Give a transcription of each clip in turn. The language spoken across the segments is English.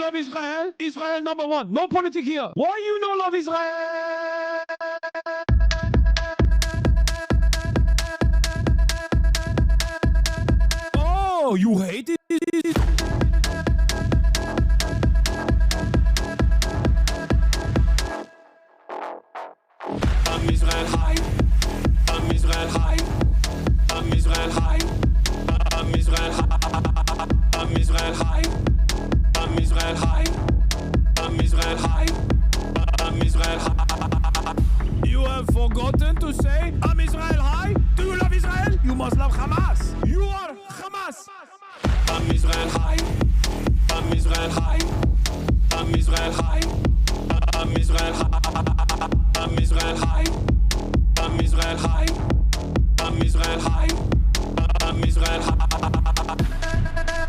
love Israel? Israel number one. No politics here. Why you no love Israel? Oh, you hate it? I'm Israel high. I'm Israel high. I'm Israel high. I'm Israel high. I'm Israel high. I'm Israel high. I'm Israel high. I'm Israel high. You have forgotten to say I'm Israel high? Do you love Israel? You must love Hamas. You are Hamas. I'm Israel high. I'm Israel high. I'm Israel high. I'm Israel high. I'm Israel high. I'm Israel high. I'm Israel high. I'm Israel high.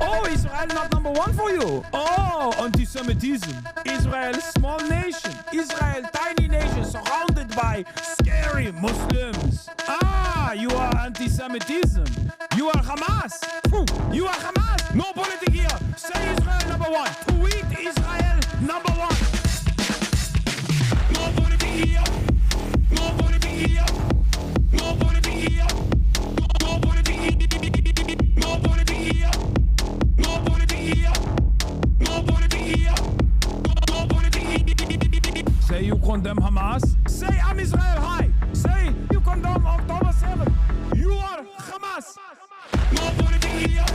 Oh, Israel not number one for you. Oh, anti-Semitism. Israel, small nation. Israel, tiny nation surrounded by scary Muslims. Ah, you are anti-Semitism. You are Hamas. You are Hamas. No politics here. Say Israel number one. Tweet Israel number one. No politics here. No politics here. No politics here. No politics here. No politics here. No politics here. No politics here. No politics here. Say you condemn Hamas. Say I'm Israel high. Say you condemn October 7th. You are Hamas. No politics here.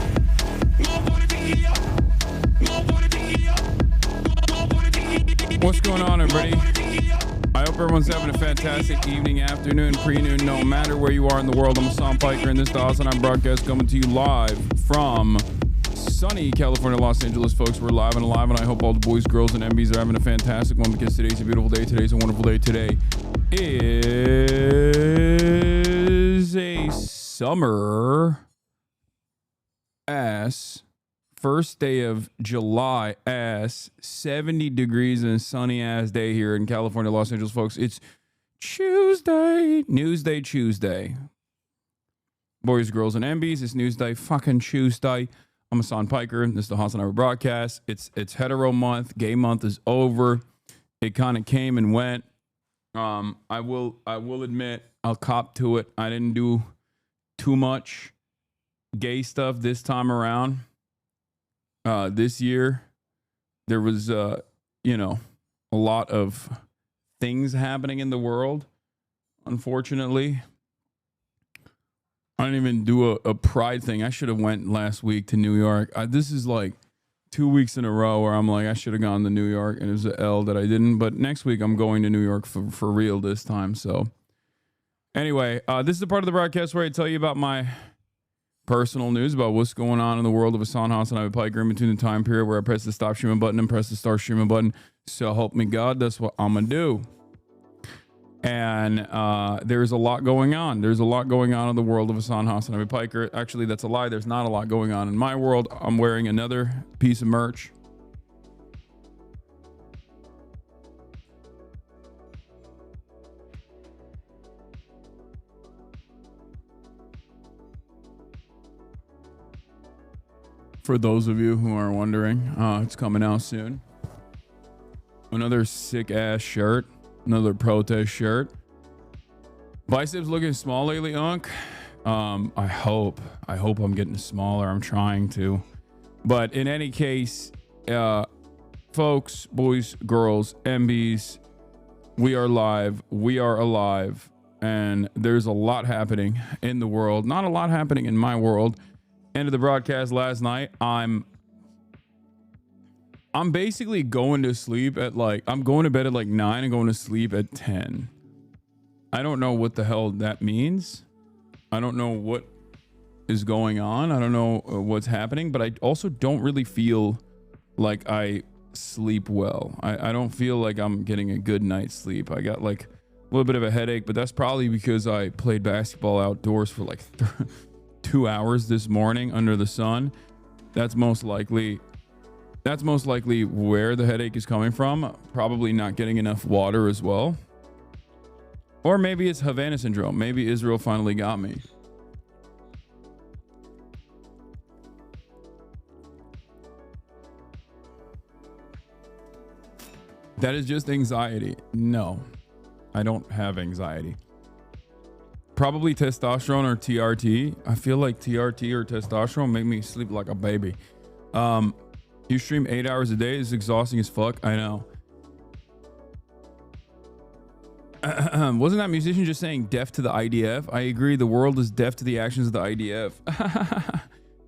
No politics here. No politics here. No politics here. What's going on, everybody? I hope everyone's having a fantastic evening, afternoon, pre-noon, no matter where you are in the world. I'm Hasan Piker, and this is the Hasanabi broadcast coming to you live from sunny California, Los Angeles, folks. We're live and alive, and I hope all the boys, girls, and MBs are having a fantastic one, because today's a beautiful day. Today's a wonderful day. Today is a summer ass first day of July ass 70 degrees and sunny ass day here in California, Los Angeles, folks. It's Tuesday, Newsday Tuesday. Boys, girls, and MBs, it's Newsday fucking Tuesday. I'm Hasan Piker. This is the Hasanabi broadcast. It's hetero month. Gay month is over. It kind of came and went. I will admit, I'll cop to it. I didn't do too much gay stuff this time around. This year, there was, a lot of things happening in the world. Unfortunately, I didn't even do a pride thing. I should have went last week to New York. This is like 2 weeks in a row where I'm like, I should have gone to New York, and it was an L that I didn't. But next week, I'm going to New York for real this time. So anyway, this is the part of the broadcast where I tell you about my personal news about what's going on in the world of Hasan Hasanabi Piker in between the time period where I press the stop streaming button and press the start streaming button. So help me God, that's what I'm gonna do. And there's a lot going on. There's a lot going on in the world of Hasan Hasanabi Piker. Actually, that's a lie. There's not a lot going on in my world. I'm wearing another piece of merch. For those of you who are wondering, it's coming out soon. Another sick ass shirt, another protest shirt. Biceps looking small lately, Unc. I hope I'm getting smaller. I'm trying to, but in any case, folks, boys, girls, MBs, we are live. We are alive, and there's a lot happening in the world. Not a lot happening in my world. End of the broadcast last night. I'm basically going to sleep at I'm going to bed at 9 and going to sleep at 10. I don't know what the hell that means. I don't know what is going on. I don't know what's happening, but I also don't really feel like I sleep well. I don't feel like I'm getting a good night's sleep. I got a little bit of a headache, but that's probably because I played basketball outdoors for 2 hours this morning under the sun. That's most likely where the headache is coming from. Probably not getting enough water as well. Or maybe it's Havana syndrome. Maybe Israel finally got me. That is just anxiety. No, I don't have anxiety. Probably testosterone or TRT. I feel like TRT or testosterone make me sleep like a baby. You stream 8 hours a day. It's exhausting as fuck. I know. Wasn't that musician just saying deaf to the IDF? I agree. The world is deaf to the actions of the IDF.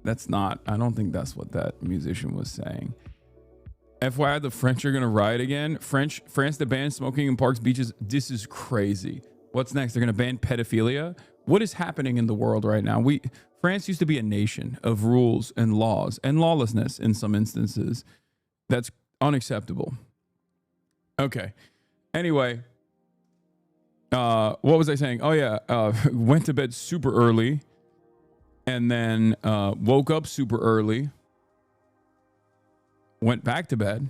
That's not. I don't think that's what that musician was saying. FYI, the French are going to riot again. France to ban smoking in parks, beaches. This is crazy. What's next? They're going to ban pedophilia. What is happening in the world right now? France used to be a nation of rules and laws and lawlessness in some instances. That's unacceptable. Okay. Anyway, what was I saying? Oh yeah, went to bed super early and then woke up super early. Went back to bed.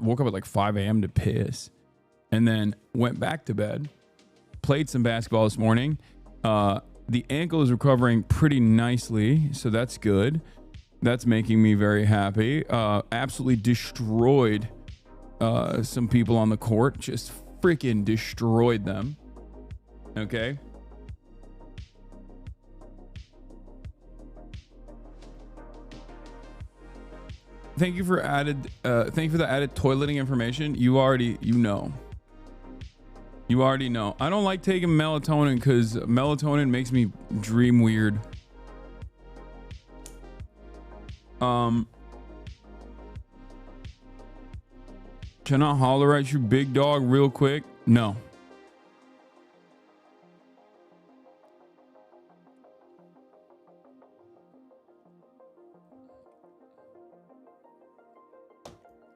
Woke up at like 5 a.m. to piss. And then went back to bed. Played some basketball this morning. The ankle is recovering pretty nicely, so that's good. That's making me very happy. Absolutely destroyed some people on the court. Just freaking destroyed them. Okay. Thank you for the added toileting information. You already know. You already know. I don't like taking melatonin because melatonin makes me dream weird. Can I holler at you, big dog, real quick? No.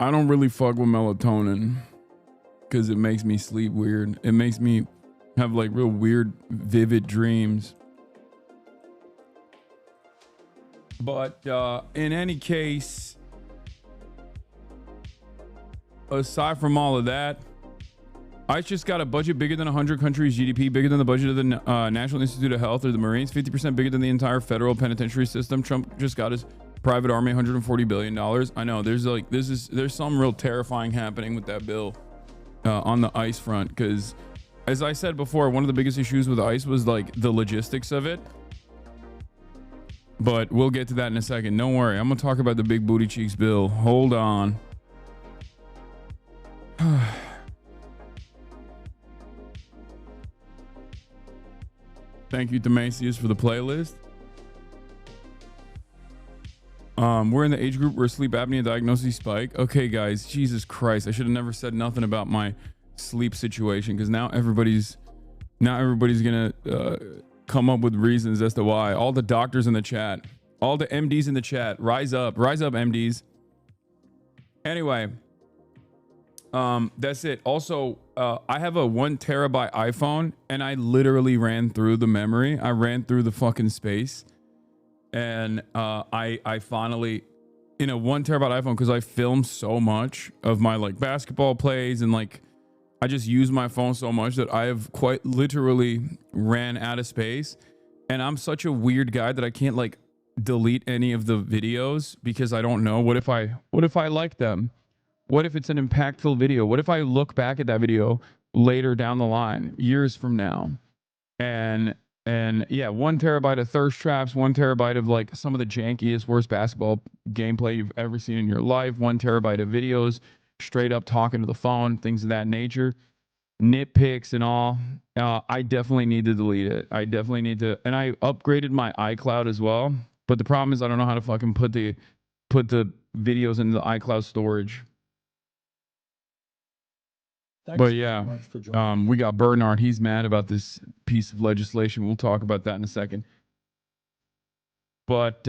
I don't really fuck with melatonin because it makes me sleep weird. It makes me have like real weird, vivid dreams. But in any case, aside from all of that, ICE just got a budget bigger than 100 countries' GDP, bigger than the budget of the National Institute of Health or the Marines, 50% bigger than the entire federal penitentiary system. Trump just got his private army, $140 billion. I know there's some real terrifying happening with that bill on the ICE front, because as I said before, one of the biggest issues with ICE was like the logistics of it. But we'll get to that in a second. Don't worry. I'm going to talk about the big booty cheeks bill. Hold on. Thank you, Demasius, for the playlist. We're in the age group where sleep apnea diagnosis spike. Okay, guys. Jesus Christ. I should have never said nothing about my sleep situation, because now everybody's going to come up with reasons as to why. All the doctors in the chat, all the MDs in the chat, rise up MDs. Anyway, that's it. Also, I have a 1 terabyte iPhone and I literally ran through the memory. I ran through the fucking space, and I finally, in a 1 terabyte iPhone, because I film so much of my like basketball plays and like I just use my phone so much that I have quite literally ran out of space. And I'm such a weird guy that I can't like delete any of the videos because I don't know. What if I like them? What if it's an impactful video? What if I look back at that video later down the line, years from now? And yeah, 1 terabyte of thirst traps, 1 terabyte of like some of the jankiest, worst basketball gameplay you've ever seen in your life, 1 terabyte of videos, straight up talking to the phone, things of that nature, nitpicks and all. I definitely need to delete it. I definitely need to, and I upgraded my iCloud as well. But the problem is I don't know how to fucking put the videos into the iCloud storage. But yeah, we got Bernard. He's mad about this piece of legislation. We'll talk about that in a second. But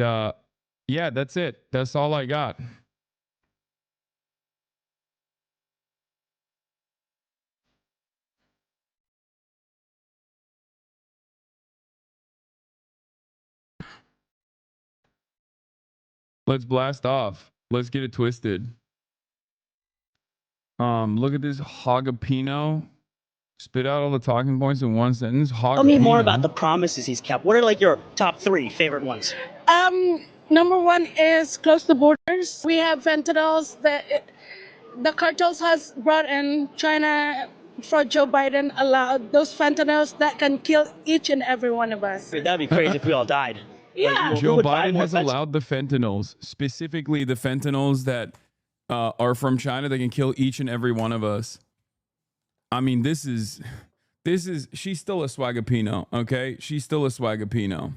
yeah, that's it. That's all I got. Let's blast off. Let's get it twisted. Look at this Hogapino. Spit out all the talking points in one sentence. Tell me more about the promises he's kept. What are like your top 3 favorite ones? Number 1 is close the borders. We have fentanyls that the cartels has brought in China for Joe Biden allowed those fentanyls that can kill each and every one of us. That'd be crazy if we all died. Yeah. Joe would buy Biden more has fentanyl. allowed the fentanyls, specifically the fentanyls that are from China that can kill each and every one of us. I mean, this is, she's still a swagapino, okay? She's still a swagapino.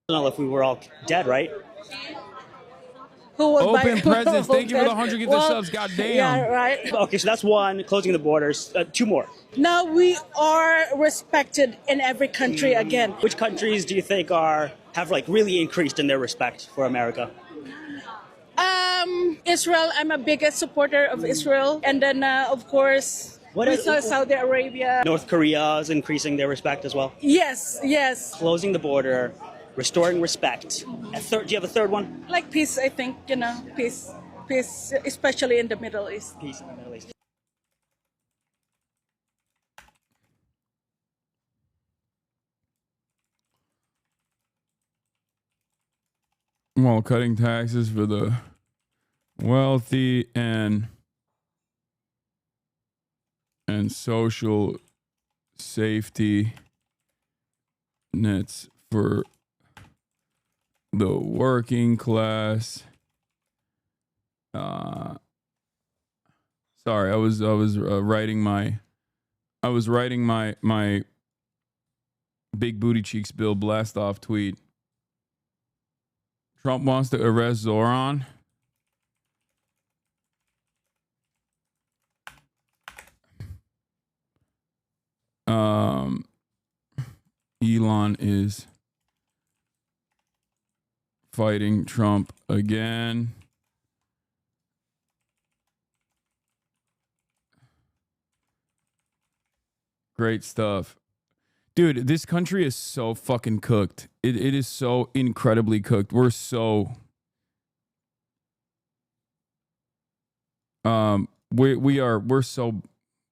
If we were all dead, right? Who would Open buy- presents. Thank you for the 100 gift of subs. Goddamn. Yeah, right. Okay, so that's one. Closing the borders. Two more. Now we are respected in every country again. Which countries do you think have like really increased in their respect for America? Israel. I'm a biggest supporter of Israel, and then of course we saw Saudi Arabia. North Korea is increasing their respect as well. Yes, yes. Closing the border, restoring respect. Do you have a third one? Like peace, I think, peace, especially in the Middle East. Peace in the Middle East. While cutting taxes for the wealthy and social safety nets for the working class. Sorry, I was writing my Big Booty Cheeks Bill blast off tweet. Trump wants to arrest Zoran. Elon is fighting Trump again. Great stuff. Dude, this country is so fucking cooked. It is so incredibly cooked. We're so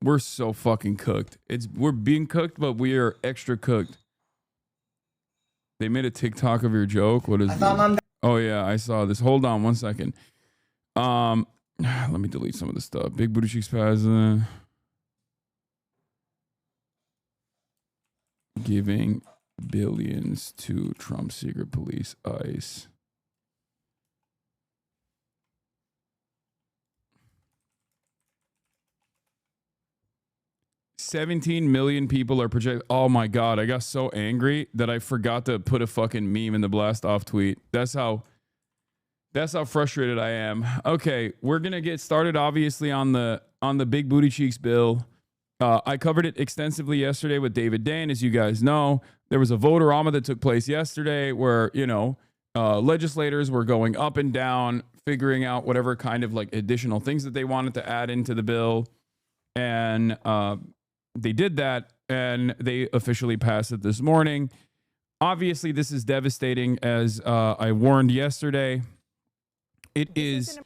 we're so fucking cooked. We're being cooked, but we are extra cooked. They made a TikTok of your joke. What is this? Oh yeah, I saw this. Hold on one second. Let me delete some of the stuff. Big Booty Cheeks President giving billions to Trump's secret police, ICE. $17 million people are projected. Oh my God. I got so angry that I forgot to put a fucking meme in the blast off tweet. That's how frustrated I am. Okay. We're going to get started obviously on the Big Booty Cheeks bill. I covered it extensively yesterday with David Dane. As you guys know, there was a vote-a-rama that took place yesterday where, legislators were going up and down, figuring out whatever kind of like additional things that they wanted to add into the bill. And, they did that, and they officially passed it this morning. Obviously, this is devastating, as I warned yesterday. It is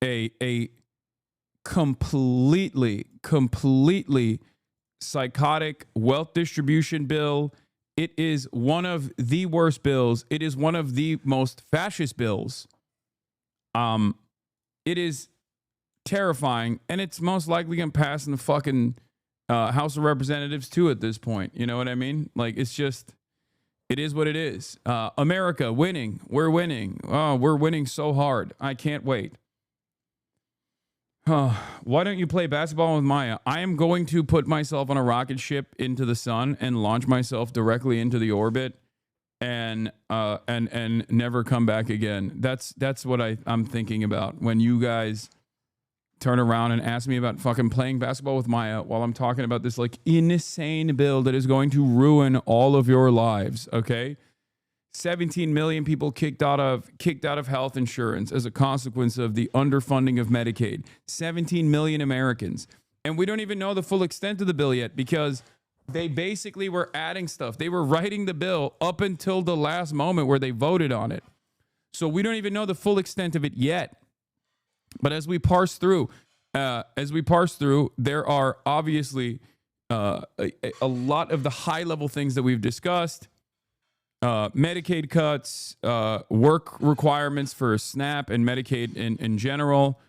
a completely psychotic wealth distribution bill. It is one of the worst bills. It is one of the most fascist bills. It is terrifying, and it's most likely going to pass in the fucking House of Representatives too at this point. You know what I mean? Like, it's just, it is what it is. America winning. We're winning. Oh, we're winning so hard. I can't wait. Why don't you play basketball with Maya? I am going to put myself on a rocket ship into the sun and launch myself directly into the orbit and never come back again. That's what I'm thinking about when you guys turn around and ask me about fucking playing basketball with Maya while I'm talking about this like insane bill that is going to ruin all of your lives. Okay. 17 million people kicked out of health insurance as a consequence of the underfunding of Medicaid. 17 million Americans. And we don't even know the full extent of the bill yet because they basically were adding stuff. They were writing the bill up until the last moment where they voted on it. So we don't even know the full extent of it yet. But as we parse through, there are obviously a lot of the high level things that we've discussed. Medicaid cuts, work requirements for SNAP and Medicaid in general,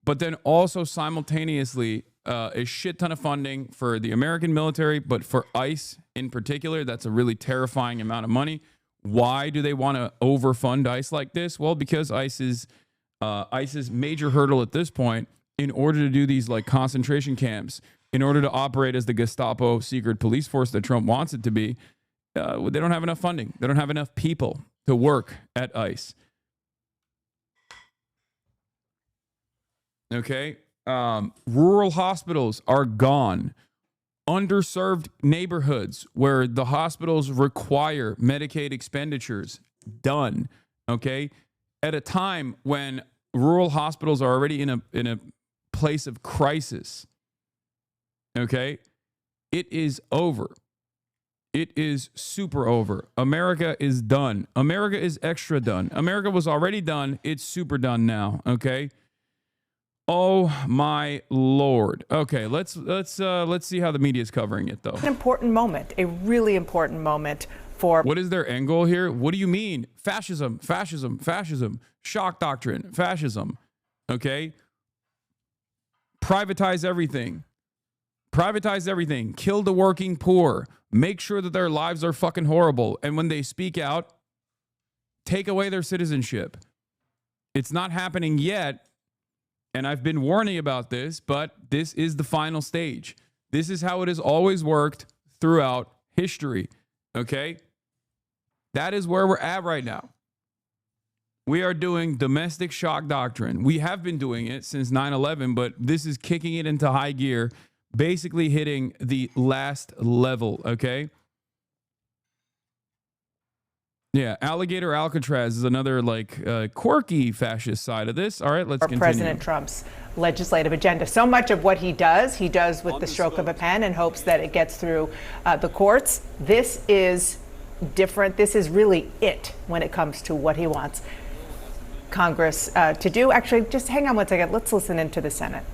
but then also simultaneously a shit ton of funding for the American military, but for ICE in particular, that's a really terrifying amount of money. Why do they want to overfund ICE like this? Well, because ICE's major hurdle at this point, in order to do these like concentration camps, in order to operate as the Gestapo secret police force that Trump wants it to be, they don't have enough funding. They don't have enough people to work at ICE. Okay. Rural hospitals are gone. Underserved neighborhoods where the hospitals require Medicaid expenditures, done. Okay. At a time when rural hospitals are already in a place of crisis. Okay. It is over. It is super over. America is done. America is extra done. America was already done. It's super done now. Okay. Oh my Lord. Okay, let's see how the media is covering it though. An important moment, a really important moment for. What is their end goal here? What do you mean? Fascism, fascism, fascism, shock doctrine, fascism. Okay? Privatize everything. Privatize everything. Kill the working poor. Make sure that their lives are fucking horrible. And when they speak out, take away their citizenship. It's not happening yet. And I've been warning about this, but this is the final stage. This is how it has always worked throughout history. Okay? That is where we're at right now. We are doing domestic shock doctrine. We have been doing it since 9/11, but this is kicking it into high gear, basically hitting the last level. Okay? Yeah, Alligator ALCATRAZ is another like quirky fascist side of this. All right, let's continue. President Trump's legislative agenda. So much of what he does with the stroke of a pen and hopes that it gets through the courts. This is different. This is really it when it comes to what he wants Congress to do. Actually, just hang on one second. Let's listen into the Senate.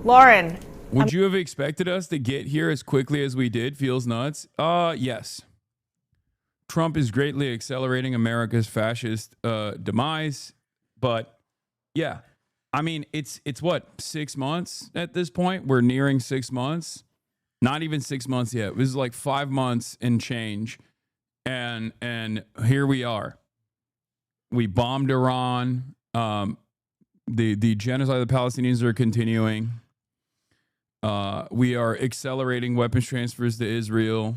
Lauren. Would you have expected us to get here as quickly as we did? Feels nuts. Yes. Trump is greatly accelerating America's fascist demise. But yeah, I mean, it's what, 6 months at this point? We're nearing 6 months. Not even 6 months yet. It was like 5 months and change. And here we are. We bombed Iran. The genocide of the Palestinians are continuing. We are accelerating weapons transfers to Israel.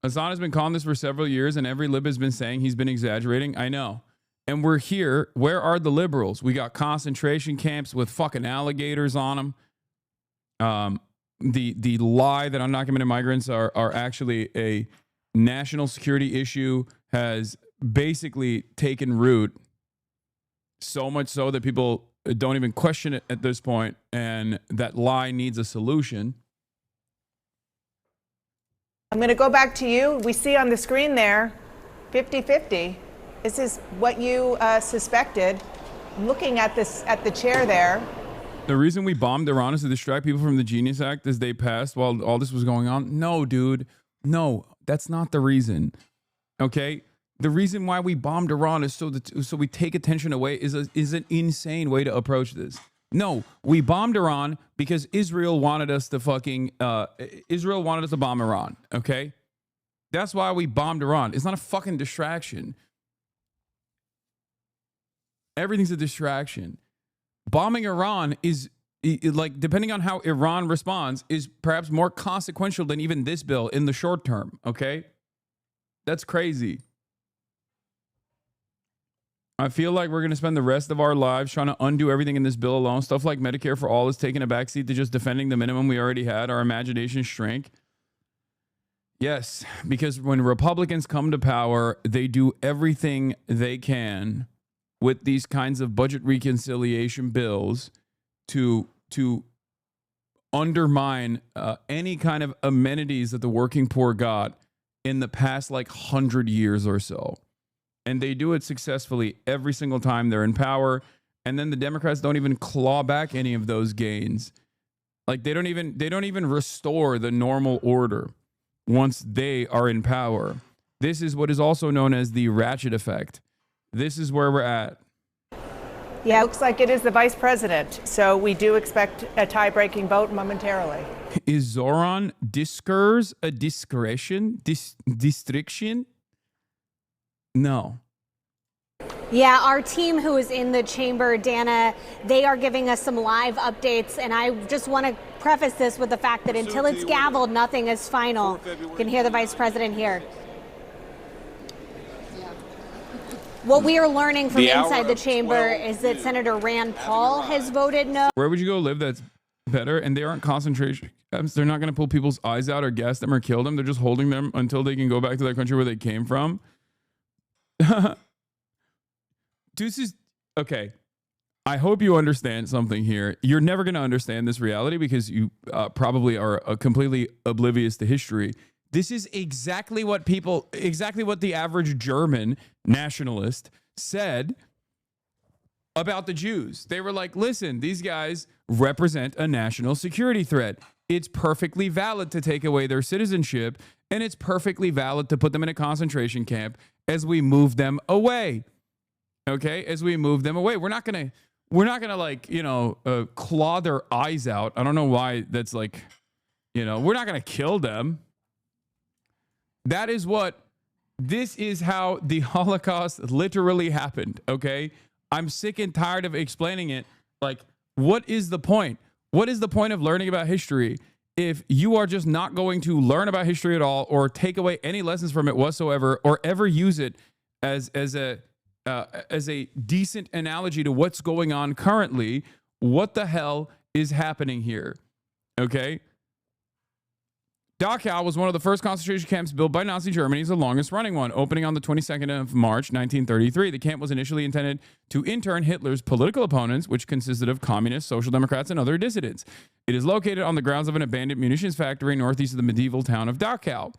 Hasan has been calling this for several years, and every lib has been saying he's been exaggerating. I know. And we're here. Where are the liberals? We got concentration camps with fucking alligators on them. The lie that undocumented migrants are actually a national security issue has basically taken root, so much so that people don't even question it at this point, and that lie needs a solution. I'm going to go back to you. We see on the screen there 50-50. This is what you suspected. Looking at this at the chair there. The reason we bombed Iran is to distract people from the Genius Act as they passed while all this was going on. No, dude. No, that's not the reason. Okay? The reason why we bombed Iran is so we take attention away is an insane way to approach this. No, we bombed Iran because Israel wanted us to bomb Iran. Okay, that's why we bombed Iran. It's not a fucking distraction. Everything's a distraction. Bombing Iran is like, depending on how Iran responds, is perhaps more consequential than even this bill in the short term. Okay, that's crazy. I feel like we're going to spend the rest of our lives trying to undo everything in this bill alone. Stuff like Medicare for all is taking a backseat to just defending the minimum we already had. Our imaginations shrink. Yes, because when Republicans come to power, they do everything they can with these kinds of budget reconciliation bills to undermine any kind of amenities that the working poor got in the past like 100 years or so. And they do it successfully every single time they're in power. And then the Democrats don't even claw back any of those gains. Like they don't even restore the normal order once they are in power. This is what is also known as the ratchet effect. This is where we're at. Yeah, it looks like it is the vice president. So we do expect a tie-breaking vote momentarily. Is Zoran Diskurs a distriction? No. Yeah, our team who is in the chamber, Dana, they are giving us some live updates. And I just want to preface this with the fact that until it's gavelled, nothing is final. You can hear the vice president here. What we are learning from inside the chamber is that Senator Rand Paul has voted no. Where would you go live that's better? And they aren't concentration camps. They're not going to pull people's eyes out or gas them or kill them. They're just holding them until they can go back to their country where they came from. This is okay. I hope you understand something here. You're never going to understand this reality because you probably are completely oblivious to history. This is exactly what the average German nationalist said about the Jews. They were like, listen, these guys represent a national security threat. It's perfectly valid to take away their citizenship, and it's perfectly valid to put them in a concentration camp as we move them away. Okay? As we move them away. We're not going to like, claw their eyes out. I don't know why that's like, we're not going to kill them. This is how the Holocaust literally happened, okay? I'm sick and tired of explaining it. Like, what is the point? What is the point of learning about history if you are just not going to learn about history at all or take away any lessons from it whatsoever or ever use it as a decent analogy to what's going on currently? What the hell is happening here, okay? Dachau was one of the first concentration camps built by Nazi Germany. It's the longest running one, opening on the 22nd of March, 1933. The camp was initially intended to intern Hitler's political opponents, which consisted of communists, social democrats, and other dissidents. It is located on the grounds of an abandoned munitions factory northeast of the medieval town of Dachau.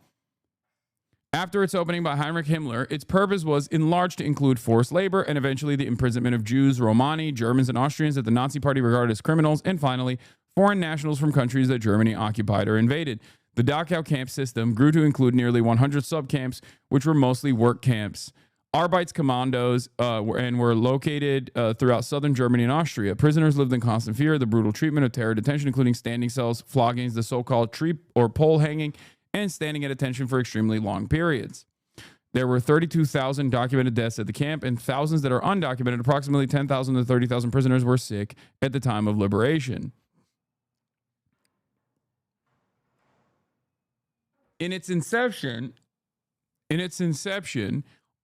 After its opening by Heinrich Himmler, its purpose was enlarged to include forced labor and eventually the imprisonment of Jews, Romani, Germans, and Austrians that the Nazi Party regarded as criminals, and finally, foreign nationals from countries that Germany occupied or invaded. The Dachau camp system grew to include nearly 100 subcamps, which were mostly work camps. Arbeitskommandos were located throughout southern Germany and Austria. Prisoners lived in constant fear of the brutal treatment of terror detention, including standing cells, floggings, the so-called tree or pole hanging, and standing at attention for extremely long periods. There were 32,000 documented deaths at the camp and thousands that are undocumented. Approximately 10,000 to 30,000 prisoners were sick at the time of liberation. In its inception,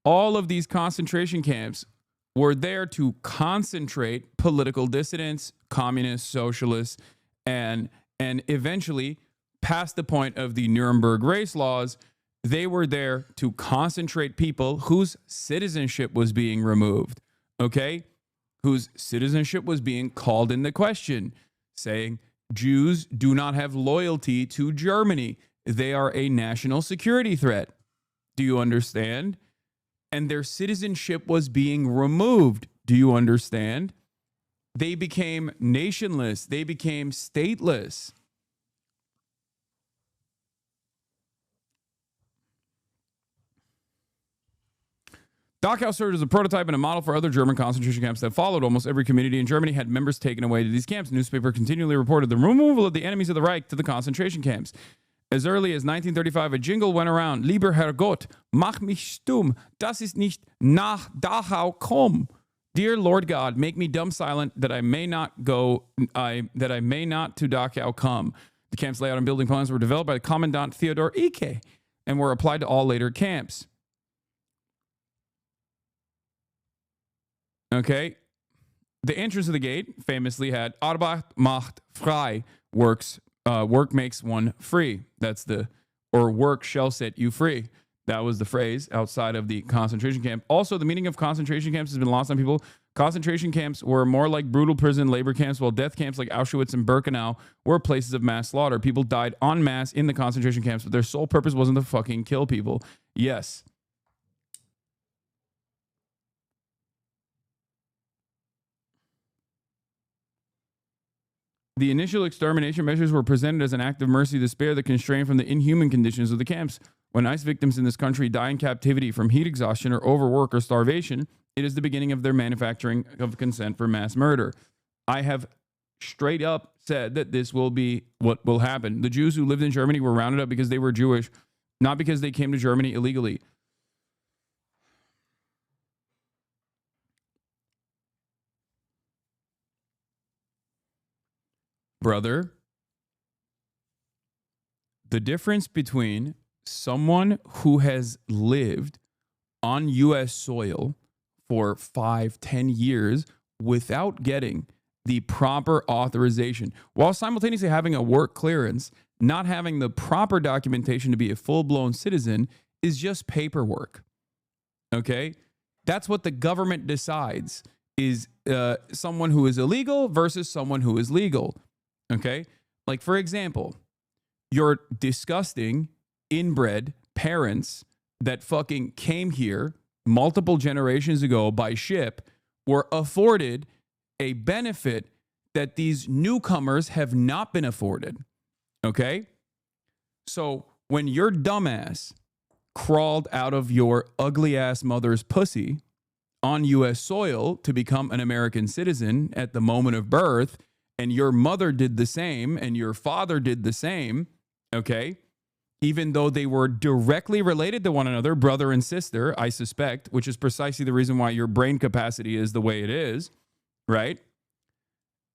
all of these concentration camps were there to concentrate political dissidents, communists, socialists, and eventually, past the point of the Nuremberg race laws, they were there to concentrate people whose citizenship was being removed, okay? Whose citizenship was being called into question, saying Jews do not have loyalty to Germany. They are a national security threat. Do you understand? And their citizenship was being removed. Do you understand? They became nationless. They became stateless. Dachau served as a prototype and a model for other German concentration camps that followed. Almost every community in Germany had members taken away to these camps. The newspaper continually reported the removal of the enemies of the Reich to the concentration camps. As early as 1935, a jingle went around, Lieber Herrgott, mach mich stumm, das ist nicht nach Dachau komm. Dear Lord God, make me dumb silent that I may not to Dachau come. The camp's layout and building plans were developed by Commandant Theodor Icke and were applied to all later camps. Okay. The entrance of the gate famously had Arbeit macht frei, work makes one free. Work shall set you free. That was the phrase outside of the concentration camp. Also, the meaning of concentration camps has been lost on people. Concentration camps were more like brutal prison labor camps, while death camps like Auschwitz and Birkenau were places of mass slaughter. People died en masse in the concentration camps, but their sole purpose wasn't to fucking kill people. Yes. The initial extermination measures were presented as an act of mercy to spare the constraint from the inhuman conditions of the camps. When ICE victims in this country die in captivity from heat exhaustion or overwork or starvation, it is the beginning of their manufacturing of consent for mass murder. I have straight up said that this will be what will happen. The Jews who lived in Germany were rounded up because they were Jewish, not because they came to Germany illegally. Brother, the difference between someone who has lived on U.S. soil for 5-10 years without getting the proper authorization, while simultaneously having a work clearance, not having the proper documentation to be a full-blown citizen, is just paperwork. Okay? That's what the government decides is someone who is illegal versus someone who is legal. Okay? Like, for example, your disgusting inbred parents that fucking came here multiple generations ago by ship were afforded a benefit that these newcomers have not been afforded. Okay? So when your dumbass crawled out of your ugly ass mother's pussy on U.S. soil to become an American citizen at the moment of birth, and your mother did the same, and your father did the same, okay? Even though they were directly related to one another, brother and sister, I suspect, which is precisely the reason why your brain capacity is the way it is, right?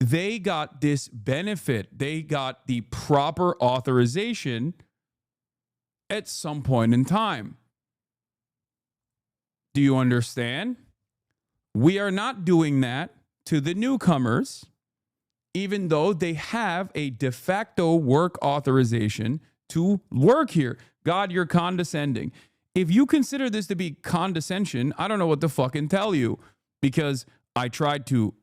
They got this benefit. They got the proper authorization at some point in time. Do you understand? We are not doing that to the newcomers, even though they have a de facto work authorization to work here. God, you're condescending. If you consider this to be condescension, I don't know what to fucking tell you, because I tried to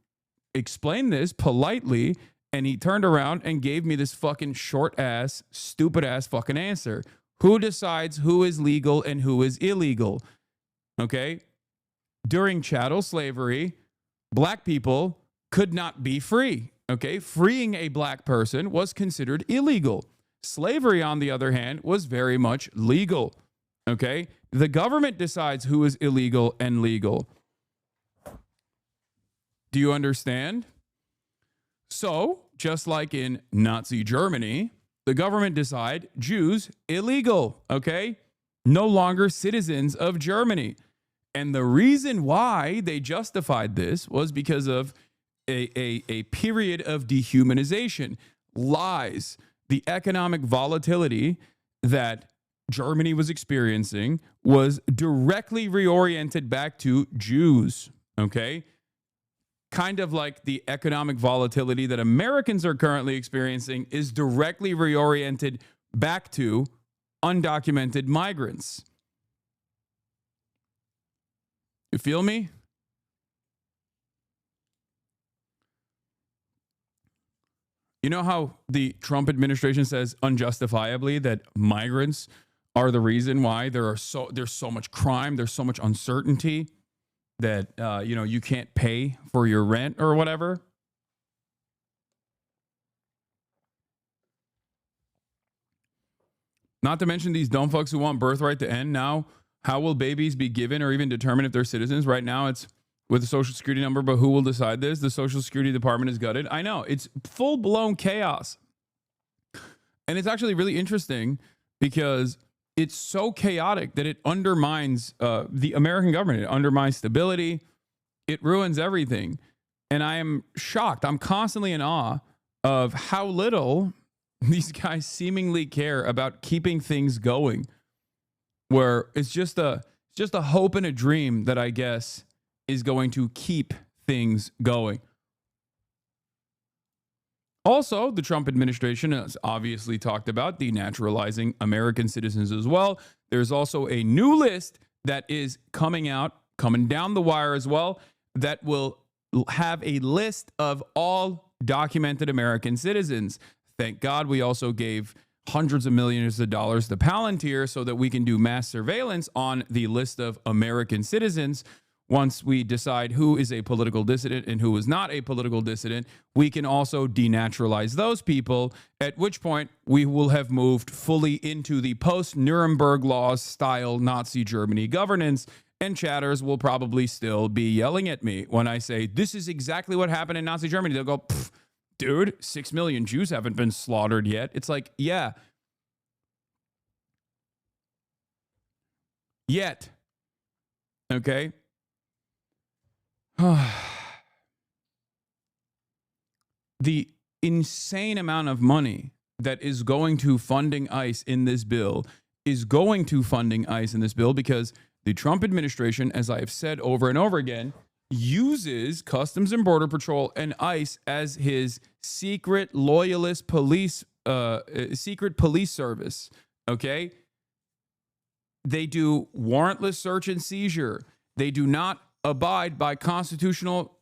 explain this politely and he turned around and gave me this fucking short ass, stupid ass fucking answer. Who decides who is legal and who is illegal? Okay? During chattel slavery, black people could not be free. Okay? Freeing a black person was considered illegal. Slavery, on the other hand, was very much legal. Okay? The government decides who is illegal and legal. Do you understand? So, just like in Nazi Germany, the government decide Jews illegal, okay? No longer citizens of Germany. And the reason why they justified this was because of a period of dehumanization, lies, the economic volatility that Germany was experiencing was directly reoriented back to Jews, okay? Kind of like the economic volatility that Americans are currently experiencing is directly reoriented back to undocumented migrants. You feel me? You know how the Trump administration says unjustifiably that migrants are the reason why there's so much crime, there's so much uncertainty, that you can't pay for your rent or whatever? Not to mention these dumb fucks who want birthright to end now. How will babies be given or even determined if they're citizens? Right now it's with the social security number, but who will decide this? The social security department is gutted. I know, it's full-blown chaos. And it's actually really interesting because it's so chaotic that it undermines the American government. It undermines stability. It ruins everything. And I am shocked. I'm constantly in awe of how little these guys seemingly care about keeping things going, where it's just a hope and a dream that I guess is going to keep things going. Also, the Trump administration has obviously talked about denaturalizing American citizens as well. There's also a new list that is coming down the wire as well, that will have a list of all documented American citizens. Thank God we also gave hundreds of millions of dollars to Palantir so that we can do mass surveillance on the list of American citizens, once we decide who is a political dissident and who is not a political dissident, we can also denaturalize those people, at which point we will have moved fully into the post-Nuremberg laws style Nazi Germany governance, and chatters will probably still be yelling at me when I say, this is exactly what happened in Nazi Germany. They'll go, dude, 6 million Jews haven't been slaughtered yet. It's like, yeah. Yet. Okay? The insane amount of money that is going to funding ICE in this bill is going to funding ICE in this bill because the Trump administration, as I have said over and over again, uses Customs and Border Patrol and ICE as his secret loyalist police, secret police service. Okay? They do warrantless search and seizure. They do not abide by constitutional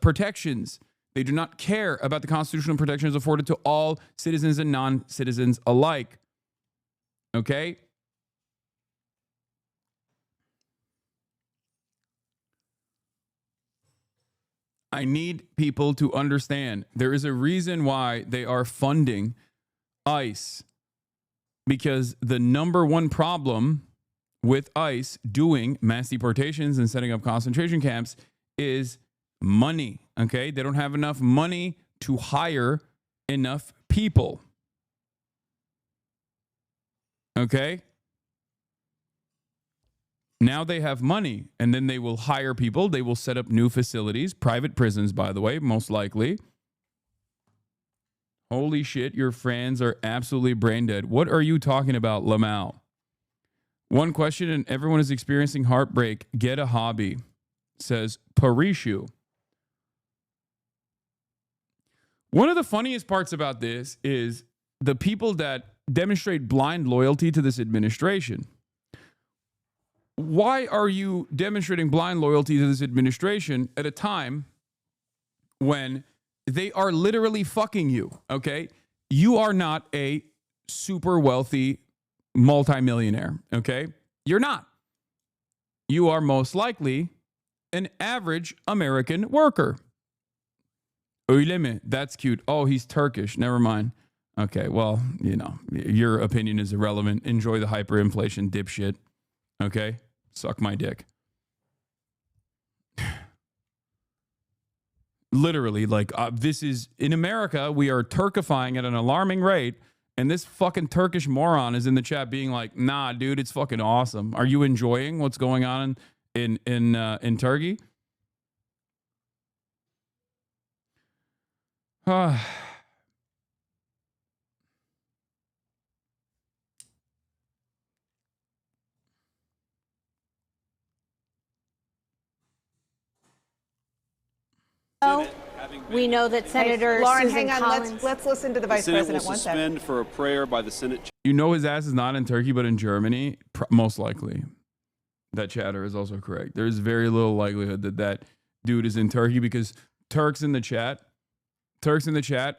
protections. They do not care about the constitutional protections afforded to all citizens and non-citizens alike. Okay? I need people to understand there is a reason why they are funding ICE, because the number one problem with ICE doing mass deportations and setting up concentration camps is money. Okay? They don't have enough money to hire enough people. Okay? Now they have money, and then they will hire people. They will set up new facilities, private prisons, by the way, most likely. Holy shit, your fans are absolutely brain dead. What are you talking about, Lamau? One question, and everyone is experiencing heartbreak. Get a hobby, says Parishu. One of the funniest parts about this is the people that demonstrate blind loyalty to this administration. Why are you demonstrating blind loyalty to this administration at a time when they are literally fucking you, okay? You are not a super wealthy multimillionaire, okay? You're not. You are most likely an average American worker. Öyle mi? That's cute. Oh, he's Turkish. Never mind. Okay, well, you know, your opinion is irrelevant. Enjoy the hyperinflation, dipshit. Okay? Suck my dick. Literally, like, this is, in America, we are Turkifying at an alarming rate, and this fucking Turkish moron is in the chat being like, nah, dude, it's fucking awesome. Are you enjoying what's going on in Turkey? We know that Senator Lauren, Susan hang on. Collins. Let's listen to the Vice Senate President will one second. suspend for a prayer by the Senate. You know his ass is not in Turkey, but in Germany, most likely. That chatter is also correct. There's very little likelihood that that dude is in Turkey because Turks in the chat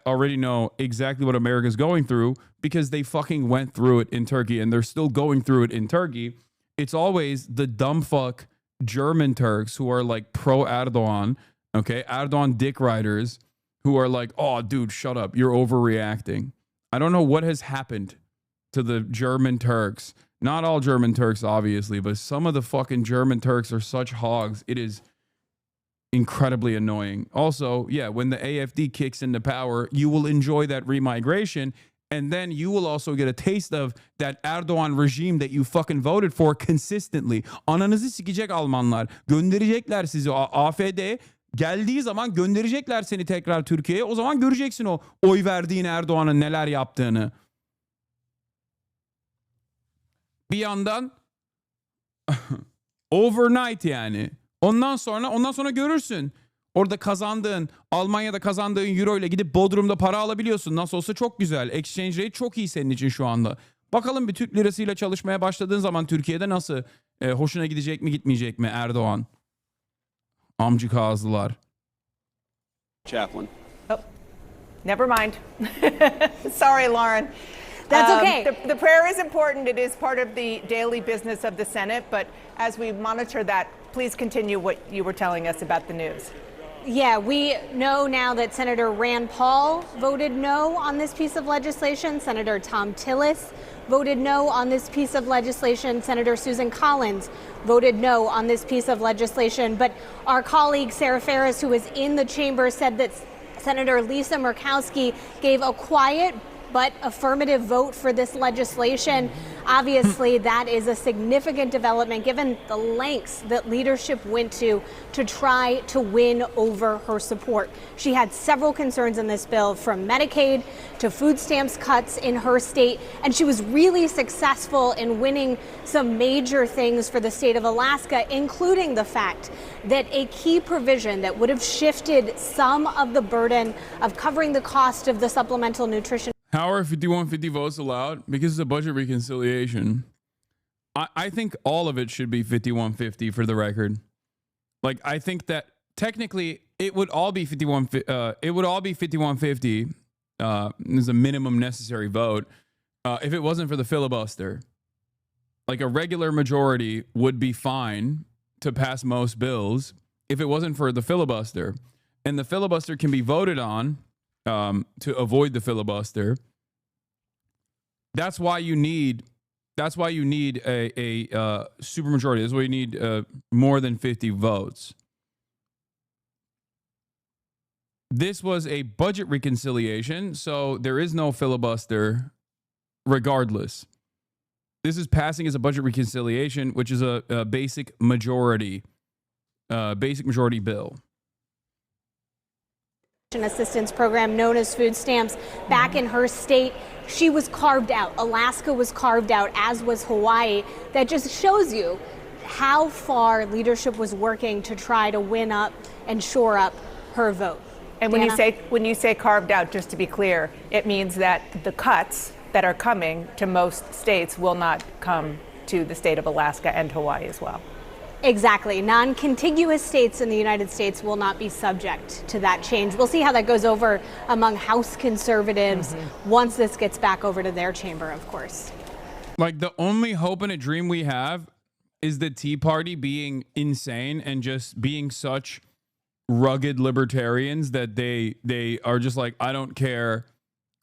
already know exactly what America's going through because they fucking went through it in Turkey and they're still going through it in Turkey. It's always the dumb fuck German Turks who are like pro Erdogan, okay? Erdogan dick riders who are like, oh, dude, shut up. You're overreacting. I don't know what has happened to the German Turks. Not all German Turks, obviously, but some of the fucking German Turks are such hogs. It is incredibly annoying. Also, yeah, when the AfD kicks into power, you will enjoy that remigration, and then you will also get a taste of that Erdogan regime that you fucking voted for consistently. Ananızı sikecek Almanlar. Gönderecekler sizi AfD. Geldiği zaman gönderecekler seni tekrar Türkiye'ye. O zaman göreceksin o oy verdiğin Erdoğan'ın neler yaptığını. Bir yandan overnight yani. Ondan sonra görürsün. Orada kazandığın, Almanya'da kazandığın euro ile gidip Bodrum'da para alabiliyorsun. Nasıl olsa çok güzel. Exchange rate çok iyi senin için şu anda. Bakalım bir Türk lirasıyla çalışmaya başladığın zaman Türkiye'de nasıl hoşuna gidecek mi gitmeyecek mi Erdoğan? Amcık ağızlılar. Chaplain. Oh, never mind. Sorry, Lauren. That's okay. The prayer is important. It is part of the daily business of the Senate. But as we monitor that, please continue what you were telling us about the news. Yeah, we know now that Senator Rand Paul voted no on this piece of legislation. Senator Tom Tillis voted no on this piece of legislation. Senator Susan Collins voted no on this piece of legislation. But our colleague Sarah Ferris, who was in the chamber, said that Senator Lisa Murkowski gave a quiet but affirmative vote for this legislation. Obviously, that is a significant development given the lengths that leadership went to try to win over her support. She had several concerns in this bill, from Medicaid to food stamps cuts in her state, and she was really successful in winning some major things for the state of Alaska, including the fact that a key provision that would have shifted some of the burden of covering the cost of the supplemental nutrition. How are 5150 votes allowed? Because it's a budget reconciliation. I think all of it should be 5150 for the record. Like, I think that technically it would all be 5150 as a minimum necessary vote if it wasn't for the filibuster. Like, a regular majority would be fine to pass most bills if it wasn't for the filibuster. And the filibuster can be voted on to avoid the filibuster. That's why you need a supermajority. That's why you need more than 50 votes. This was a budget reconciliation, so there is no filibuster regardless. This is passing as a budget reconciliation, which is a basic majority bill. Assistance program known as food stamps back in her state. She was carved out. Alaska was carved out, as was Hawaii. That just shows you how far leadership was working to try to win up and shore up her vote. And when you say carved out, just to be clear, it means that the cuts that are coming to most states will not come to the state of Alaska and Hawaii as well. Exactly. Non-contiguous states in the United States will not be subject to that change. We'll see how that goes over among House conservatives once this gets back over to their chamber, of course. Like, the only hope and a dream we have is the Tea Party being insane and just being such rugged libertarians that they are just like, I don't care.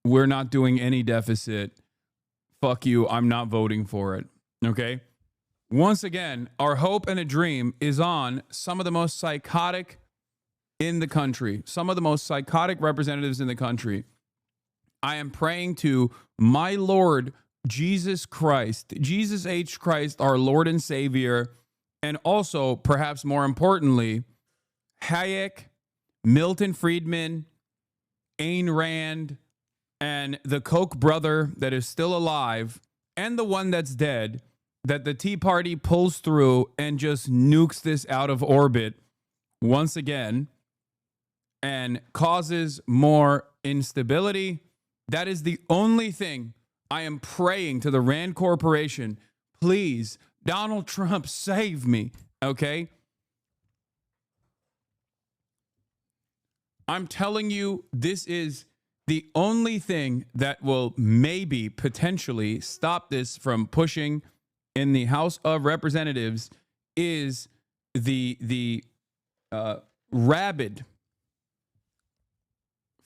We're not doing any deficit. Fuck you. I'm not voting for it. Okay? Once again, our hope and a dream is on some of the most psychotic in the country, some of the most psychotic representatives in the country. I am praying to my Lord Jesus Christ, Jesus H. Christ, our Lord and Savior, and also, perhaps more importantly, Hayek, Milton Friedman, Ayn Rand, and the Koch brother that is still alive, and the one that's dead, that the Tea Party pulls through and just nukes this out of orbit once again and causes more instability. That is the only thing I am praying to the Rand Corporation. Please, Donald Trump, save me, okay? I'm telling you, this is the only thing that will maybe potentially stop this from pushing in the House of Representatives is the rabid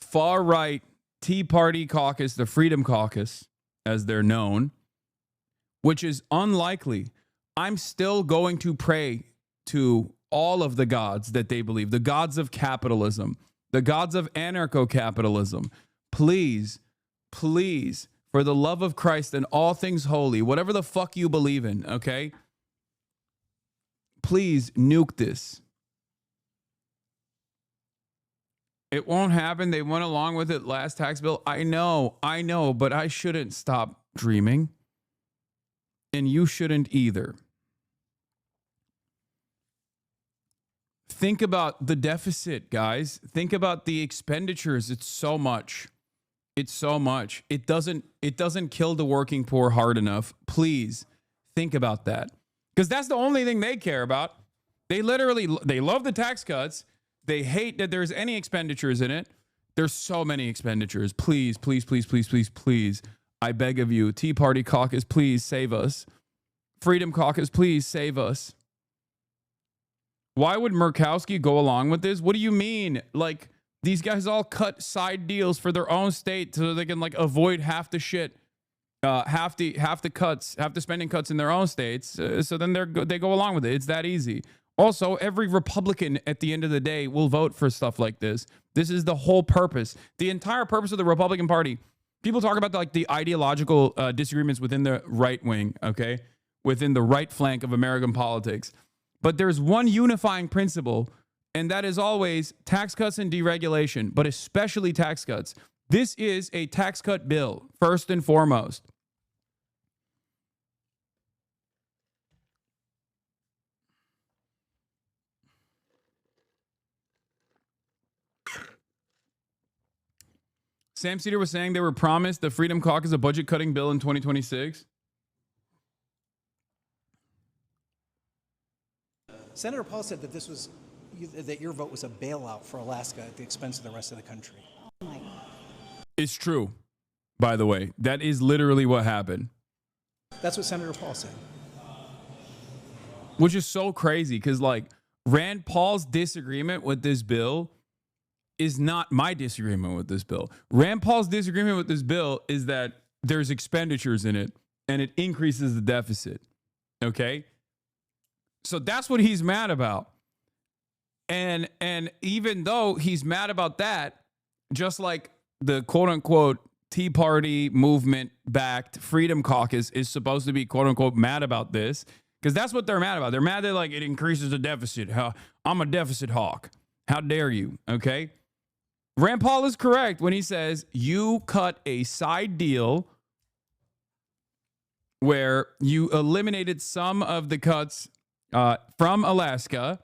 far-right Tea Party caucus, the Freedom Caucus, as they're known, which is unlikely. I'm still going to pray to all of the gods that they believe, the gods of capitalism, the gods of anarcho-capitalism. Please, please, for the love of Christ and all things holy, whatever the fuck you believe in, okay? Please nuke this. It won't happen. They went along with it last tax bill. I know, but I shouldn't stop dreaming. And you shouldn't either. Think about the deficit, guys. Think about the expenditures. It's so much. It's so much. It doesn't kill the working poor hard enough. Please think about that. Because that's the only thing they care about. They love the tax cuts. They hate that there's any expenditures in it. There's so many expenditures. Please, please, please, please, please, please. I beg of you. Tea Party Caucus, please save us. Freedom Caucus, please save us. Why would Murkowski go along with this? What do you mean? Like, these guys all cut side deals for their own state so they can like avoid half the shit, half the spending cuts in their own states. So then they go along with it. It's that easy. Also, every Republican at the end of the day will vote for stuff like this. This is the whole purpose. The entire purpose of the Republican Party. People talk about like the ideological disagreements within the right wing, okay? Within the right flank of American politics. But there's one unifying principle, and that is always tax cuts and deregulation, but especially tax cuts. This is a tax cut bill, first and foremost. Sam Cedar was saying they were promised the Freedom Caucus a budget cutting bill in 2026. Senator Paul said that that your vote was a bailout for Alaska at the expense of the rest of the country. Oh my. It's true, by the way. That is literally what happened. That's what Senator Paul said. Which is so crazy because, like, Rand Paul's disagreement with this bill is not my disagreement with this bill. Rand Paul's disagreement with this bill is that there's expenditures in it and it increases the deficit. Okay? So that's what he's mad about. And even though he's mad about that, just like the quote unquote Tea Party movement backed Freedom Caucus is supposed to be quote unquote mad about this, because that's what they're mad about. They're mad that like it increases the deficit. I'm a deficit hawk. How dare you? Okay. Rand Paul is correct when he says you cut a side deal where you eliminated some of the cuts from Alaska,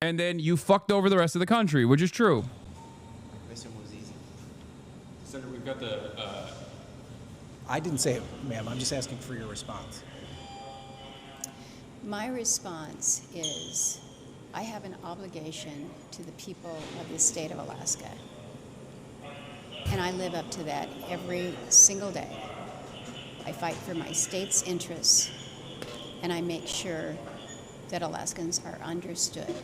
and then you fucked over the rest of the country, which is true. This one was easy. Senator, we've got the... I didn't say it, ma'am. I'm just asking for your response. My response is I have an obligation to the people of the state of Alaska, and I live up to that every single day. I fight for my state's interests, and I make sure that Alaskans are understood.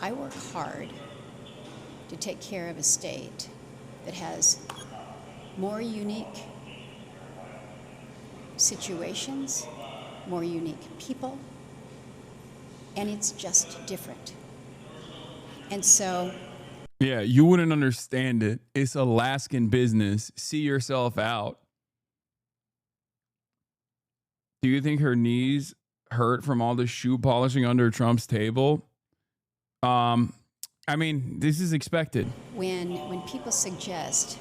I work hard to take care of a state that has more unique situations, more unique people, and it's just different. And so... Yeah, you wouldn't understand it. It's Alaskan business. See yourself out. Do you think her knees hurt from all the shoe polishing under Trump's table? I mean, this is expected. When people suggest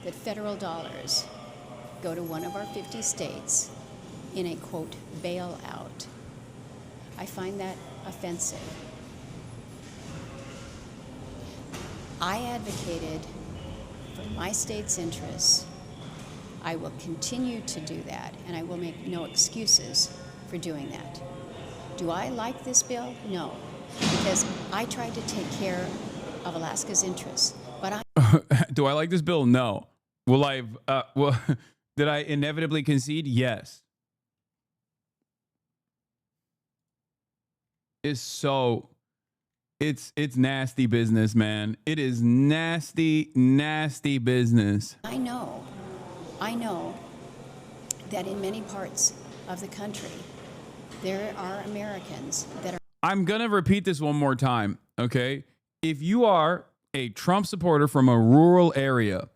that federal dollars go to one of our 50 states in a, quote, bailout, I find that offensive. I advocated for my state's interests. I will continue to do that, and I will make no excuses for doing that. Do I like this bill? No, because I tried to take care of Alaska's interests. But do I like this bill? No. Will I? Did I inevitably concede? Yes. It's nasty business, man. It is nasty, nasty business. I know that in many parts of the country, there are Americans that are... I'm going to repeat this one more time, okay? If you are a Trump supporter from a rural area,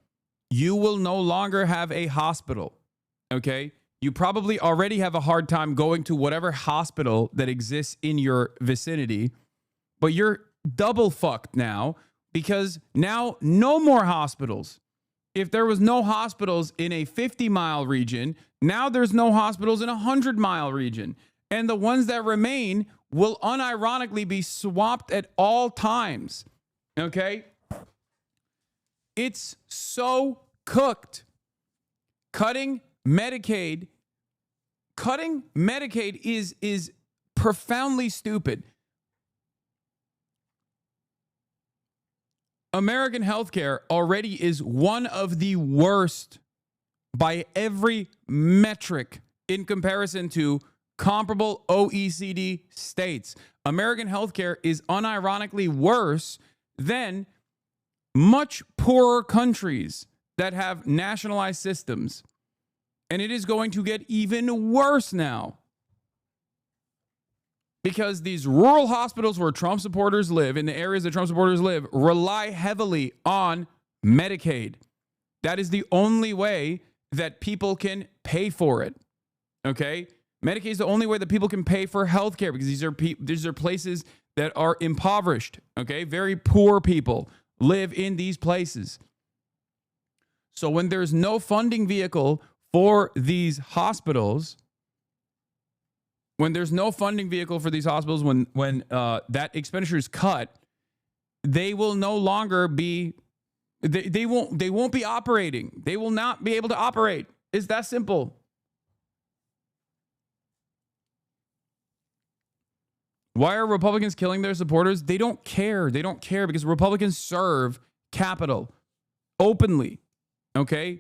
you will no longer have a hospital, okay? You probably already have a hard time going to whatever hospital that exists in your vicinity, but you're double fucked now because now no more hospitals. If there was no hospitals in a 50-mile region, now there's no hospitals in a 100-mile region. And the ones that remain will unironically be swapped at all times. Okay? It's so cooked. Cutting Medicaid is profoundly stupid. American healthcare already is one of the worst by every metric in comparison to comparable OECD states. American healthcare is unironically worse than much poorer countries that have nationalized systems. And it is going to get even worse now. Because these rural hospitals where Trump supporters live, in the areas that Trump supporters live, rely heavily on Medicaid. That is the only way that people can pay for it. Okay? Medicaid is the only way that people can pay for healthcare, because these are places that are impoverished. Okay? Very poor people live in these places. So when there's no funding vehicle for these hospitals, when that expenditure is cut, they will no longer be, they won't be operating. They will not be able to operate. It's that simple. Why are Republicans killing their supporters? They don't care. They don't care because Republicans serve capital openly. Okay?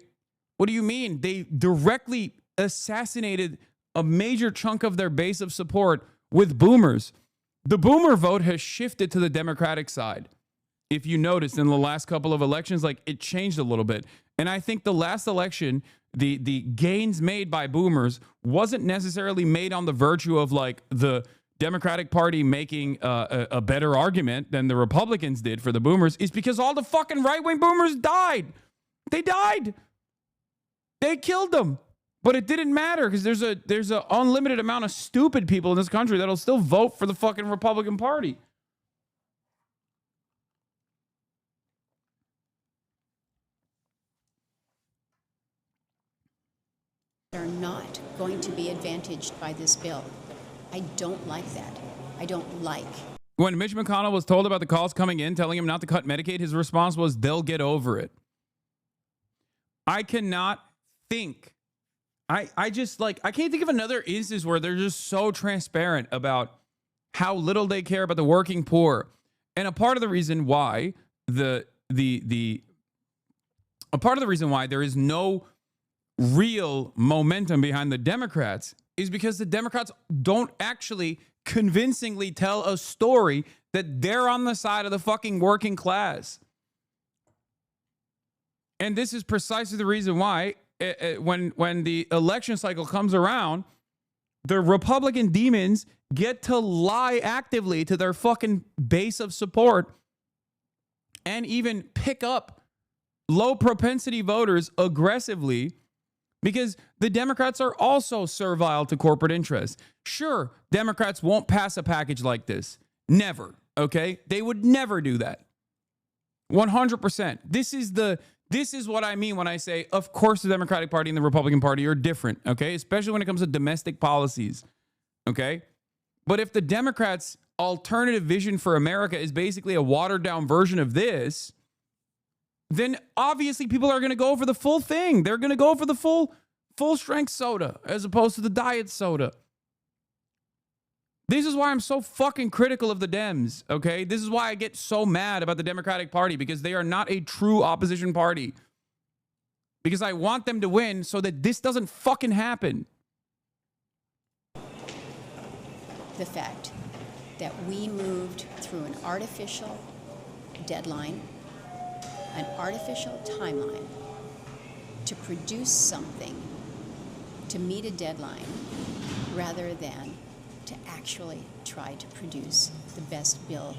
What do you mean? They directly assassinated a major chunk of their base of support with boomers. The boomer vote has shifted to the Democratic side. If you noticed in the last couple of elections, like, it changed a little bit. And I think the last election, the gains made by boomers wasn't necessarily made on the virtue of like the Democratic Party making a better argument than the Republicans did for the boomers. It's because all the fucking right-wing boomers died. They died. They killed them. But it didn't matter because there's a unlimited amount of stupid people in this country that'll still vote for the fucking Republican Party. Are not going to be advantaged by this bill. I don't like that. I don't like. When Mitch McConnell was told about the calls coming in telling him not to cut Medicaid, his response was, they'll get over it. I cannot think. I just like, I can't think of another instance where they're just so transparent about how little they care about the working poor. And a part of the reason why a part of the reason why there is no real momentum behind the Democrats is because the Democrats don't actually convincingly tell a story that they're on the side of the fucking working class. And this is precisely the reason why when the election cycle comes around, the Republican demons get to lie actively to their fucking base of support and even pick up low propensity voters aggressively, because the Democrats are also servile to corporate interests. Sure, Democrats won't pass a package like this. Never, okay? They would never do that. 100%. This is what I mean when I say, of course, the Democratic Party and the Republican Party are different, okay? Especially when it comes to domestic policies, okay? But if the Democrats' alternative vision for America is basically a watered-down version of this, then obviously people are going to go for the full thing. They're going to go for the full-strength soda as opposed to the diet soda. This is why I'm so fucking critical of the Dems, okay? This is why I get so mad about the Democratic Party, because they are not a true opposition party. Because I want them to win so that this doesn't fucking happen. The fact that we moved through an artificial deadline, an artificial timeline to produce something, to meet a deadline, rather than to actually try to produce the best bill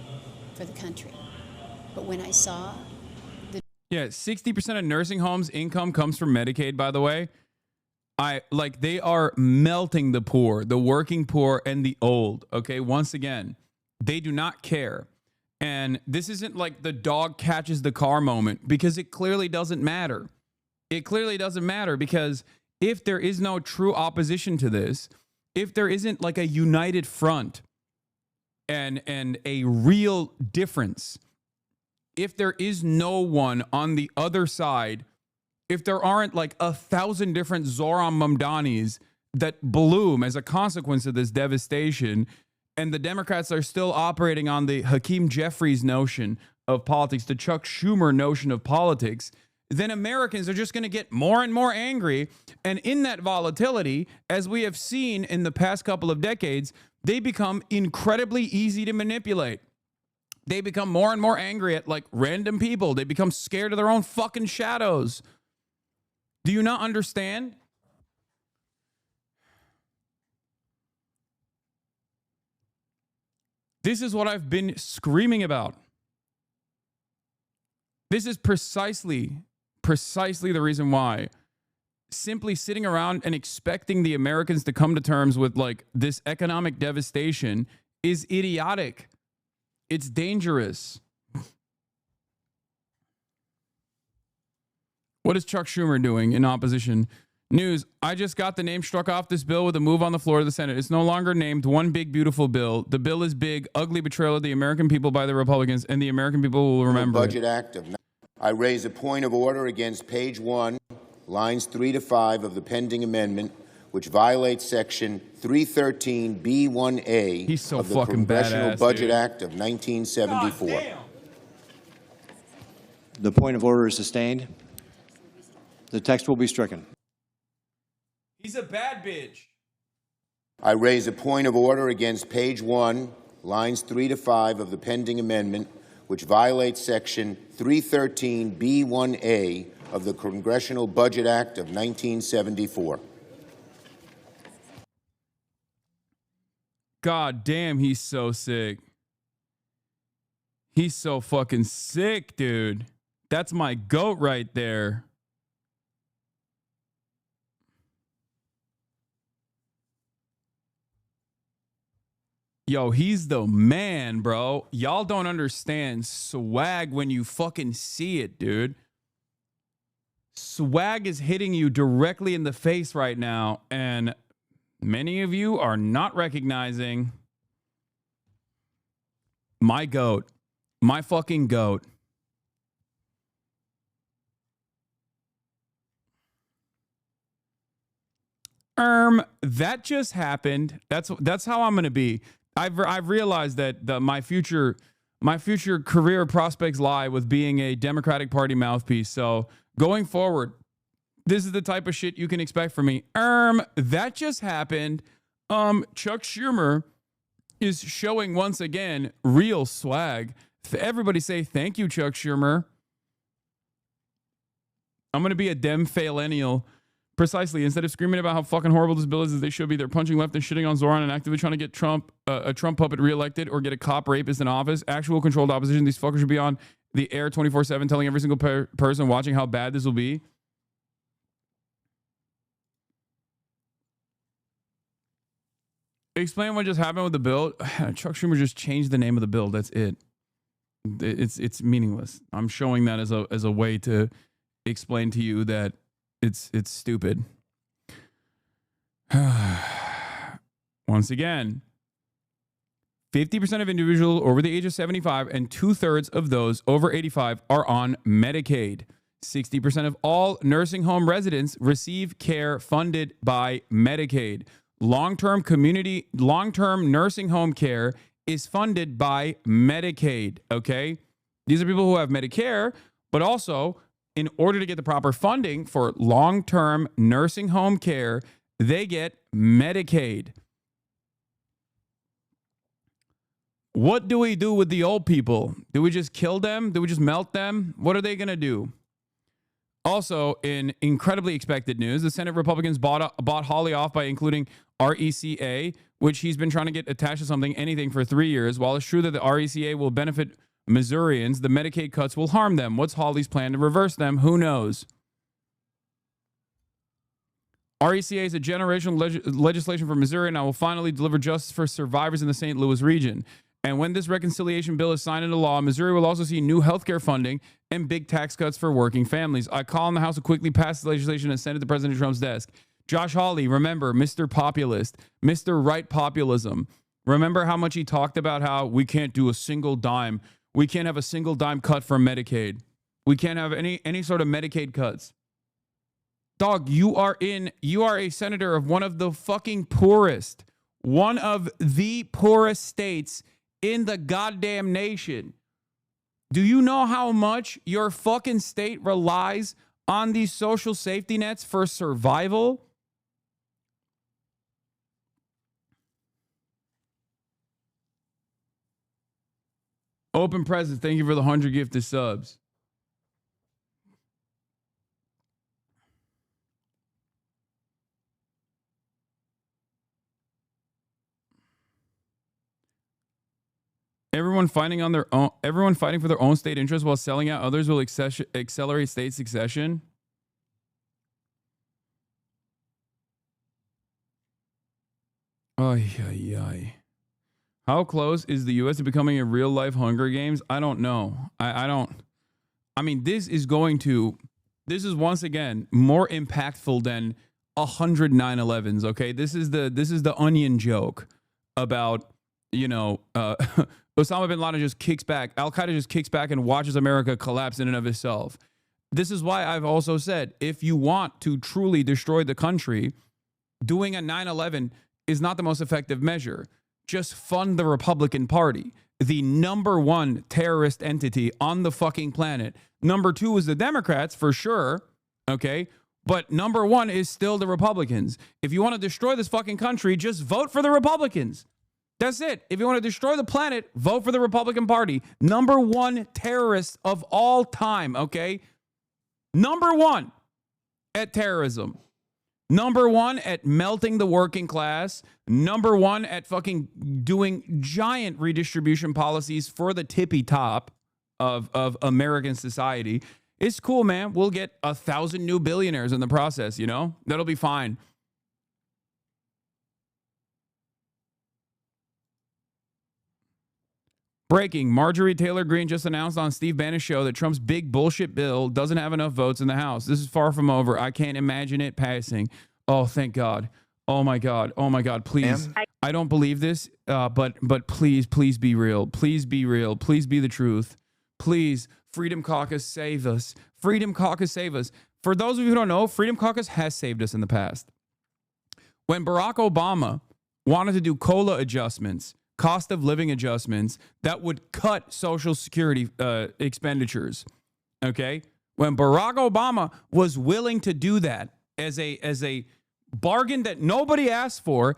for the country. But when I saw the... Yeah, 60% of nursing homes' income comes from Medicaid, by the way. They are melting the poor, the working poor, and the old, okay? Once again, they do not care. And this isn't like the dog catches the car moment, because it clearly doesn't matter. It clearly doesn't matter, because if there is no true opposition to this, if there isn't like a united front and a real difference, if there is no one on the other side, if there aren't like 1,000 different Zoran Mamdanis that bloom as a consequence of this devastation, and the Democrats are still operating on the Hakeem Jeffries notion of politics, the Chuck Schumer notion of politics, then Americans are just going to get more and more angry. And in that volatility, as we have seen in the past couple of decades, they become incredibly easy to manipulate. They become more and more angry at like random people. They become scared of their own fucking shadows. Do you not understand? This is what I've been screaming about. This is precisely the reason why simply sitting around and expecting the Americans to come to terms with like this economic devastation is idiotic. It's dangerous. What is Chuck Schumer doing in opposition? News, I just got the name struck off this bill with a move on the floor of the Senate. It's no longer named One Big Beautiful Bill. The bill is big, ugly betrayal of the American people by the Republicans, and the American people will remember Budget Act of. I raise a point of order against page 1, lines 3 to 5 of the pending amendment, which violates Section 313B1A of the Congressional Budget Act of 1974. The point of order is sustained. The text will be stricken. He's a bad bitch. I raise a point of order against page 1, lines 3 to 5 of the pending amendment, which violates Section 313B1A of the Congressional Budget Act of 1974. God damn, he's so sick. He's so fucking sick, dude. That's my goat right there. Yo, he's the man, bro. Y'all don't understand swag when you fucking see it, dude. Swag is hitting you directly in the face right now, and many of you are not recognizing my goat, my fucking goat. That just happened. That's how I'm gonna be. I've realized that my future career prospects lie with being a Democratic Party mouthpiece. So going forward, this is the type of shit you can expect from me. That just happened. Chuck Schumer is showing once again real swag. Everybody say thank you, Chuck Schumer. I'm gonna be a Dem faillennial. Precisely. Instead of screaming about how fucking horrible this bill is, as they should be, they're punching left and shitting on Zoran and actively trying to get a Trump puppet reelected or get a cop rapist in office. Actual controlled opposition. These fuckers should be on the air 24/7 telling every single person watching how bad this will be. Explain what just happened with the bill. Chuck Schumer just changed the name of the bill. That's it. It's meaningless. I'm showing that as a way to explain to you that it's stupid. Once again, 50% of individuals over the age of 75 and 2/3 of those over 85 are on Medicaid. 60% of all nursing home residents receive care funded by Medicaid. Long-term nursing home care is funded by Medicaid, okay? These are people who have Medicare, but also in order to get the proper funding for long-term nursing home care, they get Medicaid. What do we do with the old people? Do we just kill them? Do we just melt them? What are they going to do? Also, in incredibly expected news, the Senate Republicans bought Hawley off by including RECA, which he's been trying to get attached to anything for 3 years. While it's true that the RECA will benefit Missourians, the Medicaid cuts will harm them. What's Hawley's plan to reverse them? Who knows? RECA is a generational legislation for Missouri, and I will finally deliver justice for survivors in the St. Louis region. And when this reconciliation bill is signed into law, Missouri will also see new healthcare funding and big tax cuts for working families. I call on the House to quickly pass the legislation and send it to President Trump's desk. Josh Hawley, remember, Mr. Populist, Mr. Right Populism. Remember how much he talked about how we can't do a single dime. We can't have a single dime cut from Medicaid. We can't have any sort of Medicaid cuts. Dog, you are a senator of one of the fucking poorest, one of the poorest states in the goddamn nation. Do you know how much your fucking state relies on these social safety nets for survival? Open presents. Thank you for the 100 gifted subs. Everyone fighting for their own state interests while selling out others will accelerate state succession. Ay, ay, ay. How close is the U.S. to becoming a real life Hunger Games? I don't know. I mean, this is once again more impactful than 100 9/11s. Okay, this is the Onion joke about, you know, Osama bin Laden just kicks back, Al-Qaeda just kicks back and watches America collapse in and of itself. This is why I've also said, if you want to truly destroy the country, doing a 9/11 is not the most effective measure. Just fund the Republican Party, the #1 terrorist entity on the fucking planet. #2 is the Democrats, for sure, okay? But #1 is still the Republicans. If you want to destroy this fucking country, just vote for the Republicans. That's it. If you want to destroy the planet, vote for the Republican Party. #1 terrorist of all time, okay? #1 at terrorism. #1 at melting the working class. #1 at fucking doing giant redistribution policies for the tippy top of American society. It's cool, man. We'll get 1,000 new billionaires in the process, you know? That'll be fine. Breaking. Marjorie Taylor Greene just announced on Steve Bannon's show that Trump's big bullshit bill doesn't have enough votes in the House. This is far from over. I can't imagine it passing. Oh, thank God. Oh, my God. Oh, my God. Please. I don't believe this, but please be real. Please be real. Please be the truth. Please, Freedom Caucus, save us. Freedom Caucus, save us. For those of you who don't know, Freedom Caucus has saved us in the past. When Barack Obama wanted to do COLA adjustments, cost of living adjustments that would cut Social Security expenditures, okay? When Barack Obama was willing to do that as a bargain that nobody asked for,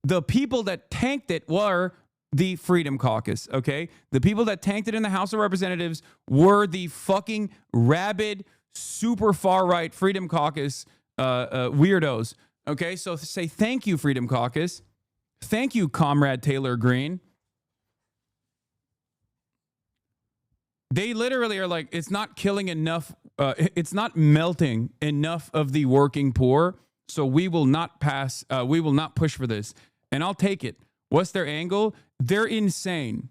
the people that tanked it were the Freedom Caucus, okay? The people that tanked it in the House of Representatives were the fucking rabid, super far-right Freedom Caucus weirdos, okay? So say thank you, Freedom Caucus. Thank you, Comrade Taylor Greene. They literally are like, it's not killing enough, it's not melting enough of the working poor, so we will not pass, we will not push for this. And I'll take it. What's their angle? They're insane.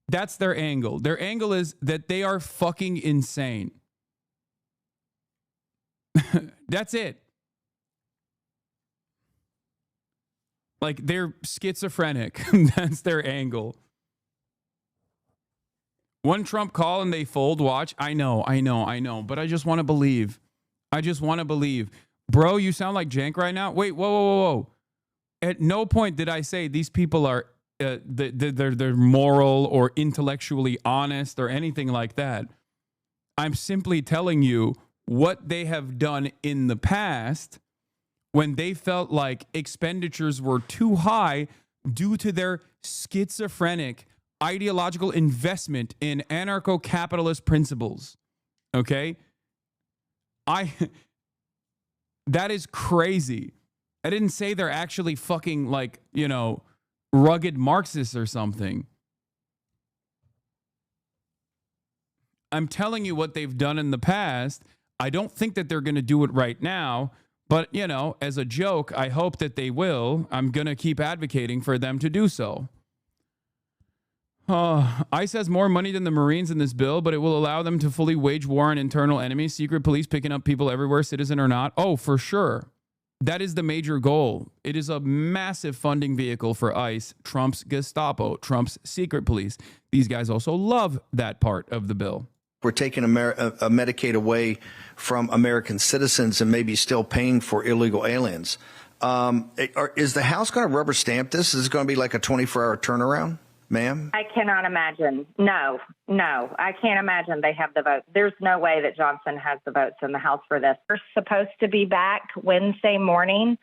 That's their angle. Their angle is that they are fucking insane. That's it. Like, they're schizophrenic. That's their angle. One Trump call and they fold, watch. I know. But I just want to believe. Bro, you sound like Jank right now. Wait, whoa. At no point did I say these people are they're moral or intellectually honest or anything like that. I'm simply telling you what they have done in the past when they felt like expenditures were too high due to their schizophrenic ideological investment in anarcho-capitalist principles. Okay? That is crazy. I didn't say they're actually fucking, like, you know, rugged Marxists or something. I'm telling you what they've done in the past. I don't think that they're going to do it right now. But, you know, as a joke, I hope that they will. I'm going to keep advocating for them to do so. ICE has more money than the Marines in this bill, but it will allow them to fully wage war on internal enemies, secret police picking up people everywhere, citizen or not. Oh, for sure. That is the major goal. It is a massive funding vehicle for ICE, Trump's Gestapo, Trump's secret police. These guys also love that part of the bill. We're taking a Medicaid away from American citizens and maybe still paying for illegal aliens. Is the House going to rubber stamp this? Is it going to be like a 24-hour turnaround? Ma'am? I cannot imagine. No, I can't imagine they have the vote. There's no way that Johnson has the votes in the House for this. We're supposed to be back Wednesday morning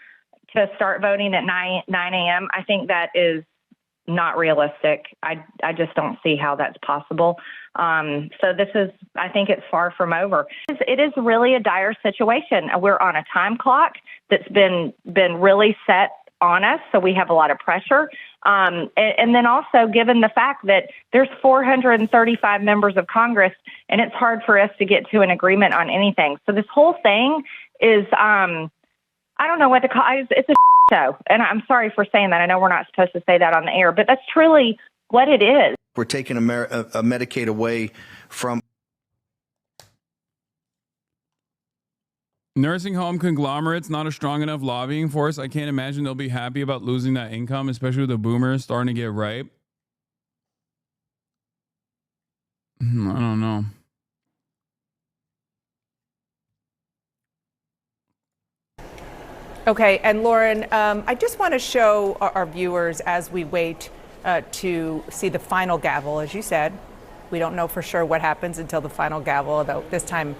to start voting at 9 a.m. I think that is not realistic. I just don't see how that's possible. So this is, I think it's far from over. It is really a dire situation. We're on a time clock that's been really set on us, so we have a lot of pressure. And then also given the fact that there's 435 members of Congress, and it's hard for us to get to an agreement on anything. So this whole thing is, I don't know what to call it. It's a show. And I'm sorry for saying that. I know we're not supposed to say that on the air, but that's truly what it is. We're taking a Medicaid away from nursing home conglomerates, not a strong enough lobbying force. I can't imagine they'll be happy about losing that income, especially with the boomers starting to get ripe. I don't know. Okay, and Lauren, I just want to show our viewers as we wait to see the final gavel. As you said, we don't know for sure what happens until the final gavel, although this time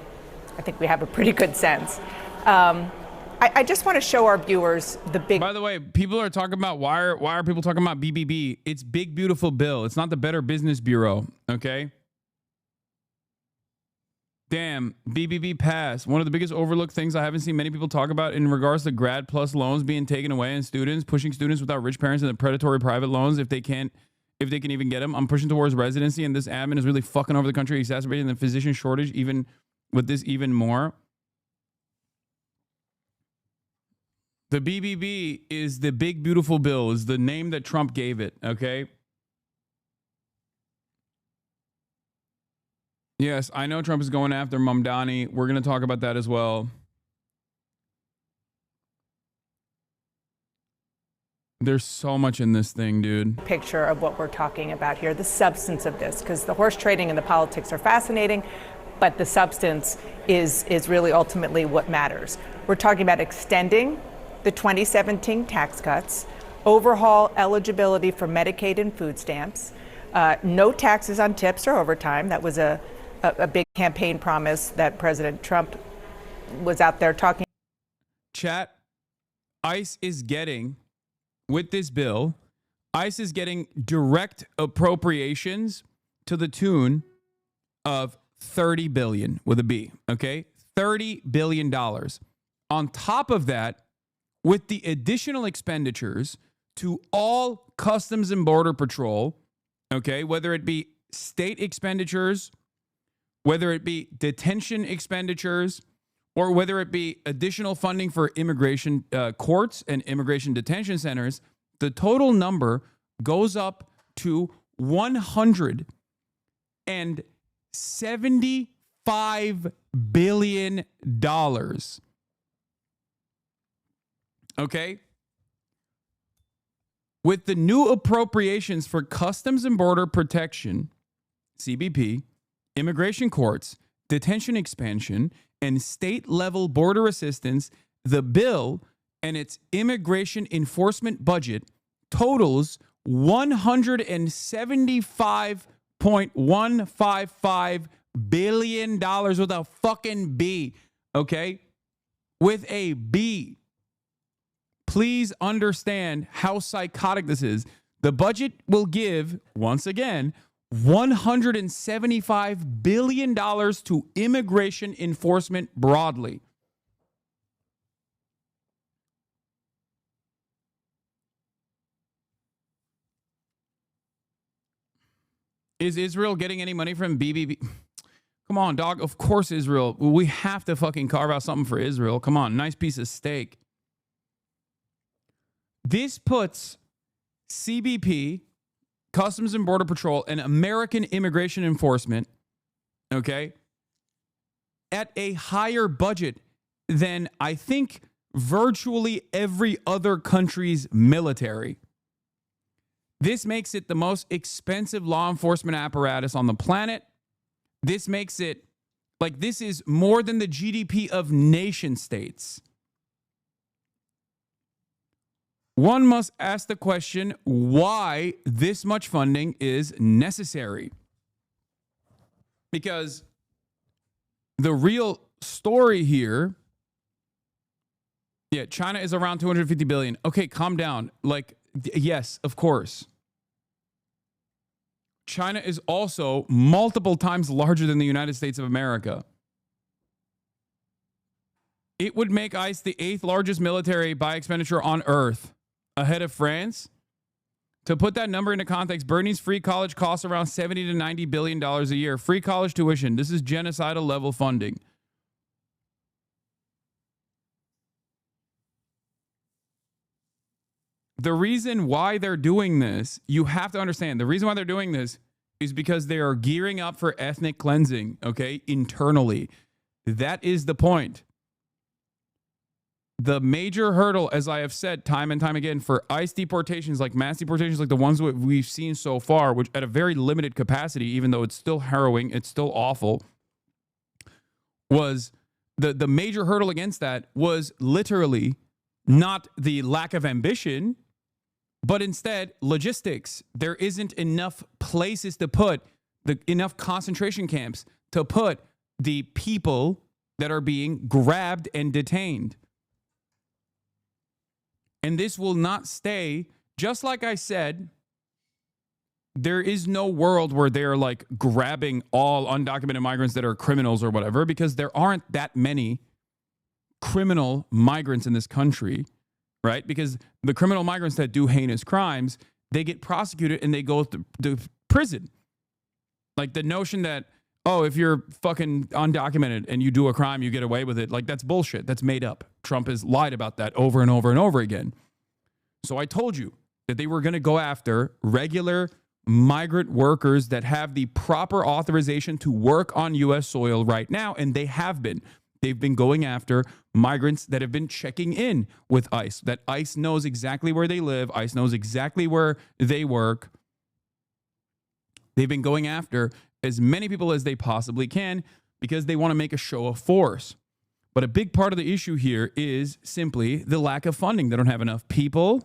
I think we have a pretty good sense. I just want to show our viewers the big... By the way, people are talking about, why are people talking about BBB? It's Big Beautiful Bill. It's not the Better Business Bureau, okay? Damn, BBB passed. One of the biggest overlooked things I haven't seen many people talk about in regards to grad plus loans being taken away and students, pushing students without rich parents into predatory private loans if they can even get them. I'm pushing towards residency, and this admin is really fucking over the country, exacerbating the physician shortage even with this even more. The BBB is the Big Beautiful Bill, is the name that Trump gave it, okay? Yes, I know Trump is going after Mamdani. We're going to talk about that as well. There's so much in this thing, dude. Picture of what we're talking about here, the substance of this, because the horse trading and the politics are fascinating, but the substance is really ultimately what matters. We're talking about extending the 2017 tax cuts, overhaul eligibility for Medicaid and food stamps, no taxes on tips or overtime. That was a big campaign promise that President Trump was out there talking. Chat, ICE is getting, with this bill, ICE is getting direct appropriations to the tune of $30 billion with a B, okay? $30 billion. On top of that, with the additional expenditures to all Customs and Border Patrol, okay, whether it be state expenditures, whether it be detention expenditures, or whether it be additional funding for immigration courts and immigration detention centers, the total number goes up to $175 billion. Okay? With the new appropriations for Customs and Border Protection, CBP, immigration courts, detention expansion, and state-level border assistance, the bill and its immigration enforcement budget totals $175.155 billion with a fucking B, okay? With a B. Please understand how psychotic this is. The budget will give, once again, $175 billion to immigration enforcement broadly. Is Israel getting any money from BBB? Come on, dog. Of course, Israel. We have to fucking carve out something for Israel. Come on. Nice piece of steak. This puts CBP, Customs and Border Patrol, and American Immigration Enforcement, okay, at a higher budget than I think virtually every other country's military. This makes it the most expensive law enforcement apparatus on the planet. This makes it like this is more than the GDP of nation states. one must ask the question why this much funding is necessary. Because the real story here, yeah, China is around 250 billion. Okay, calm down. Like, yes, of course. China is also multiple times larger than the United States of America. It would make ICE the 8th largest military by expenditure on Earth, ahead of France. To put that number into context, Bernie's free college costs around $70 to $90 billion a year. Free college tuition. This is genocidal level funding. The reason why they're doing this, you have to understand, the reason why they're doing this is because they are gearing up for ethnic cleansing, okay, internally. That is the point. The major hurdle, as I have said time and time again, for ICE deportations, like mass deportations like the ones we've seen so far, which at a very limited capacity, even though it's still harrowing, it's still awful, was the major hurdle against that was literally not the lack of ambition, but instead logistics. There isn't enough places to put, enough concentration camps to put the people that are being grabbed and detained. And this will not stay. Just like I said, there is no world where they're like grabbing all undocumented migrants that are criminals or whatever, because there aren't that many criminal migrants in this country, right? Because the criminal migrants that do heinous crimes, they get prosecuted and they go to prison. Like the notion that, oh, if you're fucking undocumented and you do a crime, you get away with it. Like, that's bullshit. That's made up. Trump has lied about that over and over and over again. So I told you that they were going to go after regular migrant workers that have the proper authorization to work on U.S. soil right now, and they have been. They've been going after migrants that have been checking in with ICE, that ICE knows exactly where they live. ICE knows exactly where they work. They've been going after as many people as they possibly can because they want to make a show of force. But a big part of the issue here is simply the lack of funding. They don't have enough people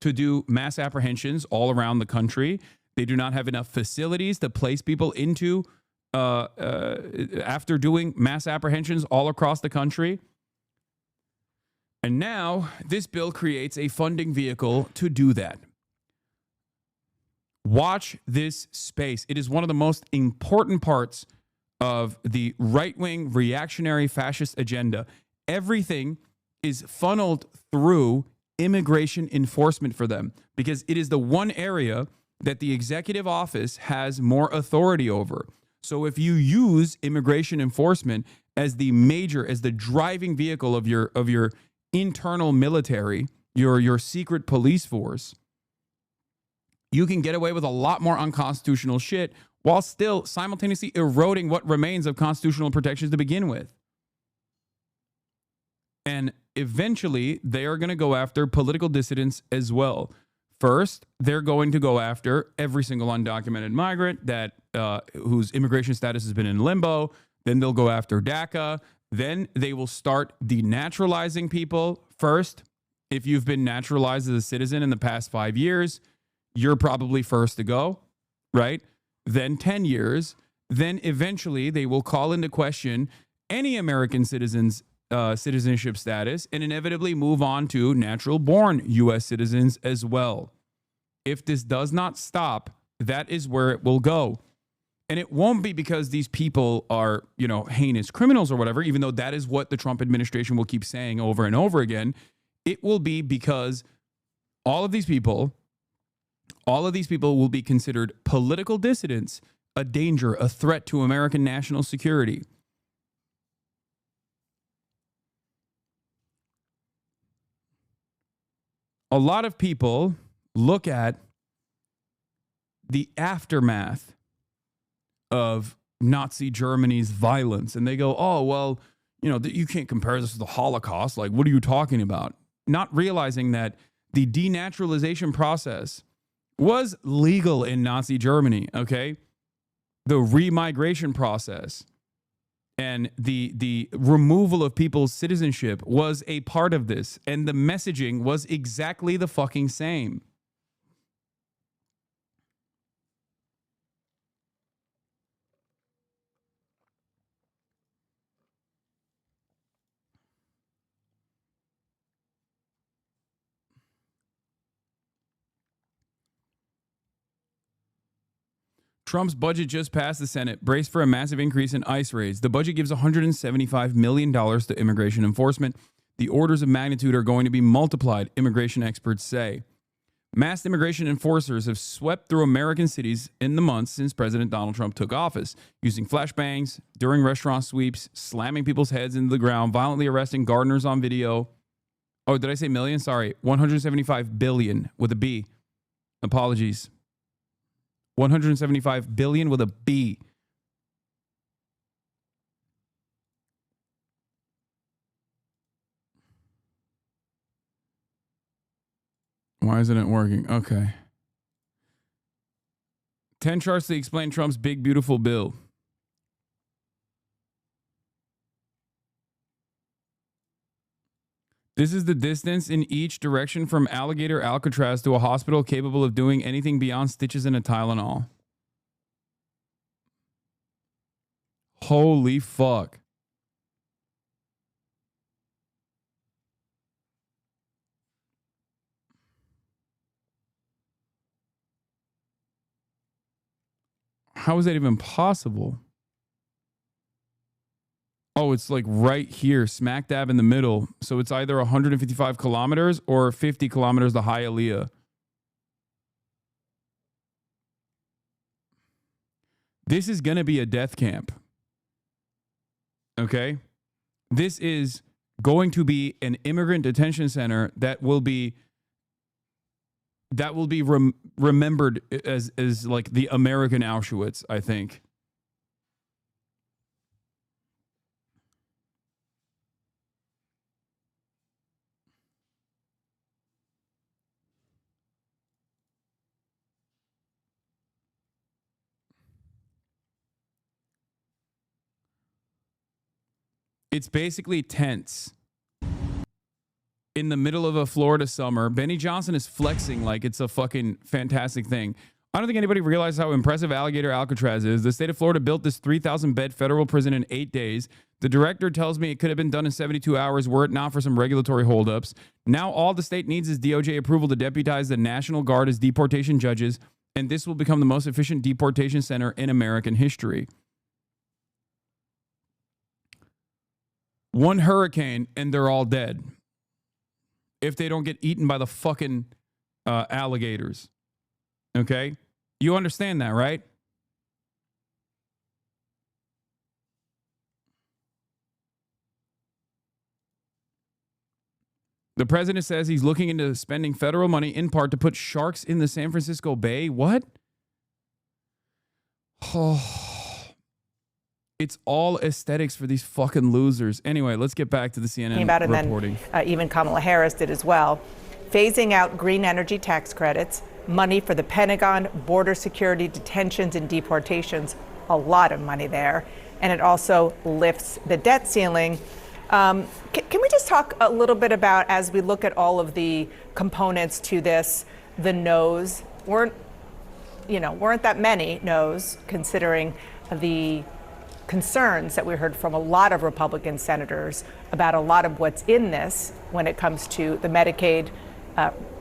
to do mass apprehensions all around the country. They do not have enough facilities to place people into after doing mass apprehensions all across the country. And now this bill creates a funding vehicle to do that. Watch this space. It is one of the most important parts of the right-wing reactionary fascist agenda. Everything is funneled through immigration enforcement for them because it is the one area that the executive office has more authority over. So if you use immigration enforcement as the driving vehicle of your internal military, your secret police force, you can get away with a lot more unconstitutional shit while still simultaneously eroding what remains of constitutional protections to begin with. And eventually, they are going to go after political dissidents as well. First, they're going to go after every single undocumented migrant that whose immigration status has been in limbo. Then they'll go after DACA. Then they will start denaturalizing people. First, if you've been naturalized as a citizen in the past 5 years, you're probably first to go, right? Then 10 years. Then eventually they will call into question any American citizen's citizenship status and inevitably move on to natural-born U.S. citizens as well. If this does not stop, that is where it will go. And it won't be because these people are, heinous criminals or whatever, even though that is what the Trump administration will keep saying over and over again. It will be because all of these people will be considered political dissidents, a danger, a threat to American national security. A lot of people look at the aftermath of Nazi Germany's violence and they go, oh, well, you can't compare this to the Holocaust. Like, what are you talking about? Not realizing that the denaturalization process was legal in Nazi Germany, okay? The remigration process. and the removal of people's citizenship was a part of this, and the messaging was exactly the fucking same. Trump's budget just passed the Senate, braced for a massive increase in ICE raids. The budget gives $175 million to immigration enforcement. The orders of magnitude are going to be multiplied, immigration experts say. Mass immigration enforcers have swept through American cities in the months since President Donald Trump took office, using flashbangs during restaurant sweeps, slamming people's heads into the ground, violently arresting gardeners on video. Oh, did I say million? Sorry, 175 billion with a B. Apologies. 175 billion with a B. Why isn't it working? Okay. 10 charts to explain Trump's big, beautiful bill. This is the distance in each direction from Alligator Alcatraz to a hospital capable of doing anything beyond stitches and a Tylenol. Holy fuck. How is that even possible? Oh, it's like right here, smack dab in the middle. So it's either 155 kilometers or 50 kilometers to Hialeah. This is going to be a death camp. Okay? This is going to be an immigrant detention center that will be remembered as like the American Auschwitz, I think. It's basically tents in the middle of a Florida summer. Benny Johnson is flexing like it's a fucking fantastic thing. I don't think anybody realizes how impressive Alligator Alcatraz is. The state of Florida built this 3,000-bed federal prison in 8 days. The director tells me it could have been done in 72 hours were it not for some regulatory holdups. Now all the state needs is DOJ approval to deputize the National Guard as deportation judges, and this will become the most efficient deportation center in American history. One hurricane and they're all dead. If they don't get eaten by the fucking alligators. Okay? You understand that, right? The president says he's looking into spending federal money in part to put sharks in the San Francisco Bay. What? Oh. It's all aesthetics for these fucking losers. Anyway, let's get back to the CNN reporting. Then, even Kamala Harris did as well. Phasing out green energy tax credits, money for the Pentagon, border security, detentions, and deportations. A lot of money there. And it also lifts the debt ceiling. Can we just talk a little bit about, as we look at all of the components to this, the no's? Weren't that many no's, considering the concerns that we heard from a lot of Republican senators about a lot of what's in this when it comes to the Medicaid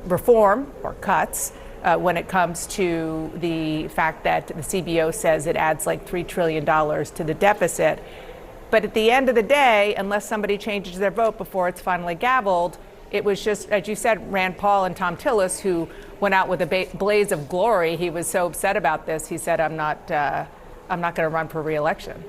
reform or cuts, when it comes to the fact that the CBO says it adds like $3 trillion to the deficit. But at the end of the day, unless somebody changes their vote before it's finally gavelled, it was just, as you said, Rand Paul and Tom Tillis, who went out with a blaze of glory. He was so upset about this. He said, I'm not going to run for re-election.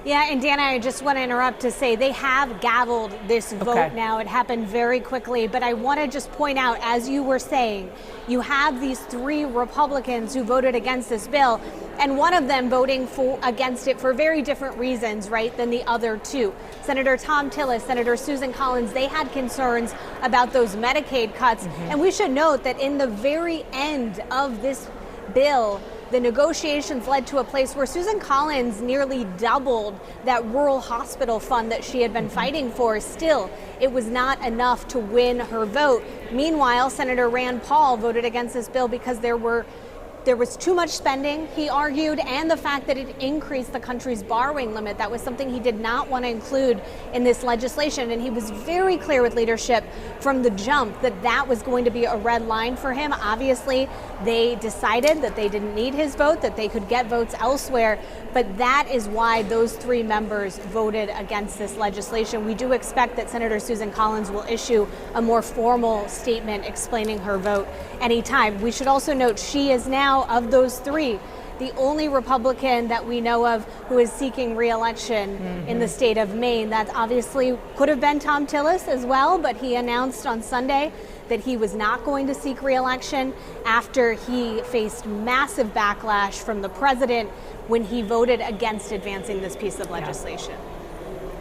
Yeah, and Dana, I just want to interrupt to say they have gavelled this vote now. It happened very quickly, but I want to just point out, as you were saying, you have these 3 Republicans who voted against this bill, and one of them voting against it for very different reasons, right, than the other 2. Senator Tom Tillis, Senator Susan Collins, they had concerns about those Medicaid cuts, and we should note that in the very end of this bill, the negotiations led to a place where Susan Collins nearly doubled that rural hospital fund that she had been fighting for. Still, it was not enough to win her vote. Meanwhile, Senator Rand Paul voted against this bill because there was too much spending, he argued, and the fact that it increased the country's borrowing limit. That was something he did not want to include in this legislation. And he was very clear with leadership from the jump that that was going to be a red line for him. Obviously, they decided that they didn't need his vote, that they could get votes elsewhere. But that is why those 3 members voted against this legislation. We do expect that Senator Susan Collins will issue a more formal statement explaining her vote anytime. We should also note she is now, of those 3, the only Republican that we know of who is seeking re-election in the state of Maine. That obviously could have been Tom Tillis as well, but he announced on Sunday that he was not going to seek re-election after he faced massive backlash from the president when he voted against advancing this piece of legislation.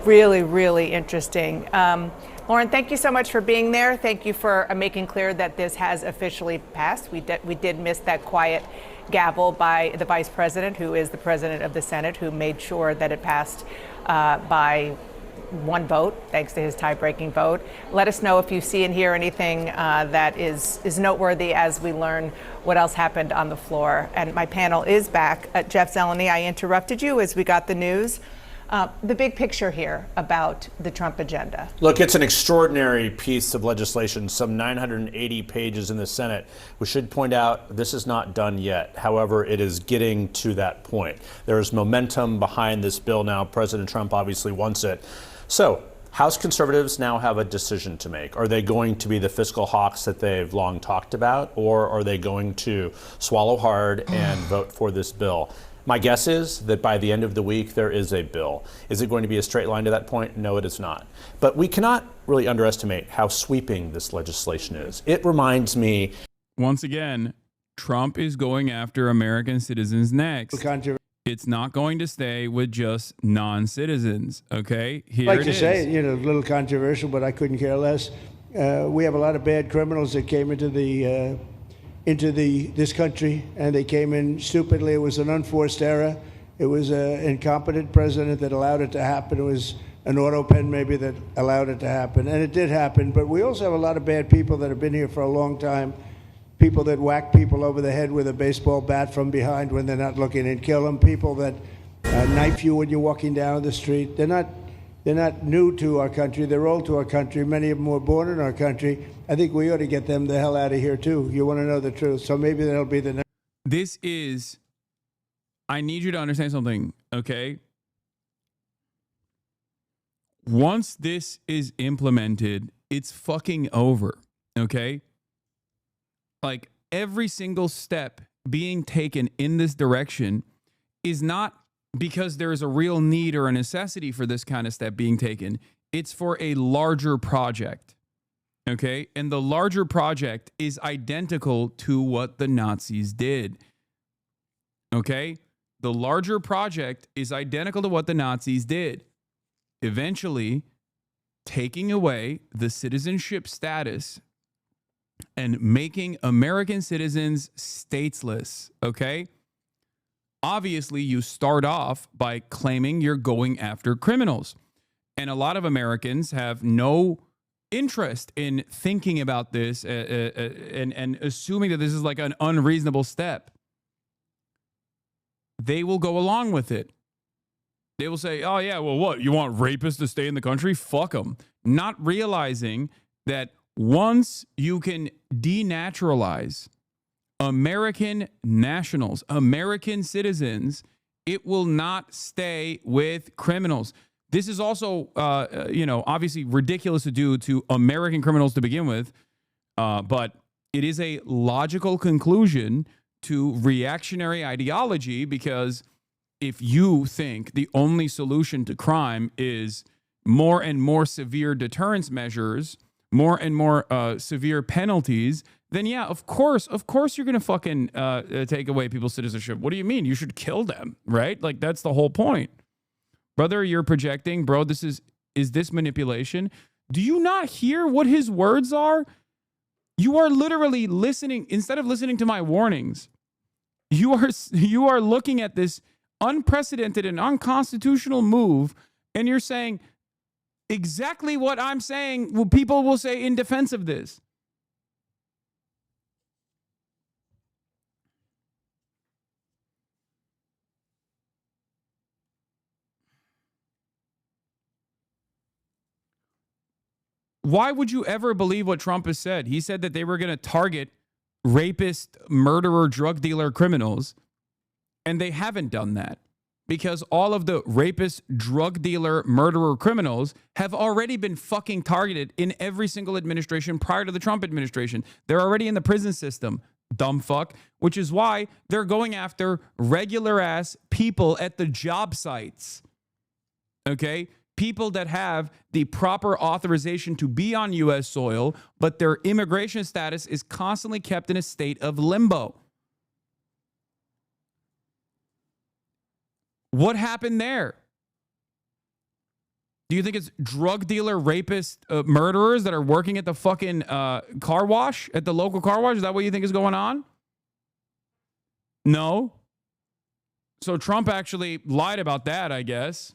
Really, really interesting. Lauren, thank you so much for being there. Thank you for making clear that this has officially passed. We did miss that quiet gavel by the vice president, who is the president of the Senate, who made sure that it passed by 1 vote, thanks to his tie-breaking vote. Let us know if you see and hear anything that is noteworthy as we learn what else happened on the floor. And my panel is back. Jeff Zeleny, I interrupted you as we got the news. The big picture here about the Trump agenda. Look, it's an extraordinary piece of legislation, some 980 pages in the Senate. We should point out this is not done yet. However, it is getting to that point. There is momentum behind this bill now. President Trump obviously wants it. So House conservatives now have a decision to make. Are they going to be the fiscal hawks that they've long talked about, or are they going to swallow hard and vote for this bill? My guess is that by the end of the week, there is a bill. Is it going to be a straight line to that point? No, it is not. But we cannot really underestimate how sweeping this legislation is. It reminds me. Once again, Trump is going after American citizens next. It's not going to stay with just non-citizens, okay? Here like it to is. say, a little controversial, but I couldn't care less. We have a lot of bad criminals that came into this country, and they came in stupidly. It was an unforced error. It was an incompetent president that allowed it to happen. It was an auto pen maybe that allowed it to happen, and it did happen. But we also have a lot of bad people that have been here for a long time, people that whack people over the head with a baseball bat from behind when they're not looking and kill them, people that knife you when you're walking down the street. They're not new to our country. They're old to our country. Many of them were born in our country. I think we ought to get them the hell out of here, too. You want to know the truth. So maybe that'll be the next. This is, I need you to understand something, okay? Once this is implemented, it's fucking over, okay? Like, every single step being taken in this direction is not because there is a real need or a necessity for this kind of step being taken. It's for a larger project, okay? And the larger project is identical to what the Nazis did, okay? The larger project is identical to what the Nazis did. Eventually, taking away the citizenship status and making American citizens stateless, okay? Obviously, you start off by claiming you're going after criminals. And a lot of Americans have no interest in thinking about this and assuming that this is like an unreasonable step. They will go along with it. They will say, oh, yeah, well, what? You want rapists to stay in the country? Fuck them. Not realizing that once you can denaturalize American nationals, American citizens, it will not stay with criminals. This is also, obviously ridiculous to do to American criminals to begin with, but it is a logical conclusion to reactionary ideology, because if you think the only solution to crime is more and more severe deterrence measures, more and more severe penalties, then yeah, of course you're going to fucking take away people's citizenship. What do you mean? You should kill them, right? Like, that's the whole point. Brother, you're projecting, bro. Is this manipulation? Do you not hear what his words are? You are literally listening, instead of listening to my warnings, You are looking at this unprecedented and unconstitutional move, and you're saying exactly what I'm saying. Well, people will say in defense of this. Why would you ever believe what Trump has said? He said that they were going to target rapist, murderer, drug dealer criminals, and they haven't done that because all of the rapist, drug dealer, murderer criminals have already been fucking targeted in every single administration prior to the Trump administration. They're already in the prison system, dumb fuck, which is why they're going after regular ass people at the job sites. Okay? People that have the proper authorization to be on U.S. soil, but their immigration status is constantly kept in a state of limbo. What happened there? Do you think it's drug dealer, rapist, murderers that are working at the fucking car wash, at the local car wash? Is that what you think is going on? No. So Trump actually lied about that, I guess.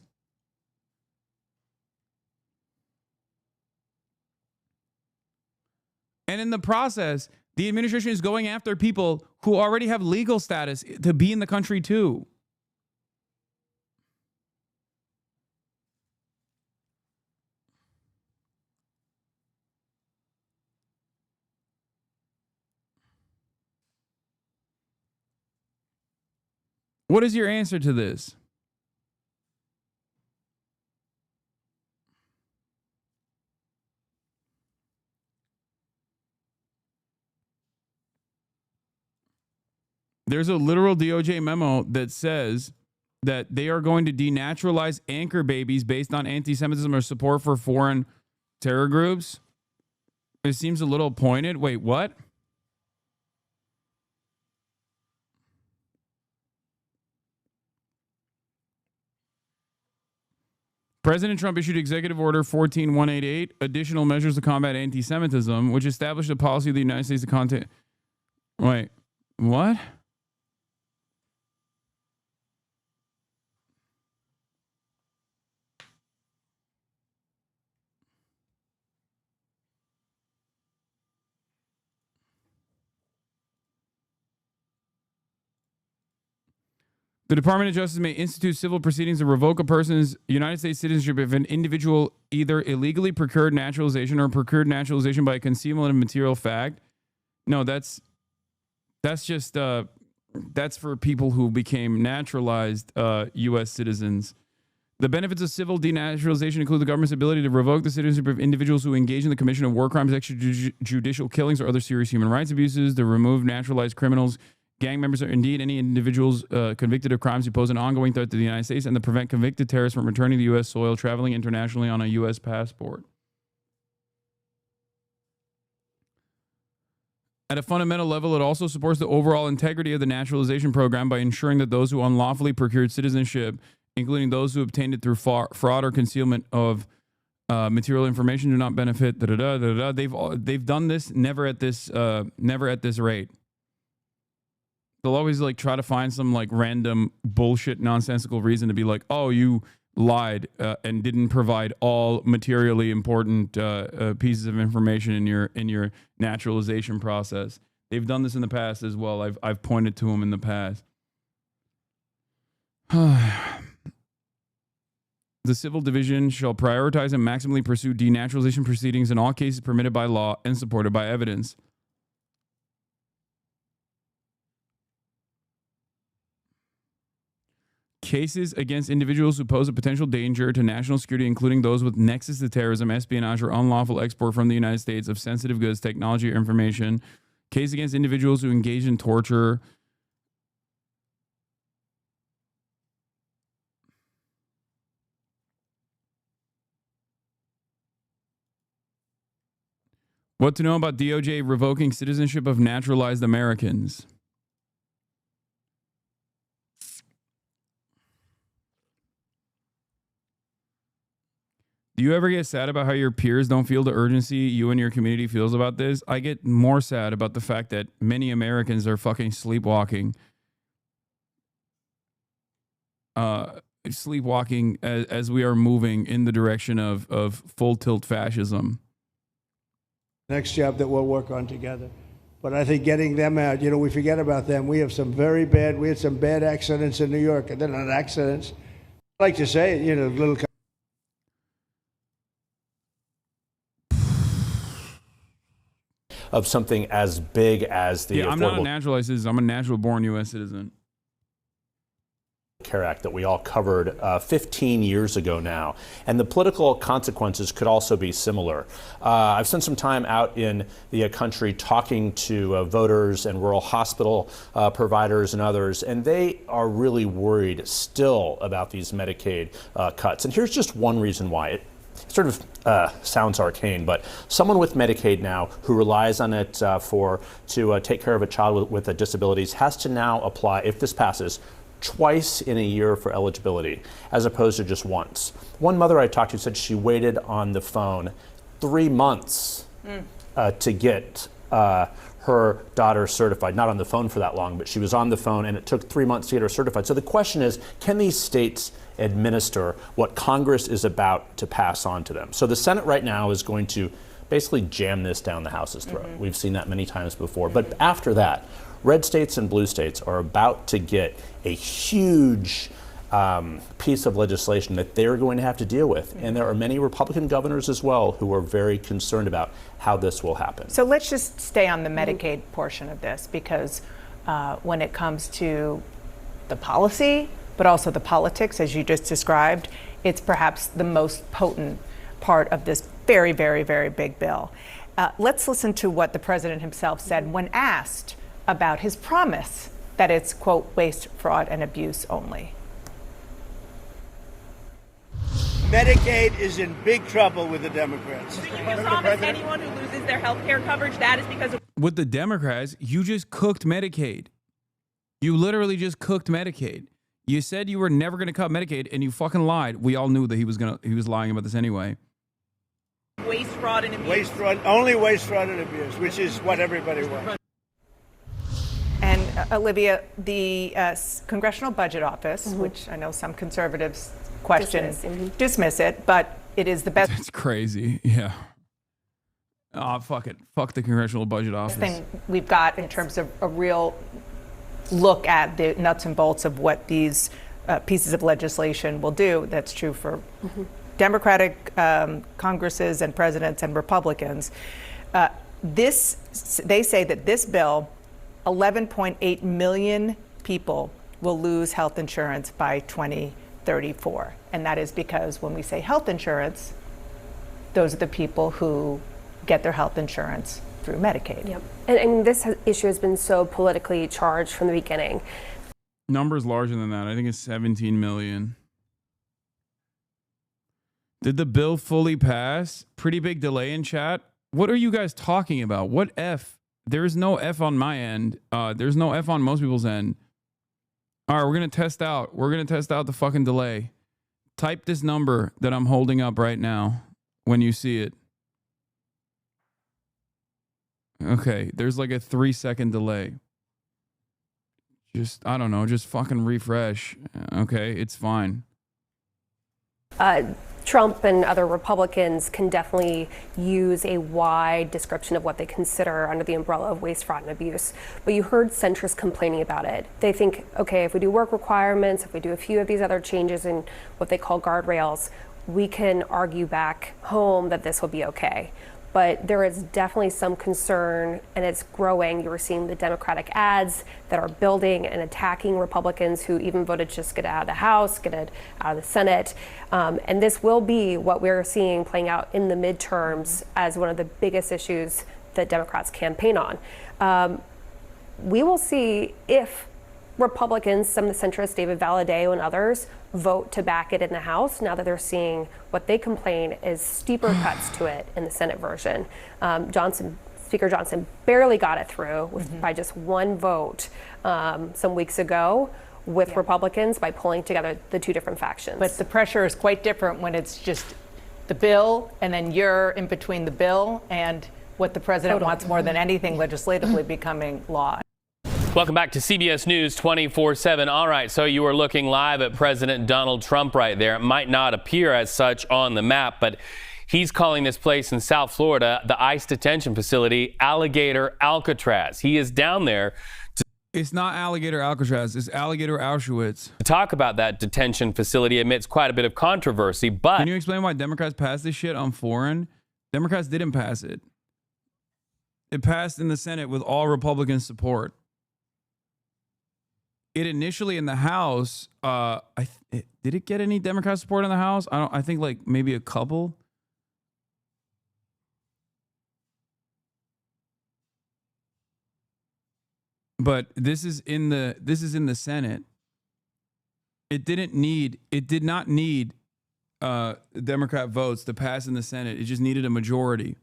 And in the process, the administration is going after people who already have legal status to be in the country too. What is your answer to this? There's a literal DOJ memo that says that they are going to denaturalize anchor babies based on anti-Semitism or support for foreign terror groups. It seems a little pointed. Wait, what? President Trump issued Executive Order 14188, additional measures to combat anti-Semitism, which established a policy of the United States to contact... Wait, what? The Department of Justice may institute civil proceedings to revoke a person's United States citizenship if an individual either illegally procured naturalization or procured naturalization by concealment of material fact. No, that's just that's for people who became naturalized U.S. citizens. The benefits of civil denaturalization include the government's ability to revoke the citizenship of individuals who engage in the commission of war crimes, extrajudicial killings, or other serious human rights abuses, to remove naturalized criminals, gang members, or indeed any individuals convicted of crimes who pose an ongoing threat to the United States, and to prevent convicted terrorists from returning to U.S. soil, traveling internationally on a U.S. passport. At a fundamental level, it also supports the overall integrity of the naturalization program by ensuring that those who unlawfully procured citizenship, including those who obtained it through fraud or concealment of material information, do not benefit. They've done this never at this rate. They'll always like try to find some like random bullshit nonsensical reason to be like, oh, you lied and didn't provide all materially important pieces of information in your naturalization process. They've done this in the past as well. I've pointed to them in the past. The Civil Division shall prioritize and maximally pursue denaturalization proceedings in all cases permitted by law and supported by evidence. Cases against individuals who pose a potential danger to national security, including those with nexus to terrorism, espionage, or unlawful export from the United States of sensitive goods, technology, or information. Cases against individuals who engage in torture. What to know about DOJ revoking citizenship of naturalized Americans? Do you ever get sad about how your peers don't feel the urgency you and your community feels about this? I get more sad about the fact that many Americans are fucking sleepwalking sleepwalking as we are moving in the direction of full tilt fascism. Next job that we'll work on together. But I think getting them out, we forget about them. We had some bad accidents in New York, and they're not accidents. I like to say it, little. Of something as big as the I'm not a naturalized citizen. I'm a natural-born U.S. citizen. Care Act that we all covered 15 years ago now, and the political consequences could also be similar. I've spent some time out in the country talking to voters and rural hospital providers and others, and they are really worried still about these Medicaid cuts. And here's just one reason why. It sort of sounds arcane, but someone with Medicaid now who relies on it to take care of a child with disabilities has to now apply, if this passes, twice in a year for eligibility, as opposed to just once. One mother I talked to said she waited on the phone 3 months to get her daughter certified. Not on the phone for that long, but she was on the phone, and it took 3 months to get her certified. So the question is, can these states administer what Congress is about to pass on to them? So the Senate right now is going to basically jam this down the House's throat. We've seen that many times before. But after that, red states and blue states are about to get a huge piece of legislation that they're going to have to deal with. And there are many Republican governors as well who are very concerned about how this will happen. So let's just stay on the Medicaid portion of this, because when it comes to the policy, but also the politics, as you just described, it's perhaps the most potent part of this very, very, very big bill. Let's listen to what the president himself said when asked about his promise that it's, quote, waste, fraud, and abuse only. Medicaid is in big trouble with the Democrats. You promise anyone who loses their health care coverage, that is because of... With the Democrats, you just cooked Medicaid. You literally just cooked Medicaid. You said you were never going to cut Medicaid, and you fucking lied. We all knew that he was lying about this anyway. Waste, fraud, and abuse. Only waste, fraud, and abuse, which is what everybody wants. And Olivia, the Congressional Budget Office, which I know some conservatives dismiss it, but it is the best. It's crazy, yeah. Oh, fuck it. Fuck the Congressional Budget Office. Thing we've got in terms of a real look at the nuts and bolts of what these pieces of legislation will do. That's true for Democratic Congresses and presidents and Republicans. They say that this bill, 11.8 million people will lose health insurance by 2034. And that is because when we say health insurance, those are the people who get their health insurance through Medicaid. Yep. And this issue has been so politically charged from the beginning. Numbers larger than that. I think it's 17 million. Did the bill fully pass? Pretty big delay in chat. What are you guys talking about? What F? There's no F on my end. There's no F on most people's end. All right, we're going to test out. We're going to test out the fucking delay. Type this number that I'm holding up right now when you see it. Okay, there's like a 3-second delay. Just, I don't know, just fucking refresh. Okay, it's fine. Trump and other Republicans can definitely use a wide description of what they consider under the umbrella of waste, fraud, and abuse. But you heard centrists complaining about it. They think, okay, if we do work requirements, if we do a few of these other changes in what they call guardrails, we can argue back home that this will be okay. But there is definitely some concern, and it's growing. You're seeing the Democratic ads that are building and attacking Republicans who even voted to just get out of the House, get it out of the Senate. And this will be what we're seeing playing out in the midterms as one of the biggest issues that Democrats campaign on. We will see if Republicans, some of the centrists, David Valadao and others, vote to back it in the House now that they're seeing what they complain is steeper cuts to it in the Senate version. Speaker Johnson barely got it through by just one vote some weeks ago with Republicans by pulling together the two different factions. But the pressure is quite different when it's just the bill and then you're in between the bill and what the president wants more than anything legislatively becoming law. Welcome back to CBS News 24/7. All right, so you are looking live at President Donald Trump right there. It might not appear as such on the map, but he's calling this place in South Florida, the ICE detention facility, Alligator ALCATRAZ. He is down there. It's not Alligator Alcatraz, it's Alligator Auschwitz. To talk about that detention facility amidst quite a bit of controversy, but... Can you explain why Democrats passed this shit on foreign? Democrats didn't pass it. It passed in the Senate with all Republican support. It initially in the House, did it get any Democrat support in the House? I think like maybe a couple. But this is in the Senate. It did not need Democrat votes to pass in the Senate. It just needed a majority.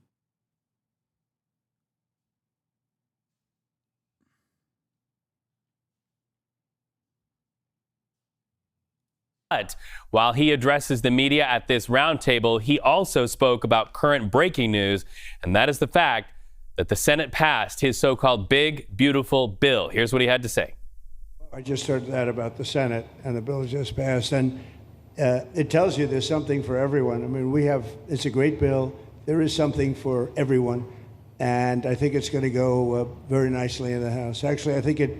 But while he addresses the media at this roundtable, he also spoke about current breaking news, and that is the fact that the Senate passed his so-called big, beautiful bill. Here's what he had to say. I just heard that about the Senate, and the bill just passed, and it tells you there's something for everyone. I mean, it's a great bill. There is something for everyone, and I think it's going to go very nicely in the House. Actually, I think it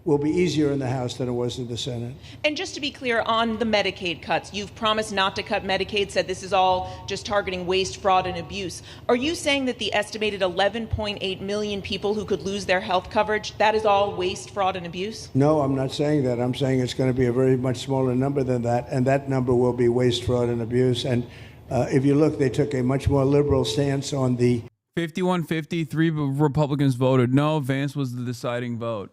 will be easier in the House than it was in the Senate. And just to be clear, on the Medicaid cuts, you've promised not to cut Medicaid, said this is all just targeting waste, fraud, and abuse. Are you saying that the estimated 11.8 million people who could lose their health coverage, that is all waste, fraud, and abuse? No, I'm not saying that. I'm saying it's going to be a very much smaller number than that, and that number will be waste, fraud, and abuse. And if you look, they took a much more liberal stance on the 51-50, 3 Republicans voted no. Vance was the deciding vote.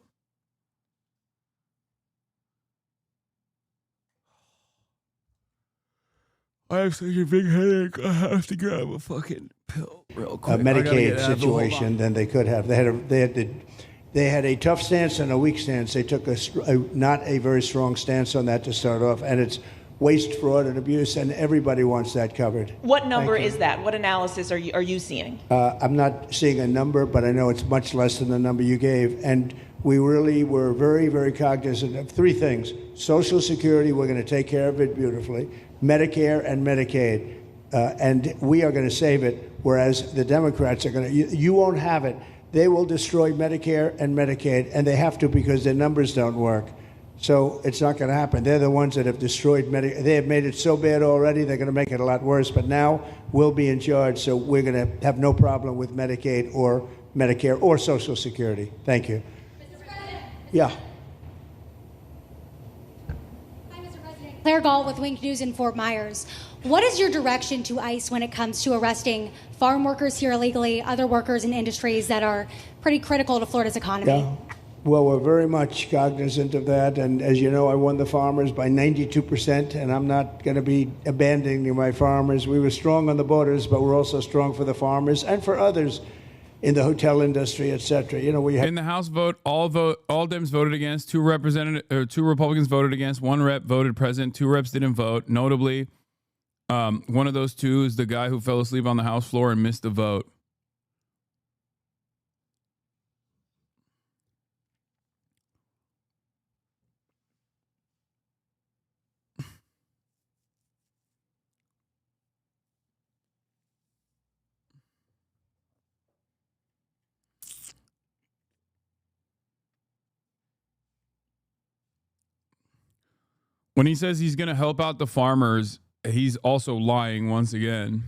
I have such a big headache. I have to grab a fucking pill real quick. A Medicaid situation than they could have. They had a tough stance and a weak stance. They took not a very strong stance on that to start off, and it's waste, fraud, and abuse, and everybody wants that covered. What number is that? What analysis are you seeing? I'm not seeing a number, but I know it's much less than the number you gave, and we really were very, very cognizant of three things. Social Security, we're going to take care of it beautifully. Medicare and Medicaid, and we are going to save it, whereas the Democrats are going to, you won't have it. They will destroy Medicare and Medicaid, and they have to because their numbers don't work. So it's not going to happen. They're the ones that have destroyed Medicare. They have made it so bad already, they're going to make it a lot worse, but now we'll be in charge, so we're going to have no problem with Medicaid or Medicare or Social Security. Thank you. Yeah. Claire Gall with Wink News in Fort Myers. What is your direction to ICE when it comes to arresting farm workers here illegally, other workers in industries that are pretty critical to Florida's economy? Yeah. Well, we're very much cognizant of that. And as you know, I won the farmers by 92%, and I'm not going to be abandoning my farmers. We were strong on the borders, but we're also strong for the farmers and for others in the hotel industry, et cetera. You know, we have in the House vote, all Dems voted against, 2 Republicans voted against, 1 rep voted present, 2 reps didn't vote. Notably, one of those 2 is the guy who fell asleep on the House floor and missed the vote. When he says he's going to help out the farmers, he's also lying once again,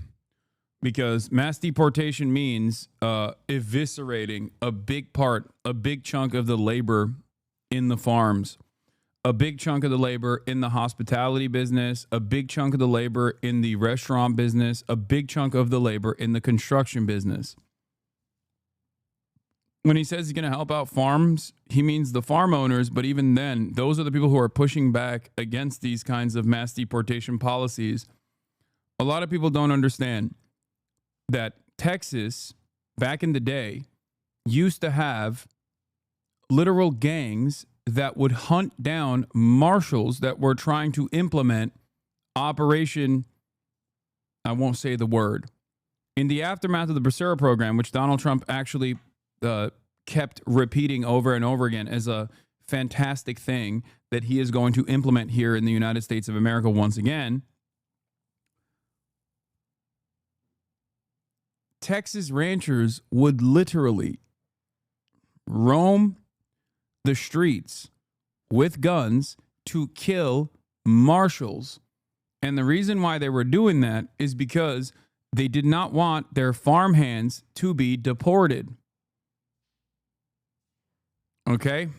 because mass deportation means eviscerating a big chunk of the labor in the farms, a big chunk of the labor in the hospitality business, a big chunk of the labor in the restaurant business, a big chunk of the labor in the construction business. When he says he's going to help out farms, he means the farm owners, but even then, those are the people who are pushing back against these kinds of mass deportation policies. A lot of people don't understand that Texas, back in the day, used to have literal gangs that would hunt down marshals that were trying to implement Operation, I won't say the word. In the aftermath of the Bracero program, which Donald Trump actually kept repeating over and over again as a fantastic thing that he is going to implement here in the United States of America once again. Texas ranchers would literally roam the streets with guns to kill marshals. And the reason why they were doing that is because they did not want their farmhands to be deported. Okay?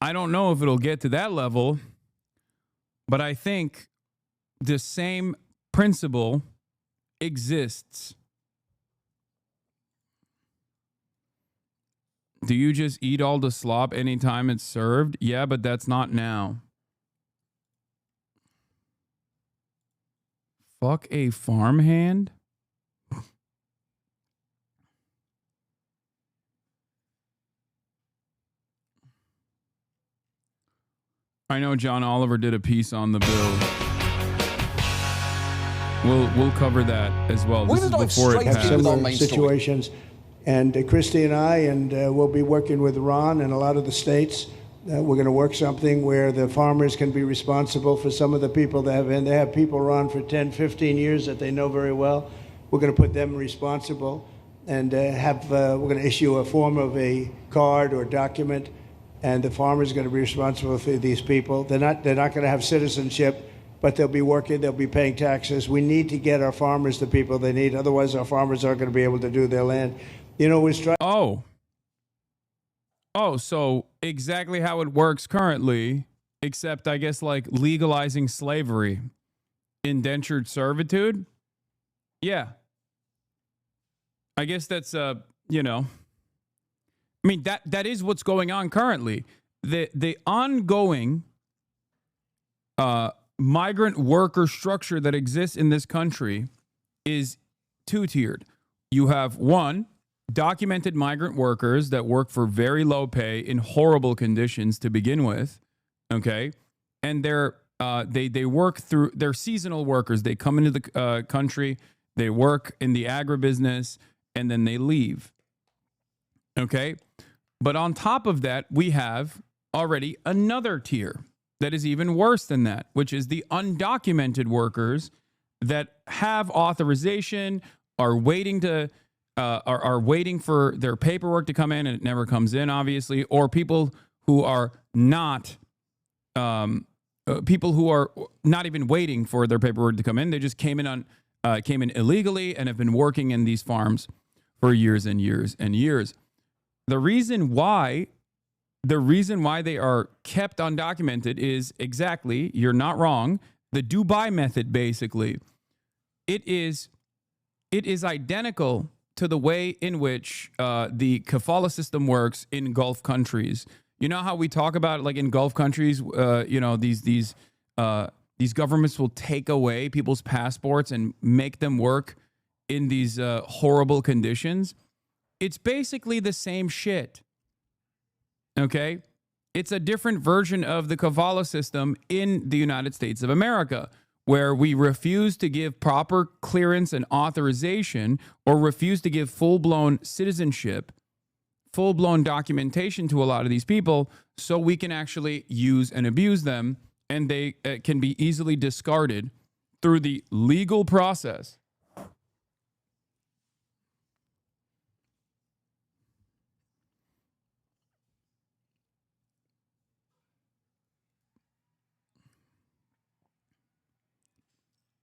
I don't know if it'll get to that level, but I think the same principle exists. Do you just eat all the slop anytime it's served? Yeah, but that's not now. Fuck a farmhand? I know John Oliver did a piece on the bill. We'll cover that as well. This is before it have passed. similar situations. And Christy and I, and we'll be working with Ron and a lot of the states. We're going to work something where the farmers can be responsible for some of the people that have, and they have people run for 10, 15 years that they know very well. We're going to put them responsible and we're going to issue a form of a card or document, and the farmer is going to be responsible for these people. They're not going to have citizenship, but they'll be working, they'll be paying taxes. We need to get our farmers the people they need. Otherwise, our farmers aren't going to be able to do their land. You know, so exactly how it works currently, except I guess like legalizing slavery, indentured servitude. Yeah. I guess that's, you know, I mean, that is what's going on currently. The ongoing migrant worker structure that exists in this country is two-tiered. You have one, documented migrant workers that work for very low pay in horrible conditions to begin with, okay? And they work through, they're seasonal workers. They come into the country, they work in the agribusiness, and then they leave, okay? But on top of that, we have already another tier that is even worse than that, which is the undocumented workers that have authorization, are waiting to are waiting for their paperwork to come in, and it never comes in, obviously, or people who are not even waiting for their paperwork to come in. They just came in illegally and have been working in these farms for years and years and years. The reason why they are kept undocumented is exactly, you're not wrong, the Dubai method. Basically, it is identical to the way in which the kafala system works in Gulf countries. You know how we talk about, like, in Gulf countries, you know, these governments will take away people's passports and make them work in these horrible conditions. It's basically the same shit. Okay? It's a different version of the kafala system in the United States of America, where we refuse to give proper clearance and authorization, or refuse to give full-blown citizenship, full-blown documentation to a lot of these people, so we can actually use and abuse them, and they can be easily discarded through the legal process.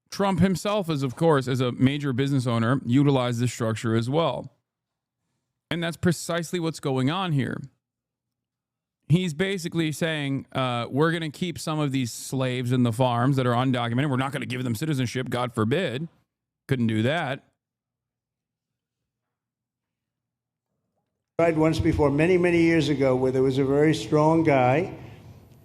Trump himself is, of course, as a major business owner, utilized this structure as well. And that's precisely what's going on here. He's basically saying, we're going to keep some of these slaves in the farms that are undocumented. We're not going to give them citizenship, God forbid. Couldn't do that. Tried once before, many, many years ago, where there was a very strong guy,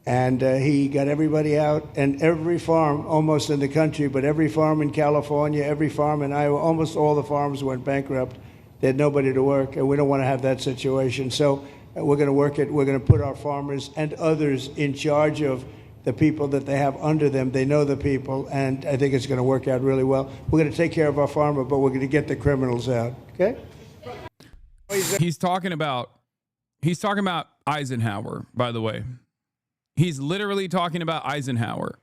and he got everybody out, and every farm almost in the country, but every farm in California, every farm in Iowa, almost all the farms went bankrupt. They had nobody to work, and we don't want to have that situation. So we're going to work it. We're going to put our farmers and others in charge of the people that they have under them. They know the people, and I think it's going to work out really well. We're going to take care of our farmer, but we're going to get the criminals out, okay? He's talking about Eisenhower, by the way. He's literally talking about Eisenhower.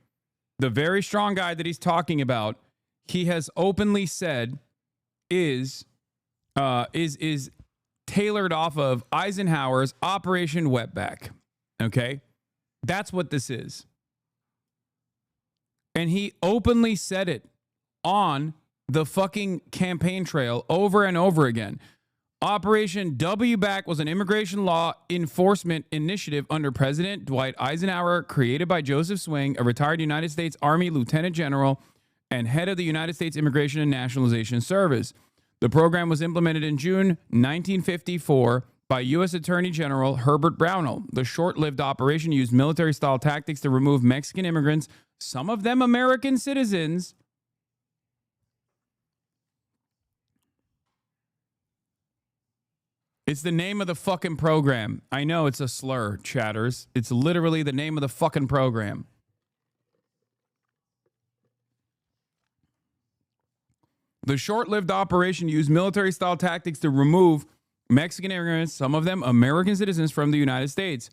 The very strong guy that he's talking about, he has openly said is tailored off of Eisenhower's Operation Wetback. Okay? That's what this is. And he openly said it on the fucking campaign trail over and over again. Operation W-Back was an immigration law enforcement initiative under President Dwight Eisenhower, created by Joseph Swing, a retired United States Army Lieutenant General and head of the United States Immigration and Nationalization Service. The program was implemented in June 1954 by U.S. Attorney General Herbert Brownell. The short-lived operation used military-style tactics to remove Mexican immigrants, some of them American citizens. It's the name of the fucking program. I know it's a slur, chatters. It's literally the name of the fucking program. The short-lived operation used military-style tactics to remove Mexican immigrants, some of them American citizens, from the United States.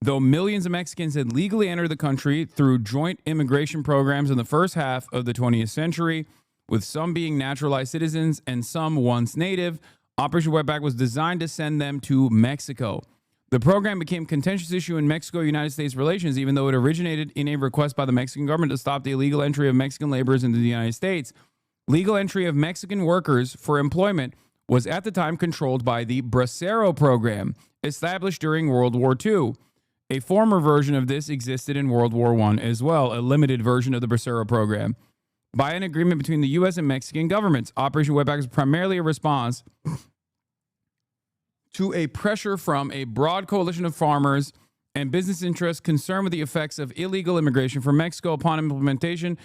Though millions of Mexicans had legally entered the country through joint immigration programs in the first half of the 20th century, with some being naturalized citizens and some once native, Operation Wetback was designed to send them to Mexico. The program became a contentious issue in Mexico-United States relations, even though it originated in a request by the Mexican government to stop the illegal entry of Mexican laborers into the United States. Legal entry of Mexican workers for employment was at the time controlled by the Bracero program, established during World War II. A former version of this existed in World War I as well, a limited version of the Bracero program. By an agreement between the U.S. and Mexican governments, Operation Wetback is primarily a response to a pressure from a broad coalition of farmers and business interests concerned with the effects of illegal immigration from Mexico. Upon implementation,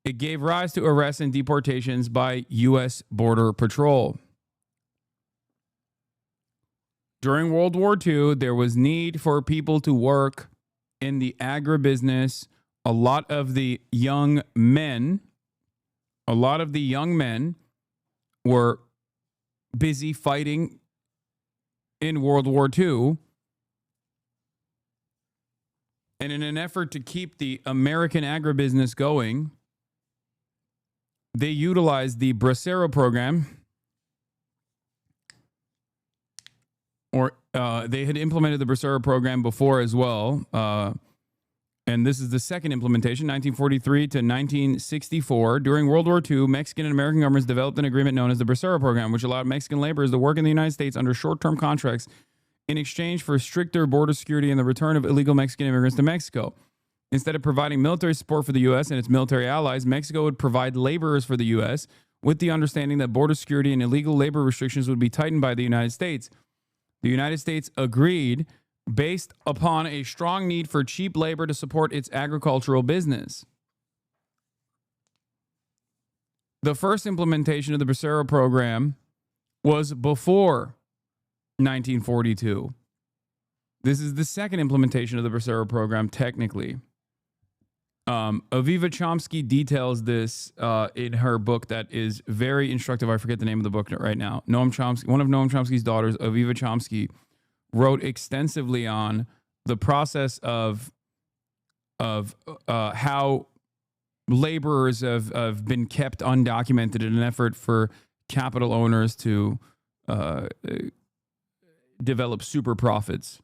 it gave rise to arrests and deportations by U.S. Border Patrol. During World War II, there was need for people to work in the agribusiness. A lot of the young men were busy fighting in World War II. And in an effort to keep the American agribusiness going, they utilized the Bracero program, or they had implemented the Bracero program before as well. And this is the second implementation, 1943 to 1964. During World War II, Mexican and American governments developed an agreement known as the Bracero program, which allowed Mexican laborers to work in the United States under short-term contracts in exchange for stricter border security and the return of illegal Mexican immigrants to Mexico. Instead of providing military support for the U.S. and its military allies, Mexico would provide laborers for the U.S. with the understanding that border security and illegal labor restrictions would be tightened by the United States. The United States agreed based upon a strong need for cheap labor to support its agricultural business. The first implementation of the Bracero program was before 1942. This is the second implementation of the Bracero program, technically. Aviva Chomsky details this in her book that is very instructive. I forget the name of the book right now. Noam Chomsky, one of Noam Chomsky's daughters, Aviva Chomsky, wrote extensively on the process of how laborers have been kept undocumented in an effort for capital owners to develop super profits.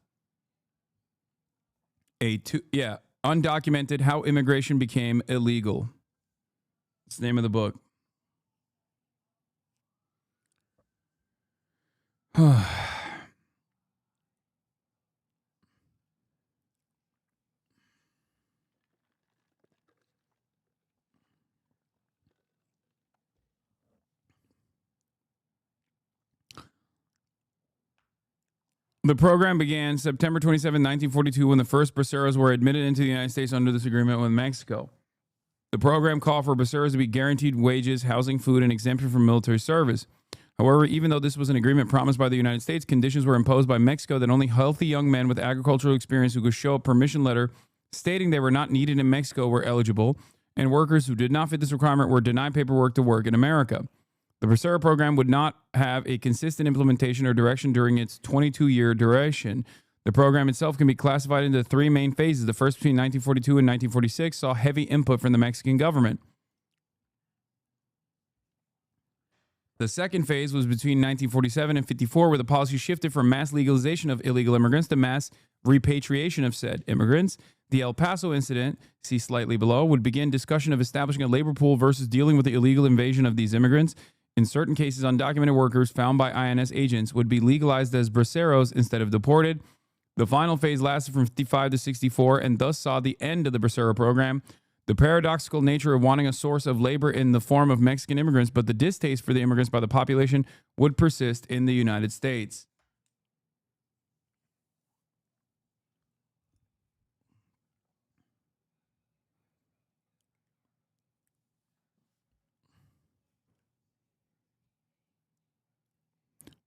Undocumented, How Immigration Became Illegal. It's the name of the book. The program began September 27, 1942, when the first Braceros were admitted into the United States under this agreement with Mexico. The program called for Braceros to be guaranteed wages, housing, food, and exemption from military service. However, even though this was an agreement promised by the United States, conditions were imposed by Mexico that only healthy young men with agricultural experience who could show a permission letter stating they were not needed in Mexico were eligible, and workers who did not fit this requirement were denied paperwork to work in America. The Bracero program would not have a consistent implementation or direction during its 22-year duration. The program itself can be classified into three main phases. The first, between 1942 and 1946, saw heavy input from the Mexican government. The second phase was between 1947 and 54, where the policy shifted from mass legalization of illegal immigrants to mass repatriation of said immigrants. The El Paso incident, see slightly below, would begin discussion of establishing a labor pool versus dealing with the illegal invasion of these immigrants. In certain cases, undocumented workers found by INS agents would be legalized as braceros instead of deported. The final phase lasted from 55 to 64 and thus saw the end of the Bracero program. The paradoxical nature of wanting a source of labor in the form of Mexican immigrants, but the distaste for the immigrants by the population would persist in the United States.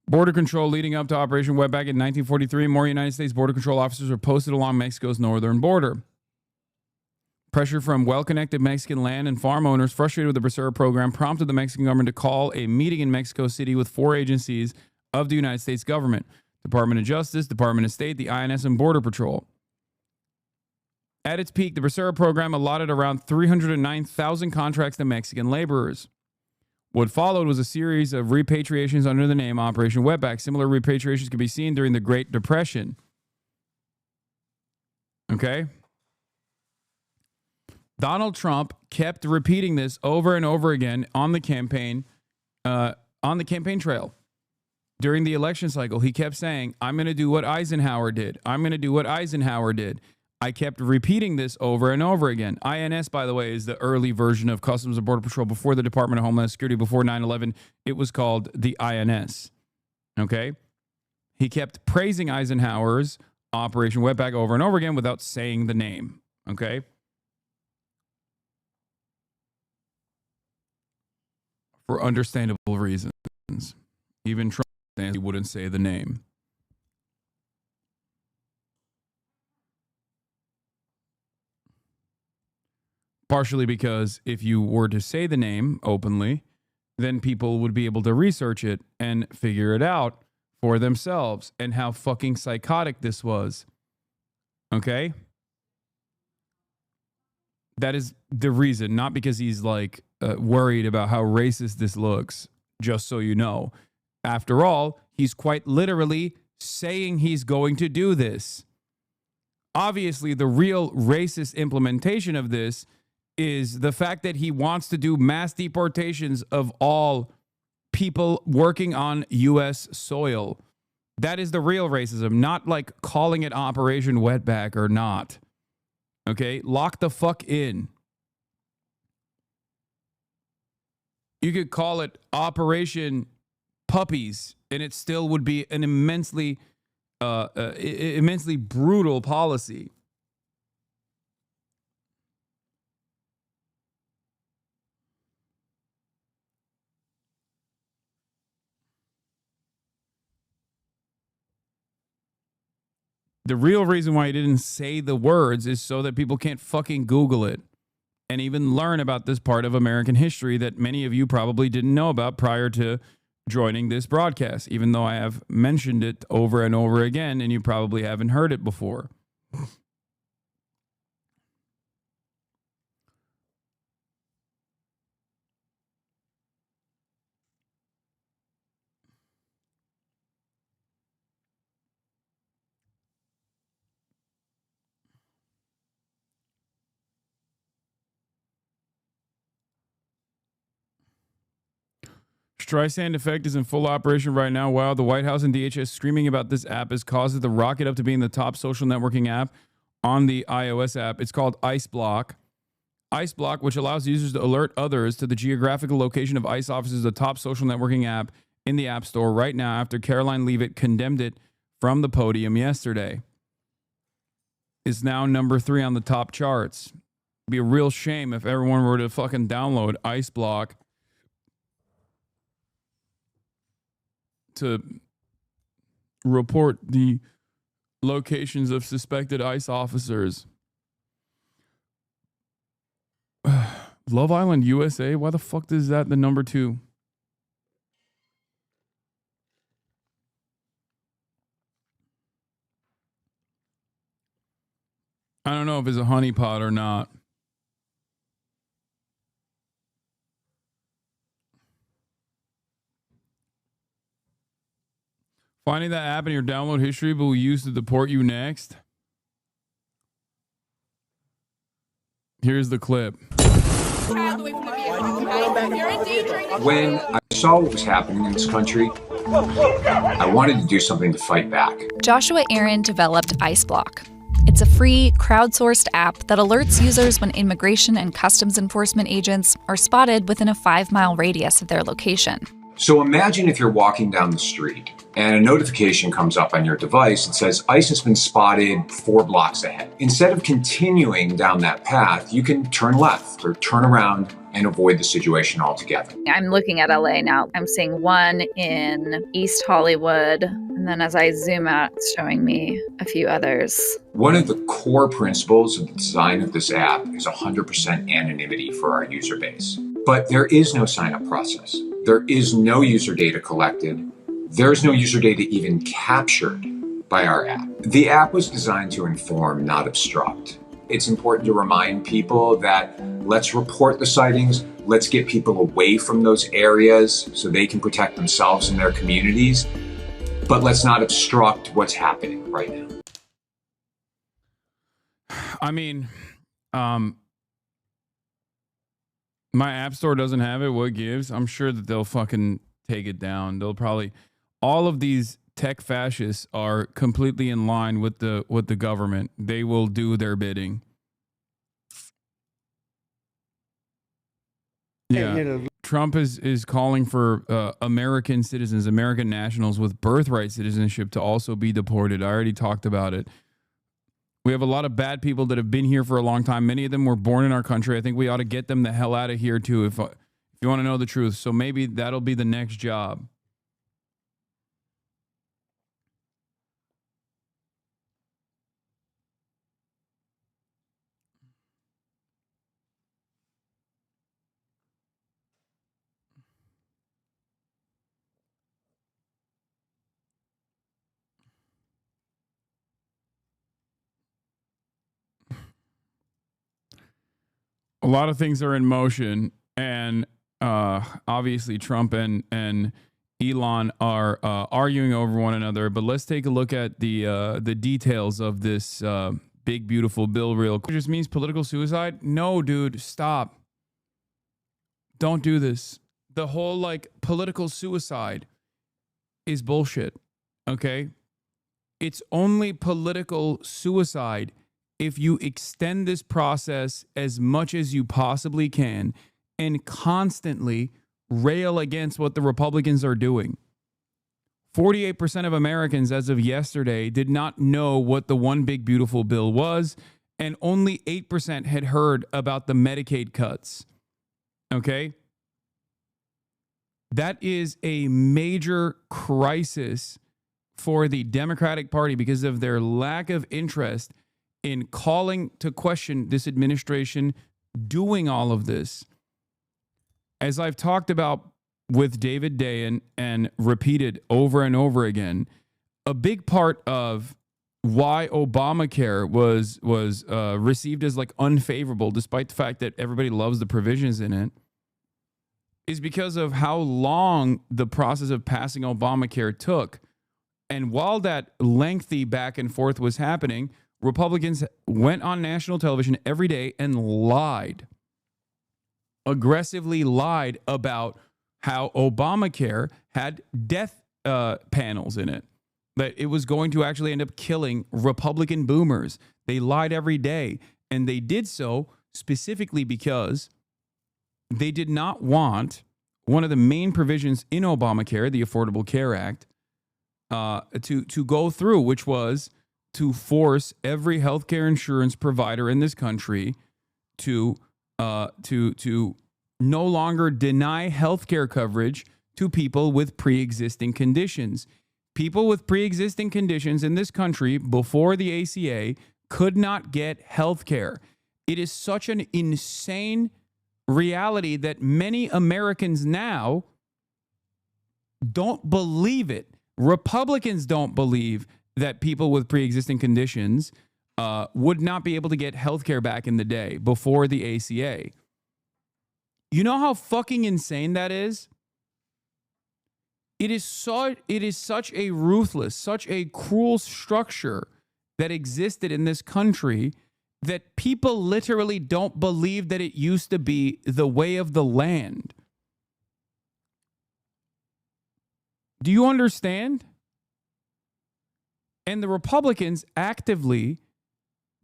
Border control leading up to Operation Wetback in 1943, more United States border control officers were posted along Mexico's northern border. Pressure from well-connected Mexican land and farm owners frustrated with the Bracero program prompted the Mexican government to call a meeting in Mexico City with four agencies of the United States government: Department of Justice, Department of State, the INS, and Border Patrol. At its peak, the Bracero program allotted around 309,000 contracts to Mexican laborers. What followed was a series of repatriations under the name Operation Wetback. Similar repatriations could be seen during the Great Depression. Okay? Donald Trump kept repeating this over and over again on the campaign trail. During the election cycle, he kept saying, I'm going to do what Eisenhower did. I'm going to do what Eisenhower did. I kept repeating this over and over again. INS, by the way, is the early version of Customs and Border Patrol before the Department of Homeland Security. Before 9/11, it was called the INS. Okay? He kept praising Eisenhower's Operation Wetback over and over again without saying the name. Okay? For understandable reasons. Even Trump he wouldn't say the name. Partially because if you were to say the name openly, then people would be able to research it and figure it out for themselves and how fucking psychotic this was. Okay? That is the reason, not because he's like worried about how racist this looks, just so you know. After all, he's quite literally saying he's going to do this. Obviously, the real racist implementation of this is the fact that he wants to do mass deportations of all people working on U.S. soil. That is the real racism, not like calling it Operation Wetback or not. Okay? Lock the fuck in. You could call it Operation Puppies, and it still would be an immensely brutal policy. The real reason why he didn't say the words is so that people can't fucking Google it and even learn about this part of American history that many of you probably didn't know about prior to joining this broadcast, even though I have mentioned it over and over again and you probably haven't heard it before. Streisand effect is in full operation right now. Wow, the White House and DHS screaming about this app has caused it to rocket up to being the top social networking app on the iOS app. It's called IceBlock. IceBlock, which allows users to alert others to the geographical location of ICE officers, is the top social networking app in the App Store right now after Caroline Leavitt condemned it from the podium yesterday. It's now number 3 on the top charts. It'd be a real shame if everyone were to fucking download IceBlock to report the locations of suspected ICE officers. Love Island USA? Why the fuck is that the number 2? I don't know if it's a honeypot or not. Finding that app in your download history will use to deport you next. Here's the clip. When I saw what was happening in this country, I wanted to do something to fight back. Joshua Aaron developed IceBlock. It's a free, crowdsourced app that alerts users when immigration and customs enforcement agents are spotted within a 5-mile radius of their location. So imagine if you're walking down the street and a notification comes up on your device that says ICE has been spotted 4 blocks ahead. Instead of continuing down that path, you can turn left or turn around and avoid the situation altogether. I'm looking at LA now. I'm seeing one in East Hollywood, and then as I zoom out, it's showing me a few others. One of the core principles of the design of this app is 100% anonymity for our user base. But there is no sign-up process. There is no user data collected. There's no user data even captured by our app. The app was designed to inform, not obstruct. It's important to remind people that let's report the sightings, let's get people away from those areas so they can protect themselves and their communities, but let's not obstruct what's happening right now. I mean, my app store doesn't have it. What gives? I'm sure that they'll fucking take it down. They'll probably, all of these tech fascists are completely in line with the government. They will do their bidding. Yeah, Trump is calling for American citizens, American nationals with birthright citizenship to also be deported. I already talked about it. We have a lot of bad people that have been here for a long time. Many of them were born in our country. I think we ought to get them the hell out of here too, if you want to know the truth. So maybe that'll be the next job. A lot of things are in motion, and obviously Trump and Elon are arguing over one another. But let's take a look at the details of this big, beautiful bill real quick. It just means political suicide? No, dude, stop. Don't do this. The whole, like, political suicide is bullshit, okay? It's only political suicide if you extend this process as much as you possibly can and constantly rail against what the Republicans are doing. 48% of Americans as of yesterday did not know what the One Big Beautiful Bill was, and only 8% had heard about the Medicaid cuts. Okay? That is a major crisis for the Democratic Party because of their lack of interest in calling to question this administration doing all of this. As I've talked about with David Dayen and repeated over and over again, a big part of why Obamacare was received as like unfavorable, despite the fact that everybody loves the provisions in it, is because of how long the process of passing Obamacare took. And while that lengthy back and forth was happening, Republicans went on national television every day and lied, aggressively lied about how Obamacare had death panels in it, that it was going to actually end up killing Republican boomers. They lied every day, and they did so specifically because they did not want one of the main provisions in Obamacare, the Affordable Care Act, to go through, which was to force every healthcare insurance provider in this country to no longer deny healthcare coverage to people with pre-existing conditions. People with pre-existing conditions in this country before the ACA could not get healthcare. It is such an insane reality that many Americans now don't believe it. Republicans don't believe that people with pre-existing conditions would not be able to get health care back in the day before the ACA. You know how fucking insane that is? It is such a ruthless, such a cruel structure that existed in this country that people literally don't believe that it used to be the way of the land. Do you understand? And the Republicans actively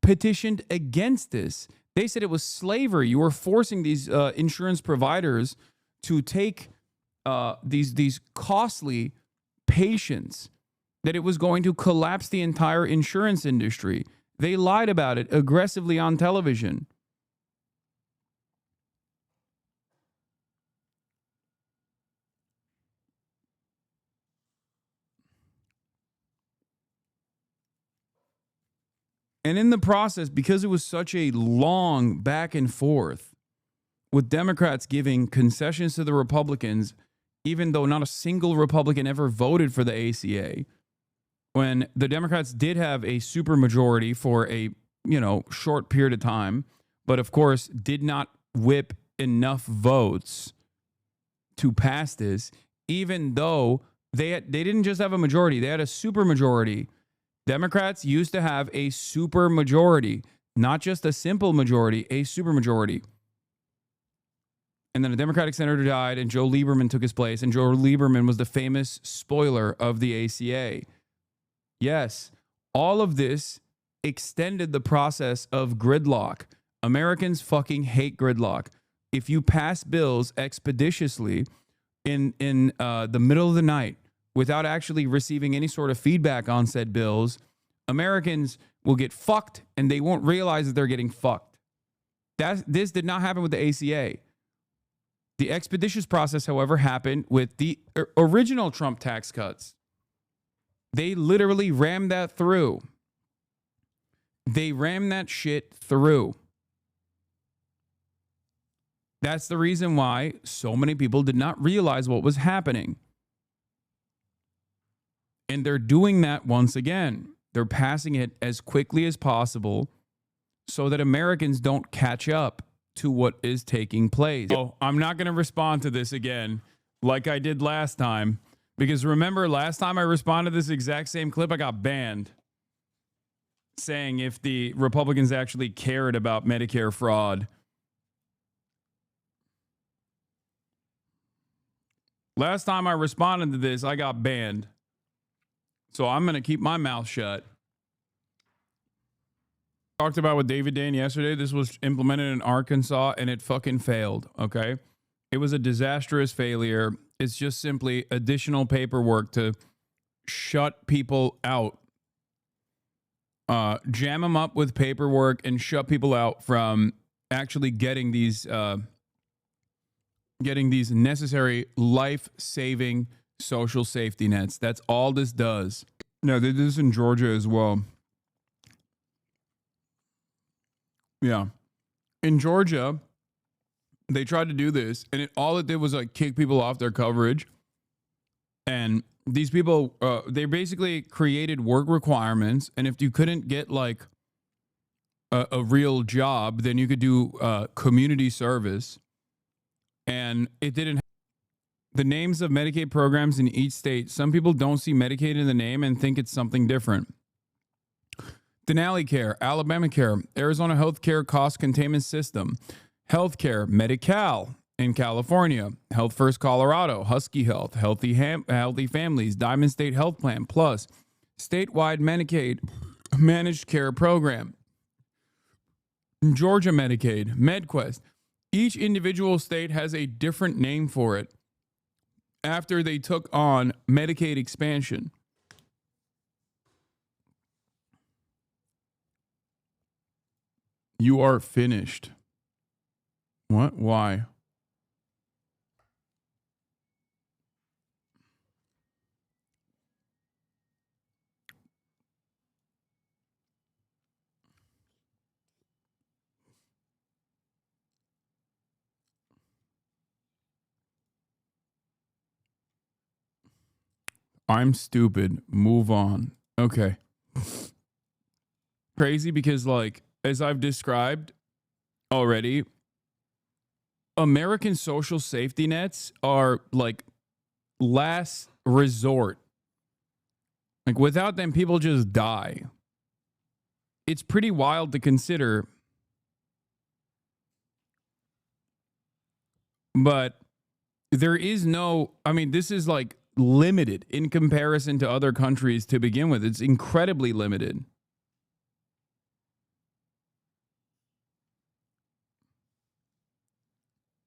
petitioned against this. They said it was slavery. You were forcing these insurance providers to take these costly patients, that it was going to collapse the entire insurance industry. They lied about it aggressively on television. And in the process, because it was such a long back and forth, with Democrats giving concessions to the Republicans, even though not a single Republican ever voted for the ACA, when the Democrats did have a supermajority for a, short period of time, but of course did not whip enough votes to pass this, even though they didn't just have a majority, they had a supermajority. Democrats used to have a supermajority, not just a simple majority, a supermajority. And then a Democratic senator died, and Joe Lieberman took his place, and Joe Lieberman was the famous spoiler of the ACA. Yes, all of this extended the process of gridlock. Americans fucking hate gridlock. If you pass bills expeditiously in the middle of the night without actually receiving any sort of feedback on said bills, Americans will get fucked, and they won't realize that they're getting fucked. This did not happen with the ACA. The expeditious process, however, happened with the original Trump tax cuts. They literally rammed that through. They rammed that shit through. That's the reason why so many people did not realize what was happening. And they're doing that once again. They're passing it as quickly as possible so that Americans don't catch up to what is taking place. Oh, I'm not going to respond to this again like I did last time, because remember last time I responded to this exact same clip, I got banned, saying if the Republicans actually cared about Medicare fraud. Last time I responded to this, I got banned. So I'm going to keep my mouth shut. Talked about with David Dane yesterday. This was implemented in Arkansas and it fucking failed. Okay. It was a disastrous failure. It's just simply additional paperwork to shut people out. Jam them up with paperwork and shut people out from actually getting these necessary life-saving social safety nets. That's all this does. No, they did this in Georgia as well. Yeah. In Georgia, they tried to do this, and all it did was like kick people off their coverage. And these people, they basically created work requirements. And if you couldn't get like a real job, then you could do community service. And it didn't. The names of Medicaid programs in each state, some people don't see Medicaid in the name and think it's something different. Denali Care, Alabama Care, Arizona Healthcare Cost Containment System, Healthcare, Medi-Cal in California, Health First Colorado, Husky Health, Healthy Families, Diamond State Health Plan, plus statewide Medicaid Managed Care Program, Georgia Medicaid, MedQuest. Each individual state has a different name for it after they took on Medicaid expansion. You are finished. What? Why? I'm stupid. Move on. Okay. crazy because, like, as I've described already, American social safety nets are like last resort. Like, without them, people just die. It's pretty wild to consider. But there is no, I mean, this is like limited in comparison to other countries to begin with. It's incredibly limited.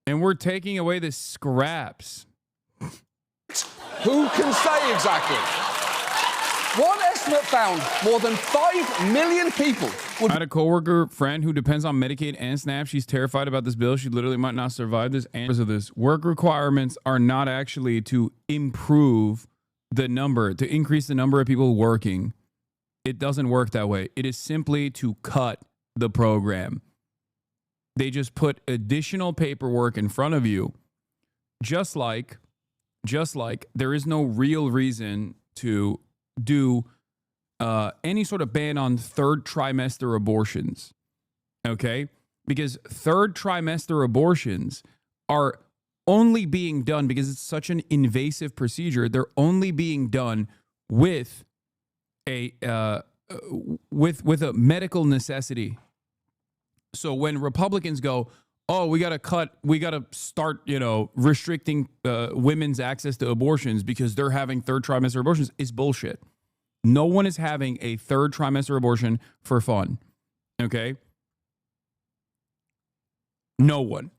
And we're taking away the scraps. Who can say exactly? One estimate found more than 5 million people would... I had a coworker friend who depends on Medicaid and SNAP. She's terrified about this bill. She literally might not survive this. And because of this, work requirements are not actually to improve the number, to increase the number of people working. It doesn't work that way. It is simply to cut the program. They just put additional paperwork in front of you, just like there is no real reason to do any sort of ban on third trimester abortions, okay? Because third trimester abortions are only being done, because it's such an invasive procedure, they're only being done with a with a medical necessity. So when Republicans go, oh, we got to start, restricting women's access to abortions because they're having third trimester abortions, is bullshit. No one is having a third trimester abortion for fun. Okay? No one.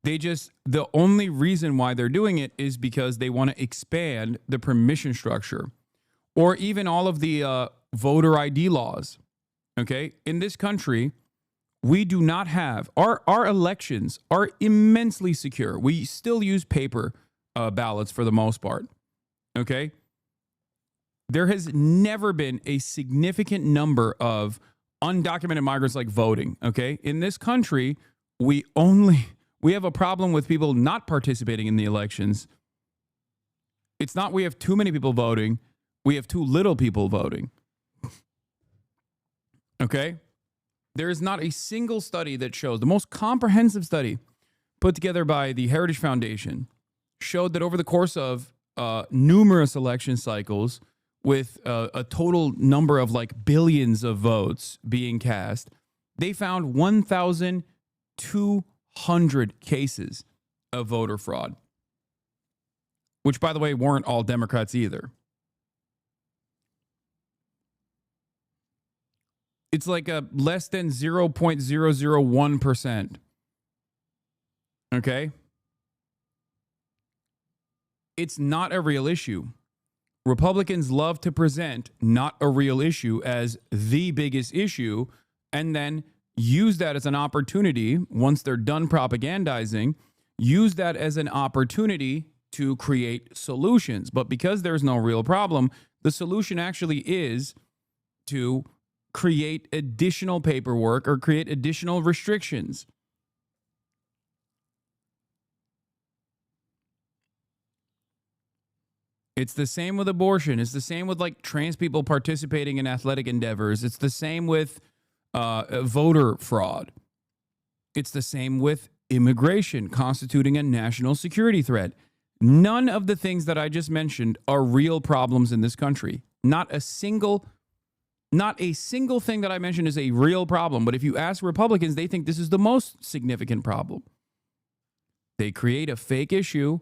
The only reason why they're doing it is because they want to expand the permission structure, or even all of the voter ID laws. Okay? In this country, we do not have, our elections are immensely secure. We still use paper ballots for the most part. Okay? There has never been a significant number of undocumented migrants like voting. Okay? In this country, we have a problem with people not participating in the elections. It's not we have too many people voting. We have too little people voting. Okay? There is not a single study that shows, the most comprehensive study put together by the Heritage Foundation showed that over the course of numerous election cycles, with a total number of like billions of votes being cast, they found 1,200 cases of voter fraud, which, by the way, weren't all Democrats either. It's like a less than 0.001%. Okay? It's not a real issue. Republicans love to present not a real issue as the biggest issue, and then use that as an opportunity, once they're done propagandizing, use that as an opportunity to create solutions. But because there's no real problem, the solution actually is to create additional paperwork or create additional restrictions. It's the same with abortion. It's the same with like trans people participating in athletic endeavors. It's the same with voter fraud. It's the same with immigration constituting a national security threat. None of the things that I just mentioned are real problems in this country. Not a single thing that I mentioned is a real problem. But if you ask Republicans, they think this is the most significant problem. They create a fake issue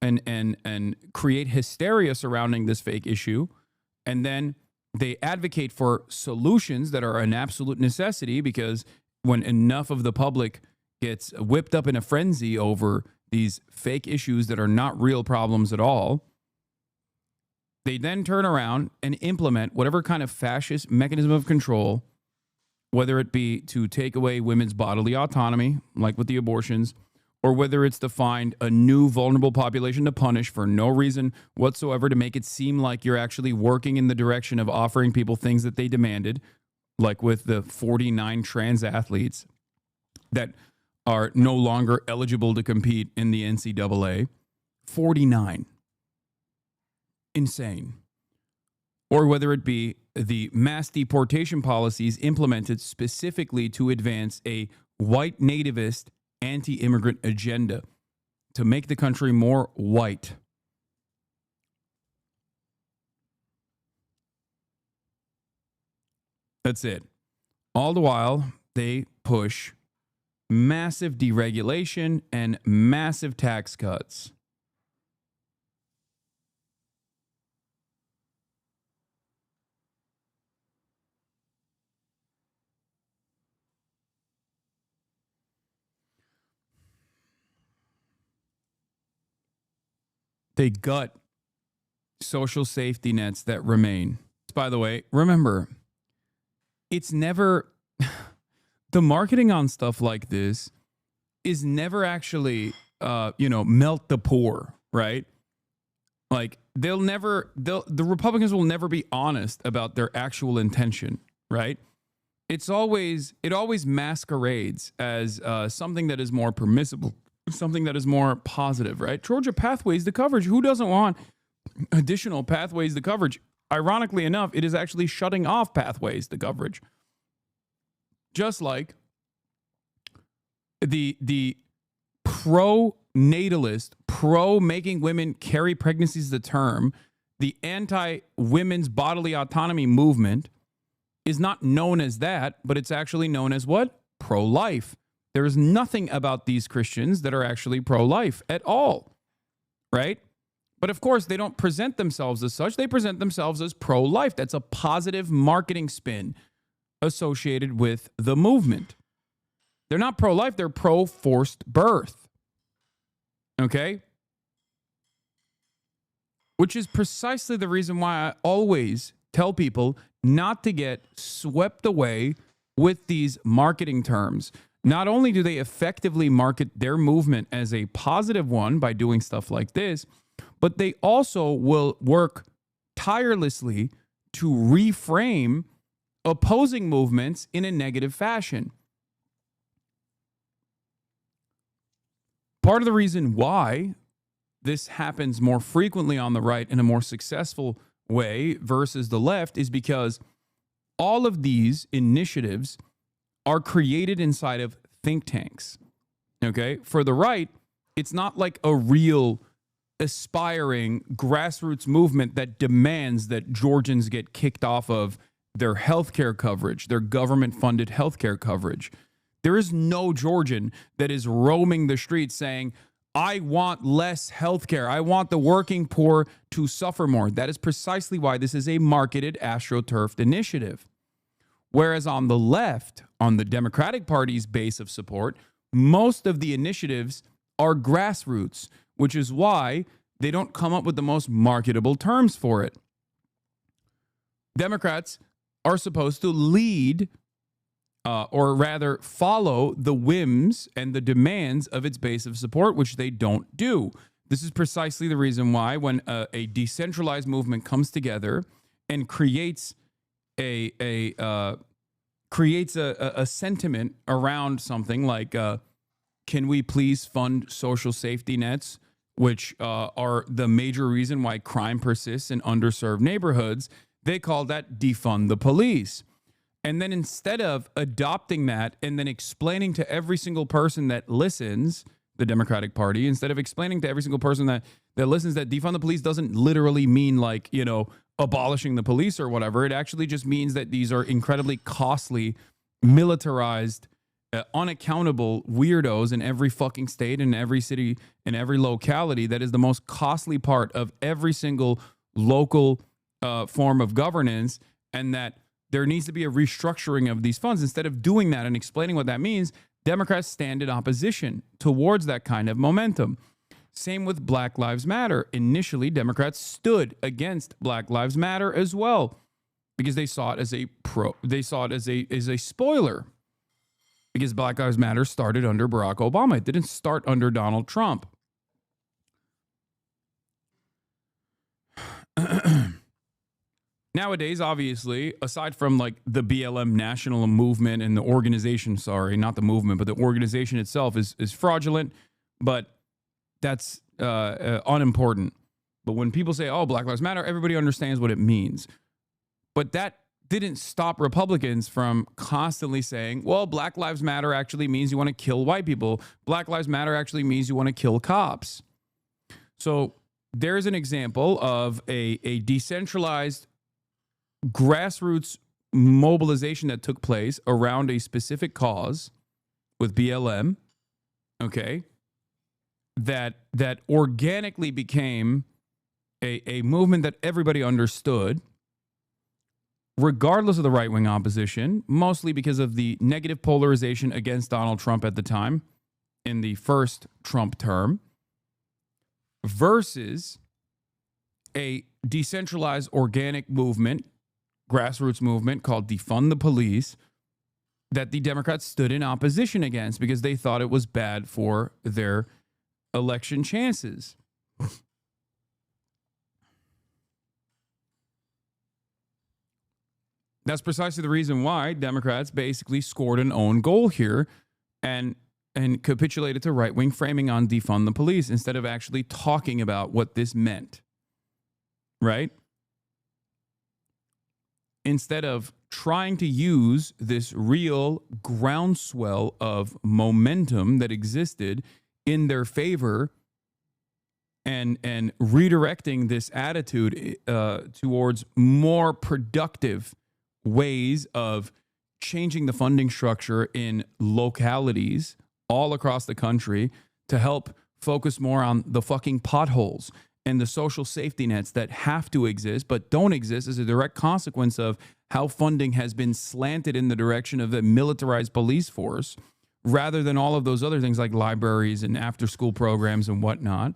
and create hysteria surrounding this fake issue. And then they advocate for solutions that are an absolute necessity, because when enough of the public gets whipped up in a frenzy over these fake issues that are not real problems at all, they then turn around and implement whatever kind of fascist mechanism of control, whether it be to take away women's bodily autonomy, like with the abortions, or whether it's to find a new vulnerable population to punish for no reason whatsoever, to make it seem like you're actually working in the direction of offering people things that they demanded, like with the 49 trans athletes that are no longer eligible to compete in the NCAA. 49. Insane. Or whether it be the mass deportation policies implemented specifically to advance a white nativist anti-immigrant agenda to make the country more white. That's it. All the while, they push massive deregulation and massive tax cuts. They gut social safety nets that remain. By the way, remember, it's never, the marketing on stuff like this is never actually, melt the poor, right? Like, the Republicans will never be honest about their actual intention, right? It always masquerades as something that is more permissible, something that is more positive, right? Georgia pathways to coverage. Who doesn't want additional pathways to coverage? Ironically enough, it is actually shutting off pathways to coverage. Just like the pro-natalist, pro-making women carry pregnancies to term, the anti-women's bodily autonomy movement is not known as that, but it's actually known as what? Pro-life. There is nothing about these Christians that are actually pro-life at all, right? But of course, they don't present themselves as such. They present themselves as pro-life. That's a positive marketing spin associated with the movement. They're not pro-life. They're pro-forced birth, okay? Which is precisely the reason why I always tell people not to get swept away with these marketing terms. Not only do they effectively market their movement as a positive one by doing stuff like this, but they also will work tirelessly to reframe opposing movements in a negative fashion. Part of the reason why this happens more frequently on the right in a more successful way versus the left is because all of these initiatives are created inside of think tanks, okay? For the right, it's not like a real aspiring grassroots movement that demands that Georgians get kicked off of their healthcare coverage, their government-funded healthcare coverage. There is no Georgian that is roaming the streets saying, I want less healthcare. I want the working poor to suffer more. That is precisely why this is a marketed, astroturfed initiative. Whereas on the left, on the Democratic Party's base of support, most of the initiatives are grassroots, which is why they don't come up with the most marketable terms for it. Democrats are supposed to lead, or rather follow the whims and the demands of its base of support, which they don't do. This is precisely the reason why when a decentralized movement comes together and creates a sentiment around something like, can we please fund social safety nets, which are the major reason why crime persists in underserved neighborhoods, they call that defund the police. And then instead of adopting that and then explaining to every single person that listens, the Democratic Party, instead of explaining to every single person that listens that defund the police doesn't literally mean like, abolishing the police or whatever. It actually just means that these are incredibly costly, militarized, unaccountable weirdos in every fucking state, in every city, in every locality. That is the most costly part of every single local form of governance, and that there needs to be a restructuring of these funds. Instead of doing that and explaining what that means, Democrats stand in opposition towards that kind of momentum. Same with Black Lives Matter. Initially, Democrats stood against Black Lives Matter as well because they saw it as a spoiler. Because Black Lives Matter started under Barack Obama. It didn't start under Donald Trump. Nowadays, obviously, aside from like the BLM national movement and the organization, not the movement, but the organization itself is fraudulent, but that's unimportant. But when people say, oh, Black Lives Matter, everybody understands what it means. But that didn't stop Republicans from constantly saying, well, Black Lives Matter actually means you want to kill white people. Black Lives Matter actually means you want to kill cops. So there's an example of a decentralized grassroots mobilization that took place around a specific cause with BLM, okay, that organically became a movement that everybody understood, regardless of the right-wing opposition, mostly because of the negative polarization against Donald Trump at the time in the first Trump term, versus a decentralized organic movement, grassroots movement called Defund the Police, that the Democrats stood in opposition against because they thought it was bad for their election chances. That's precisely the reason why Democrats basically scored an own goal here and capitulated to right-wing framing on defund the police instead of actually talking about what this meant, right? Instead of trying to use this real groundswell of momentum that existed in their favor and redirecting this attitude towards more productive ways of changing the funding structure in localities all across the country to help focus more on the fucking potholes and the social safety nets that have to exist but don't exist as a direct consequence of how funding has been slanted in the direction of the militarized police force rather than all of those other things like libraries and after-school programs and whatnot.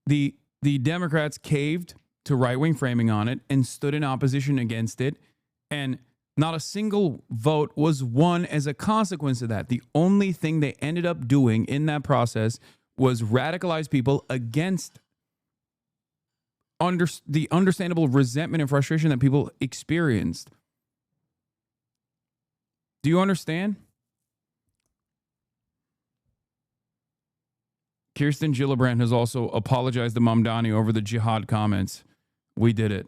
The Democrats caved to right-wing framing on it and stood in opposition against it, and not a single vote was won as a consequence of that. The only thing they ended up doing in that process was radicalize people against the understandable resentment and frustration that people experienced. Do you understand? Kirsten Gillibrand has also apologized to Mamdani over the jihad comments. We did it.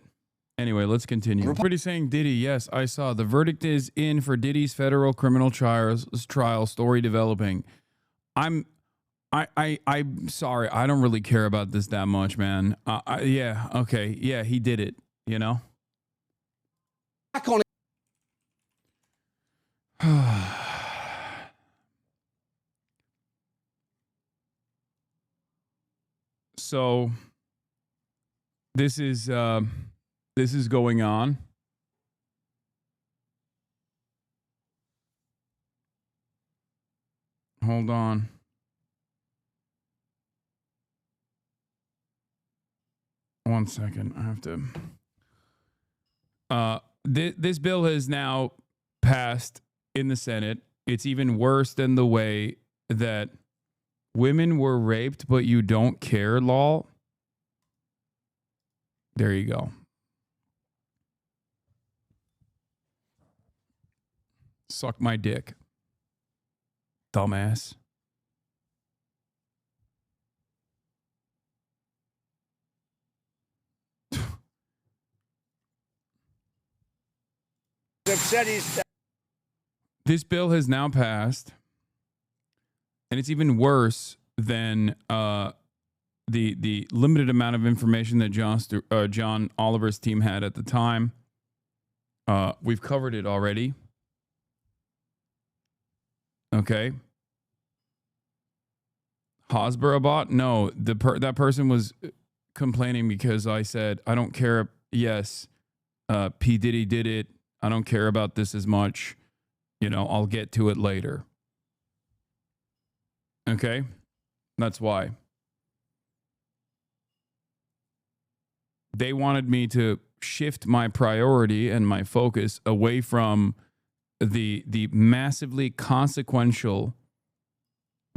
Anyway, let's continue. Everybody saying Diddy. Yes, I saw. The verdict is in for Diddy's federal criminal trial story developing. I'm sorry. I don't really care about this that much, man. Yeah, okay. Yeah, he did it, you know? Back on So this is going on. Hold on. One second. I have to. This bill has now passed in the Senate. It's even worse than the way that women were raped, but you don't care law. There you go. Suck my dick, dumbass. This bill has now passed, and it's even worse than the limited amount of information that John Oliver's team had at the time. We've covered it already. Okay. Hasbro bot? No, that person was complaining because I said, I don't care. Yes, P. Diddy did it. I don't care about this as much. You know, I'll get to it later. Okay? That's why. They wanted me to shift my priority and my focus away from the massively consequential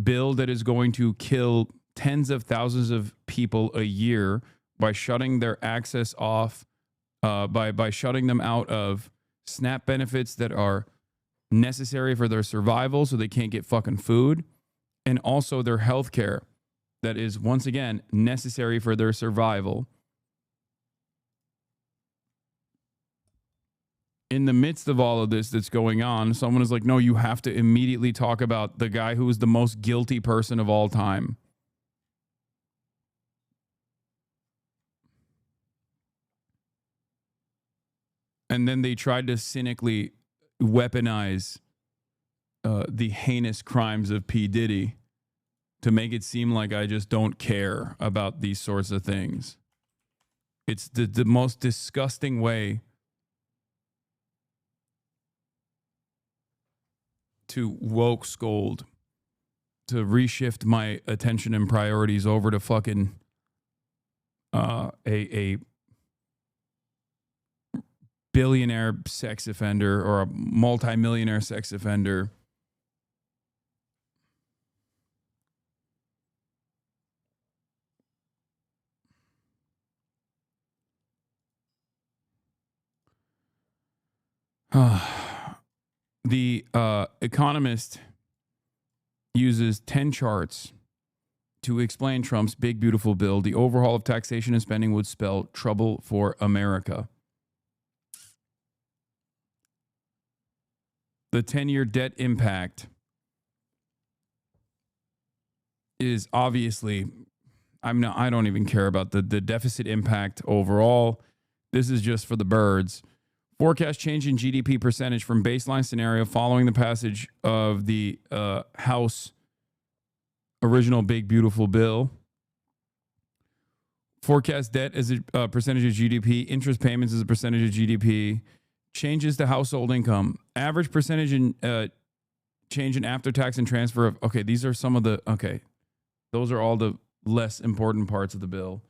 bill that is going to kill tens of thousands of people a year by shutting their access off, by shutting them out of SNAP benefits that are necessary for their survival so they can't get fucking food, and also their health care that is, once again, necessary for their survival. in the midst of all of this that's going on, someone is like, no, you have to immediately talk about the guy who is the most guilty person of all time. And then they tried to cynically weaponize the heinous crimes of P. Diddy to make it seem like I just don't care about these sorts of things. It's the most disgusting way to woke scold, to reshift my attention and priorities over to fucking a billionaire sex offender or a multimillionaire sex offender. The Economist uses 10 charts to explain Trump's big, beautiful bill. The overhaul of taxation and spending would spell trouble for America. The 10-year debt impact is obviously, I don't even care about the deficit impact overall. This is just for the birds. Forecast change in GDP percentage from baseline scenario following the passage of the House original big, beautiful bill. Forecast debt as a percentage of GDP. Interest payments as a percentage of GDP. Changes to household income. Average percentage in change in after-tax and transfer of... Okay, these are some of the... Okay, those are all the less important parts of the bill.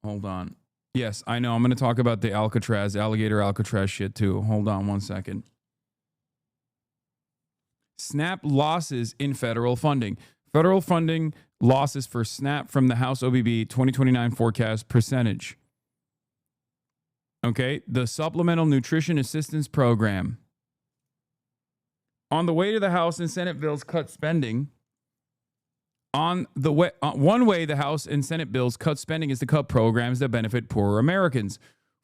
Hold on. Yes, I know. I'm going to talk about the ALCATRAZ, alligator ALCATRAZ shit too. Hold on one second. SNAP losses in federal funding. Federal funding losses for SNAP from the House OBB 2029 forecast percentage. Okay, the Supplemental Nutrition Assistance Program. On the way to the House and Senate bills cut spending. One way the House and Senate bills cut spending is to cut programs that benefit poorer Americans.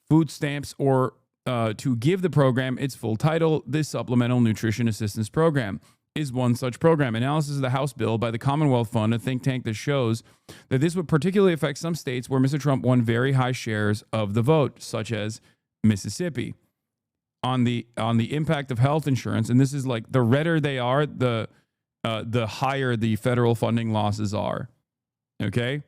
Food stamps, or to give the program its full title, the Supplemental Nutrition Assistance Program, is one such program. Analysis of the House bill by the Commonwealth Fund, a think tank that shows that this would particularly affect some states where Mr. Trump won very high shares of the vote, such as Mississippi. On the impact of health insurance, and this is like, the redder they are, the higher the federal funding losses are. Okay?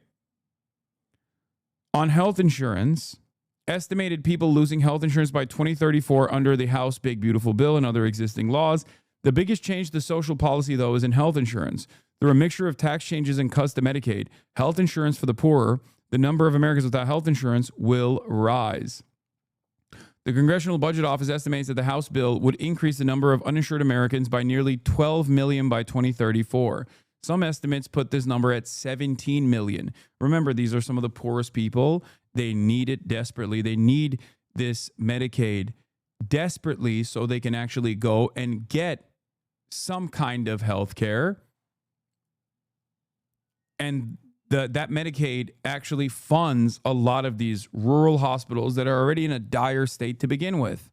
On health insurance, estimated people losing health insurance by 2034 under the House Big Beautiful Bill and other existing laws. The biggest change to social policy, though, is in health insurance. Through a mixture of tax changes and cuts to Medicaid, health insurance for the poorer, the number of Americans without health insurance will rise. The Congressional Budget Office estimates that the House bill would increase the number of uninsured Americans by nearly 12 million by 2034. Some estimates put this number at 17 million. Remember, these are some of the poorest people. They need it desperately. They need this Medicaid desperately so they can actually go and get some kind of health care. And that Medicaid actually funds a lot of these rural hospitals that are already in a dire state to begin with.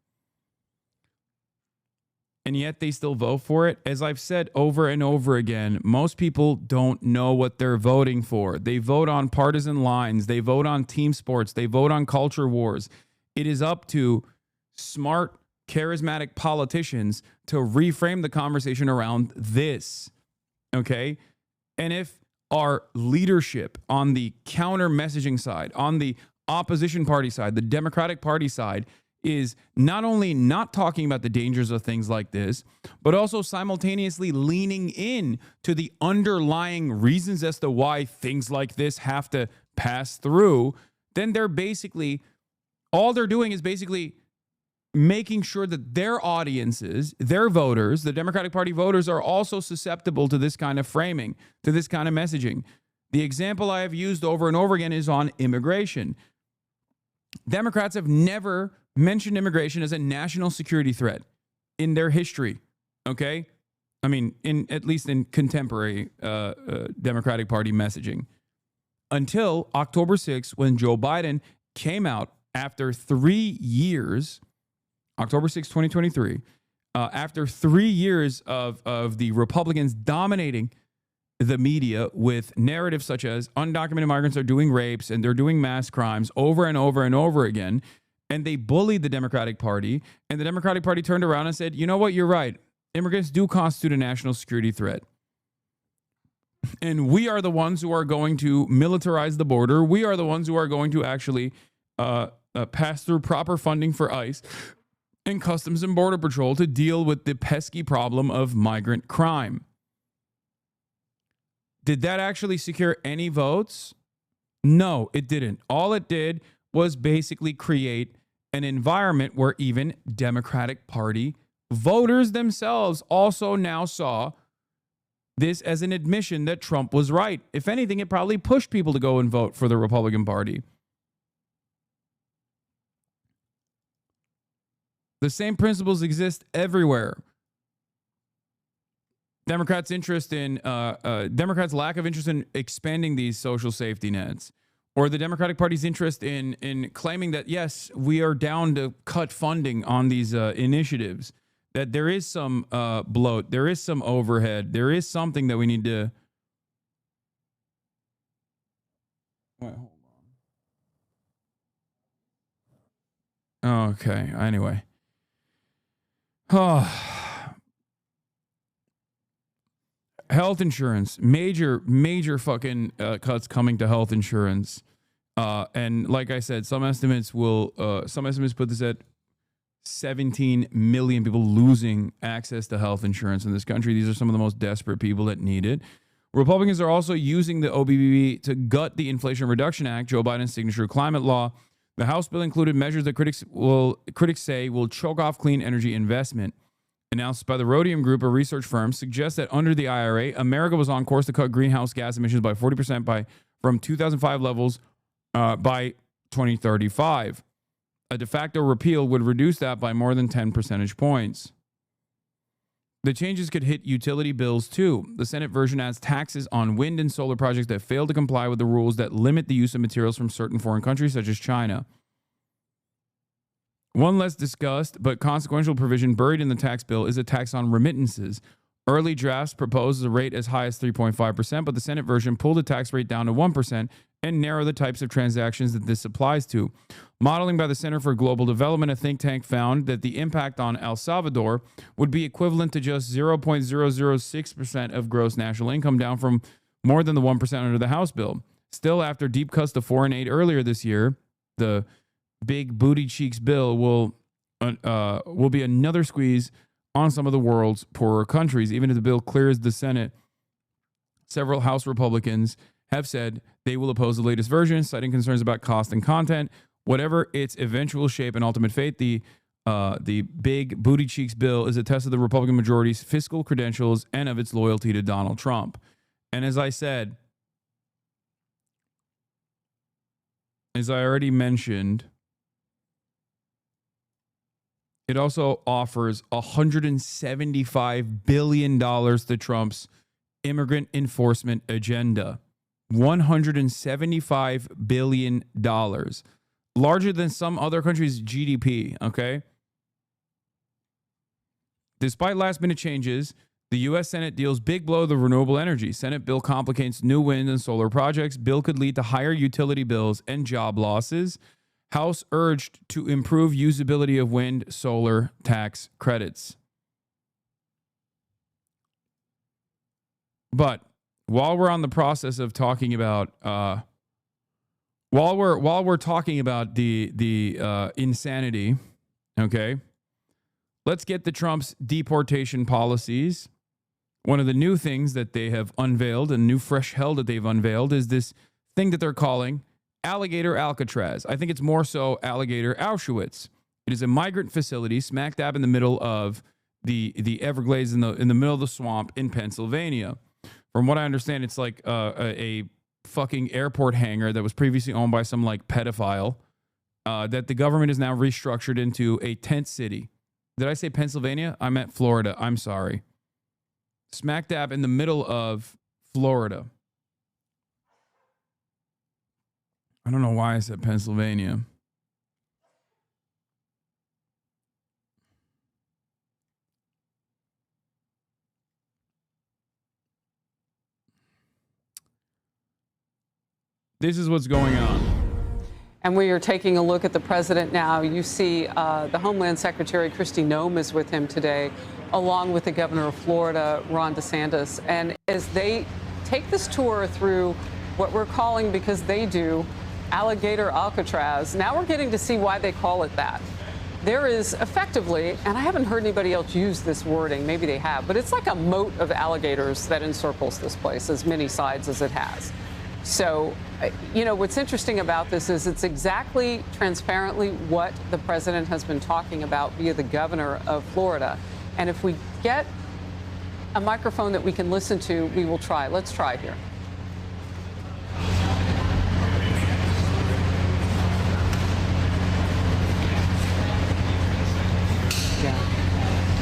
And yet they still vote for it. As I've said over and over again, most people don't know what they're voting for. They vote on partisan lines. They vote on team sports. They vote on culture wars. It is up to smart, charismatic politicians to reframe the conversation around this. Okay? And if our leadership on the counter messaging side, on the opposition party side, the Democratic Party side, is not only not talking about the dangers of things like this, but also simultaneously leaning in to the underlying reasons as to why things like this have to pass through, then they're basically, all they're doing is basically making sure that their audiences, their voters, the Democratic Party voters, are also susceptible to this kind of framing, to this kind of messaging. The example I have used over and over again is on immigration. Democrats have never mentioned immigration as a national security threat in their history, okay? I mean, at least in contemporary Democratic Party messaging. Until October 6th, when Joe Biden came out after 3 years October 6, 2023, after 3 years of the Republicans dominating the media with narratives such as undocumented migrants are doing rapes and they're doing mass crimes over and over and over again, and they bullied the Democratic Party, and the Democratic Party turned around and said, you know what, you're right. Immigrants do constitute a national security threat. And we are the ones who are going to militarize the border. We are the ones who are going to actually pass through proper funding for ICE and Customs and Border Patrol to deal with the pesky problem of migrant crime. Did that actually secure any votes? No, it didn't. All it did was basically create an environment where even Democratic Party voters themselves also now saw this as an admission that Trump was right. If anything, it probably pushed people to go and vote for the Republican Party. The same principles exist everywhere. Democrats' lack of interest in expanding these social safety nets, or the Democratic Party's interest in claiming that, yes, we are down to cut funding on these initiatives, that there is some bloat, there is some overhead, there is something that we need to... Wait, hold on. Okay, anyway. Health insurance, major fucking cuts coming to health insurance. And like I said, some estimates put this at 17 million people losing access to health insurance in this country. These are some of the most desperate people that need it. Republicans are also using the OBBB to gut the Inflation Reduction Act, Joe Biden's signature climate law. The House bill included measures that critics say will choke off clean energy investment. Announced by the Rhodium Group, a research firm, suggests that under the IRA, America was on course to cut greenhouse gas emissions by 40% from 2005 levels by 2035. A de facto repeal would reduce that by more than 10 percentage points. The changes could hit utility bills too. The Senate version adds taxes on wind and solar projects that fail to comply with the rules that limit the use of materials from certain foreign countries, such as China. One less discussed but consequential provision buried in the tax bill is a tax on remittances. Early drafts proposed a rate as high as 3.5%, but the Senate version pulled the tax rate down to 1% and narrowed the types of transactions that this applies to. Modeling by the Center for Global Development, a think tank found that the impact on El Salvador would be equivalent to just 0.006% of gross national income, down from more than the 1% under the House bill. Still, after deep cuts to foreign aid earlier this year, the Big Booty Cheeks bill will be another squeeze on some of the world's poorer countries. Even if the bill clears the Senate, several House Republicans have said they will oppose the latest version, citing concerns about cost and content. Whatever its eventual shape and ultimate fate, the Big Booty Cheeks bill is a test of the Republican majority's fiscal credentials and of its loyalty to Donald Trump. And as I said, as I already mentioned, it also offers $175 billion to Trump's immigrant enforcement agenda. $175 billion. Larger than some other countries' GDP, okay? Despite last-minute changes, the U.S. Senate deals big blow to renewable energy. Senate bill complicates new wind and solar projects. Bill could lead to higher utility bills and job losses. House urged to improve usability of wind, solar tax credits. But while we're on the process of talking about, while we're talking about the insanity, okay, let's get to Trump's deportation policies. One of the new things that they have unveiled, and new fresh hell that they've unveiled, is this thing that they're calling Alligator Alcatraz. I think it's more so Alligator Auschwitz. It is a migrant facility smack dab in the middle of the Everglades, in the middle of the swamp in Pennsylvania. From what I understand, it's like a fucking airport hangar that was previously owned by some like pedophile that the government has now restructured into a tent city. Did I say Pennsylvania? I meant Florida. I'm sorry. Smack dab in the middle of Florida. I don't know why I said Pennsylvania. This is what's going on. And we are taking a look at the president now. You see the Homeland Secretary Kristi Noem is with him today, along with the governor of Florida, Ron DeSantis. And as they take this tour through what we're calling, because they do, Alligator Alcatraz, now we're getting to see why they call it that. There is effectively, and I haven't heard anybody else use this wording, maybe they have, but it's like a moat of alligators that encircles this place, as many sides as it has. So, you know, what's interesting about this is it's exactly transparently what the president has been talking about via the governor of Florida. And if we get a microphone that we can listen to, we will try. Let's try here.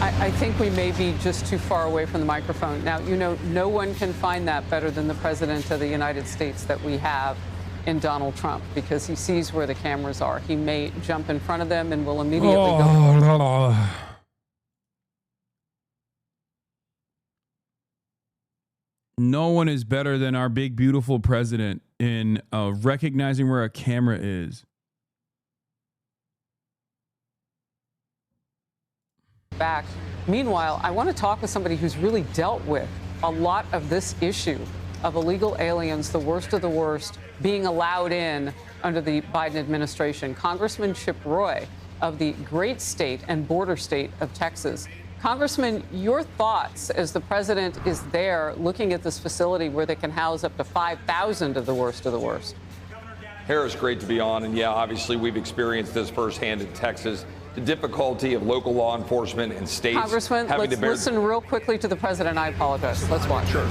I think we may be just too far away from the microphone. Now, you know, no one can find that better than the President of the United States that we have in Donald Trump, because he sees where the cameras are. He may jump in front of them and will immediately go. No one is better than our big, beautiful president in recognizing where a camera is. Back. Meanwhile, I want to talk with somebody who's really dealt with a lot of this issue of illegal aliens, the worst of the worst, being allowed in under the Biden administration. Congressman Chip Roy of the great state and border state of Texas. Congressman, your thoughts as the president is there looking at this facility where they can house up to 5,000 of the worst of the worst? Harris, great to be on. And yeah, obviously we've experienced this firsthand in Texas. The difficulty of local law enforcement and states. Congressman, let's listen real quickly to the president. I apologize. Let's watch. Sure.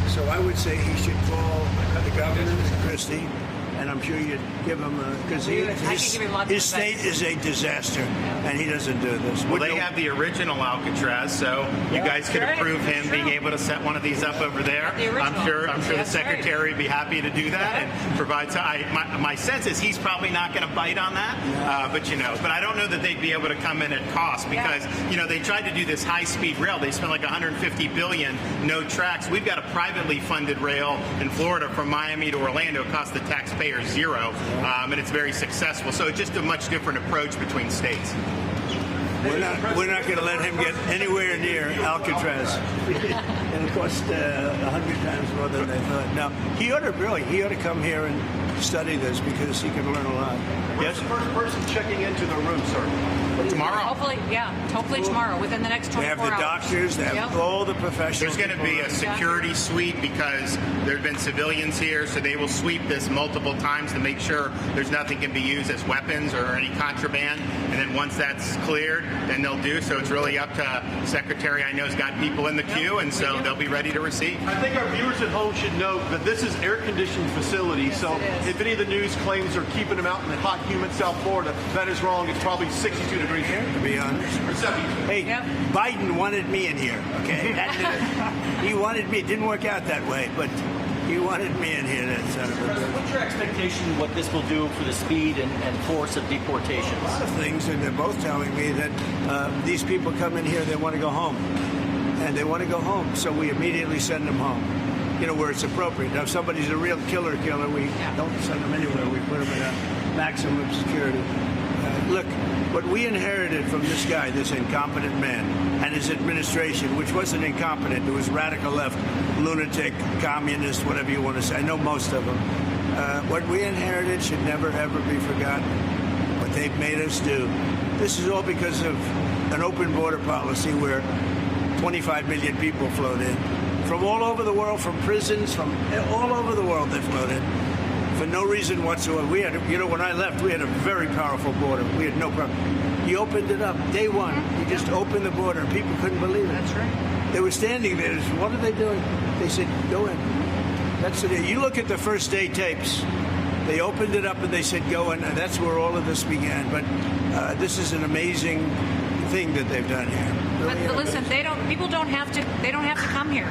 So I would say he should call the governor, Kristi, and I'm sure you'd give him because his state is a disaster, and he doesn't do this. Well, they have the original Alcatraz, so you guys could approve him being able to set one of these up over there. I'm sure the secretary would be happy to do that and provide. My sense is he's probably not going to bite on that, but I don't know that they'd be able to come in at cost because they tried to do this high-speed rail. They spent like $150 billion, no tracks. We've got a privately funded rail in Florida from Miami to Orlando. It costs the taxpayer zero, and it's very successful. So it's just a much different approach between states. We're not going to let him get anywhere near Alcatraz. It'll cost 100 times more than they thought. Now, he ought to come here and study this because he can learn a lot. Yes? The first person checking into the room, sir. Tomorrow? Hopefully tomorrow, within the next 24 hours. They have the doctors, they have all the professionals. There's going to be a security sweep because there have been civilians here, so they will sweep this multiple times to make sure there's nothing can be used as weapons or any contraband. And then once that's cleared, then they'll do. So it's really up to Secretary. I know has got people in the queue, and so they'll be ready to receive. I think our viewers at home should know that this is air-conditioned facility. Yes, so if any of the news claims are keeping them out in the hot, humid South Florida, that is wrong. It's probably 62 degrees here, to be honest. Or 70. Hey, Biden wanted me in here, okay? He wanted me. It didn't work out that way, but he wanted me in here, that son of a bitch. What's your expectation what this will do for the speed and force of deportations? A lot of things, and they're both telling me that these people come in here, they want to go home. And they want to go home, so we immediately send them home, where it's appropriate. Now, if somebody's a real killer, we don't send them anywhere. We put them in a maximum security. Look, what we inherited from this guy, this incompetent man, and his administration, which wasn't incompetent, it was radical left, lunatic, communist, whatever you want to say. I know most of them. What we inherited should never, ever be forgotten. What they've made us do. This is all because of an open border policy where 25 million people flowed in. From all over the world, from prisons, from all over the world they flowed in. For no reason whatsoever. We had, when I left, we had a very powerful border. We had no problem. He opened it up. Day one, he just opened the border. People couldn't believe it. That's right. They were standing there. What are they doing? They said, go in. That's it. You look at the first day tapes. They opened it up and they said, go in. And that's where all of this began. But this is an amazing thing that they've done here. Really but listen, people don't have to come here.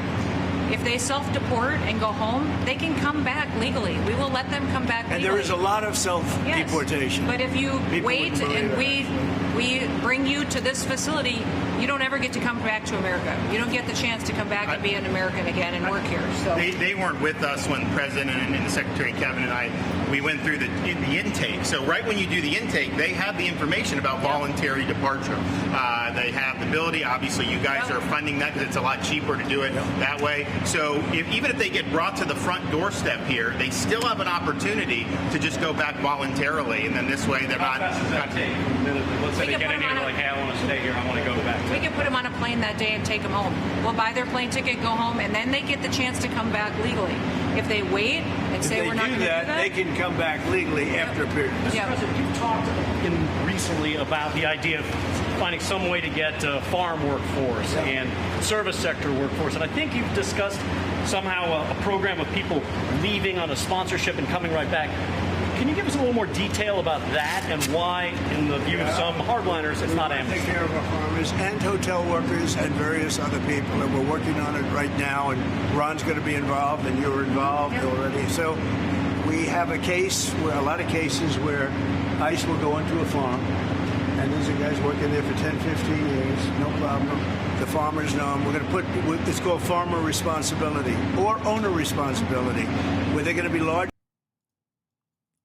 If they self-deport and go home, they can come back legally. We will let them come back legally. And there is a lot of self-deportation. But if you People wait wouldn't and believe we bring you to this facility, you don't ever get to come back to America. You don't get the chance to come back and be an American again and work here. So They weren't with us when the President and the Secretary Kevin and I, we went through the intake. So right when you do the intake, they have the information about voluntary departure. They have the ability. Obviously, you guys are funding that because it's a lot cheaper to do it that way. So even if they get brought to the front doorstep here, they still have an opportunity to just go back voluntarily, and then this way they're not. Let's say they get in here like, hey, I want to stay here. I want to go back. We can put them on a plane that day and take them home. We'll buy their plane ticket, go home, and then they get the chance to come back legally. If they wait and say we're not going to do that, they can come back legally after a period. Yeah. President, you've talked recently about the idea of finding some way to get farm workforce and service sector workforce. And I think you've discussed somehow a program of people leaving on a sponsorship and coming right back. Can you give us a little more detail about that and why, in the view of some hardliners, it's not amnesty? Take care of our farmers and hotel workers and various other people, and we're working on it right now, and Ron's going to be involved, and you're involved already. So we have a case, a lot of cases where ICE will go into a farm, and these are guys working there for 10, 15 years, no problem. The farmers know them. We're going to put, it's called farmer responsibility or owner responsibility, where they're going to be large.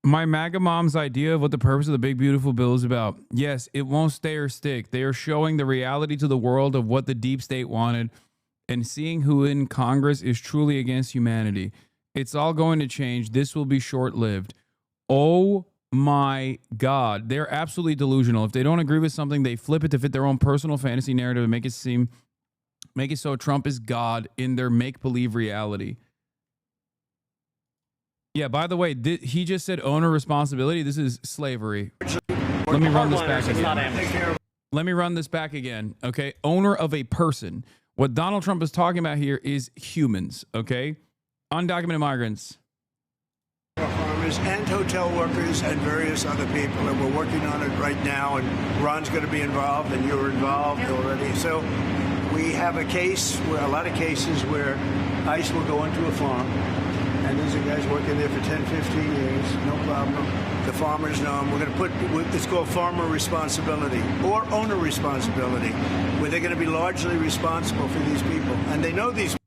My MAGA mom's idea of what the purpose of the Big Beautiful Bill is about. Yes, it won't stay or stick. They are showing the reality to the world of what the deep state wanted and seeing who in Congress is truly against humanity. It's all going to change. This will be short-lived. Oh my God. They're absolutely delusional. If they don't agree with something, they flip it to fit their own personal fantasy narrative and make it so Trump is God in their make-believe reality. Yeah, by the way, he just said owner responsibility. This is slavery. Let me run this back again. Let me run this back again, okay? Owner of a person. What Donald Trump is talking about here is humans, okay? Undocumented migrants. Farmers and hotel workers and various other people, and we're working on it right now, and Ron's going to be involved, and you're involved already. So we have a case, a lot of cases where ICE will go into a farm, and these are guys working there for 10, 15 years, no problem. The farmers know them. We're going to put, it's called farmer responsibility or owner responsibility, where they're going to be largely responsible for these people. And they know these.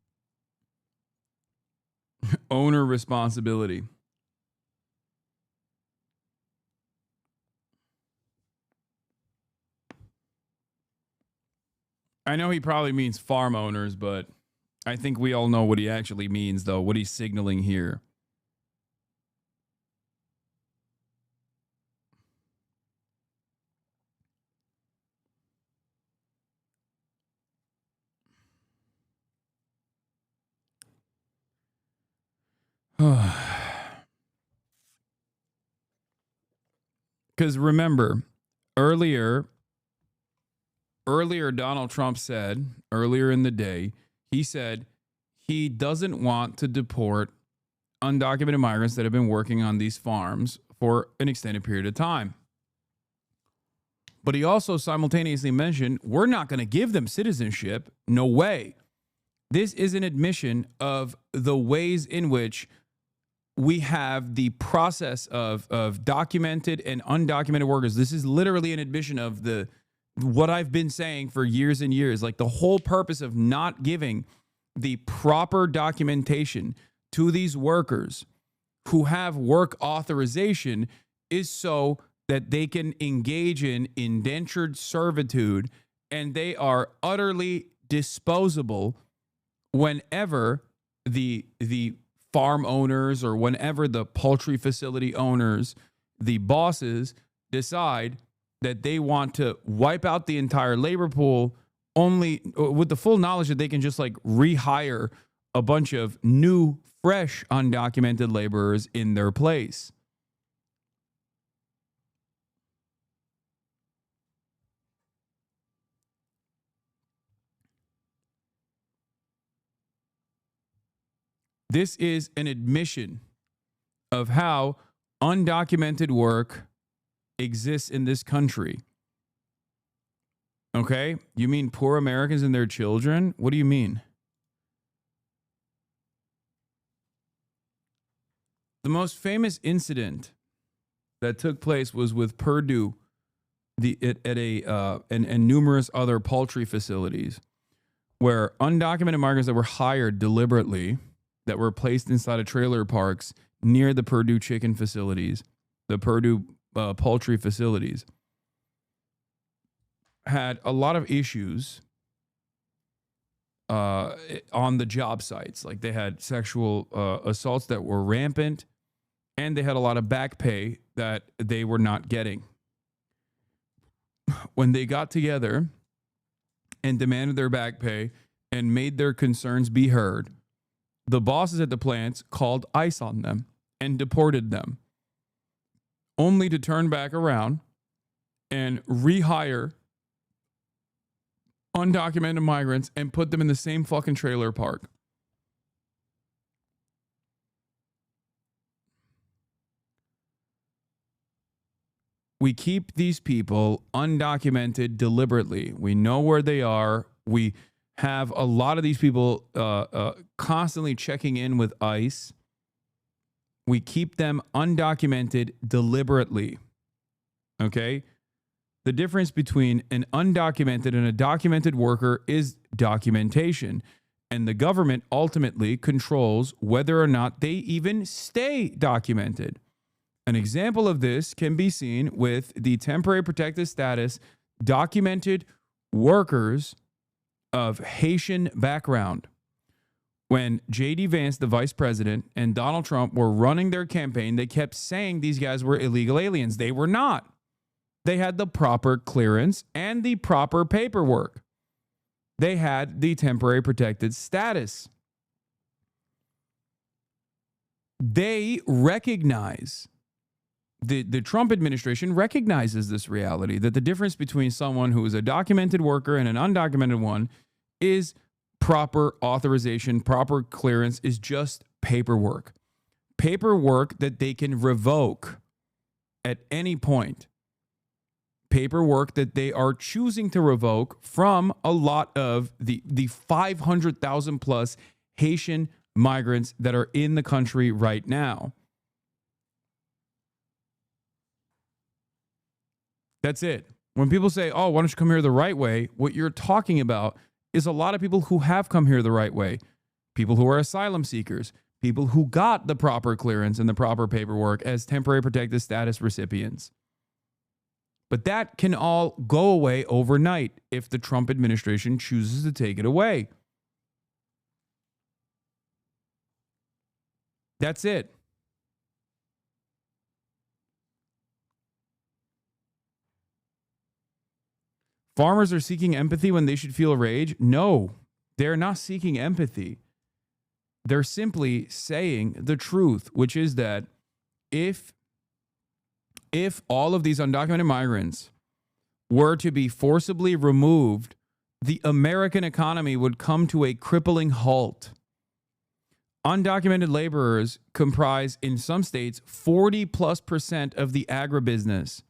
Owner responsibility. I know he probably means farm owners, but I think we all know what he actually means, though, what he's signaling here. Because remember, earlier Donald Trump said, earlier in the day, he said he doesn't want to deport undocumented migrants that have been working on these farms for an extended period of time. But he also simultaneously mentioned, we're not going to give them citizenship. No way. This is an admission of the ways in which we have the process of documented and undocumented workers. This is literally an admission of what I've been saying for years and years. Like the whole purpose of not giving the proper documentation to these workers who have work authorization is so that they can engage in indentured servitude, and they are utterly disposable whenever the farm owners or whenever the poultry facility owners, the bosses, decide that they want to wipe out the entire labor pool, only with the full knowledge that they can just like rehire a bunch of new, fresh, undocumented laborers in their place. This is an admission of how undocumented work exists in this country. Okay? You mean poor Americans and their children? What do you mean? The most famous incident that took place was with Purdue, and numerous other poultry facilities, where undocumented migrants that were hired deliberately, that were placed inside of trailer parks near the Purdue chicken facilities, the Purdue poultry facilities, had a lot of issues on the job sites. Like, they had sexual assaults that were rampant, and they had a lot of back pay that they were not getting. When they got together and demanded their back pay and made their concerns be heard, the bosses at the plants called ICE on them and deported them, only to turn back around and rehire undocumented migrants and put them in the same fucking trailer park. We keep these people undocumented deliberately. We know where they are. We have a lot of these people constantly checking in with ICE. We keep them undocumented deliberately. Okay? The difference between an undocumented and a documented worker is documentation. And the government ultimately controls whether or not they even stay documented. An example of this can be seen with the temporary protected status documented workers of Haitian background. When J.D. Vance, the vice president, and Donald Trump were running their campaign, they kept saying these guys were illegal aliens. They were not. They had the proper clearance and the proper paperwork. They had the temporary protected status. They recognize, the Trump administration recognizes this reality, that the difference between someone who is a documented worker and an undocumented one is proper authorization, proper clearance, is just paperwork. Paperwork that they can revoke at any point. Paperwork that they are choosing to revoke from a lot of the 500,000 plus Haitian migrants that are in the country right now. That's it. When people say, oh, why don't you come here the right way? What you're talking about is a lot of people who have come here the right way. People who are asylum seekers. People who got the proper clearance and the proper paperwork as temporary protected status recipients. But that can all go away overnight if the Trump administration chooses to take it away. That's it. Farmers are seeking empathy when they should feel rage? No, they're not seeking empathy. They're simply saying the truth, which is that if all of these undocumented migrants were to be forcibly removed, the American economy would come to a crippling halt. Undocumented laborers comprise, in some states, 40+% of the agribusiness.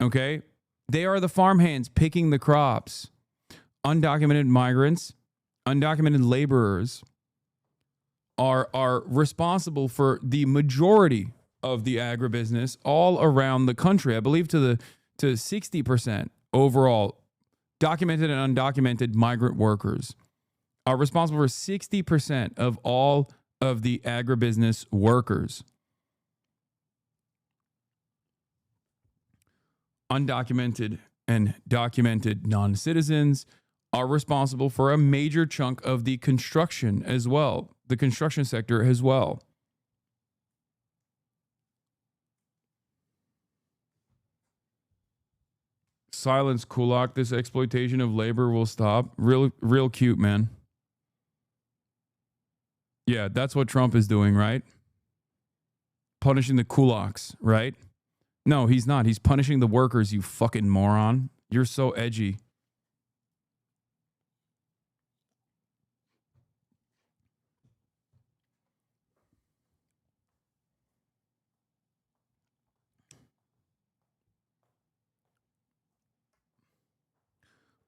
Okay? They are the farmhands picking the crops. Undocumented migrants, undocumented laborers are responsible for the majority of the agribusiness all around the country. I believe to 60% overall, documented and undocumented migrant workers are responsible for 60% of all of the agribusiness workers. Undocumented and documented non-citizens are responsible for a major chunk of the construction as well, the construction sector as well. Silence, Kulak. This exploitation of labor will stop. Real cute, man. Yeah, that's what Trump is doing, right? Punishing the kulaks, right? No, he's not. He's punishing the workers, you fucking moron. You're so edgy.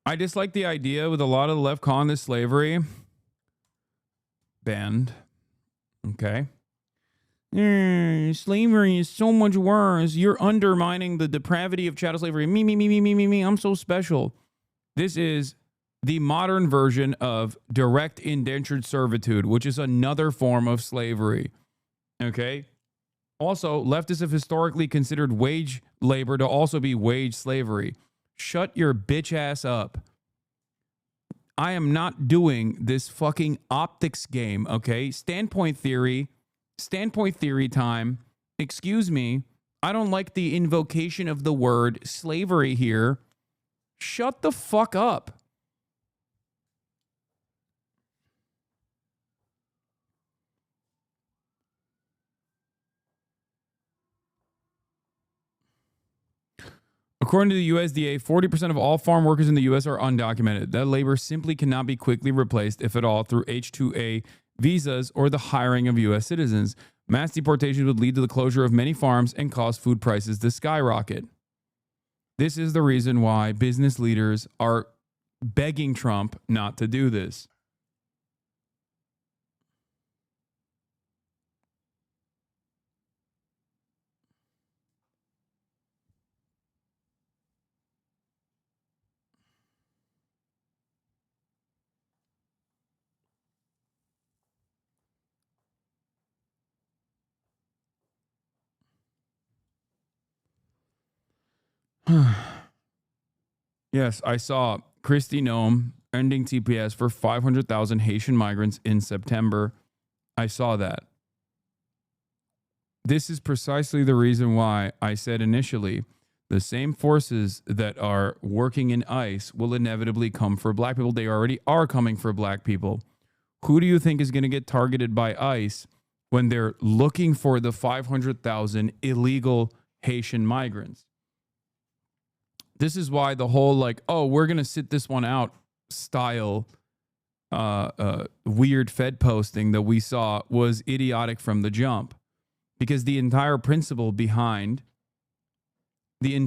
I dislike the idea with a lot of the left calling this slavery. Banned. Okay. Slavery is so much worse. You're undermining the depravity of chattel slavery. Me, me, me, me, me, me, me. I'm so special. This is the modern version of direct indentured servitude, which is another form of slavery. Okay? Also, leftists have historically considered wage labor to also be wage slavery. Shut your bitch ass up. I am not doing this fucking optics game, okay? Standpoint theory time. Excuse me. I don't like the invocation of the word slavery here. Shut the fuck up. According to the USDA, 40% of all farm workers in the U.S. are undocumented. That labor simply cannot be quickly replaced, if at all, through H-2A visas or the hiring of U.S. citizens. Mass deportations would lead to the closure of many farms and cause food prices to skyrocket. This is the reason why business leaders are begging Trump not to do this. Yes, I saw Kristi Noem ending TPS for 500,000 Haitian migrants in September. I saw that. This is precisely the reason why I said initially the same forces that are working in ICE will inevitably come for black people. They already are coming for black people. Who do you think is going to get targeted by ICE when they're looking for the 500,000 illegal Haitian migrants? This is why the whole like, oh, we're going to sit this one out style weird Fed posting that we saw was idiotic from the jump. Because the entire principle behind the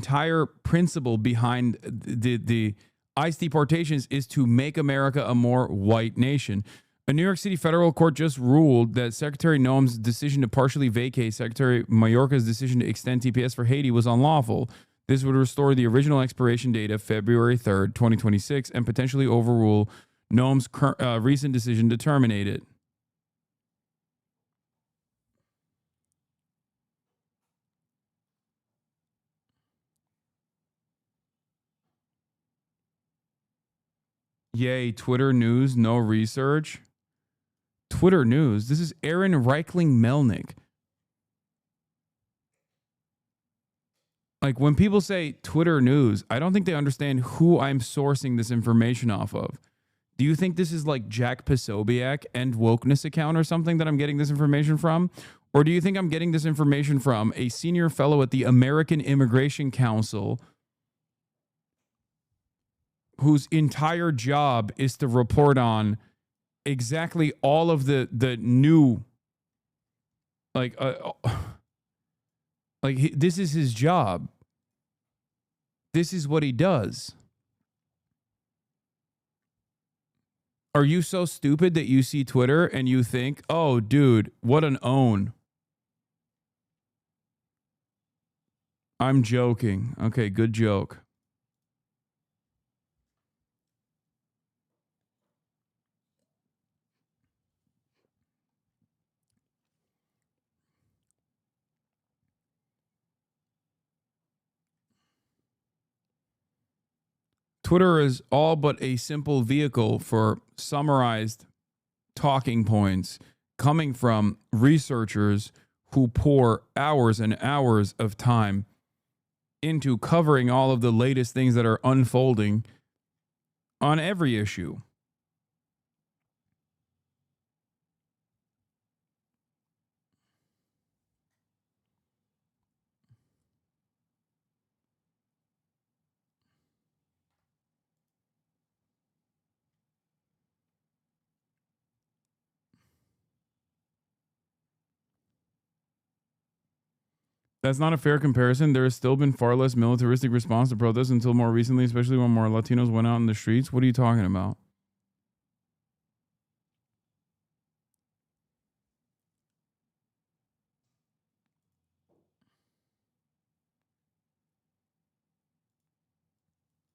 ICE deportations is to make America a more white nation. A New York City federal court just ruled that Secretary Noem's decision to partially vacate Secretary Mayorkas' decision to extend TPS for Haiti was unlawful. This would restore the original expiration date of February 3rd, 2026, and potentially overrule Noem's recent decision to terminate it. Yay, Twitter news, no research. Twitter news. This is Aaron Reichling Melnick. Like when people say Twitter news, I don't think they understand who I'm sourcing this information off of. Do you think this is like Jack Posobiec and Wokeness account or something that I'm getting this information from? Or do you think I'm getting this information from a senior fellow at the American Immigration Council whose entire job is to report on exactly all of the new, this is his job. This is what he does. Are you so stupid that you see Twitter and you think, oh, dude, what an own? I'm joking. Okay, good joke. Twitter is all but a simple vehicle for summarized talking points coming from researchers who pour hours and hours of time into covering all of the latest things that are unfolding on every issue. That's not a fair comparison. There has still been far less militaristic response to protests until more recently, especially when more Latinos went out in the streets. What are you talking about?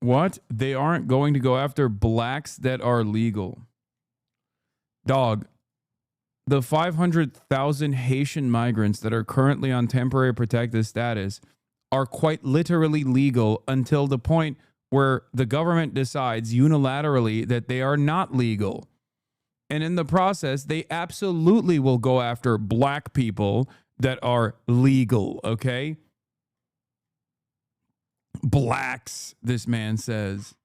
What? They aren't going to go after blacks that are legal. Dog, the 500,000 Haitian migrants that are currently on temporary protected status are quite literally legal until the point where the government decides unilaterally that they are not legal. And in the process, they absolutely will go after black people that are legal, okay? Blacks, this man says.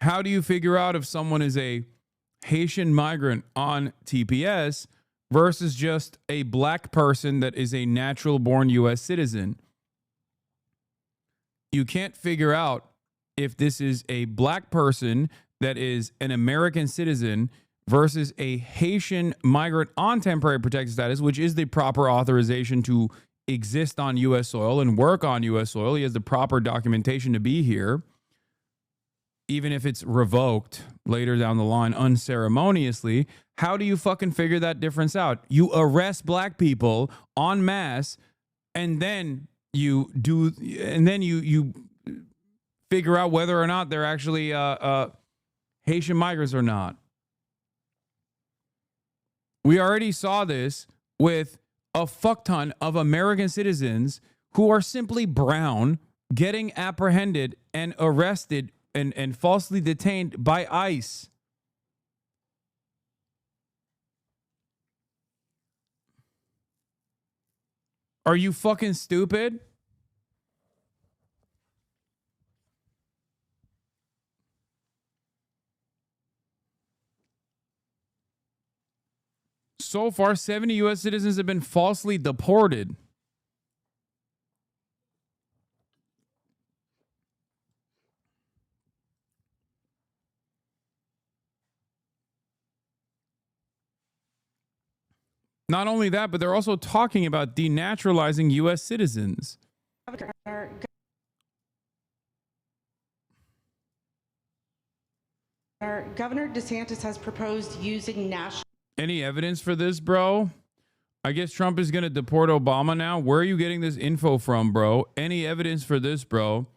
How do you figure out if someone is a Haitian migrant on TPS versus just a black person that is a natural born U.S. citizen? You can't figure out if this is a black person that is an American citizen versus a Haitian migrant on temporary protected status, which is the proper authorization to exist on U.S. soil and work on U.S. soil. He has the proper documentation to be here. Even if it's revoked later down the line unceremoniously, how do you fucking figure that difference out? You arrest black people en masse, and then you figure out whether or not they're actually Haitian migrants or not. We already saw this with a fuck ton of American citizens who are simply brown getting apprehended and arrested and falsely detained by ICE. Are you fucking stupid? So far, 70 U.S. citizens have been falsely deported. Not only that, but they're also talking about denaturalizing U.S. citizens. Governor DeSantis has proposed using national... Any evidence for this, bro? I guess Trump is going to deport Obama now. Where are you getting this info from, bro? Any evidence for this, bro?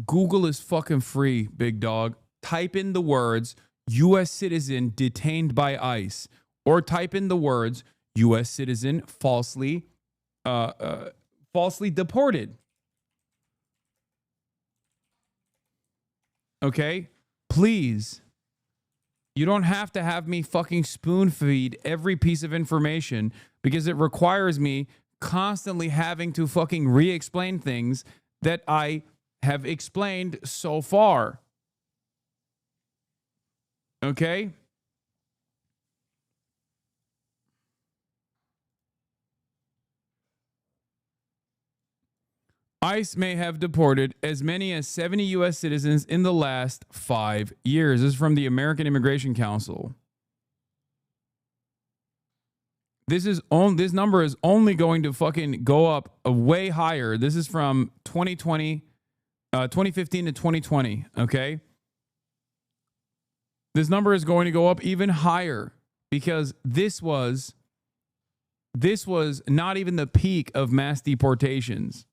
Google is fucking free, big dog. Type in the words U.S. citizen detained by ICE, or type in the words U.S. citizen falsely deported. Okay? Please. You don't have to have me fucking spoon feed every piece of information because it requires me constantly having to fucking re-explain things that I have explained so far. Okay? ICE may have deported as many as 70 U.S. citizens in the last 5 years. This is from the American Immigration Council. This number is only going to fucking go up way higher. This is from 2015 to 2020, okay? This number is going to go up even higher because this was not even the peak of mass deportations.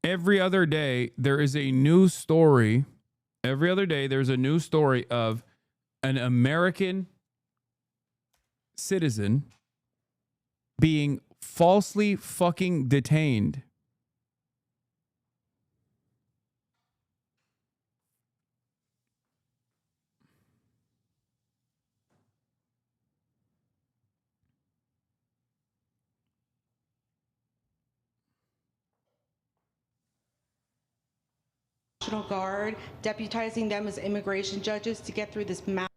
Every other day, there is a new story. Every other day, there's a new story of an American citizen being falsely fucking detained. National Guard, deputizing them as immigration judges to get through this mass.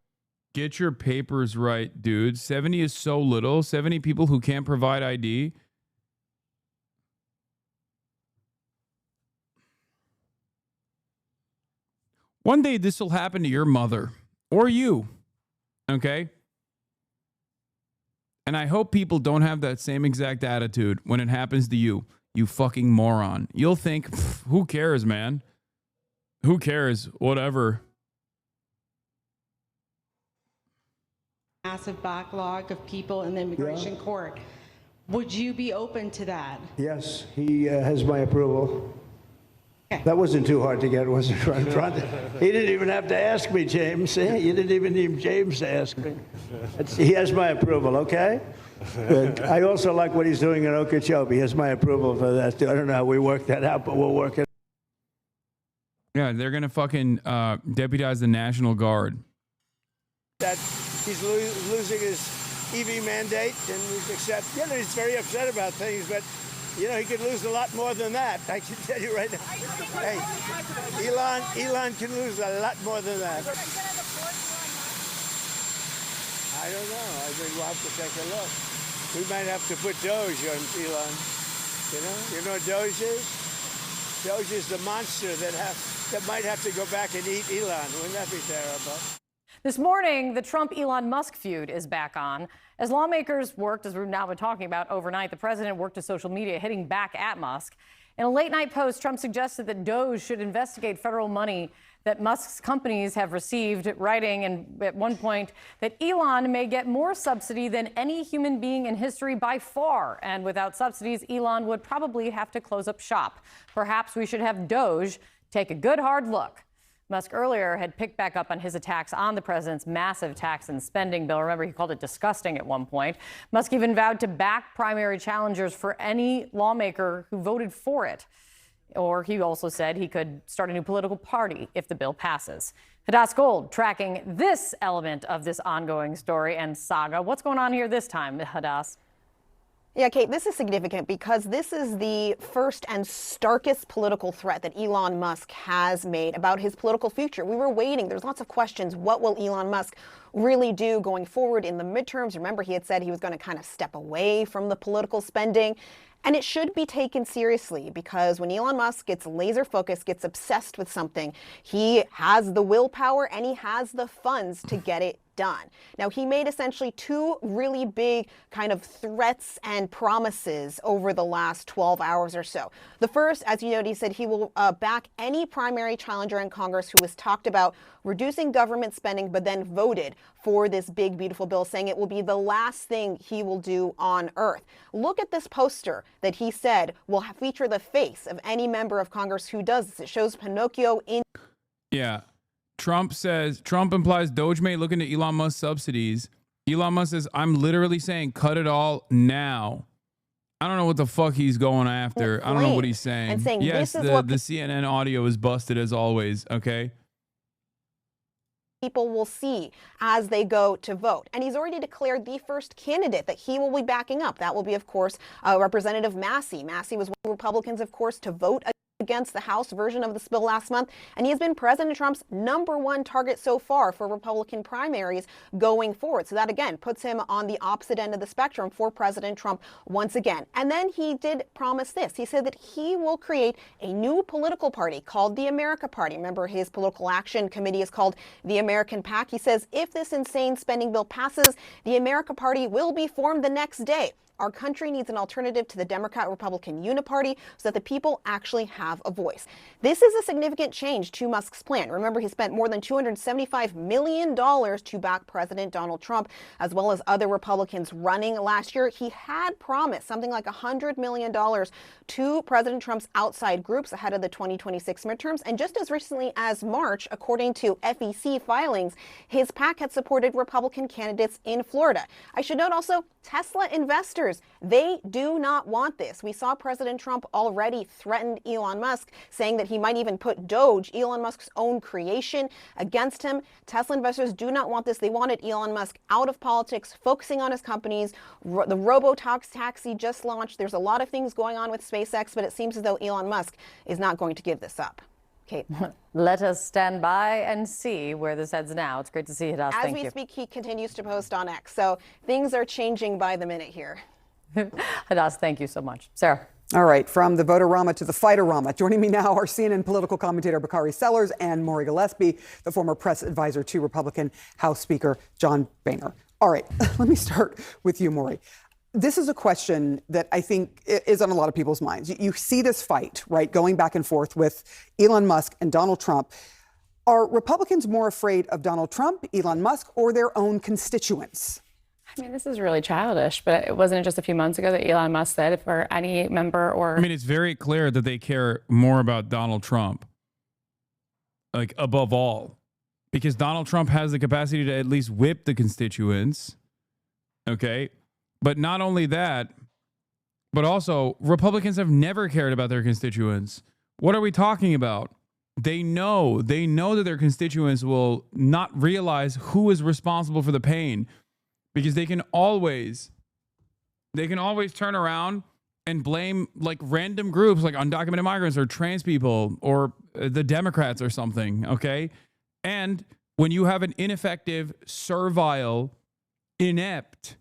Get your papers right, dude. 70 is so little. 70 people who can't provide ID. One day this will happen to your mother or you, okay? And I hope people don't have that same exact attitude when it happens to you, you fucking moron. You'll think, who cares, man? Who cares? Whatever. Massive backlog of people in the immigration court. Would you be open to that? Yes, he has my approval. That wasn't too hard to get, was it? He didn't even have to ask me, James. You didn't even need James to ask me. He has my approval, okay? But I also like what he's doing in Okeechobee. He has my approval for that, too. I don't know how we work that out, but we'll work it. Yeah, they're going to fucking deputize the National Guard. That he's losing his EV mandate, and he's very upset about things, but you know, he could lose a lot more than that. I can tell you right now. Hey, Elon can lose a lot more than that. I don't know. I think we'll have to take a look. We might have to put Doge on Elon. You know what Doge is? Doge is the monster that might have to go back and eat Elon. Wouldn't that be terrible? This morning, the Trump-Elon Musk feud is back on. As lawmakers worked, as we've now been talking about overnight, the president worked to social media, hitting back at Musk. In a late-night post, Trump suggested that Doge should investigate federal money that Musk's companies have received, writing and at one point that Elon may get more subsidy than any human being in history by far. And without subsidies, Elon would probably have to close up shop. Perhaps we should have Doge take a good hard look. Musk earlier had picked back up on his attacks on the president's massive tax and spending bill. Remember, he called it disgusting at one point. Musk even vowed to back primary challengers for any lawmaker who voted for it. Or he also said he could start a new political party if the bill passes. Hadass Gold tracking this element of this ongoing story and saga. What's going on here this time, Hadass? Yeah, Kate, this is significant because this is the first and starkest political threat that Elon Musk has made about his political future. We were waiting. There's lots of questions. What will Elon Musk really do going forward in the midterms? Remember, he had said he was going to kind of step away from the political spending. And it should be taken seriously because when Elon Musk gets laser focused, gets obsessed with something, he has the willpower and he has the funds to get it done. Now, he made essentially two really big kind of threats and promises over the last 12 hours or so. The first, as you noted, he said he will back any primary challenger in Congress who has talked about reducing government spending, but then voted for this big, beautiful bill, saying it will be the last thing he will do on earth. Look at this poster that he said will feature the face of any member of Congress who does this. It shows Pinocchio in. Yeah. Trump implies Doge may look into Elon Musk subsidies. Elon Musk says, I'm literally saying cut it all now. I don't know what the fuck he's going after. I don't know what he's saying. And saying yes, this is what the CNN audio is busted as always, okay? People will see as they go to vote. And he's already declared the first candidate that he will be backing up. That will be, of course, Representative Massey. Massey was one of the Republicans, of course, to vote against the House version of this bill last month, and he has been President Trump's #1 target so far for Republican primaries going forward. So that, again, puts him on the opposite end of the spectrum for President Trump once again. And then he did promise this. He said that he will create a new political party called the America Party. Remember, his political action committee is called the American PAC. He says if this insane spending bill passes, the America Party will be formed the next day. Our country needs an alternative to the Democrat-Republican uniparty so that the people actually have a voice. This is a significant change to Musk's plan. Remember, he spent more than $275 million to back President Donald Trump, as well as other Republicans running last year. He had promised something like $100 million to President Trump's outside groups ahead of the 2026 midterms. And just as recently as March, according to FEC filings, his PAC had supported Republican candidates in Florida. I should note also, Tesla investors, they do not want this. We saw President Trump already threatened Elon Musk, saying that he might even put Doge, Elon Musk's own creation, against him. Tesla investors do not want this. They wanted Elon Musk out of politics, focusing on his companies. The robo-taxi just launched. There's a lot of things going on with SpaceX, but it seems as though Elon Musk is not going to give this up. Kate. Let us stand by and see where this heads now. It's great to see you, Hadass. As we speak, he continues to post on X. So things are changing by the minute here. Hadass, thank you so much. Sarah. All right, from the voter-rama to the fighter-rama. Joining me now are CNN political commentator Bakari Sellers and Maury Gillespie, the former press advisor to Republican House Speaker John Boehner. All right, let me start with you, Maury. This is a question that I think is on a lot of people's minds. You see this fight, right, going back and forth with Elon Musk and Donald Trump. Are Republicans more afraid of Donald Trump, Elon Musk, or their own constituents? I mean, this is really childish, but it wasn't just a few months ago that Elon Musk said for any member or... I mean, it's very clear that they care more about Donald Trump, like above all, because Donald Trump has the capacity to at least whip the constituents. Okay. But not only that, but also Republicans have never cared about their constituents. What are we talking about? They know that their constituents will not realize who is responsible for the pain. Because they can always turn around and blame like random groups like undocumented migrants or trans people or the Democrats or something, okay? And when you have an ineffective, servile, inept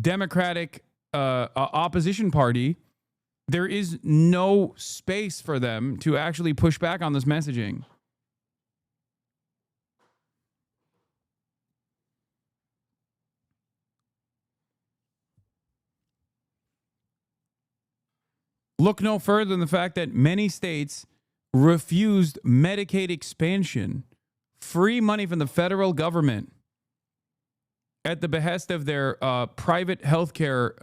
Democratic opposition party, there is no space for them to actually push back on this messaging. Look no further than the fact that many states refused Medicaid expansion, free money from the federal government at the behest of their private healthcare,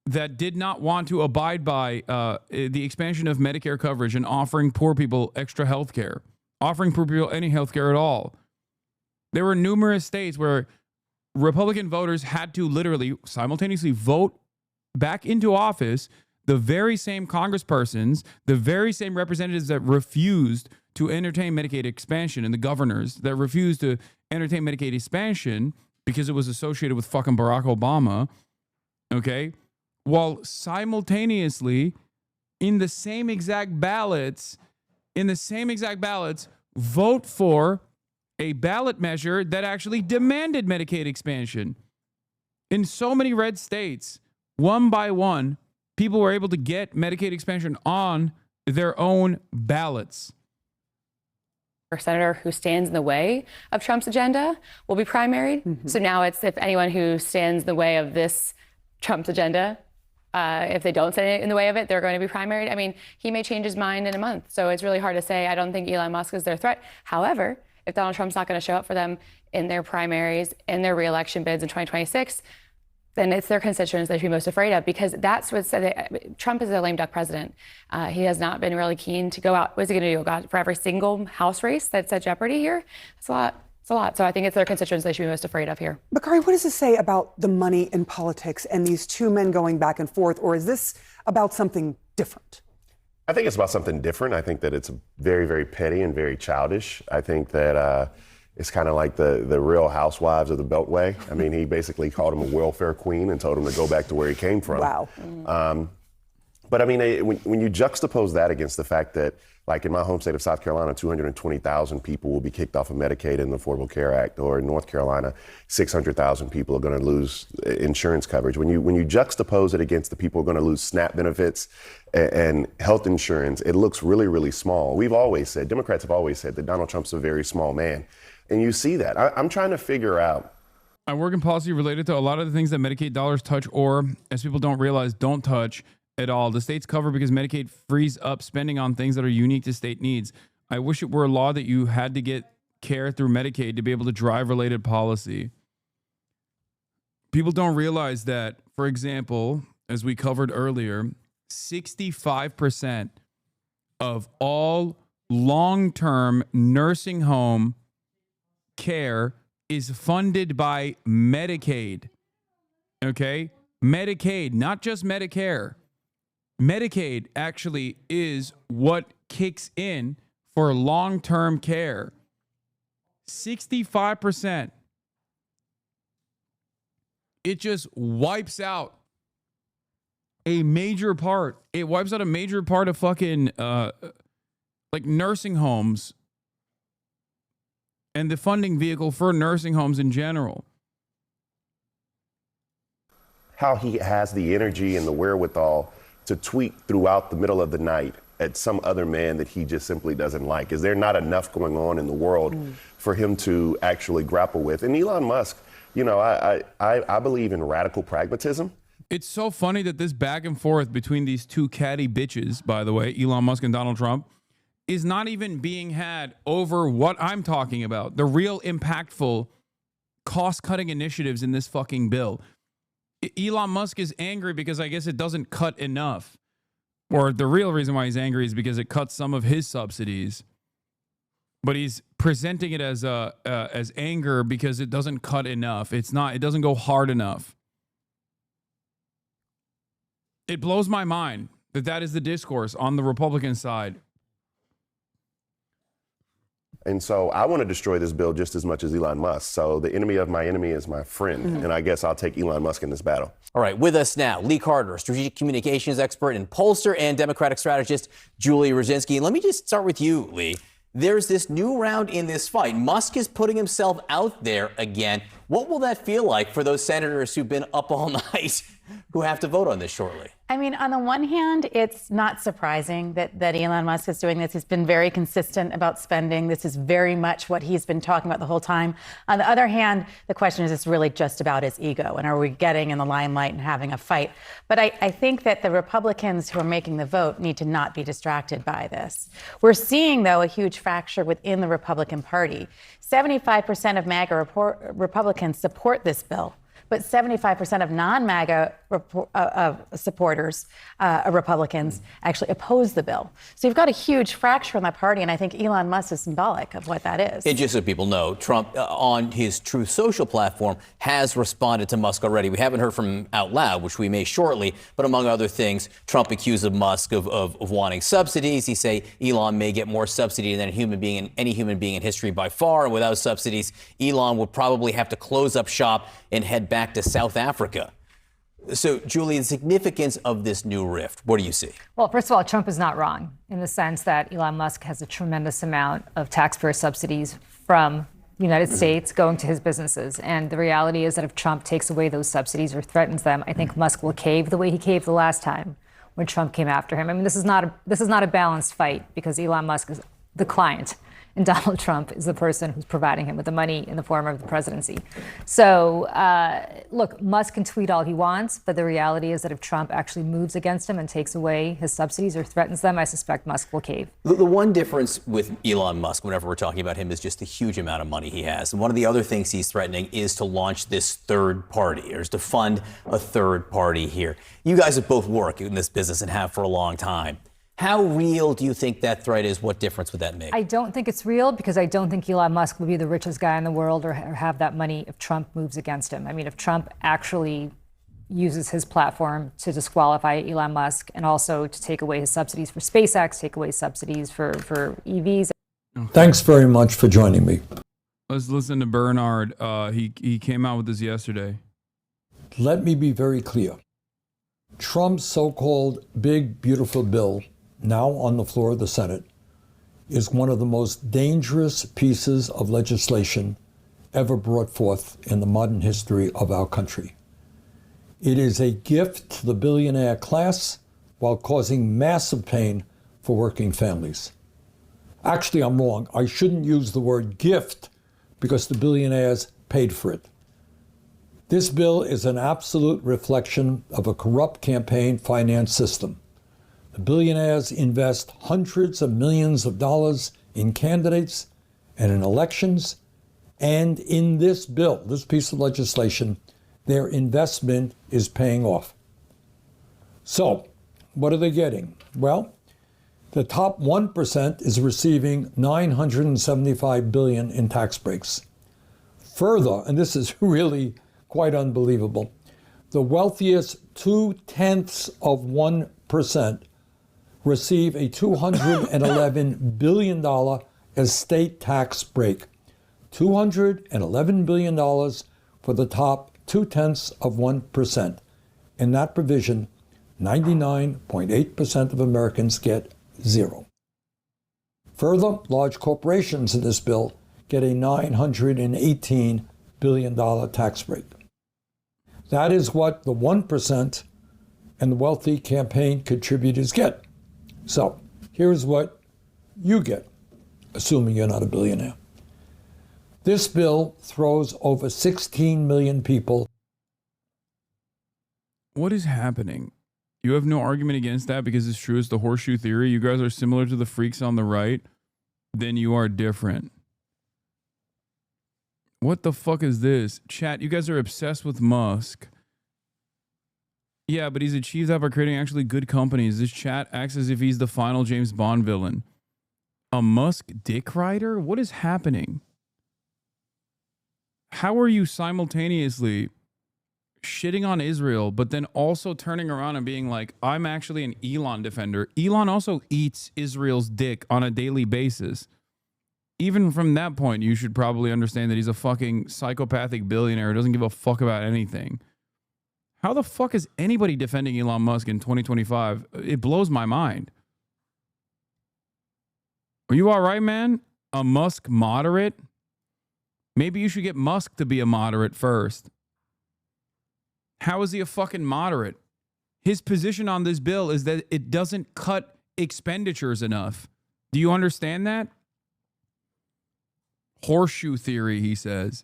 that did not want to abide by the expansion of Medicare coverage and offering poor people extra health care, offering poor people any health care at all. There were numerous states where Republican voters had to literally simultaneously vote back into office the very same congresspersons, the very same representatives that refused to entertain Medicaid expansion, and the governors that refused to entertain Medicaid expansion because it was associated with fucking Barack Obama, okay? While simultaneously in the same exact ballots, vote for a ballot measure that actually demanded Medicaid expansion. In so many red states, one by one, people were able to get Medicaid expansion on their own ballots. Senator who stands in the way of Trump's agenda will be primaried. Mm-hmm. So now it's if anyone who stands in the way of this Trump's agenda, if they don't stand in the way of it, they're going to be primaried. I mean, he may change his mind in a month. So it's really hard to say. I don't think Elon Musk is their threat. However, if Donald Trump's not going to show up for them in their primaries, in their reelection bids in 2026, then it's their constituents they should be most afraid of, because that's what Trump is a lame duck president. He has not been really keen to go out. What's he going to do? Go for every single House race that's at jeopardy here? It's a lot. It's a lot. So I think it's their constituents they should be most afraid of here. Bakari, what does this say about the money in politics and these two men going back and forth? Or is this about something different? I think it's about something different. I think that it's very, very petty and very childish. I think that it's kind of like the Real Housewives of the Beltway. I mean, he basically called him a welfare queen and told him to go back to where he came from. Wow. But I mean, when you juxtapose that against the fact that, like in my home state of South Carolina, 220,000 people will be kicked off of Medicaid in the Affordable Care Act, or in North Carolina, 600,000 people are going to lose insurance coverage. When you juxtapose it against the people who are going to lose SNAP benefits and health insurance, it looks really, really small. Democrats have always said that Donald Trump's a very small man. And you see that. I'm trying to figure out. I work in policy related to a lot of the things that Medicaid dollars touch, or, as people don't realize, don't touch at all. The states cover because Medicaid frees up spending on things that are unique to state needs. I wish it were a law that you had to get care through Medicaid to be able to drive related policy. People don't realize that, for example, as we covered earlier, 65% of all long-term nursing home care is funded by Medicaid. Okay? Medicaid, not just Medicare. Medicaid actually is what kicks in for long-term care. 65%. It just wipes out a major part. It wipes out a major part of fucking like nursing homes and the funding vehicle for nursing homes in general. how he has the energy and the wherewithal to tweet throughout the middle of the night at some other man that he just simply doesn't like? Is there not enough going on in the world for him to actually grapple with? And Elon Musk, you know, I believe in radical pragmatism. It's so funny that this back and forth between these two catty bitches, by the way, Elon Musk and Donald Trump, is not even being had over what I'm talking about. The real impactful cost-cutting initiatives in this fucking bill. Elon Musk is angry because I guess it doesn't cut enough. Or the real reason why he's angry is because it cuts some of his subsidies. But he's presenting it as anger because it doesn't cut enough. It doesn't go hard enough. It blows my mind that is the discourse on the Republican side. And so I want to destroy this bill just as much as Elon Musk. So the enemy of my enemy is my friend. And I guess I'll take Elon Musk in this battle. All right, with us now, Lee Carter, strategic communications expert and pollster, and Democratic strategist Julie Rajinski. Let me just start with you, Lee. There's this new round in this fight. Musk is putting himself out there again. What will that feel like for those senators who've been up all night who have to vote on this shortly? I mean, on the one hand, it's not surprising that Elon Musk is doing this. He's been very consistent about spending. This is very much what he's been talking about the whole time. On the other hand, the question is, it's really just about his ego. And are we getting in the limelight and having a fight? But I think that the Republicans who are making the vote need to not be distracted by this. We're seeing, though, a huge fracture within the Republican Party. 75% of MAGA Republicans support this bill, but 75% of non-MAGA supporters, Republicans, actually oppose the bill. So you've got a huge fracture in that party, and I think Elon Musk is symbolic of what that is. And just so people know, Trump, on his Truth Social platform, has responded to Musk already. We haven't heard from him out loud, which we may shortly, but among other things, Trump accused Musk of wanting subsidies. He say Elon may get more subsidy than any human being in history by far, and without subsidies, Elon would probably have to close up shop and head back to South Africa. So, Julie, the significance of this new rift, what do you see? Well, first of all, Trump is not wrong in the sense that Elon Musk has a tremendous amount of taxpayer subsidies from the United States going to his businesses. And the reality is that if Trump takes away those subsidies or threatens them, I think Musk will cave the way he caved the last time when Trump came after him. I mean, this is not a balanced fight because Elon Musk is the client and Donald Trump is the person who's providing him with the money in the form of the presidency. So, look, Musk can tweet all he wants, but the reality is that if Trump actually moves against him and takes away his subsidies or threatens them, I suspect Musk will cave. The one difference with Elon Musk, whenever we're talking about him, is just the huge amount of money he has. And one of the other things he's threatening is to launch this third party, or is to fund a third party here. You guys have both worked in this business and have for a long time. How real do you think that threat is? What difference would that make? I don't think it's real because I don't think Elon Musk will be the richest guy in the world or have that money if Trump moves against him. I mean, if Trump actually uses his platform to disqualify Elon Musk and also to take away his subsidies for SpaceX, take away subsidies for EVs. Thanks very much for joining me. Let's listen to Bernard. He came out with this yesterday. Let me be very clear. Trump's so-called big, beautiful bill, now on the floor of the Senate, is one of the most dangerous pieces of legislation ever brought forth in the modern history of our country. It is a gift to the billionaire class while causing massive pain for working families. Actually, I'm wrong. I shouldn't use the word gift because the billionaires paid for it. This bill is an absolute reflection of a corrupt campaign finance system. The billionaires invest hundreds of millions of dollars in candidates and in elections, and in this bill, this piece of legislation, their investment is paying off. So, what are they getting? Well, the top 1% is receiving $975 billion in tax breaks. Further, and this is really quite unbelievable, the wealthiest 0.2% receive a $211 billion estate tax break. $211 billion for the top 0.2%. In that provision, 99.8% of Americans get zero. Further, large corporations in this bill get a $918 billion tax break. That is what the 1% and the wealthy campaign contributors get. So here's what you get, assuming you're not a billionaire. This bill throws over 16 million people. What is happening? You have no argument against that because it's true. It's the horseshoe theory. You guys are similar to the freaks on the right. Then you are different. What the fuck is this? Chat, you guys are obsessed with Musk. Yeah, but he's achieved that by creating actually good companies. This chat acts as if he's the final James Bond villain. A Musk dick rider? What is happening? How are you simultaneously shitting on Israel, but then also turning around and being like, I'm actually an Elon defender? Elon also eats Israel's dick on a daily basis. Even from that point, you should probably understand that he's a fucking psychopathic billionaire who doesn't give a fuck about anything. How the fuck is anybody defending Elon Musk in 2025? It blows my mind. Are you all right, man? A Musk moderate? Maybe you should get Musk to be a moderate first. How is he a fucking moderate? His position on this bill is that it doesn't cut expenditures enough. Do you understand that? Horseshoe theory, he says.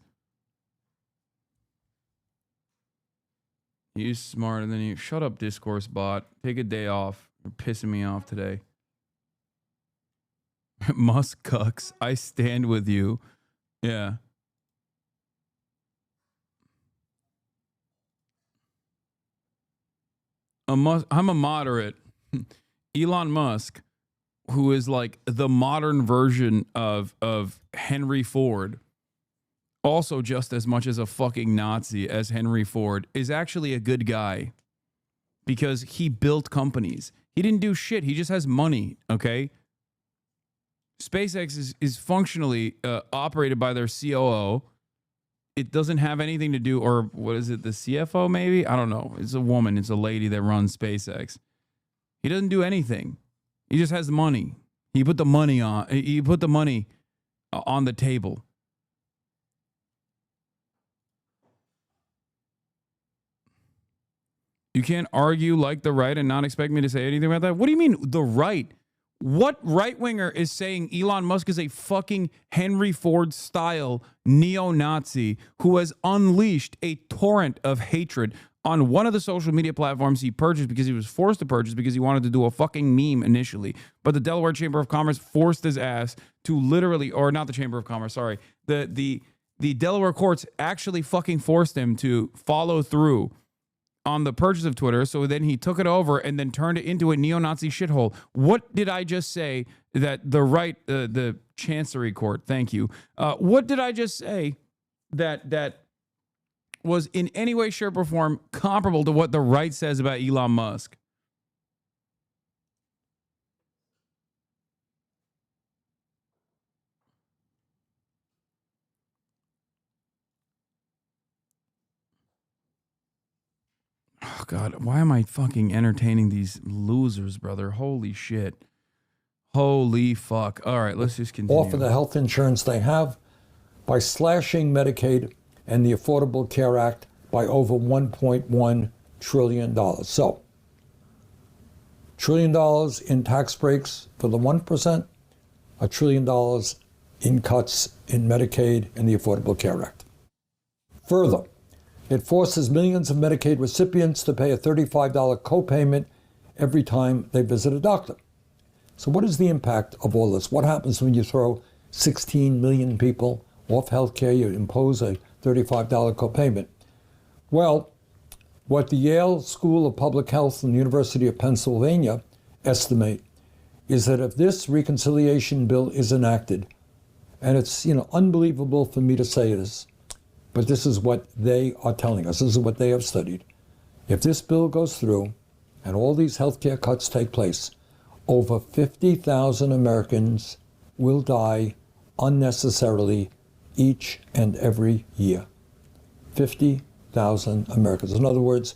He's smarter than you. Shut up, discourse bot. Take a day off. You're pissing me off today. Musk cucks. I stand with you. Yeah. I'm a moderate. Elon Musk, who is like the modern version of Henry Ford, also just as much as a fucking Nazi as Henry Ford, is actually a good guy because he built companies. He didn't do shit. He just has money, okay? SpaceX is functionally operated by their COO. It doesn't have anything to do, or what is it, the CFO maybe? I don't know. It's a woman. It's a lady that runs SpaceX. He doesn't do anything. He just has money. He put the money on. He put the money on the table. You can't argue like the right and not expect me to say anything about that. What do you mean the right? What right-winger is saying Elon Musk is a fucking Henry Ford style neo-Nazi who has unleashed a torrent of hatred on one of the social media platforms he purchased because he was forced to purchase because he wanted to do a fucking meme initially. But the Delaware Chamber of Commerce forced his ass to literally, or not the Chamber of Commerce, sorry. The Delaware courts actually fucking forced him to follow through on the purchase of Twitter, so then he took it over and then turned it into a neo-Nazi shithole. What did I just say that the right, the Chancery Court, thank you. What did I just say that was in any way, shape, or form comparable to what the right says about Elon Musk? Oh, God, why am I fucking entertaining these losers, brother? Holy shit. Holy fuck. All right, let's just continue. Offer the health insurance they have by slashing Medicaid and the Affordable Care Act by over $1.1 trillion. So, $1 trillion in tax breaks for the 1%, $1 trillion in cuts in Medicaid and the Affordable Care Act. Further, it forces millions of Medicaid recipients to pay a $35 copayment every time they visit a doctor. So what is the impact of all this? What happens when you throw 16 million people off health care, you impose a $35 copayment? Well, what the Yale School of Public Health and the University of Pennsylvania estimate is that if this reconciliation bill is enacted, and it's unbelievable for me to say this, but this is what they are telling us. This is what they have studied. If this bill goes through and all these healthcare cuts take place, over 50,000 Americans will die unnecessarily each and every year. 50,000 Americans. In other words,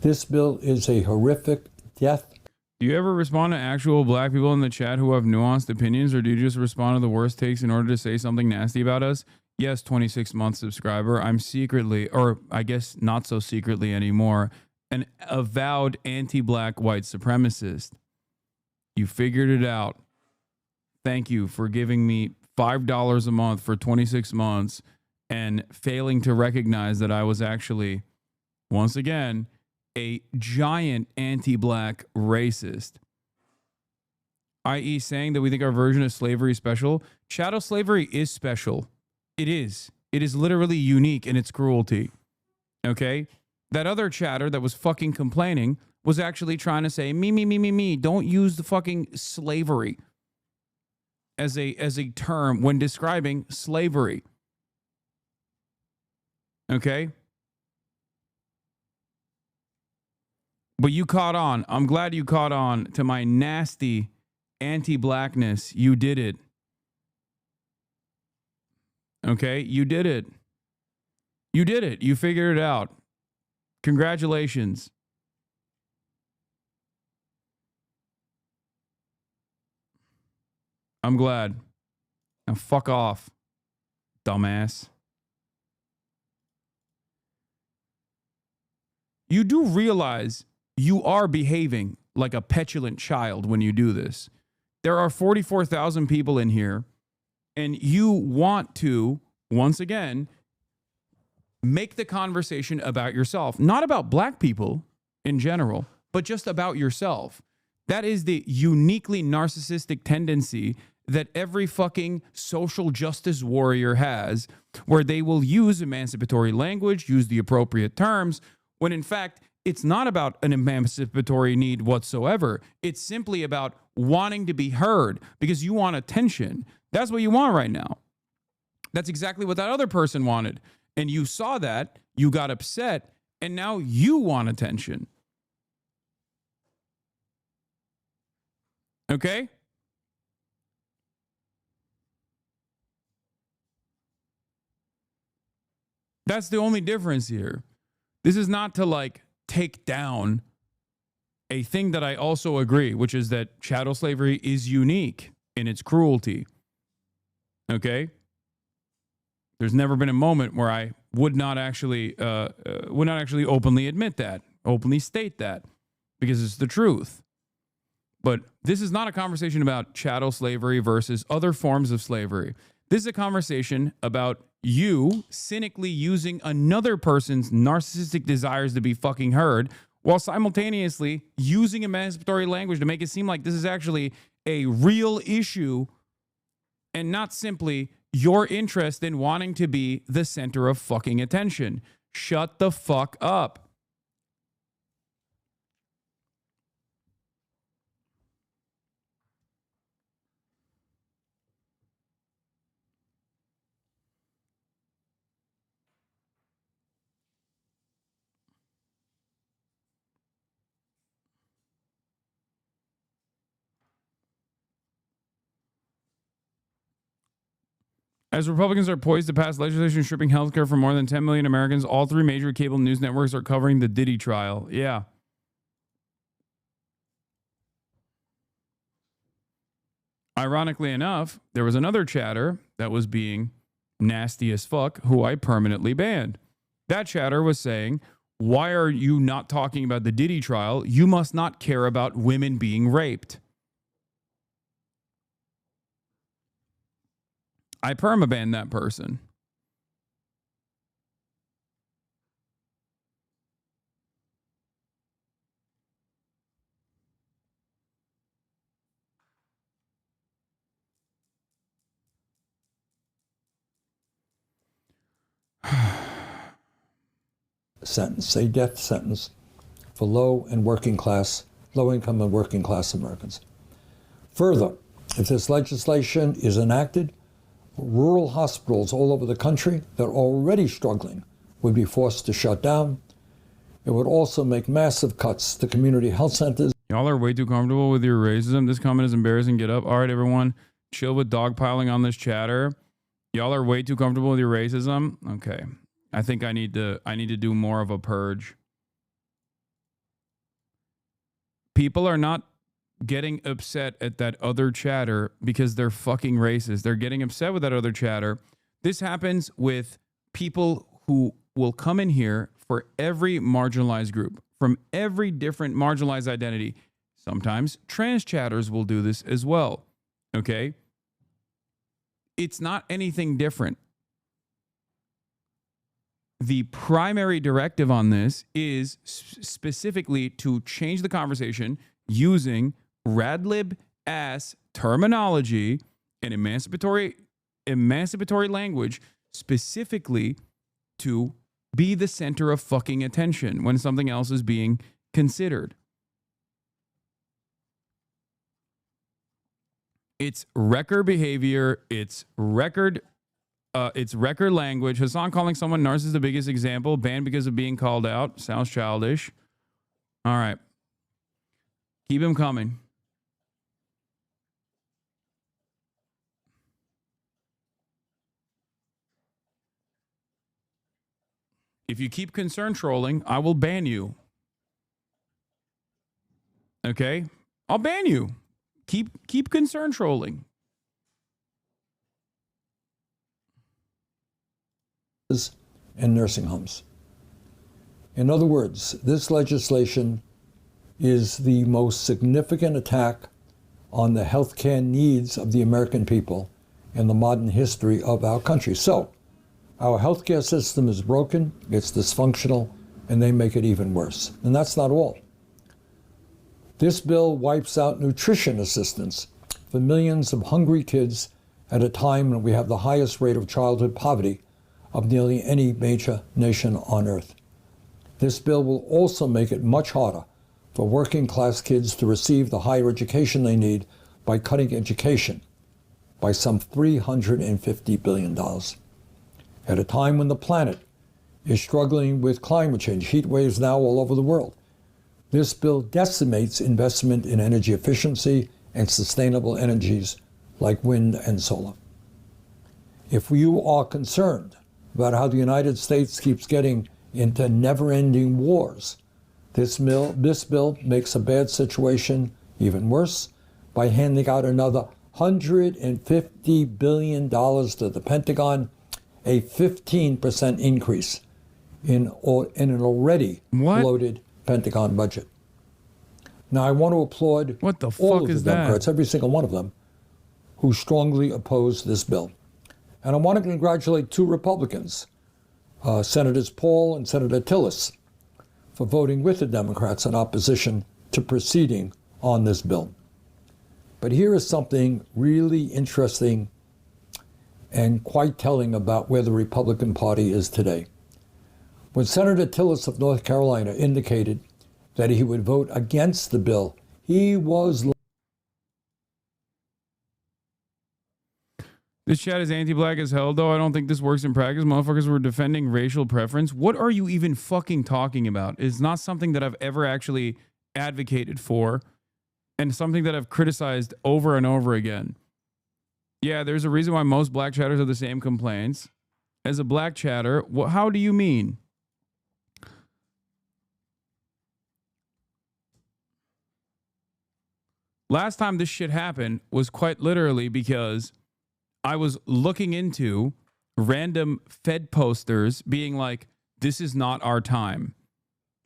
this bill is a horrific death. Do you ever respond to actual black people in the chat who have nuanced opinions, or do you just respond to the worst takes in order to say something nasty about us? Yes, 26-month subscriber. I'm secretly, or I guess not so secretly anymore, an avowed anti-black white supremacist. You figured it out. Thank you for giving me $5 a month for 26 months and failing to recognize that I was actually, once again, a giant anti-black racist. I.e. saying that we think our version of slavery is special. Chattel slavery is special. It is. It is literally unique in its cruelty. Okay? That other chatter that was fucking complaining was actually trying to say, me. Don't use the fucking slavery as a term when describing slavery. Okay? But you caught on. I'm glad you caught on to my nasty anti-blackness. You did it. Okay? You did it. You did it. You figured it out. Congratulations. I'm glad. Now fuck off, dumbass. You do realize you are behaving like a petulant child when you do this. There are 44,000 people in here, and you want to, once again, make the conversation about yourself. Not about black people in general, but just about yourself. That is the uniquely narcissistic tendency that every fucking social justice warrior has, where they will use emancipatory language, use the appropriate terms, when in fact, it's not about an emancipatory need whatsoever. It's simply about wanting to be heard because you want attention. That's what you want right now. That's exactly what that other person wanted. And you saw that, you got upset, and now you want attention. Okay? That's the only difference here. This is not to like take down a thing that I also agree, which is that chattel slavery is unique in its cruelty. Okay? There's never been a moment where I would not actually openly admit that, openly state that, because it's the truth. But this is not a conversation about chattel slavery versus other forms of slavery. This is a conversation about you cynically using another person's narcissistic desires to be fucking heard while simultaneously using emancipatory language to make it seem like this is actually a real issue and not simply your interest in wanting to be the center of fucking attention. Shut the fuck up. As Republicans are poised to pass legislation stripping health care for more than 10 million Americans, all three major cable news networks are covering the Diddy trial. Yeah. Ironically enough, there was another chatter that was being nasty as fuck who I permanently banned. That chatter was saying, why are you not talking about the Diddy trial? You must not care about women being raped. I permabanned that person. Sentence, a death sentence for low income and working class Americans. Further, if this legislation is enacted, rural hospitals all over the country that are already struggling would be forced to shut down. It would also make massive cuts to community health centers. Y'all are way too comfortable with your racism. This comment is embarrassing. Get up. All right, everyone. Chill with dogpiling on this chatter. Y'all are way too comfortable with your racism. Okay. I think I need to do more of a purge. People are not getting upset at that other chatter because they're fucking racist. They're getting upset with that other chatter. This happens with people who will come in here for every marginalized group, from every different marginalized identity. Sometimes trans chatters will do this as well. Okay? It's not anything different. The primary directive on this is specifically to change the conversation using radlib-ass terminology and emancipatory language, specifically to be the center of fucking attention when something else is being considered. It's wrecker behavior. It's wrecker language. Hasan calling someone narcissist is the biggest example. Banned because of being called out. Sounds childish. All right. Keep him coming. If you keep concern trolling, I will ban you. Okay? I'll ban you. Keep concern trolling. And nursing homes. In other words, this legislation is the most significant attack on the healthcare needs of the American people in the modern history of our country. So, our healthcare system is broken, it's dysfunctional, and they make it even worse. And that's not all. This bill wipes out nutrition assistance for millions of hungry kids at a time when we have the highest rate of childhood poverty of nearly any major nation on earth. This bill will also make it much harder for working class kids to receive the higher education they need by cutting education by some $350 billion. At a time when the planet is struggling with climate change, heat waves now all over the world, this bill decimates investment in energy efficiency and sustainable energies like wind and solar. If you are concerned about how the United States keeps getting into never-ending wars, this bill makes a bad situation even worse by handing out another $150 billion to the Pentagon, a 15% increase in an already bloated Pentagon budget. Now, I want to applaud all of the Democrats, every single one of them, who strongly oppose this bill. And I want to congratulate two Republicans, Senators Paul and Senator Tillis, for voting with the Democrats in opposition to proceeding on this bill. But here is something really interesting and quite telling about where the Republican Party is today. When Senator Tillis of North Carolina indicated that he would vote against the bill, he was... This chat is anti-black as hell, though. I don't think this works in practice. Motherfuckers were defending racial preference. What are you even fucking talking about? It's not something that I've ever actually advocated for, and something that I've criticized over and over again. Yeah, there's a reason why most black chatters have the same complaints. As a black chatter, how do you mean? Last time this shit happened was quite literally because I was looking into random Fed posters being like, this is not our time.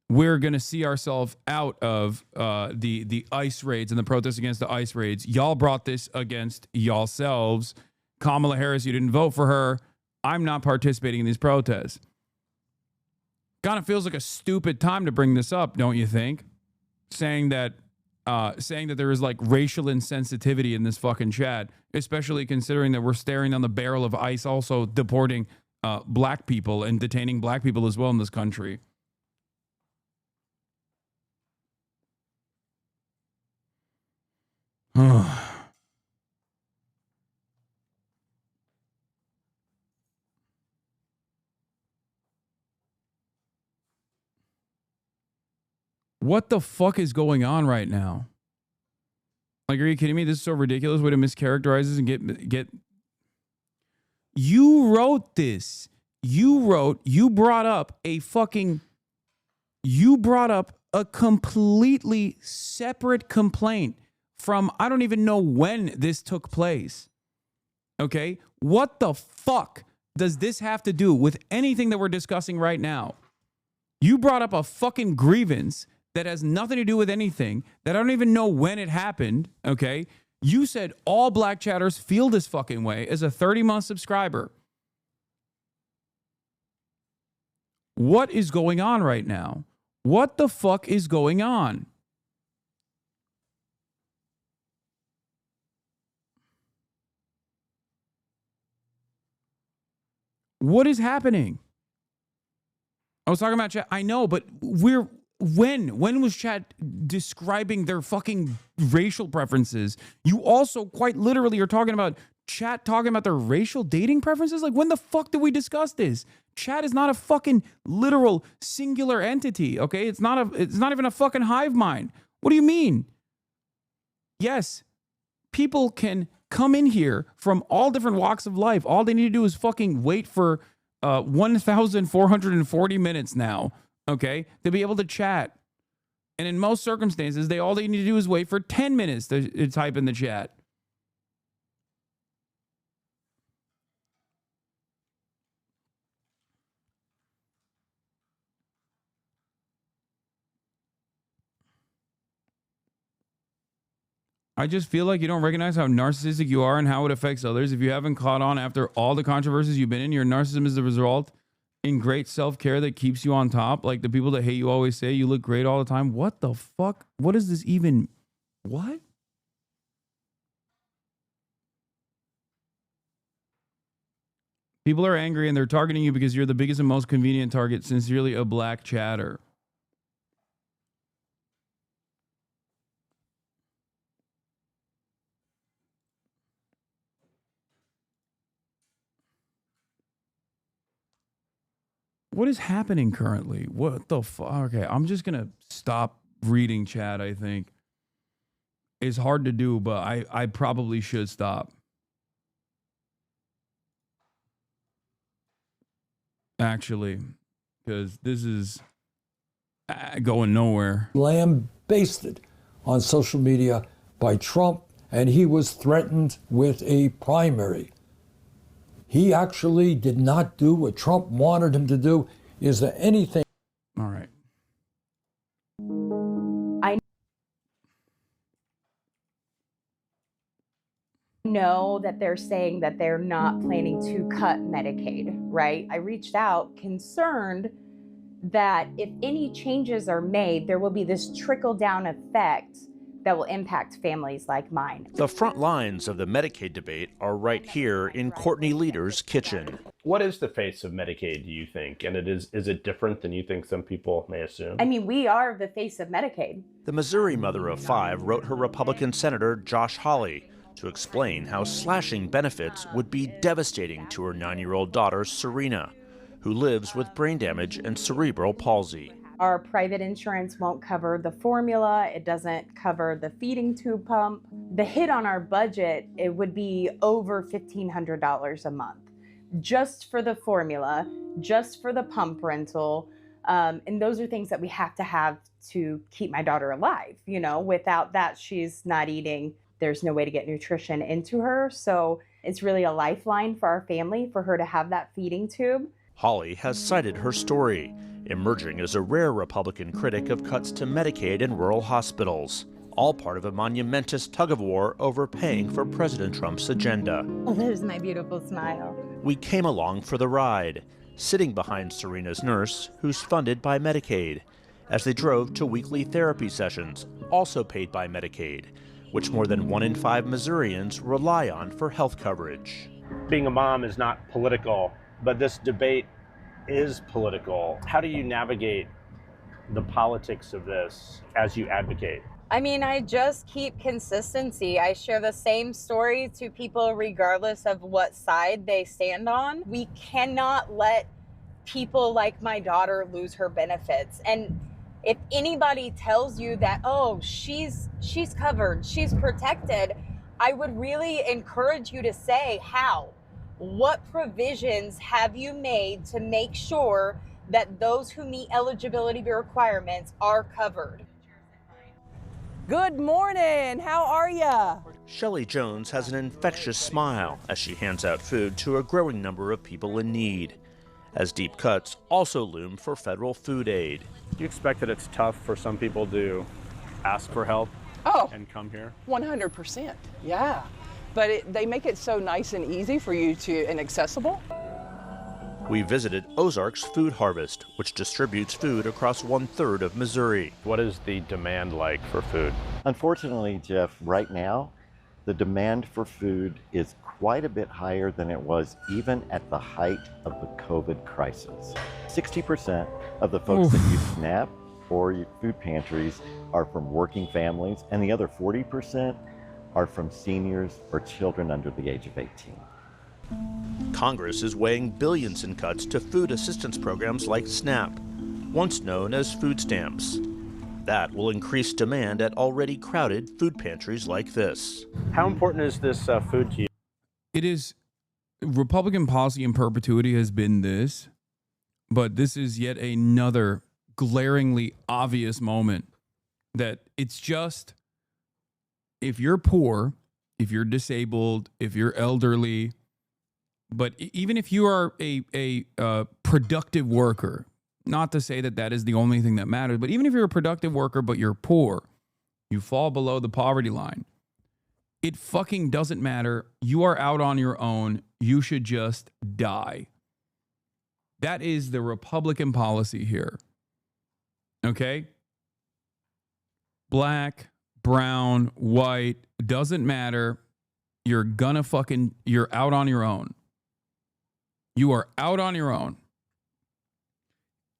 We're going to see ourselves out of the ICE raids and the protests against the ICE raids. Y'all brought this against yourselves. Kamala Harris, you didn't vote for her. I'm not participating in these protests. Kind of feels like a stupid time to bring this up, don't you think? Saying that there is like racial insensitivity in this fucking chat, especially considering that we're staring down the barrel of ICE also deporting black people and detaining black people as well in this country. What the fuck is going on right now? Like, are you kidding me? This is so ridiculous. What it mischaracterizes and get. You wrote this. You brought up a completely separate complaint from, I don't even know when this took place. Okay? What the fuck does this have to do with anything that we're discussing right now? You brought up a fucking grievance that has nothing to do with anything, that I don't even know when it happened, okay? You said all black chatters feel this fucking way as a 30-month subscriber. What is going on right now? What the fuck is going on? What is happening? I was talking about chat. I know, but when was chat describing their fucking racial preferences? You also quite literally are talking about chat talking about their racial dating preferences. Like, when the fuck did we discuss this? Chat is not a fucking literal singular entity, okay? It's not even a fucking hive mind. What do you mean? Yes, people can come in here from all different walks of life. All they need to do is fucking wait for 1,440 minutes now, okay, to be able to chat. And in most circumstances, all they need to do is wait for 10 minutes to type in the chat. I just feel like you don't recognize how narcissistic you are and how it affects others. If you haven't caught on after all the controversies you've been in, your narcissism is the result in great self-care that keeps you on top. Like the people that hate you always say you look great all the time. What the fuck? What is this even? What? People are angry and they're targeting you because you're the biggest and most convenient target. Sincerely, a black chatter. What is happening currently? What the fuck? Okay, I'm just going to stop reading chat, I think. It's hard to do, but I probably should stop. Actually, because this is going nowhere. Lambasted on social media by Trump, and he was threatened with a primary. He actually did not do what Trump wanted him to do. Is there anything? All right. I know that they're saying that they're not planning to cut Medicaid, right? I reached out concerned that if any changes are made, there will be this trickle-down effect that will impact families like mine. The front lines of the Medicaid debate are right here in Courtney Leader's kitchen. What is the face of Medicaid, do you think? And is it different than you think some people may assume? I mean, we are the face of Medicaid. The Missouri mother of 5 wrote her Republican Senator Josh Hawley to explain how slashing benefits would be devastating to her 9-year-old daughter, Serena, who lives with brain damage and cerebral palsy. Our private insurance won't cover the formula. It doesn't cover the feeding tube pump. The hit on our budget, it would be over $1,500 a month, just for the formula, just for the pump rental. And those are things that we have to keep my daughter alive. You know, without that, she's not eating. There's no way to get nutrition into her. So it's really a lifeline for our family for her to have that feeding tube. Hawley has cited her story, emerging as a rare Republican critic of cuts to Medicaid and rural hospitals, all part of a monumentous tug-of-war over paying for President Trump's agenda. Oh, there's my beautiful smile. We came along for the ride, sitting behind Serena's nurse, who's funded by Medicaid, as they drove to weekly therapy sessions, also paid by Medicaid, which more than 1 in 5 Missourians rely on for health coverage. Being a mom is not political, but this debate is political. How do you navigate the politics of this as you advocate? I mean, I just keep consistency. I share the same story to people regardless of what side they stand on. We cannot let people like my daughter lose her benefits. And if anybody tells you that, oh, she's covered, she's protected, I would really encourage you to say how. What provisions have you made to make sure that those who meet eligibility requirements are covered? Good morning. How are ya? Shelley Jones has an infectious smile as she hands out food to a growing number of people in need, as deep cuts also loom for federal food aid. Do you expect that it's tough for some people to ask for help and come here? 100%. Yeah. But they make it so nice and easy for you and accessible. We visited Ozark's Food Harvest, which distributes food across 1/3 of Missouri. What is the demand like for food? Unfortunately, Jeff, right now, the demand for food is quite a bit higher than it was even at the height of the COVID crisis. 60% of the folks that use SNAP or food pantries are from working families, and the other 40% are from seniors or children under the age of 18. Congress is weighing billions in cuts to food assistance programs like SNAP, once known as food stamps. That will increase demand at already crowded food pantries like this. How important is this food to you? It is. Republican policy in perpetuity has been this, but this is yet another glaringly obvious moment that it's just, if you're poor, if you're disabled, if you're elderly, but even if you are a productive worker, not to say that that is the only thing that matters, but even if you're a productive worker but you're poor, you fall below the poverty line, it fucking doesn't matter. You are out on your own. You should just die. That is the Republican policy here. Okay? Black, brown, white, doesn't matter. You're out on your own. You are out on your own.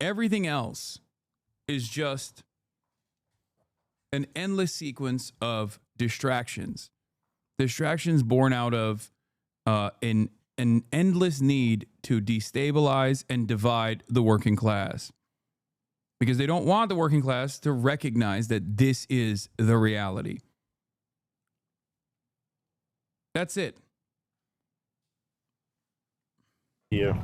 Everything else is just an endless sequence of distractions. Distractions born out of an endless need to destabilize and divide the working class. Because they don't want the working class to recognize that this is the reality. That's it. You.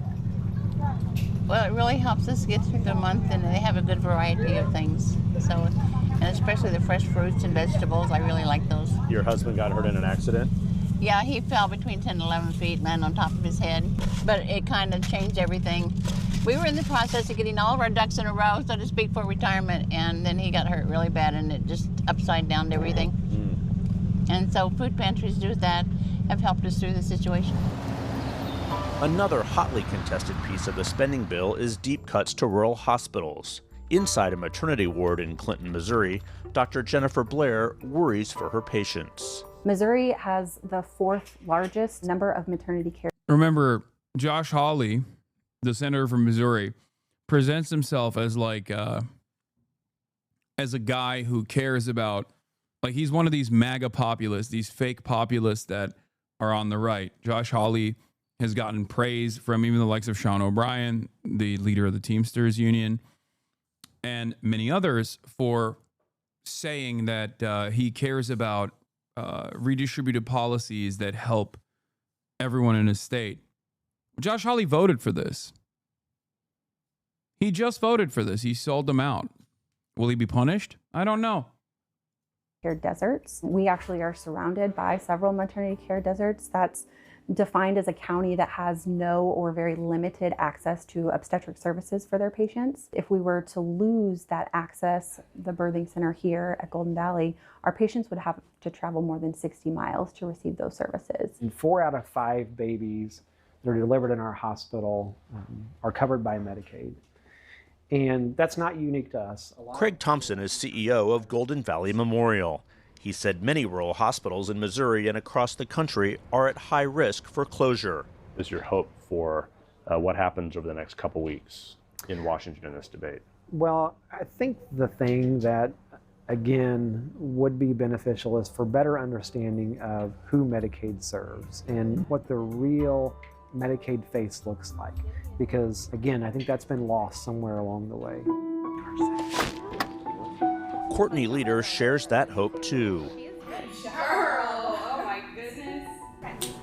Well, it really helps us get through the month, and they have a good variety of things. So, and especially the fresh fruits and vegetables, I really like those. Your husband got hurt in an accident? Yeah, he fell between 10 and 11 feet, landed on top of his head. But it kind of changed everything. We were in the process of getting all of our ducks in a row, so to speak, for retirement, and then he got hurt really bad, and it just upside down everything. And so food pantries do that, have helped us through the situation. Another hotly contested piece of the spending bill is deep cuts to rural hospitals. Inside a maternity ward in Clinton, Missouri, Dr. Jennifer Blair worries for her patients. Missouri has the 4th largest number of maternity care. Remember, Josh Hawley, the senator from Missouri, presents himself as as a guy who cares about, like, he's one of these MAGA populists, these fake populists that are on the right. Josh Hawley has gotten praise from even the likes of Sean O'Brien, the leader of the Teamsters Union, and many others for saying that he cares about redistributive policies that help everyone in his state. Josh Hawley voted for this. He just voted for this. He sold them out. Will he be punished? I don't know. Care deserts. We actually are surrounded by several maternity care deserts. That's defined as a county that has no or very limited access to obstetric services for their patients. If we were to lose that access, the birthing center here at Golden Valley, our patients would have to travel more than 60 miles to receive those services. And 4 out of 5 babies that are delivered in our hospital are covered by Medicaid. And that's not unique to us. Craig Thompson is CEO of Golden Valley Memorial. He said many rural hospitals in Missouri and across the country are at high risk for closure. Is your hope for what happens over the next couple weeks in Washington in this debate? Well, I think the thing that, again, would be beneficial is for better understanding of who Medicaid serves and what the real Medicaid face looks like. Because, again, I think that's been lost somewhere along the way. Courtney Leader shares that hope too.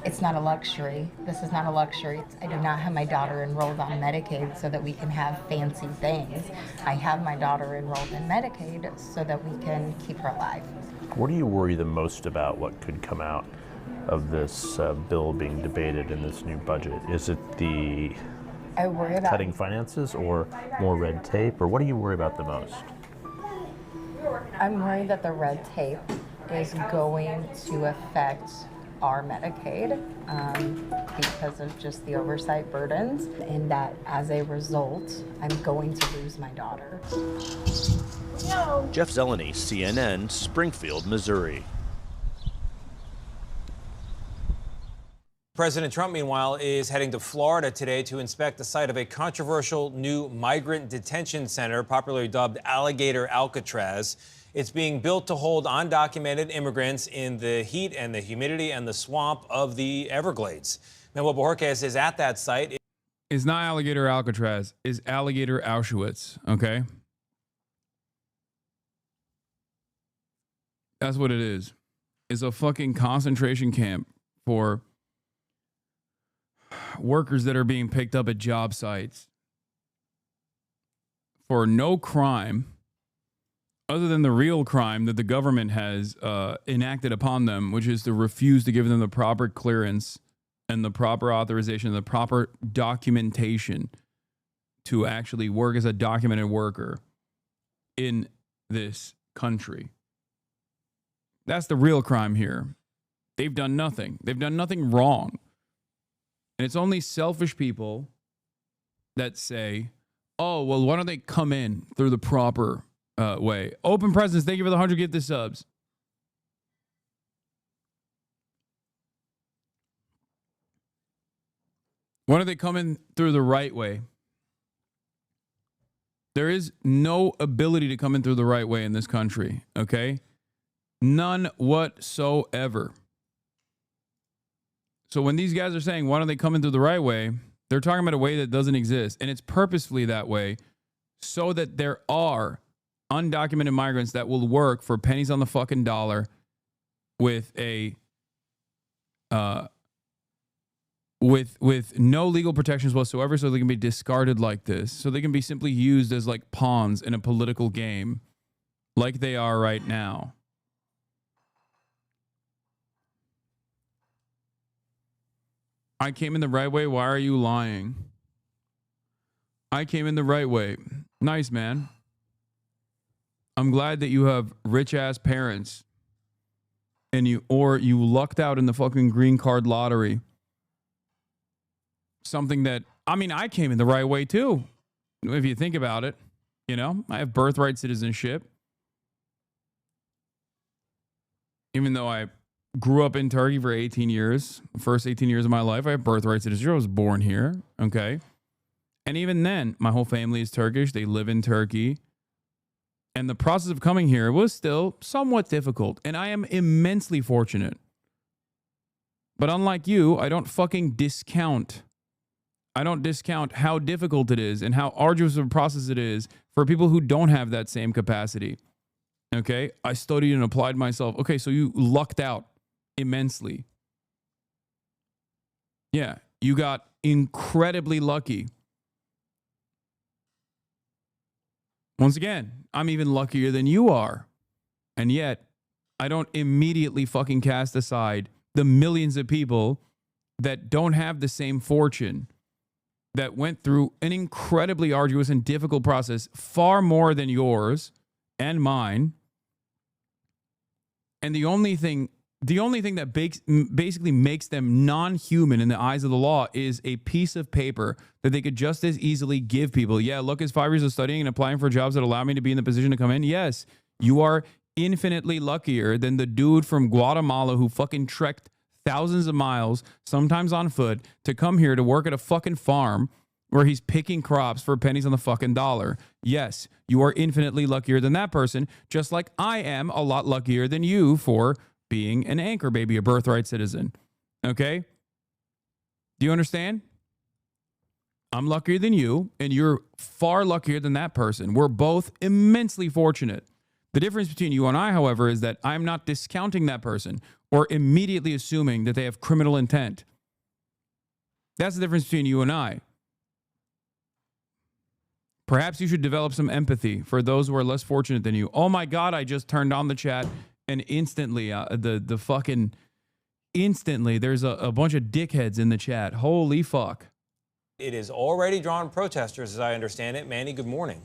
It's not a luxury. This is not a luxury. I do not have my daughter enrolled on Medicaid so that we can have fancy things. I have my daughter enrolled in Medicaid so that we can keep her alive. What do you worry the most about what could come out of this bill being debated in this new budget? Is it the I worry about cutting finances or more red tape, or what do you worry about the most? I'm worried that the red tape is going to affect our Medicaid because of just the oversight burdens, and that as a result, I'm going to lose my daughter. Jeff Zeleny, CNN, Springfield, Missouri. President Trump, meanwhile, is heading to Florida today to inspect the site of a controversial new migrant detention center, popularly dubbed ALLIGATOR. It's being built to hold undocumented immigrants in the heat and the humidity and the swamp of the Everglades. Manuel Bojorquez is at that site. It's not Alligator Alcatraz. It's Alligator Auschwitz, okay? That's what it is. It's a fucking concentration camp for workers that are being picked up at job sites for no crime other than the real crime that the government has enacted upon them, which is to refuse to give them the proper clearance and the proper authorization, the proper documentation to actually work as a documented worker in this country. That's the real crime here. They've done nothing. They've done nothing wrong. And it's only selfish people that say, oh, well, why don't they come in through the proper way? Open Presence, thank you for the 100 gift subs. Why don't they come in through the right way? There is no ability to come in through the right way in this country, okay? None whatsoever. So when these guys are saying, why don't they come in through the right way? They're talking about a way that doesn't exist. And it's purposefully that way so that there are undocumented migrants that will work for pennies on the fucking dollar with a with no legal protections whatsoever, so they can be discarded like this. So they can be simply used as like pawns in a political game like they are right now. I came in the right way. Why are you lying? I came in the right way. Nice, man. I'm glad that you have rich ass parents and you lucked out in the fucking green card lottery. Something that, I mean, I came in the right way too. If you think about it, you know, I have birthright citizenship. Even though I grew up in Turkey for 18 years, first 18 years of my life, I have birthright citizenship. I was born here, okay? And even then, my whole family is Turkish. They live in Turkey. And the process of coming here was still somewhat difficult. And I am immensely fortunate. But unlike you, I don't fucking discount. I don't discount how difficult it is and how arduous of a process it is for people who don't have that same capacity. Okay? I studied and applied myself. Okay, so you lucked out immensely. Yeah, you got incredibly lucky. Once again, I'm even luckier than you are. And yet, I don't immediately fucking cast aside the millions of people that don't have the same fortune, that went through an incredibly arduous and difficult process, far more than yours and mine. And the only thing that basically makes them non-human in the eyes of the law is a piece of paper that they could just as easily give people. Yeah, look, it's 5 years of studying and applying for jobs that allow me to be in the position to come in. Yes, you are infinitely luckier than the dude from Guatemala who fucking trekked thousands of miles, sometimes on foot, to come here to work at a fucking farm where he's picking crops for pennies on the fucking dollar. Yes, you are infinitely luckier than that person, just like I am a lot luckier than you for being an anchor baby, a birthright citizen. Okay? Do you understand? I'm luckier than you, and you're far luckier than that person. We're both immensely fortunate. The difference between you and I, however, is that I'm not discounting that person or immediately assuming that they have criminal intent. That's the difference between you and I. Perhaps you should develop some empathy for those who are less fortunate than you. Oh my God, I just turned on the chat and instantly, instantly, there's a bunch of dickheads in the chat. Holy fuck. It has already drawn protesters, as I understand it. Manny, good morning.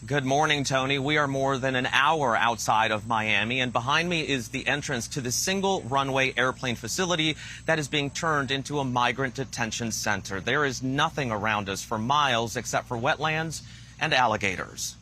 Good morning, Tony. We are more than an hour outside of Miami, and behind me is the entrance to the single runway airplane facility that is being turned into a migrant detention center. There is nothing around us for miles except for wetlands and alligators.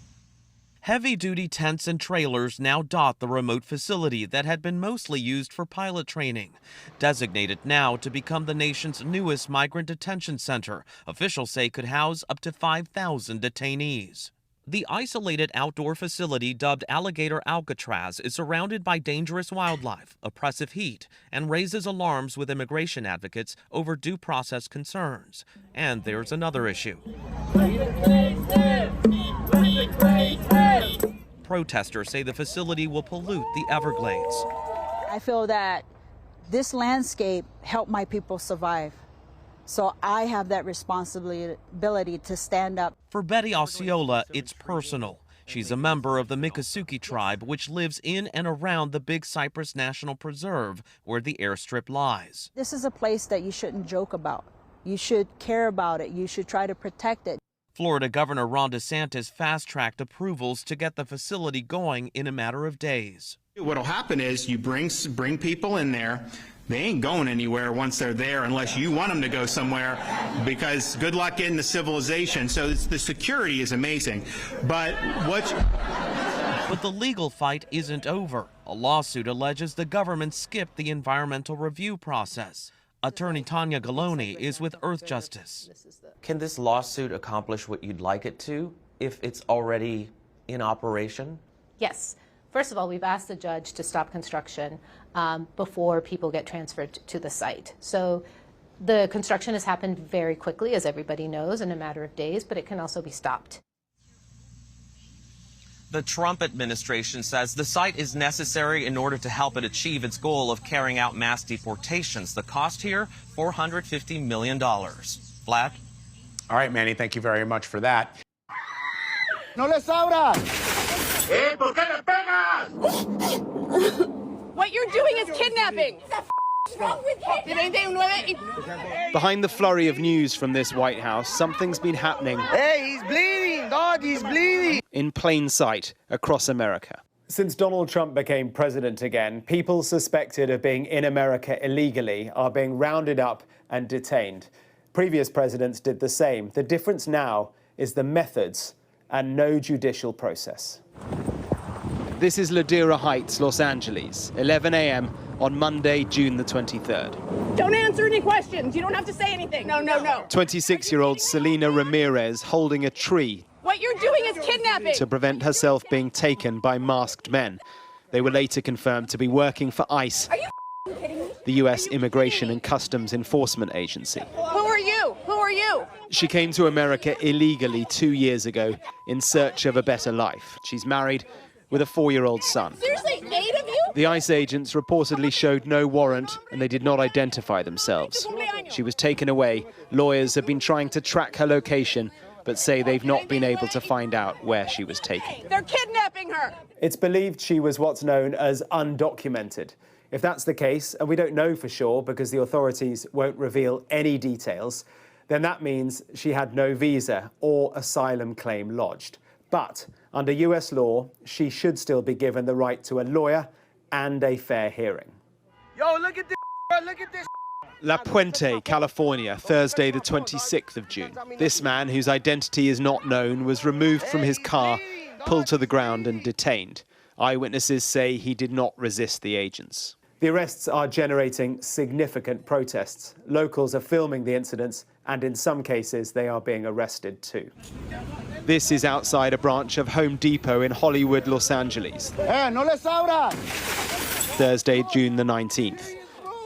Heavy-duty tents and trailers now dot the remote facility that had been mostly used for pilot training. Designated now to become the nation's newest migrant detention center, officials say could house up to 5,000 detainees. The isolated outdoor facility dubbed Alligator ALCATRAZ is surrounded by dangerous wildlife, oppressive heat, and raises alarms with immigration advocates over due process concerns. And there's another issue. Protesters say the facility will pollute the Everglades. I feel that this landscape helped my people survive. So I have that responsibility to stand up. For Betty Osceola, it's personal. She's a member of the Miccosukee tribe, which lives in and around the Big Cypress National Preserve, where the airstrip lies. This is a place that you shouldn't joke about. You should care about it. You should try to protect it. Florida Governor Ron DeSantis fast-tracked approvals to get the facility going in a matter of days. What'll happen is you bring people in there. They ain't going anywhere once they're there unless you want them to go somewhere, because good luck getting to civilization. So the security is amazing. But the legal fight isn't over. A lawsuit alleges the government skipped the environmental review process. Attorney Tanya Galoni is with Earth Justice. Can this lawsuit accomplish what you'd like it to if it's already in operation? Yes. First of all, we've asked the judge to stop construction before people get transferred to the site. So the construction has happened very quickly, as everybody knows, in a matter of days, but it can also be stopped. The Trump administration says the site is necessary in order to help it achieve its goal of carrying out mass deportations. The cost here, $450 million. Vlad? All right, Manny, thank you very much for that. No les abras! ¿Por qué le pegas? What you're doing is kidnapping. Behind the flurry of news from this White House, something's been happening. Hey, he's bleeding, dog, he's bleeding. In plain sight across America. Since Donald Trump became president again, people suspected of being in America illegally are being rounded up and detained. Previous presidents did the same. The difference now is the methods and no judicial process. This is Ladera Heights, Los Angeles, 11 a.m. on Monday, June the 23rd. Don't answer any questions. You don't have to say anything. No. 26-year-old Selena Ramirez holding a tree. What you're doing is kidnapping. To prevent herself being taken by masked men. They were later confirmed to be working for ICE, Are you kidding me? the U.S. Immigration and Customs Enforcement Agency. Who are you? Who are you? She came to America illegally 2 years ago in search of a better life. She's married with a 4-year-old son. Seriously, 8 of you? The ICE agents reportedly showed no warrant and they did not identify themselves. She was taken away. Lawyers have been trying to track her location, but say they've not been able to find out where she was taken. They're kidnapping her. It's believed she was what's known as undocumented. If that's the case, and we don't know for sure because the authorities won't reveal any details, then that means she had no visa or asylum claim lodged. But under US law, she should still be given the right to a lawyer and a fair hearing. Yo, look at this, look at this. La Puente, California, Thursday the 26th of June. This man, whose identity is not known, was removed from his car, pulled to the ground and detained. Eyewitnesses say he did not resist the agents. The arrests are generating significant protests. Locals are filming the incidents, and in some cases, they are being arrested too. This is outside a branch of Home Depot in Hollywood, Los Angeles. Hey, no les abras! Thursday, June the 19th.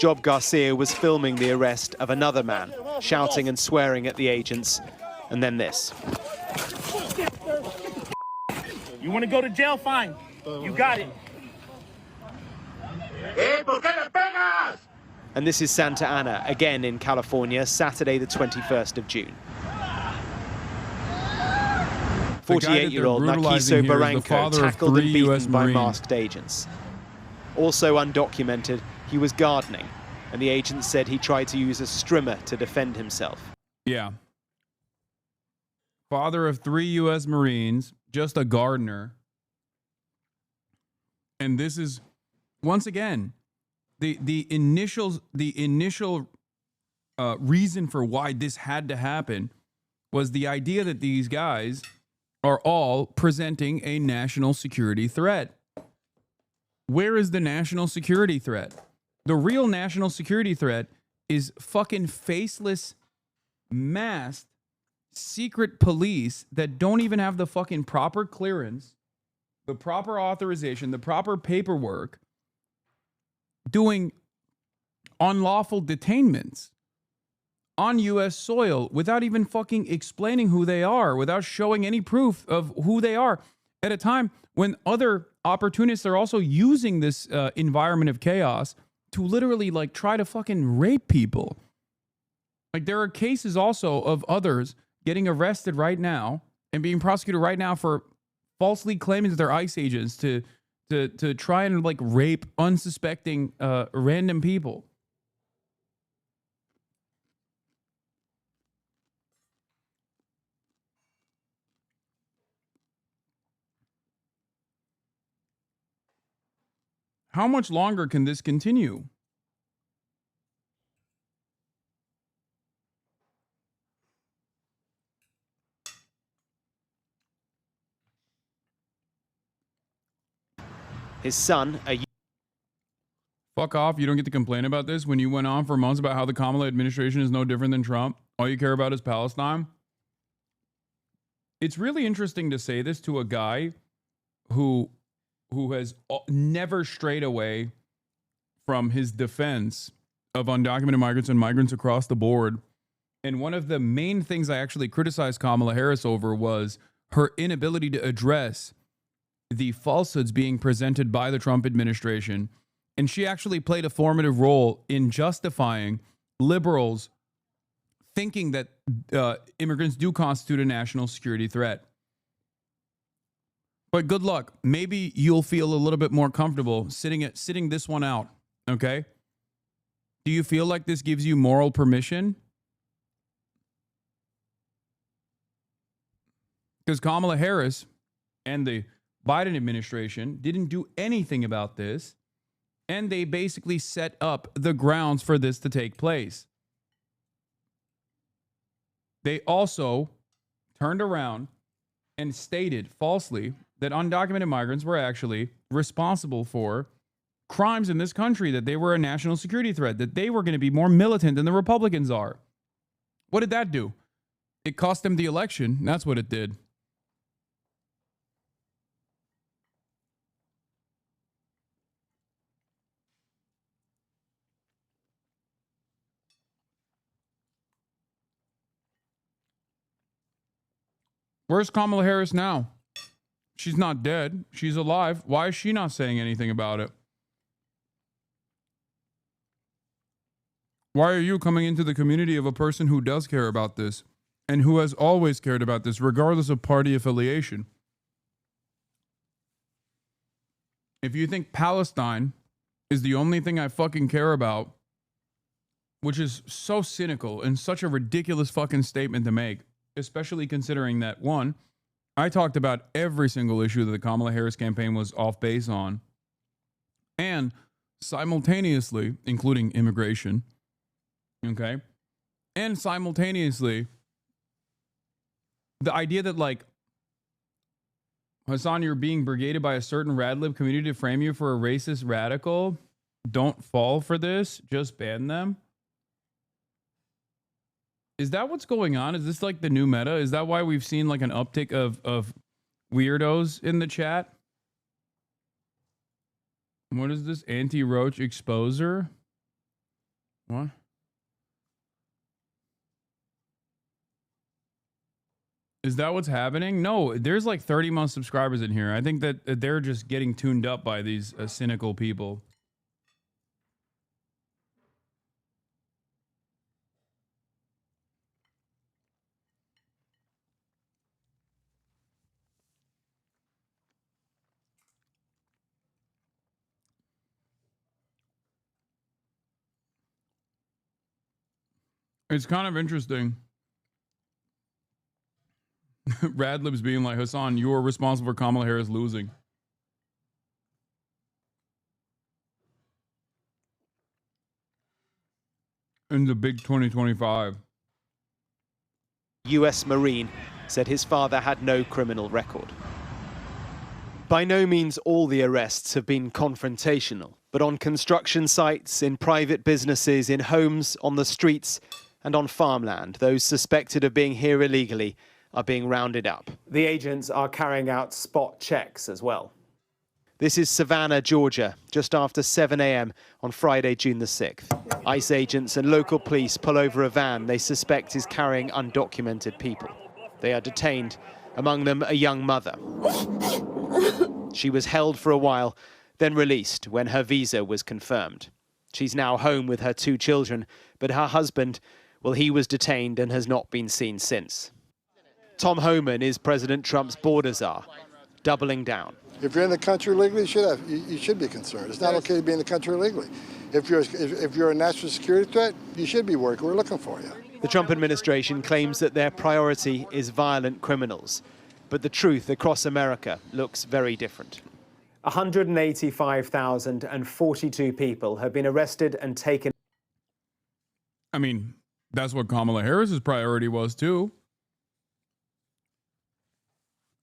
Job Garcia was filming the arrest of another man, shouting and swearing at the agents, and then this. You want to go to jail? Fine. You got it. And this is Santa Ana, again in California, Saturday the 21st of June. 48-year-old Narciso Barranco tackled and beaten by masked agents. Also undocumented, he was gardening, and the agents said he tried to use a strimmer to defend himself. Yeah. Father of 3 U.S. Marines, just a gardener. And this is, once again, the initial reason for why this had to happen was the idea that these guys are all presenting a national security threat. Where is the national security threat? The real national security threat is fucking faceless, masked, secret police that don't even have the fucking proper clearance, the proper authorization, the proper paperwork, doing unlawful detainments on U.S. soil without even fucking explaining who they are, without showing any proof of who they are, at a time when other opportunists are also using this environment of chaos to literally like try to fucking rape people. Like there are cases also of others getting arrested right now and being prosecuted right now for falsely claiming that they're ICE agents to try and like rape unsuspecting random people. How much longer can this continue? His son, Fuck off. You don't get to complain about this when you went on for months about how the Kamala administration is no different than Trump. All you care about is Palestine. It's really interesting to say this to a guy who has never strayed away from his defense of undocumented migrants and migrants across the board. And one of the main things I actually criticized Kamala Harris over was her inability to address the falsehoods being presented by the Trump administration. And she actually played a formative role in justifying liberals thinking that immigrants do constitute a national security threat. But good luck. Maybe you'll feel a little bit more comfortable sitting this one out, okay? Do you feel like this gives you moral permission? Because Kamala Harris and the Biden administration didn't do anything about this, and they basically set up the grounds for this to take place. They also turned around and stated falsely that undocumented migrants were actually responsible for crimes in this country, that they were a national security threat, that they were going to be more militant than the Republicans are. What did that do? It cost them the election. That's what it did. Where's Kamala Harris now? She's not dead. She's alive. Why is she not saying anything about it? Why are you coming into the community of a person who does care about this and who has always cared about this, regardless of party affiliation? If you think Palestine is the only thing I fucking care about, which is so cynical and such a ridiculous fucking statement to make, especially considering that, one, I talked about every single issue that the Kamala Harris campaign was off base on, and simultaneously, including immigration, okay, and simultaneously, the idea that, like, Hasan, you're being brigaded by a certain radlib community to frame you for a racist radical. Don't fall for this. Just ban them. Is that what's going on? Is this like the new meta? Is that why we've seen like an uptick of weirdos in the chat? What is this? Anti-roach exposer? What? Is that what's happening? No, there's like 30-month subscribers in here. I think that they're just getting tuned up by these cynical people. It's kind of interesting. Radlib's being like, Hasan, you are responsible for Kamala Harris losing. In the big 2025. US Marine said his father had no criminal record. By no means all the arrests have been confrontational, but on construction sites, in private businesses, in homes, on the streets, and on farmland, those suspected of being here illegally are being rounded up. The agents are carrying out spot checks as well. This is Savannah, Georgia, just after 7 a.m. on Friday, June the 6th. ICE agents and local police pull over a van they suspect is carrying undocumented people. They are detained, among them a young mother. She was held for a while, then released when her visa was confirmed. She's now home with her 2 children, but her husband, well, he was detained and has not been seen since. Tom Homan is President Trump's border czar, doubling down. If you're in the country legally, you should be concerned. It's not okay to be in the country illegally. If you're a national security threat, you should be working. We're looking for you. The Trump administration claims that their priority is violent criminals, but the truth across America looks very different. 185,042 people have been arrested and taken. I mean, that's what Kamala Harris's priority was too.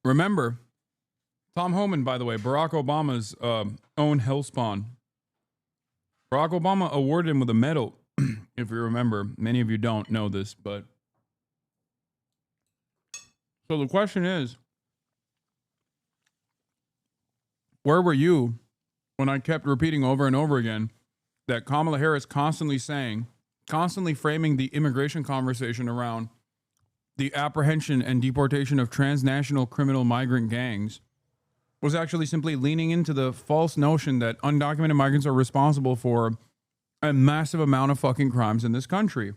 Remember, Tom Homan, by the way, Barack Obama's own hellspawn. Barack Obama awarded him with a medal, if you remember. Many of you don't know this, but... So the question is, where were you when I kept repeating over and over again that Kamala Harris constantly framing the immigration conversation around the apprehension and deportation of transnational criminal migrant gangs was actually simply leaning into the false notion that undocumented migrants are responsible for a massive amount of fucking crimes in this country.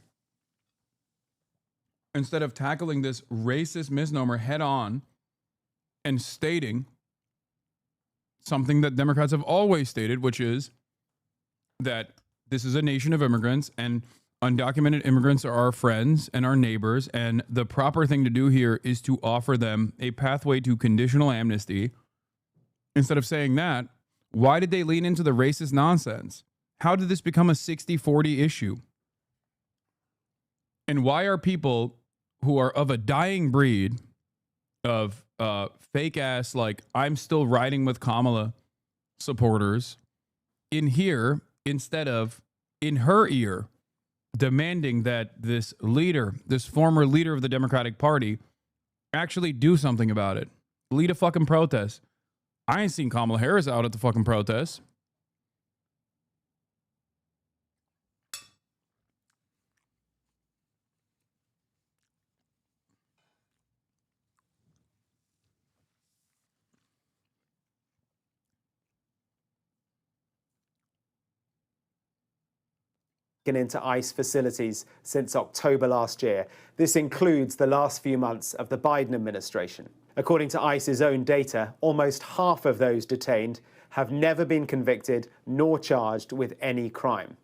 Instead of tackling this racist misnomer head on and stating something that Democrats have always stated, which is that this is a nation of immigrants and undocumented immigrants are our friends and our neighbors, and the proper thing to do here is to offer them a pathway to conditional amnesty. Instead of saying that, why did they lean into the racist nonsense? How did this become a 60-40 issue? And why are people who are of a dying breed of fake ass, like, I'm still riding with Kamala supporters in here instead of in her ear, demanding that this leader, this former leader of the Democratic Party, actually do something about it? Lead a fucking protest. I ain't seen Kamala Harris out at the fucking protest. Into ICE facilities since October last year. This includes the last few months of the Biden administration. According to ICE's own data, almost half of those detained have never been convicted nor charged with any crime.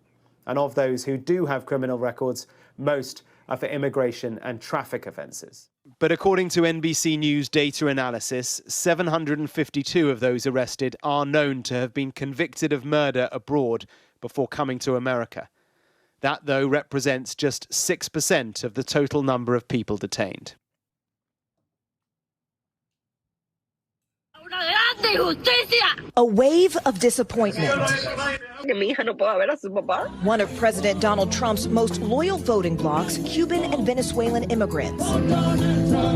And of those who do have criminal records, most are for immigration and traffic offences. But according to NBC News data analysis, 752 of those arrested are known to have been convicted of murder abroad before coming to America. That, though, represents just 6% of the total number of people detained. A wave of disappointment. One of President Donald Trump's most loyal voting blocs, Cuban and Venezuelan immigrants.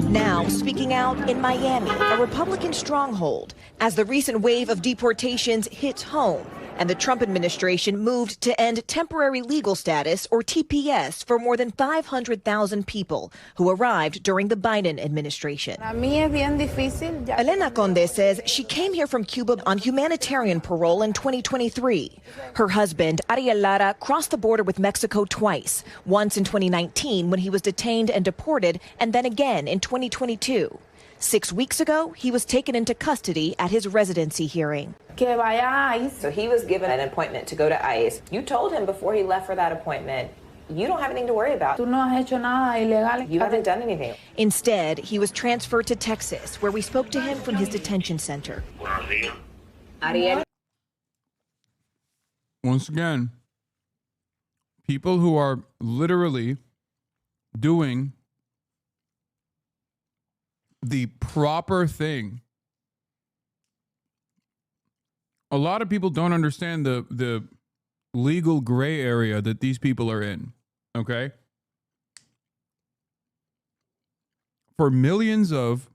Now speaking out in Miami, a Republican stronghold, as the recent wave of deportations hits home and the Trump administration moved to end temporary legal status, or TPS, for more than 500,000 people who arrived during the Biden administration. Elena Conde says she came here from Cuba on humanitarian parole in 2023. Her husband, Ariel Lara, crossed the border with Mexico twice, once in 2019 when he was detained and deported, and then again in 2022. 6 weeks ago, he was taken into custody at his residency hearing. So he was given an appointment to go to ICE. You told him before he left for that appointment, You don't have anything to worry about. Tú no has hecho nada ilegal. You haven't done anything. Instead, he was transferred to Texas, where we spoke to him from his detention center. Ariel. Once again, people who are literally doing the proper thing. A lot of people don't understand the legal gray area that these people are in, okay? For millions of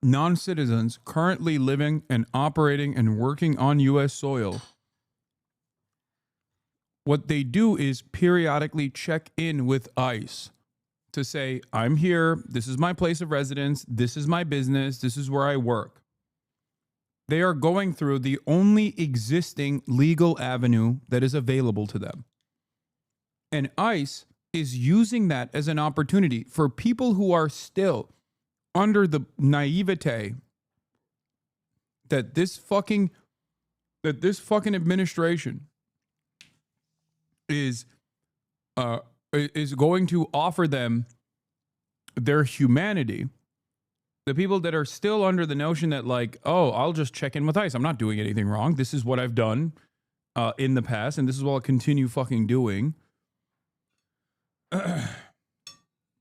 non-citizens currently living and operating and working on U.S. soil, what they do is periodically check in with ICE to say, I'm here, this is my place of residence, this is my business, this is where I work. They are going through the only existing legal avenue that is available to them. And ICE is using that as an opportunity for people who are still under the naivete that this fucking administration is going to offer them their humanity. The people that are still under the notion that, like, oh, I'll just check in with ICE. I'm not doing anything wrong. This is what I've done in the past, and this is what I'll continue fucking doing.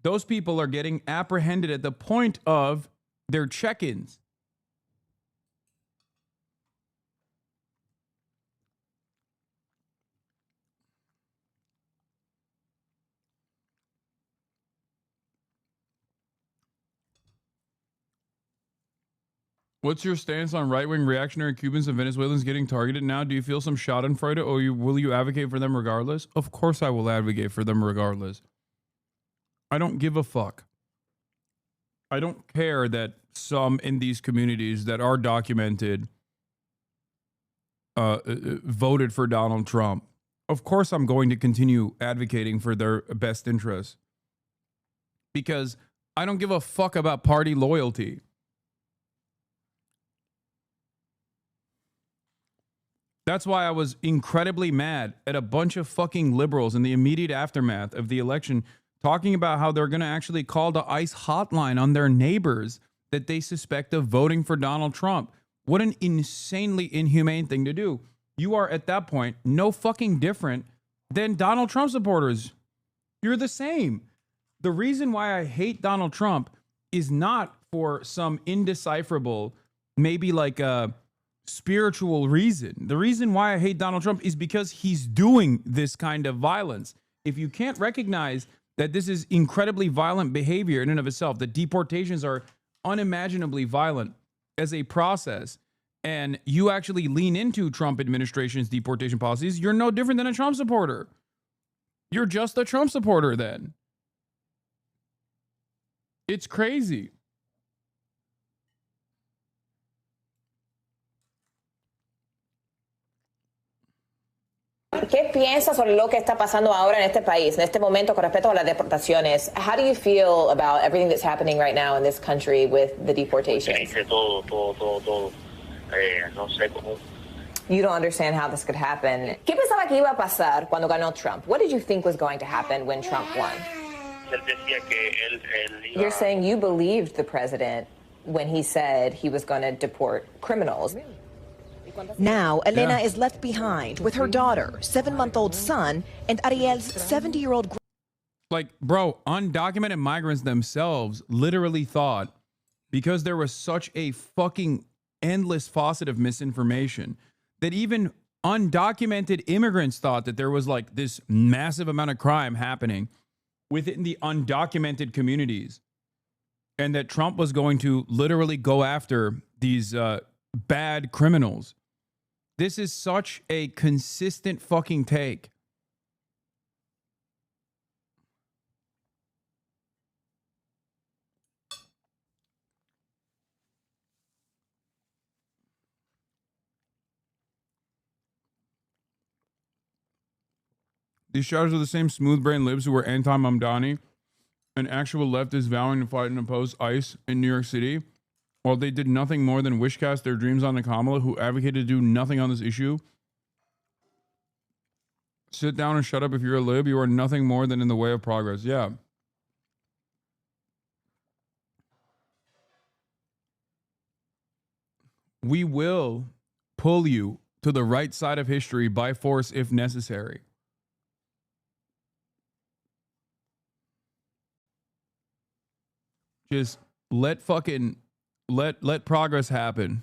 Those people are getting apprehended at the point of their check-ins. What's your stance on right-wing reactionary Cubans and Venezuelans getting targeted now? Do you feel some schadenfreude, or will you advocate for them regardless? Of course I will advocate for them regardless. I don't give a fuck. I don't care that some in these communities that are documented voted for Donald Trump. Of course I'm going to continue advocating for their best interests. Because I don't give a fuck about party loyalty. That's why I was incredibly mad at a bunch of fucking liberals in the immediate aftermath of the election talking about how they're going to actually call the ICE hotline on their neighbors that they suspect of voting for Donald Trump. What an insanely inhumane thing to do. You are at that point no fucking different than Donald Trump supporters. You're the same. The reason why I hate Donald Trump is not for some indecipherable, maybe like a spiritual reason. The reason why I hate Donald Trump is because he's doing this kind of violence. If you can't recognize that this is incredibly violent behavior in and of itself, that deportations are unimaginably violent as a process, and you actually lean into Trump administration's deportation policies, you're no different than a Trump supporter. You're just a Trump supporter then. It's crazy. ¿Qué piensas sobre lo que está pasando ahora en este país, en este momento con respecto a las deportaciones? How do you feel about everything that's happening right now in this country with the deportations? No sé cómo. You don't understand how this could happen. ¿Qué pensaba que iba a pasar cuando ganó Trump? What did you think was going to happen when Trump won? Él decía que él iba. You're saying you believed the president when he said he was going to deport criminals. Now, Elena is left behind with her daughter, 7-month-old son, and Ariel's 70-year-old. Like, bro, undocumented migrants themselves literally thought, because there was such a fucking endless faucet of misinformation, that even undocumented immigrants thought that there was like this massive amount of crime happening within the undocumented communities, and that Trump was going to literally go after these bad criminals. This is such a consistent fucking take. These shouters are the same smooth-brained libs who were anti-Mamdani and actual leftists vowing to fight and oppose ICE in New York City, while they did nothing more than wishcast their dreams on the Kamala, who advocated to do nothing on this issue. Sit down and shut up if you're a lib. You are nothing more than in the way of progress. Yeah. We will pull you to the right side of history by force if necessary. Just let progress happen.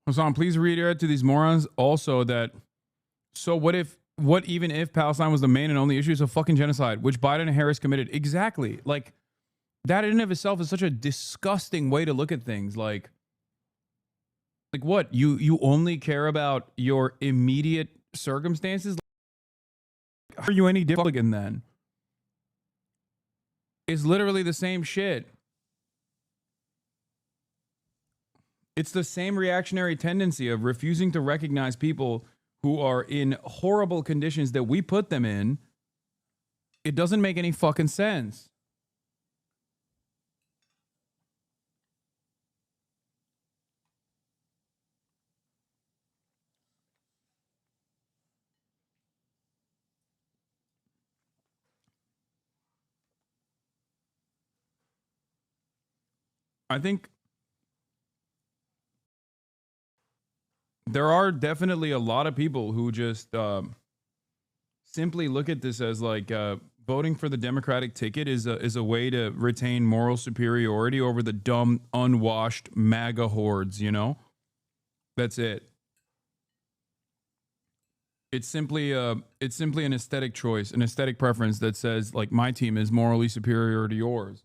Hasan, please reiterate to these morons also that, so what even if Palestine was the main and only issue? Is a fucking genocide, which Biden and Harris committed. Exactly. Like, that in and of itself is such a disgusting way to look at things. Like what? You only care about your immediate circumstances? Are you any different then? It's literally the same shit. It's the same reactionary tendency of refusing to recognize people who are in horrible conditions that we put them in. It doesn't make any fucking sense. I think there are definitely a lot of people who just simply look at this as like voting for the Democratic ticket is a way to retain moral superiority over the dumb, unwashed MAGA hordes, you know? That's it. It's simply an aesthetic choice, an aesthetic preference that says, like, my team is morally superior to yours.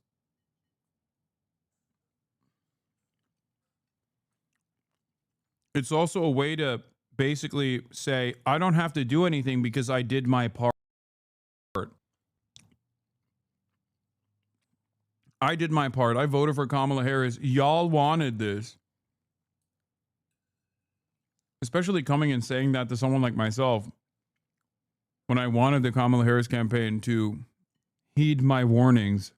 It's also a way to basically say, I don't have to do anything because I did my part. I did my part. I voted for Kamala Harris. Y'all wanted this. Especially coming and saying that to someone like myself, when I wanted the Kamala Harris campaign to heed my warnings.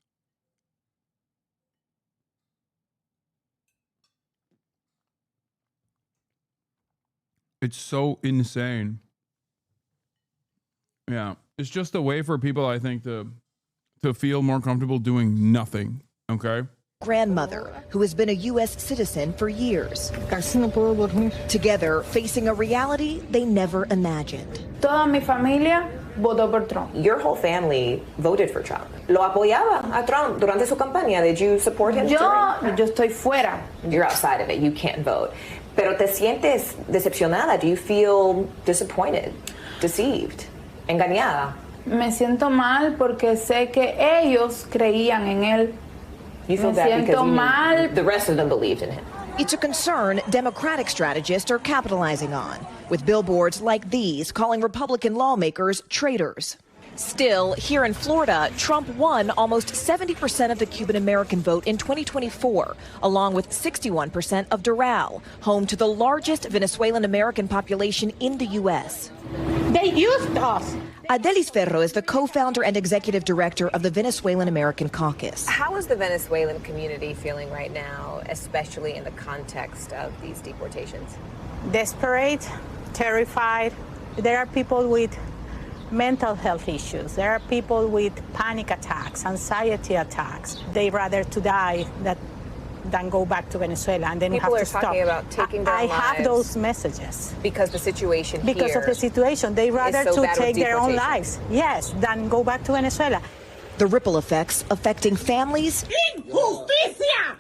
It's so insane. Yeah, it's just a way for people, I think, to feel more comfortable doing nothing, okay? Grandmother, who has been a U.S. citizen for years. Together, facing a reality they never imagined. Toda mi familia votó por Trump. Your whole family voted for Trump. Lo apoyaba a Trump durante su campaña. Did you support him? Yo estoy fuera. You're outside of it. You can't vote. Pero te sientes decepcionada? Do you feel disappointed, deceived, engañada? Me siento mal porque sé que ellos creían en él. You feel bad because the rest of them believed in him. It's a concern Democratic strategists are capitalizing on, with billboards like these calling Republican lawmakers traitors. Still, here in Florida, Trump won almost 70% of the Cuban American vote in 2024, along with 61% of Doral, home to the largest Venezuelan American population in the U.S. They used us. Adelis Ferro is the co-founder and executive director of the Venezuelan American Caucus. How is the Venezuelan community feeling right now, especially in the context of these deportations? Desperate, terrified. There are people with mental health issues. There are people with panic attacks, anxiety attacks. They rather to die than go back to Venezuela, and then people you have to stop. People are talking about taking their lives. I have those messages. Because the situation here Because of the situation. They rather so to take their own lives, yes, than go back to Venezuela. The ripple effects affecting families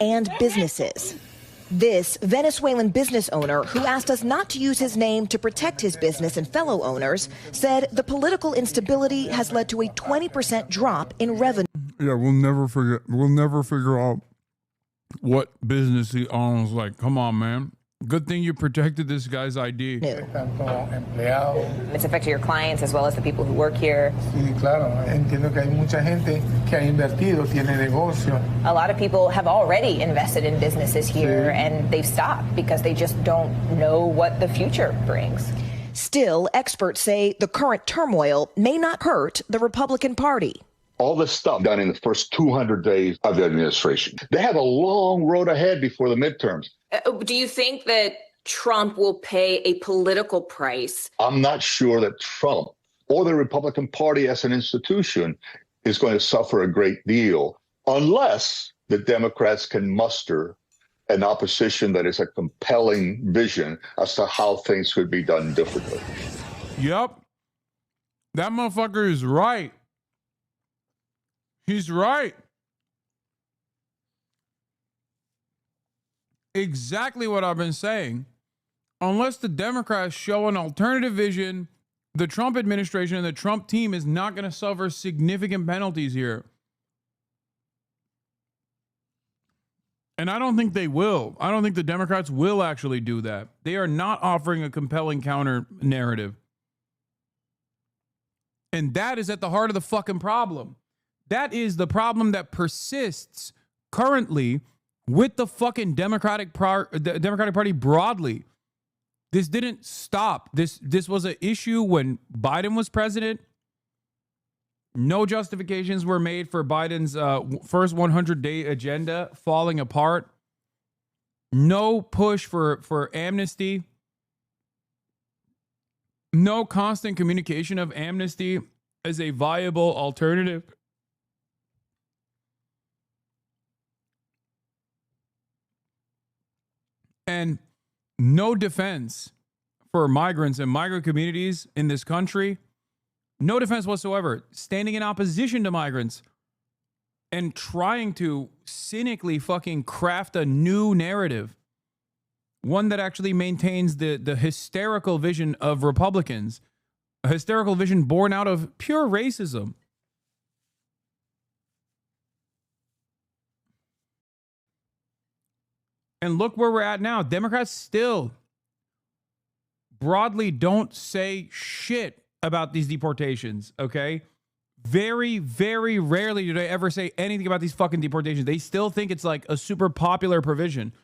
and businesses. This Venezuelan business owner, who asked us not to use his name to protect his business and fellow owners, said the political instability has led to a 20% drop in revenue. Yeah, we'll never figure out what business he owns. Like, come on, man. Good thing you protected this guy's ID. It's affected your clients as well as the people who work here. Sí, claro. Entiendo que hay mucha gente que ha invertido, tiene negocio. A lot of people have already invested in businesses here, and they've stopped because they just don't know what the future brings. Still, experts say the current turmoil may not hurt the Republican Party. all this stuff done in the first 200 days of the administration. They have a long road ahead before the midterms. Do you think that Trump will pay a political price? I'm not sure that Trump or the Republican Party as an institution is going to suffer a great deal unless the Democrats can muster an opposition that is a compelling vision as to how things could be done differently. Yep. That motherfucker is right. He's right. Exactly what I've been saying. Unless the Democrats show an alternative vision, the Trump administration and the Trump team is not going to suffer significant penalties here. And I don't think they will. I don't think the Democrats will actually do that. They are not offering a compelling counter narrative. And that is at the heart of the fucking problem. That is the problem that persists currently with the fucking Democratic Party broadly. This didn't stop. This was an issue when Biden was president. No justifications were made for Biden's first 100-day agenda falling apart. No push for amnesty. No constant communication of amnesty as a viable alternative. And no defense for migrants and migrant communities in this country. No defense whatsoever. Standing in opposition to migrants and trying to cynically fucking craft a new narrative. One that actually maintains the hysterical vision of Republicans. A hysterical vision born out of pure racism. And look where we're at now. Democrats still broadly don't say shit about these deportations, okay? Very, very rarely do they ever say anything about these fucking deportations. They still think it's like a super popular provision.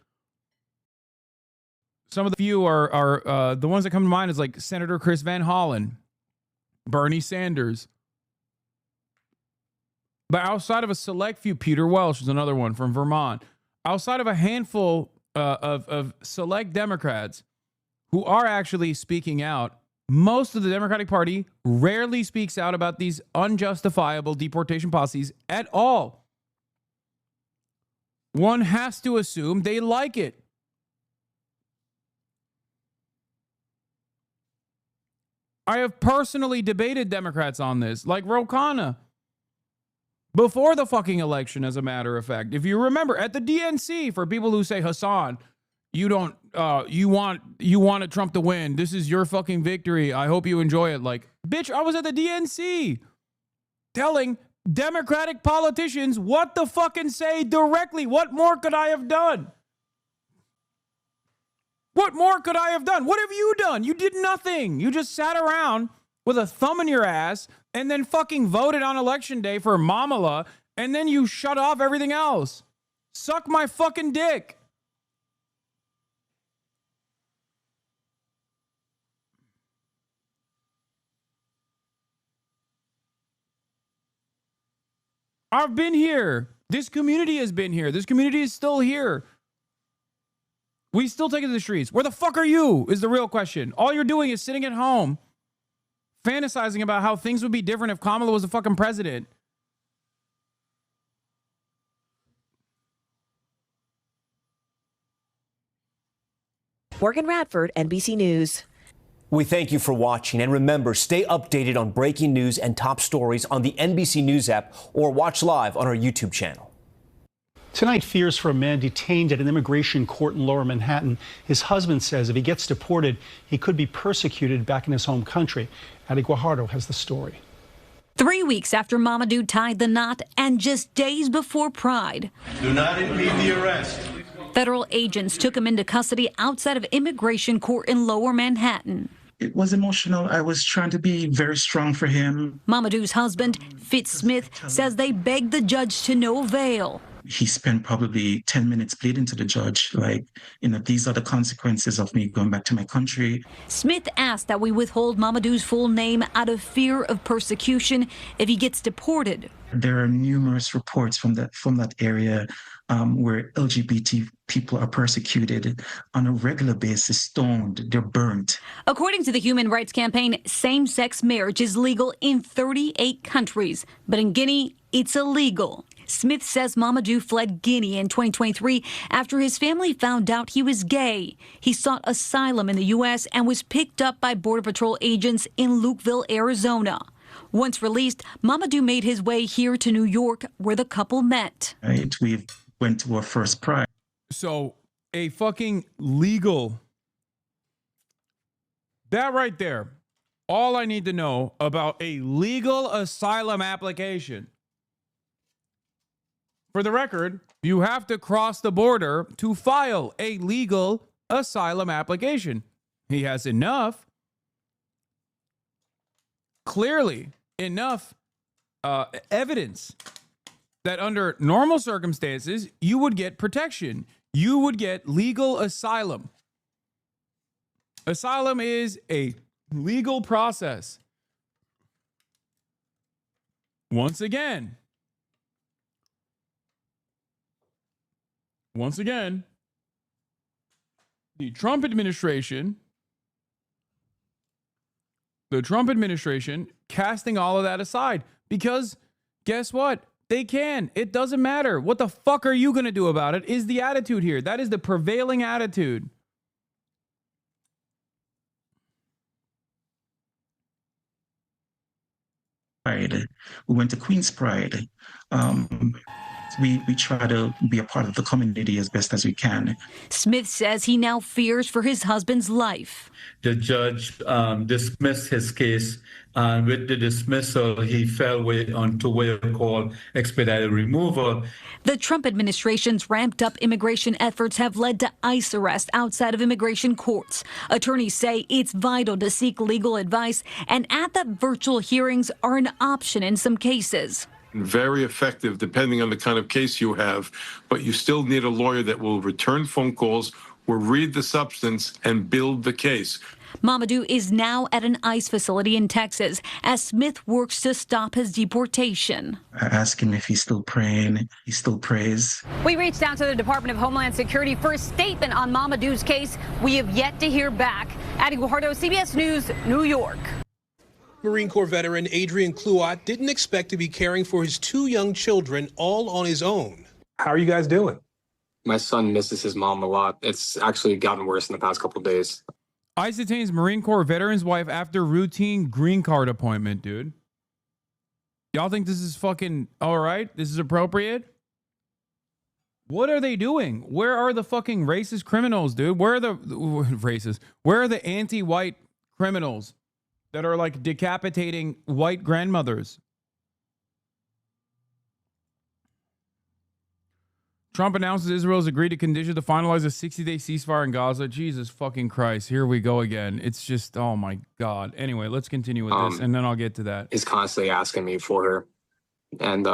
Some of the few are the ones that come to mind is like Senator Chris Van Hollen, Bernie Sanders. But outside of a select few, Peter Welch is another one from Vermont. Outside of a handful of select Democrats who are actually speaking out, most of the Democratic Party rarely speaks out about these unjustifiable deportation policies at all. One has to assume they like it. I have personally debated Democrats on this, like Ro Khanna, before the fucking election, as a matter of fact. If you remember, at the DNC, for people who say, Hasan, you wanted Trump to win. This is your fucking victory. I hope you enjoy it. Like, bitch, I was at the DNC telling Democratic politicians what to fucking say directly. What more could I have done? What more could I have done? What have you done? You did nothing. You just sat around with a thumb in your ass and then fucking voted on election day for Mamala, and then you shut off everything else. Suck my fucking dick. I've been here. This community has been here. This community is still here. We still take it to the streets. Where the fuck are you is the real question. All you're doing is sitting at home fantasizing about how things would be different if Kamala was the fucking president. Morgan Radford, NBC News. We thank you for watching, and remember, stay updated on breaking news and top stories on the NBC News app or watch live on our YouTube channel. Tonight, fears for a man detained at an immigration court in Lower Manhattan. His husband says if he gets deported, he could be persecuted back in his home country. Addie Guajardo has the story. 3 weeks after Mamadou tied the knot and just days before Pride. Do not impede the arrest. Federal agents took him into custody outside of immigration court in Lower Manhattan. It was emotional. I was trying to be very strong for him. Mamadou's husband, Fitz Smith, says they begged the judge to no avail. he spent probably 10 minutes pleading to the judge, like, these are the consequences of me going back to my country. Smith asked that we withhold Mamadou's full name out of fear of persecution if he gets deported. There are numerous reports from that area where LGBT people are persecuted on a regular basis, stoned, they're burnt. According to the Human Rights Campaign, same-sex marriage is legal in 38 countries, but in Guinea, it's illegal. Smith says Mamadou fled Guinea in 2023 after his family found out he was gay. He sought asylum in the U.S. and was picked up by Border Patrol agents in Lukeville, Arizona. Once released, Mamadou made his way here to New York, where the couple met. Right, we went to our first pride. So a fucking legal, that right there, all I need to know about a legal asylum application. For the record, you have to cross the border to file a legal asylum application. He has enough, clearly enough evidence that under normal circumstances, you would get protection. You would get legal asylum. Asylum is a legal process. Once again, the Trump administration casting all of that aside because guess what? They can. It doesn't matter. What the fuck are you going to do about it is the attitude here. That is the prevailing attitude. We went to Queen's Pride. We try to be a part of the community as best as we can. Smith says he now fears for his husband's life. The judge dismissed his case. With the dismissal, he fell onto what you call expedited removal. The Trump administration's ramped up immigration efforts have led to ICE arrests outside of immigration courts. Attorneys say it's vital to seek legal advice and add that virtual hearings are an option in some cases. Very effective depending on the kind of case you have, but you still need a lawyer that will return phone calls, will read the substance, and build the case. Mamadou is now at an ICE facility in Texas as Smith works to stop his deportation. I asked him if he's still praying. He still prays. We reached out to the Department of Homeland Security for a statement on Mamadou's case. We have yet to hear back. Addie Guajardo, CBS News, New York. Marine Corps veteran Adrian Cluot didn't expect to be caring for his 2 young children all on his own. How are you guys doing? My son misses his mom a lot. It's actually gotten worse in the past couple of days. ICE detains Marine Corps veteran's wife after routine green card appointment, dude. Y'all think this is fucking all right? This is appropriate? What are they doing? Where are the fucking racist criminals, dude? Where are the racist? Where are the anti-white criminals that are like decapitating white grandmothers? Trump announces Israel has agreed to conditions to finalize a 60-day ceasefire in Gaza. Jesus fucking Christ. Here we go again. It's just, oh my God. Anyway, let's continue with this and then I'll get to that. He's constantly asking me for her and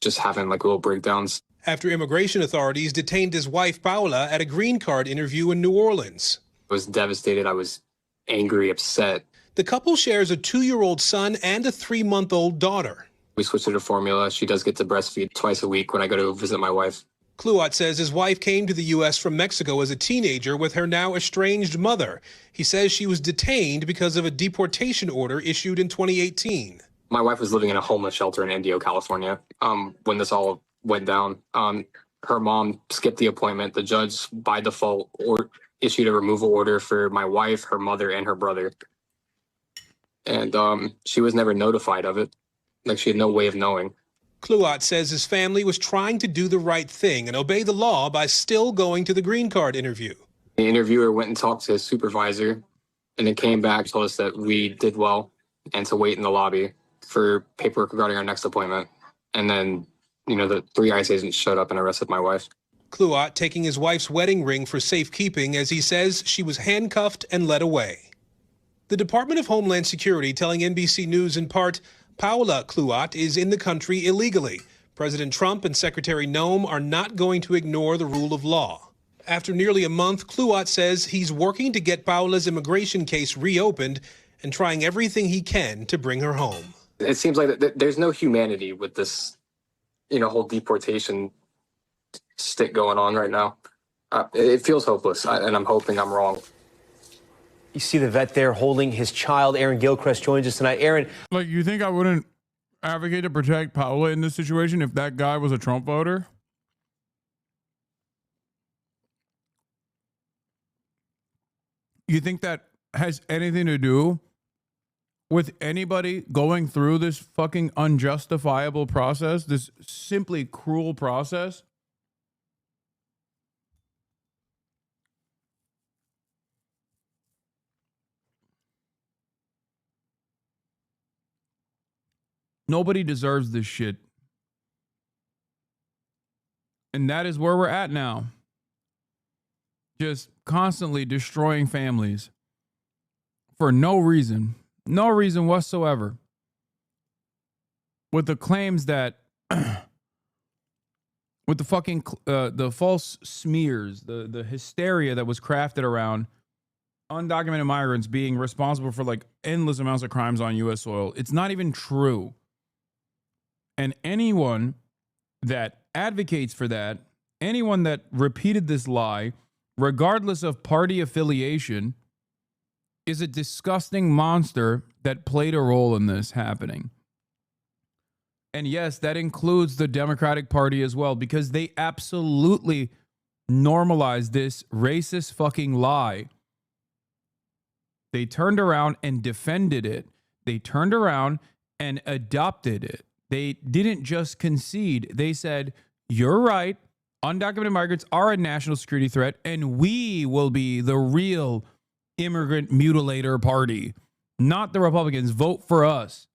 just having like little breakdowns. After immigration authorities detained his wife Paula at a green card interview in New Orleans. I was devastated. I was angry, upset. The couple shares a 2-year-old son and a 3-month-old daughter. We switched to the formula. She does get to breastfeed twice a week when I go to visit my wife. Cluot says his wife came to the U.S. from Mexico as a teenager with her now estranged mother. He says she was detained because of a deportation order issued in 2018. My wife was living in a homeless shelter in Indio, California, when this all went down. Her mom skipped the appointment. The judge, by default, issued a removal order for my wife, her mother, and her brother. And she was never notified of it. Like, she had no way of knowing. Cluot says his family was trying to do the right thing and obey the law by still going to the green card interview. The interviewer went and talked to his supervisor and then came back, told us that we did well and to wait in the lobby for paperwork regarding our next appointment. And then, the 3 ICE agents showed up and arrested my wife. Cluot taking his wife's wedding ring for safekeeping as he says she was handcuffed and led away. The Department of Homeland Security telling NBC News in part, Paula Cluot is in the country illegally. President Trump and Secretary Noem are not going to ignore the rule of law. After nearly a month, Kluat says he's working to get Paula's immigration case reopened and trying everything he can to bring her home. It seems like there's no humanity with this, whole deportation stick going on right now. It feels hopeless, and I'm hoping I'm wrong. You see the vet there holding his child. Aaron Gilchrist joins us tonight. Aaron. Like, you think I wouldn't advocate to protect Paula in this situation if that guy was a Trump voter? You think that has anything to do with anybody going through this fucking unjustifiable process, this simply cruel process? Nobody deserves this shit. And that is where we're at now. Just constantly destroying families for no reason. No reason whatsoever. With the claims that with the fucking the false smears, the hysteria that was crafted around undocumented migrants being responsible for like endless amounts of crimes on US soil. It's not even true. And anyone that advocates for that, anyone that repeated this lie, regardless of party affiliation, is a disgusting monster that played a role in this happening. And yes, that includes the Democratic Party as well, because they absolutely normalized this racist fucking lie. They turned around and defended it. They turned around and adopted it. They didn't just concede. They said, you're right. Undocumented migrants are a national security threat, and we will be the real immigrant mutilator party, not the Republicans. Vote for us.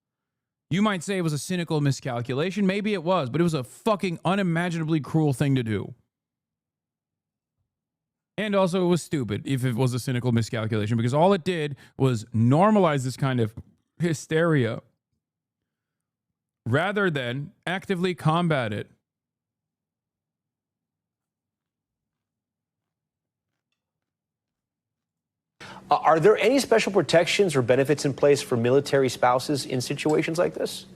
You might say it was a cynical miscalculation. Maybe it was, but it was a fucking unimaginably cruel thing to do. And also it was stupid if it was a cynical miscalculation, because all it did was normalize this kind of hysteria rather than actively combat it. Are there any special protections or benefits in place for military spouses in situations like this?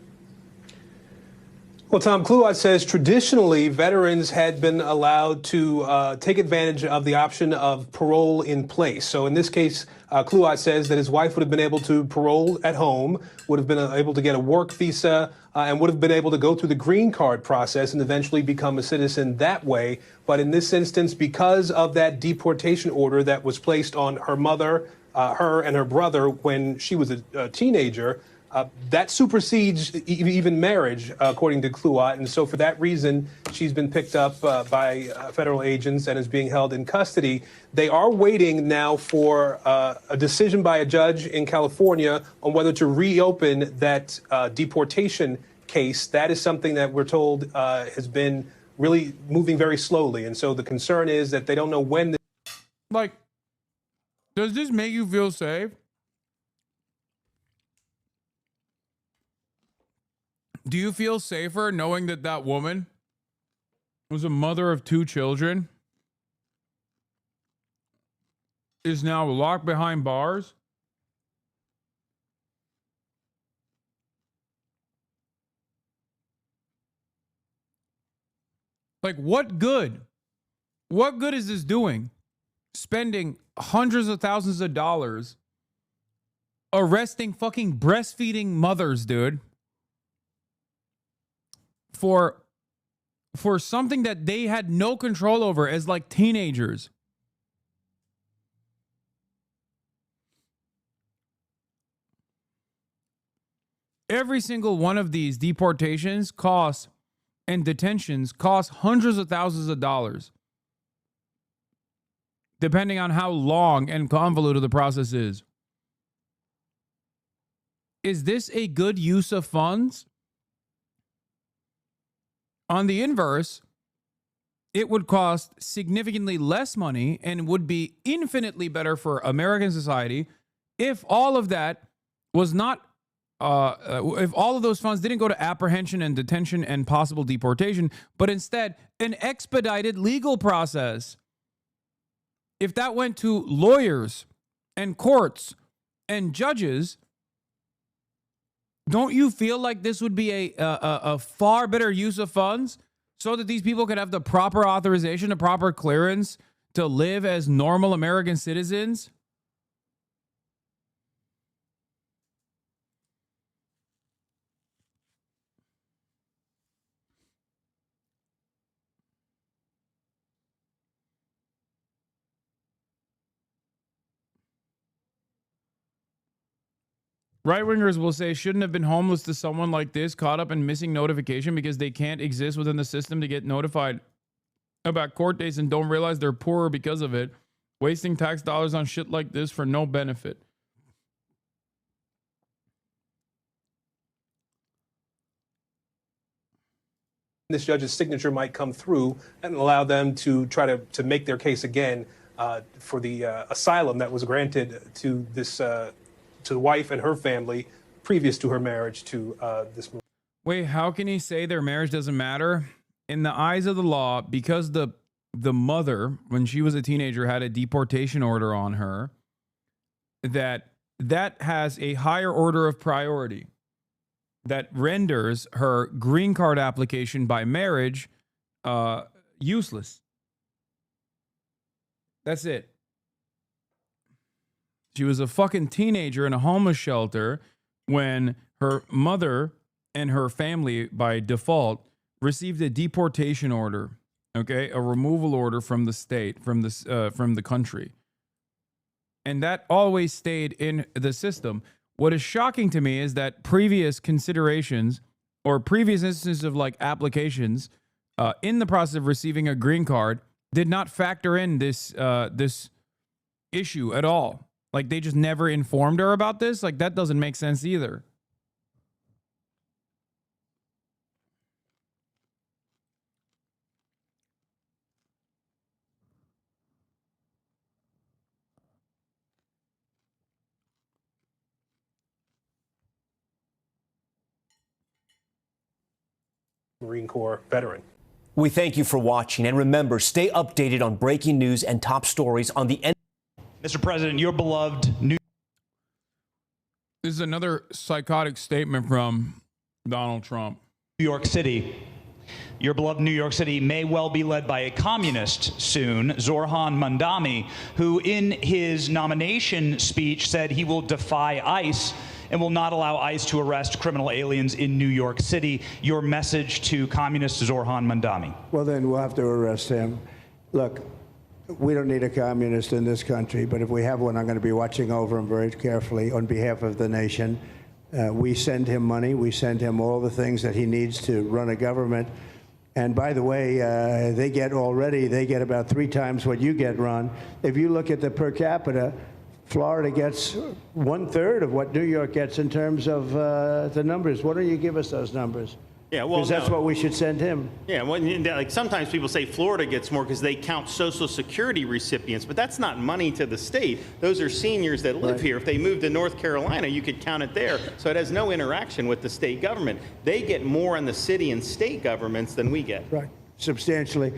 Well, Tom, Kluat says traditionally veterans had been allowed to take advantage of the option of parole in place. So in this case, Kluat says that his wife would have been able to parole at home, would have been able to get a work visa, and would have been able to go through the green card process and eventually become a citizen that way. But in this instance, because of that deportation order that was placed on her mother, her and her brother when she was a teenager, that supersedes even marriage, according to Kluat. And so for that reason, she's been picked up by federal agents and is being held in custody. They are waiting now for a decision by a judge in California on whether to reopen that deportation case. That is something that we're told has been really moving very slowly. And so the concern is that they don't know when. Like, does this make you feel safe? Do you feel safer knowing that that woman was a mother of 2 children, is now locked behind bars? Like, what good? What good is this doing? Spending hundreds of thousands of dollars arresting fucking breastfeeding mothers, dude. For something that they had no control over as like teenagers. Every single one of these deportations costs and detentions cost hundreds of thousands of dollars, depending on how long and convoluted the process is. Is this a good use of funds? On the inverse, it would cost significantly less money and would be infinitely better for American society if all of that was not if all of those funds didn't go to apprehension and detention and possible deportation, but instead an expedited legal process, if that went to lawyers and courts and judges, don't you feel like this would be a far better use of funds so that these people could have the proper authorization, the proper clearance to live as normal American citizens? Right-wingers will say shouldn't have been homeless to someone like this caught up in missing notification because they can't exist within the system to get notified about court dates and don't realize they're poorer because of it, wasting tax dollars on shit like this for no benefit. This judge's signature might come through and allow them to try to make their case again for the asylum that was granted to this to the wife and her family previous to her marriage to this movie. Wait, how can he say their marriage doesn't matter? In the eyes of the law, because the mother, when she was a teenager, had a deportation order on her, that has a higher order of priority that renders her green card application by marriage useless. That's it. She was a fucking teenager in a homeless shelter when her mother and her family, by default, received a deportation order, okay, a removal order from the state, from the country, and that always stayed in the system. What is shocking to me is that previous considerations or previous instances of like applications in the process of receiving a green card did not factor in this this issue at all. Like, they just never informed her about this. Like, that doesn't make sense either. Marine Corps veteran. We thank you for watching, and remember, stay updated on breaking news and top stories on the Mr. President, your beloved New. This is another psychotic statement from Donald Trump. New York City. Your beloved New York City may well be led by a communist soon, Zorhan Mandami, who in his nomination speech said he will defy ICE and will not allow ICE to arrest criminal aliens in New York City. Your message to communist Zorhan Mandami. Well, then we'll have to arrest him. Look, we don't need a communist in this country, but if we have one, I'm going to be watching over him very carefully on behalf of the nation. We send him money. We send him all the things that he needs to run a government. And by the way, they get about 3 times what you get, Ron. If you look at the per capita, Florida gets 1/3 of what New York gets in terms of the numbers. Why don't you give us those numbers? Yeah, well, because that's what we should send him. Yeah, well, like sometimes people say Florida gets more because they count Social Security recipients, but that's not money to the state. Those are seniors that live here. If they moved to North Carolina, you could count it there. So it has no interaction with the state government. They get more in the city and state governments than we get. Right, substantially.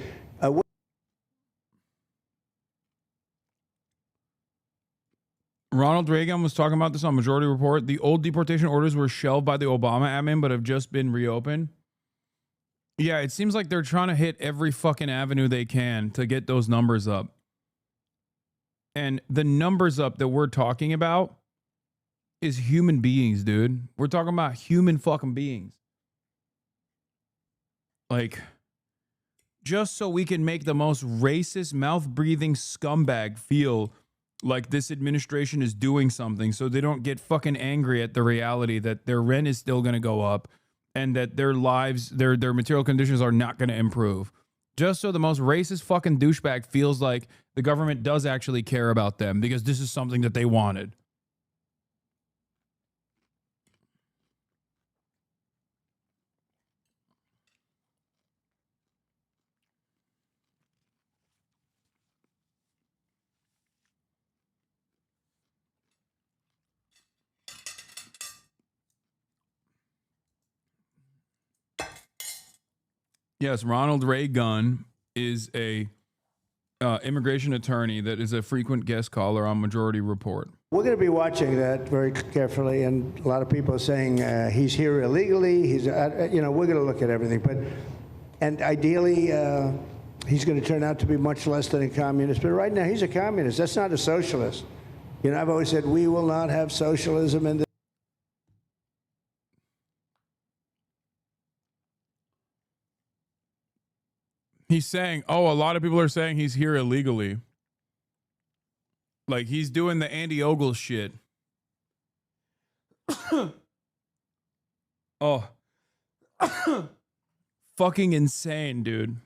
Ronald Reagan was talking about this on Majority Report. The old deportation orders were shelved by the Obama admin, but have just been reopened. Yeah, it seems like they're trying to hit every fucking avenue they can to get those numbers up. And the numbers up that we're talking about is human beings, dude. We're talking about human fucking beings. Like, just so we can make the most racist, mouth-breathing scumbag feel like this administration is doing something so they don't get fucking angry at the reality that their rent is still going to go up and that their lives, their material conditions are not going to improve. Just so the most racist fucking douchebag feels like the government does actually care about them because this is something that they wanted. Yes, Ronald Ray Gunn is a immigration attorney that is a frequent guest caller on Majority Report. We're going to be watching that very carefully, and a lot of people are saying he's here illegally. He's, you know, we're going to look at everything, and ideally, he's going to turn out to be much less than a communist. But right now, he's a communist. That's not a socialist. You know, I've always said we will not have socialism in this. He's saying, oh, a lot of people are saying he's here illegally. Like, he's doing the Andy Ogle shit. Oh. Fucking insane, dude.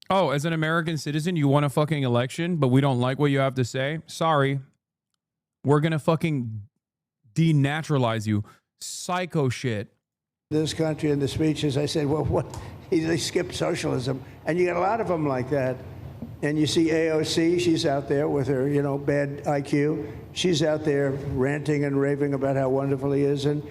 Oh, as an American citizen, you want a fucking election, but we don't like what you have to say? Sorry. We're gonna fucking denaturalize you. Psycho shit. This country and the speeches, I said, well, what? They skipped socialism. And you got a lot of them like that. And you see AOC, she's out there with her, you know, bad IQ. She's out there ranting and raving about how wonderful he is. And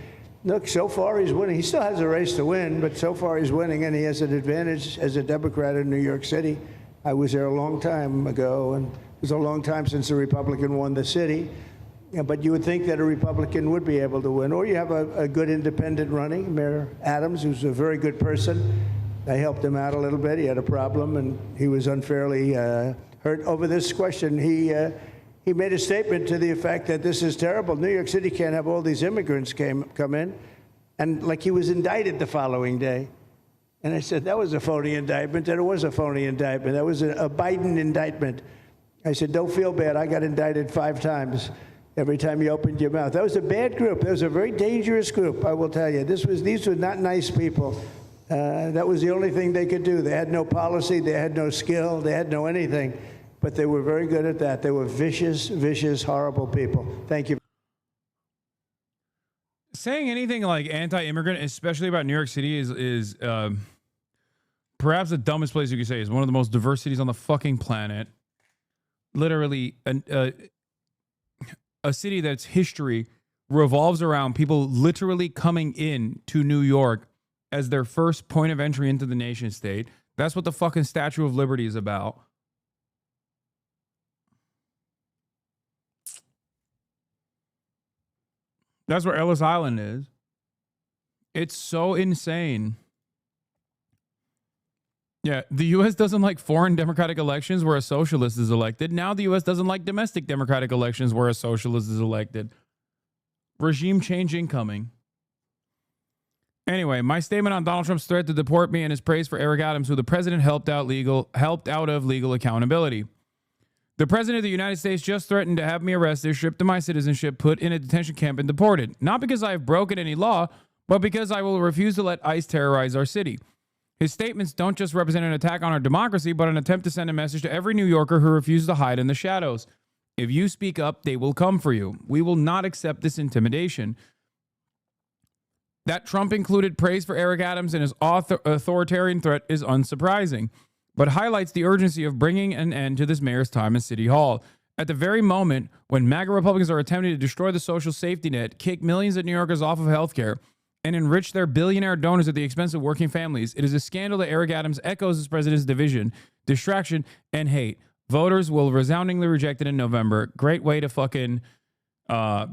look, so far he's winning. He still has a race to win, but so far he's winning, and he has an advantage as a Democrat in New York City. I was there a long time ago, and it was a long time since a Republican won the city. Yeah, but you would think that a Republican would be able to win. Or you have a good independent running, Mayor Adams, who's a very good person. I helped him out a little bit. He had a problem, and he was unfairly hurt over this question. He made a statement to the effect that this is terrible. New York City can't have all these immigrants come in. And like he was indicted the following day. And I said, that was a phony indictment. And it was a phony indictment. That was a Biden indictment. I said, don't feel bad. I got indicted 5 times. Every time you opened your mouth. That was a bad group. That was a very dangerous group, I will tell you. These were not nice people. That was the only thing they could do. They had no policy. They had no skill. They had no anything. But they were very good at that. They were vicious, vicious, horrible people. Thank you. Saying anything like anti-immigrant, especially about New York City, is perhaps the dumbest place you could say. It's one of the most diverse cities on the fucking planet. Literally, a city that's history revolves around people literally coming in to New York as their first point of entry into the nation state. That's what the fucking Statue of Liberty is about. That's where Ellis Island is. It's so insane. Yeah, the U.S. doesn't like foreign democratic elections where a socialist is elected. Now the U.S. doesn't like domestic democratic elections where a socialist is elected. Regime change incoming. Anyway, my statement on Donald Trump's threat to deport me and his praise for Eric Adams, who the president helped out of legal accountability. The president of the United States just threatened to have me arrested, stripped of my citizenship, put in a detention camp, and deported. Not because I have broken any law, but because I will refuse to let ICE terrorize our city. His statements don't just represent an attack on our democracy, but an attempt to send a message to every New Yorker who refuses to hide in the shadows. If you speak up, they will come for you. We will not accept this intimidation. That Trump included praise for Eric Adams and his authoritarian threat is unsurprising, but highlights the urgency of bringing an end to this mayor's time in City Hall. At the very moment when MAGA Republicans are attempting to destroy the social safety net, kick millions of New Yorkers off of health care, and enrich their billionaire donors at the expense of working families, it is a scandal that Eric Adams echoes his president's division, distraction, and hate. Voters will resoundingly reject it in November. Great way to fucking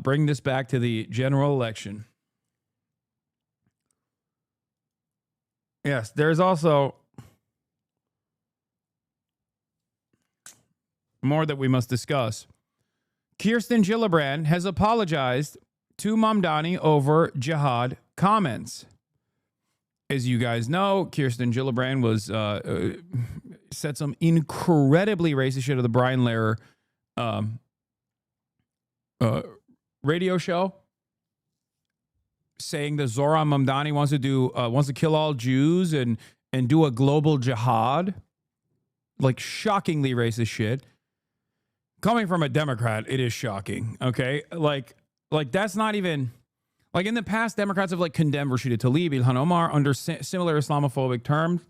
bring this back to the general election. Yes, there's also more that we must discuss. Kirsten Gillibrand has apologized to Mamdani over jihad comments. As you guys know, Kirsten Gillibrand was said some incredibly racist shit of the Brian Lehrer radio show, saying that Zohran Mamdani wants to kill all Jews and do a global jihad. Like, shockingly racist shit. Coming from a Democrat, it is shocking. Okay, like that's not even. Like, in the past, Democrats have, like, condemned Rashida Tlaib, Ilhan Omar under similar Islamophobic terms.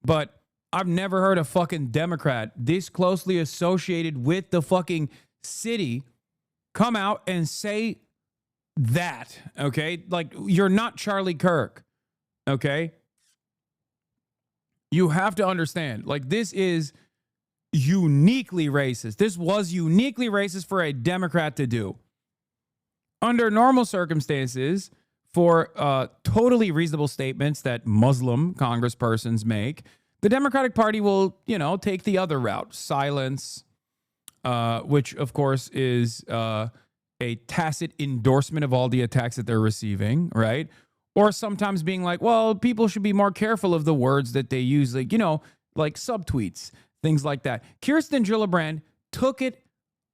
But I've never heard a fucking Democrat this closely associated with the fucking city come out and say that, okay? Like, you're not Charlie Kirk, okay? You have to understand, like, this is uniquely racist. This was uniquely racist for a Democrat to do. Under normal circumstances, for totally reasonable statements that Muslim congresspersons make, the Democratic Party will, you know, take the other route, silence, which, of course, is a tacit endorsement of all the attacks that they're receiving, right? Or sometimes being like, well, people should be more careful of the words that they use, like, you know, like subtweets, things like that. Kirsten Gillibrand took it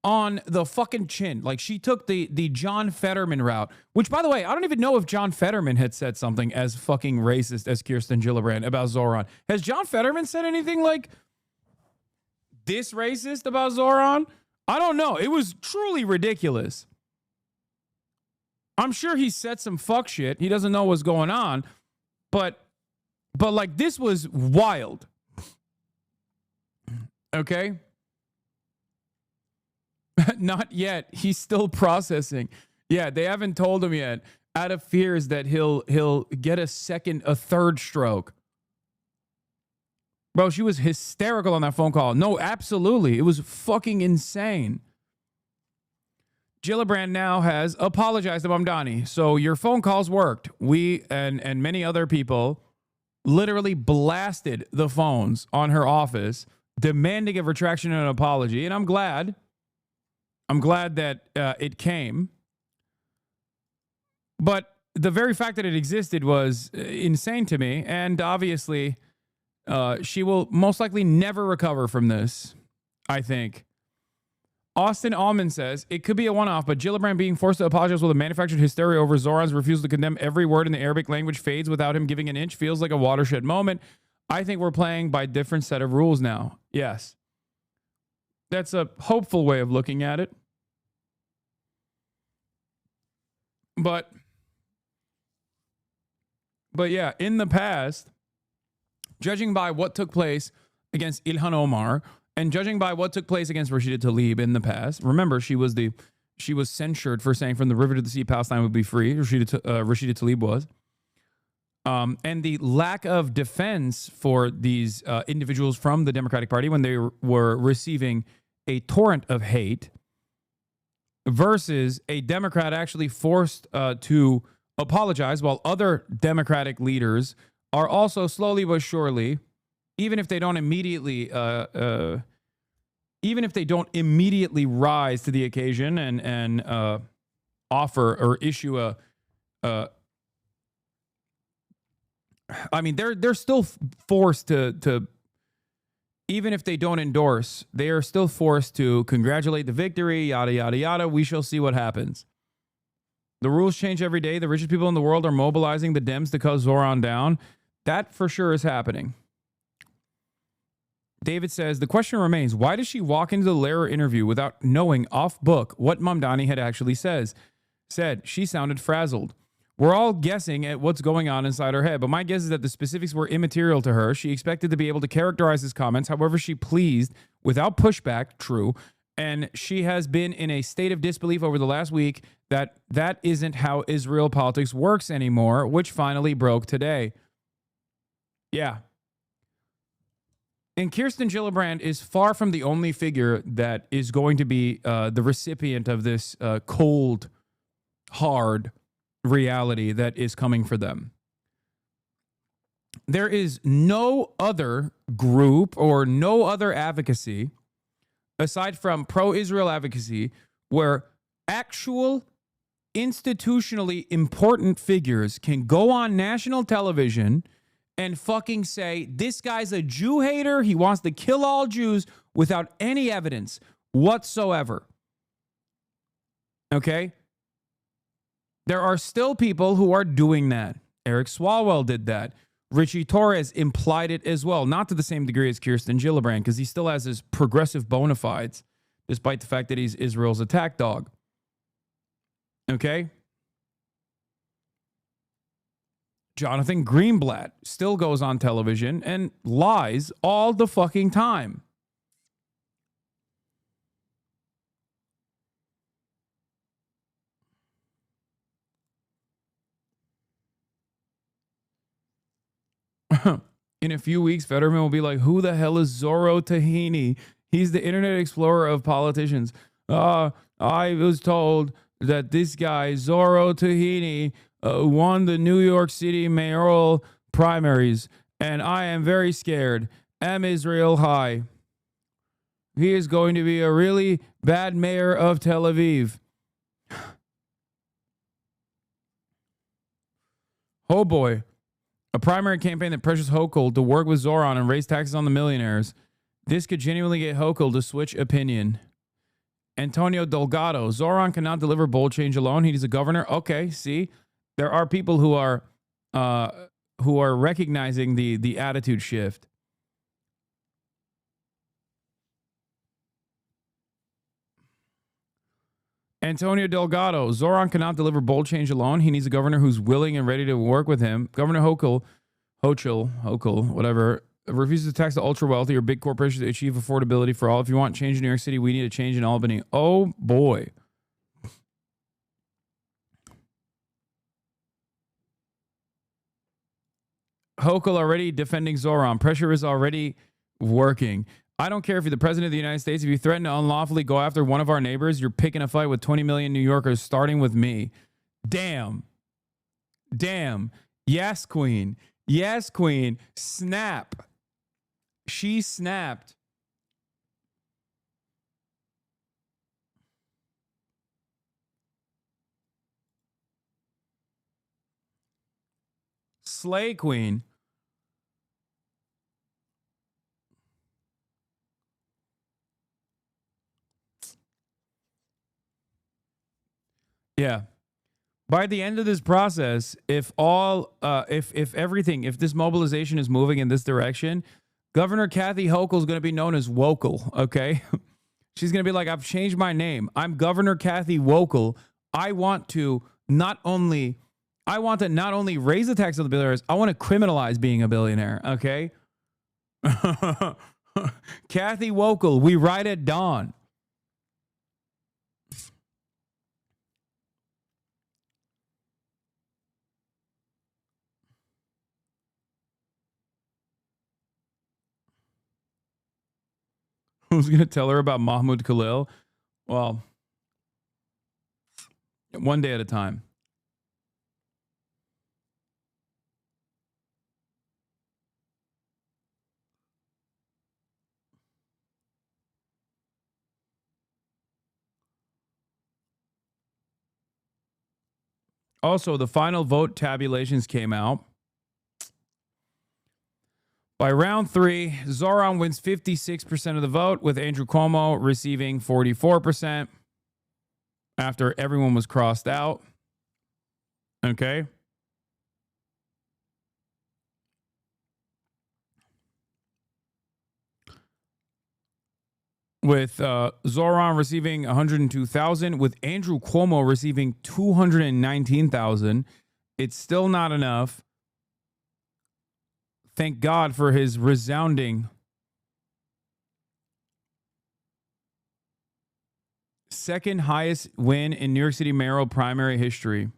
on the fucking chin. Like, she took the John Fetterman route, which, by the way, I don't even know if John Fetterman had said something as fucking racist as Kirsten Gillibrand about Zoran. Has John Fetterman said anything like this racist about Zoran? I don't know. It was truly ridiculous. I'm sure he said some fuck shit. He doesn't know what's going on, but like, this was wild. Okay? Not yet. He's still processing. Yeah, they haven't told him yet. Out of fears that he'll get a third stroke. Bro, she was hysterical on that phone call. No, absolutely. It was fucking insane. Gillibrand now has apologized to Mamdani. So your phone calls worked. We and many other people literally blasted the phones on her office, demanding a retraction and an apology. And I'm glad that it came. But the very fact that it existed was insane to me. And obviously, she will most likely never recover from this, I think. Austin Allman says, it could be a one-off, but Gillibrand being forced to apologize with a manufactured hysteria over Zoran's refusal to condemn every word in the Arabic language fades without him giving an inch feels like a watershed moment. I think we're playing by a different set of rules now. Yes. That's a hopeful way of looking at it. But yeah, in the past, judging by what took place against Ilhan Omar and judging by what took place against Rashida Tlaib in the past, remember, she was censured for saying from the river to the sea, Palestine would be free. Rashida Tlaib was. And the lack of defense for these individuals from the Democratic Party when they were receiving a torrent of hate versus a Democrat actually forced to apologize while other Democratic leaders are also slowly but surely, even if they don't immediately rise to the occasion and offer or issue I mean, they're still forced to even if they don't endorse, they are still forced to congratulate the victory, yada, yada, yada. We shall see what happens. The rules change every day. The richest people in the world are mobilizing the Dems to cut Zoran down. That for sure is happening. David says, the question remains, why does she walk into the Lehrer interview without knowing off book what Mamdani had actually said? She sounded frazzled. We're all guessing at what's going on inside her head, but my guess is that the specifics were immaterial to her. She expected to be able to characterize his comments however she pleased without pushback, true, and she has been in a state of disbelief over the last week that isn't how Israel politics works anymore, which finally broke today. Yeah. And Kirsten Gillibrand is far from the only figure that is going to be the recipient of this cold, hard reality that is coming for them. There is no other group or no other advocacy aside from pro-Israel advocacy where actual institutionally important figures can go on national television and fucking say, this guy's a Jew hater, he wants to kill all Jews without any evidence whatsoever. Okay? There are still people who are doing that. Eric Swalwell did that. Richie Torres implied it as well. Not to the same degree as Kirsten Gillibrand, because he still has his progressive bona fides, despite the fact that he's Israel's attack dog. Okay? Jonathan Greenblatt still goes on television and lies all the fucking time. In a few weeks, Fetterman will be like, who the hell is Zorro Tahini? He's the internet explorer of politicians. I was told that this guy, Zorro Tahini, won the New York City mayoral primaries, and I am very scared. Am Israel high? He is going to be a really bad mayor of Tel Aviv. Oh boy. A primary campaign that pressures Hochul to work with Zoran and raise taxes on the millionaires. This could genuinely get Hochul to switch opinion. Antonio Delgado. Zoran cannot deliver bold change alone. He needs a governor. Okay, see? There are people who are recognizing the attitude shift. Antonio Delgado. Zoran cannot deliver bold change alone. He needs a governor who's willing and ready to work with him. Governor Hochul, whatever, refuses to tax the ultra wealthy or big corporations to achieve affordability for all. If you want change in New York City, we need a change in Albany. Oh boy. Hochul already defending Zoran. Pressure is already working. I don't care if you're the president of the United States. If you threaten to unlawfully go after one of our neighbors, you're picking a fight with 20 million New Yorkers, starting with me. Damn. Damn. Yes, queen. Yes, queen. Snap. She snapped. Slay queen. Yeah. By the end of this process, if this mobilization is moving in this direction, Governor Kathy Hochul is going to be known as Wokel, okay? She's going to be like, I've changed my name. I'm Governor Kathy Wokel. I want to not only raise the tax on the billionaires, I want to criminalize being a billionaire, okay? Kathy Wokel, we ride at dawn. Who's going to tell her about Mahmoud Khalil? Well, one day at a time. Also, the final vote tabulations came out. By round 3, Zoran wins 56% of the vote, with Andrew Cuomo receiving 44% after everyone was crossed out. Okay. With Zoran receiving 102,000, with Andrew Cuomo receiving 219,000. It's still not enough. Thank God for his resounding second highest win in New York City mayoral primary history.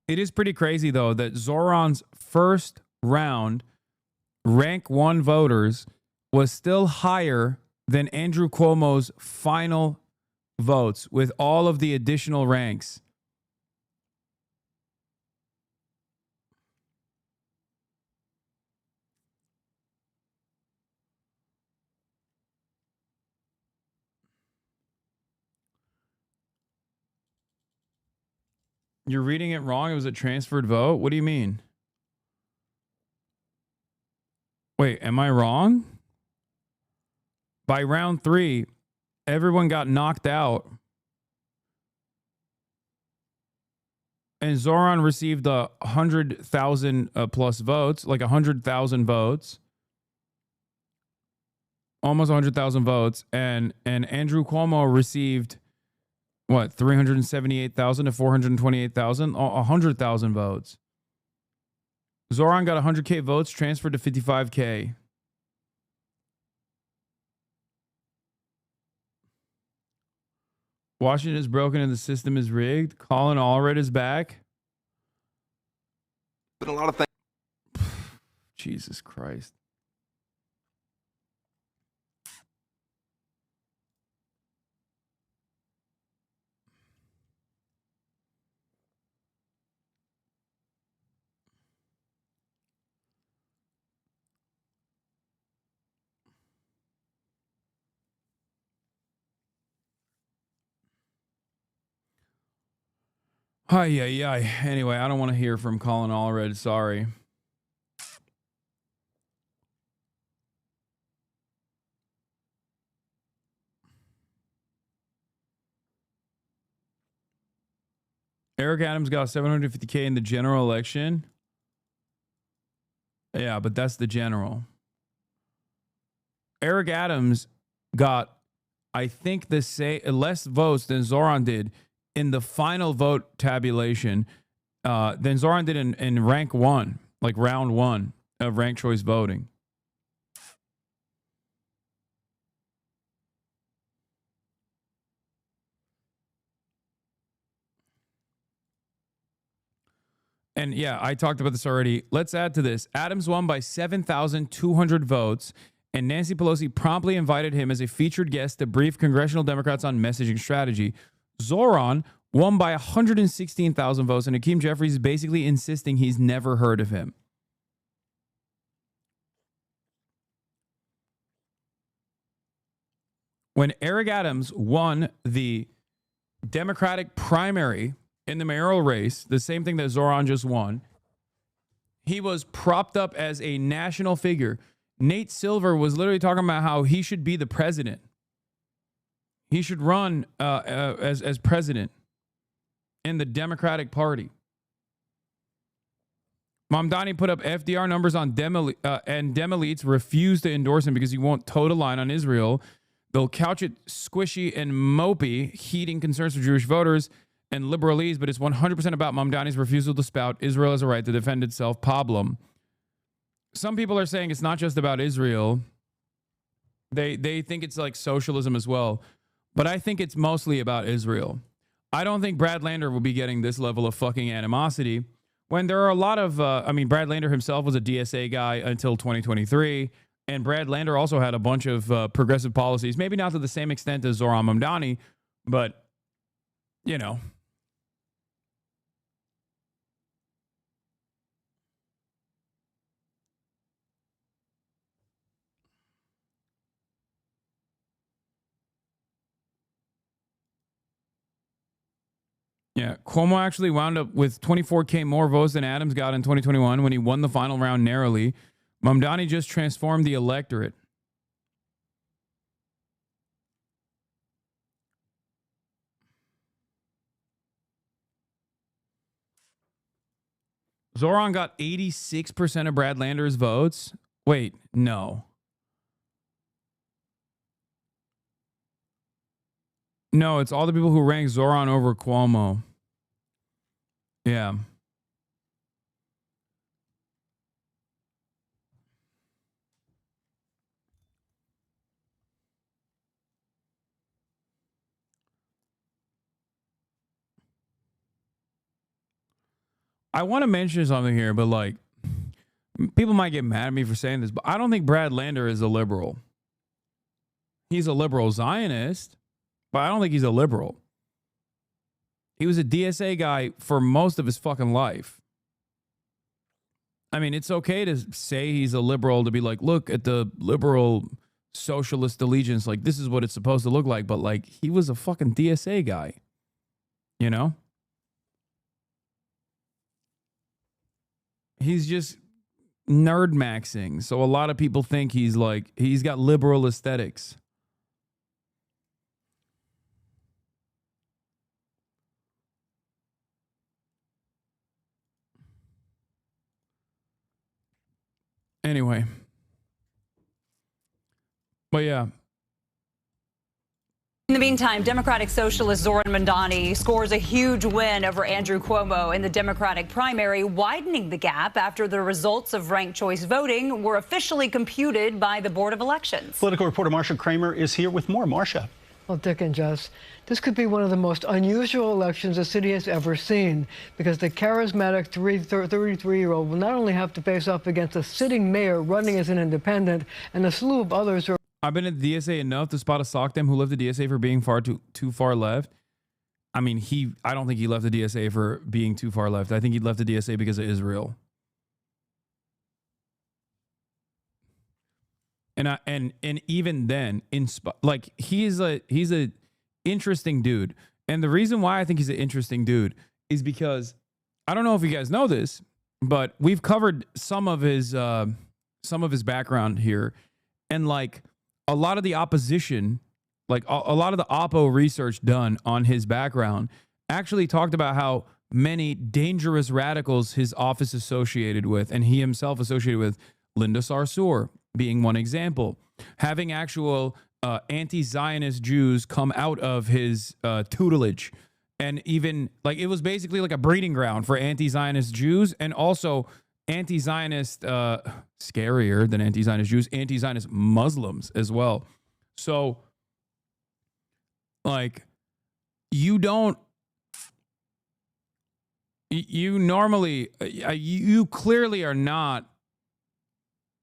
It is pretty crazy, though, that Zoran's first round rank 1 voters was still higher than Andrew Cuomo's final votes with all of the additional ranks. You're reading it wrong. It was a transferred vote. What do you mean? Wait, am I wrong? By round 3, everyone got knocked out. And Zoran received 100,000 plus votes, like 100,000 votes. Almost 100,000 votes. And Andrew Cuomo received, what, 378,000 to 428,000? 100,000 votes. Zoran got 100K votes, transferred to 55K. Washington is broken and the system is rigged. Colin Allred is back. Been a lot of things. Jesus Christ. Hi. Anyway, I don't want to hear from Colin Allred. Sorry. Eric Adams got 750K in the general election. Yeah, but that's the general. Eric Adams got, I think, less votes than Zoran did in the final vote tabulation than Zoran did in rank 1, like round 1 of ranked choice voting. And yeah, I talked about this already. Let's add to this. Adams won by 7,200 votes, and Nancy Pelosi promptly invited him as a featured guest to brief congressional Democrats on messaging strategy. Zoran won by 116,000 votes, and Hakeem Jeffries is basically insisting he's never heard of him. When Eric Adams won the Democratic primary in the mayoral race, the same thing that Zoran just won, he was propped up as a national figure. Nate Silver was literally talking about how he should be the president. He should run as president in the Democratic Party. Mamdani put up FDR numbers on and Dem elites refused to endorse him because he won't toe the line on Israel. They'll couch it squishy and mopey, heeding concerns for Jewish voters and liberalese, but it's 100% about Mamdani's refusal to spout Israel has a right to defend itself problem. Some people are saying it's not just about Israel. They think it's like socialism as well. But I think it's mostly about Israel. I don't think Brad Lander will be getting this level of fucking animosity when there are a lot of, Brad Lander himself was a DSA guy until 2023. And Brad Lander also had a bunch of progressive policies, maybe not to the same extent as Zoran Mamdani, but, you know. Yeah, Cuomo actually wound up with 24K more votes than Adams got in 2021 when he won the final round narrowly. Mamdani just transformed the electorate. Zoran got 86% of Brad Lander's votes. Wait, no. No, it's all the people who rank Zoran over Cuomo. Yeah. I want to mention something here, but like, people might get mad at me for saying this, but I don't think Brad Lander is a liberal. He's a liberal Zionist, but I don't think he's a liberal. He was a DSA guy for most of his fucking life. I mean, it's okay to say he's a liberal, to be like, look at the liberal socialist allegiance, like this is what it's supposed to look like, but like he was a fucking DSA guy, you know? He's just nerd maxing, so a lot of people think he's like, he's got liberal aesthetics. Anyway. But yeah. In the meantime, Democratic Socialist Zoran Mamdani scores a huge win over Andrew Cuomo in the Democratic primary, widening the gap after the results of ranked choice voting were officially computed by the Board of Elections. Political reporter Marsha Kramer is here with more. Marsha. Well, Dick and Jess, this could be one of the most unusual elections the city has ever seen because the charismatic 33-year-old will not only have to face off against a sitting mayor running as an independent and a slew of others who are... I've been at the DSA enough to spot a sock them who left the DSA for being too far left. I mean, I don't think he left the DSA for being too far left. I think he left the DSA because of Israel. And even then, like he's a interesting dude. And the reason why I think he's an interesting dude is because I don't know if you guys know this, but we've covered some of his background here, and like a lot of the opposition, like a lot of the oppo research done on his background actually talked about how many dangerous radicals his office associated with, and he himself associated with, Linda Sarsour being one example, having actual anti-Zionist Jews come out of his tutelage. And even like it was basically like a breeding ground for anti-Zionist Jews, and also anti-Zionist, scarier than anti-Zionist Jews, anti-Zionist Muslims as well. So like you clearly are not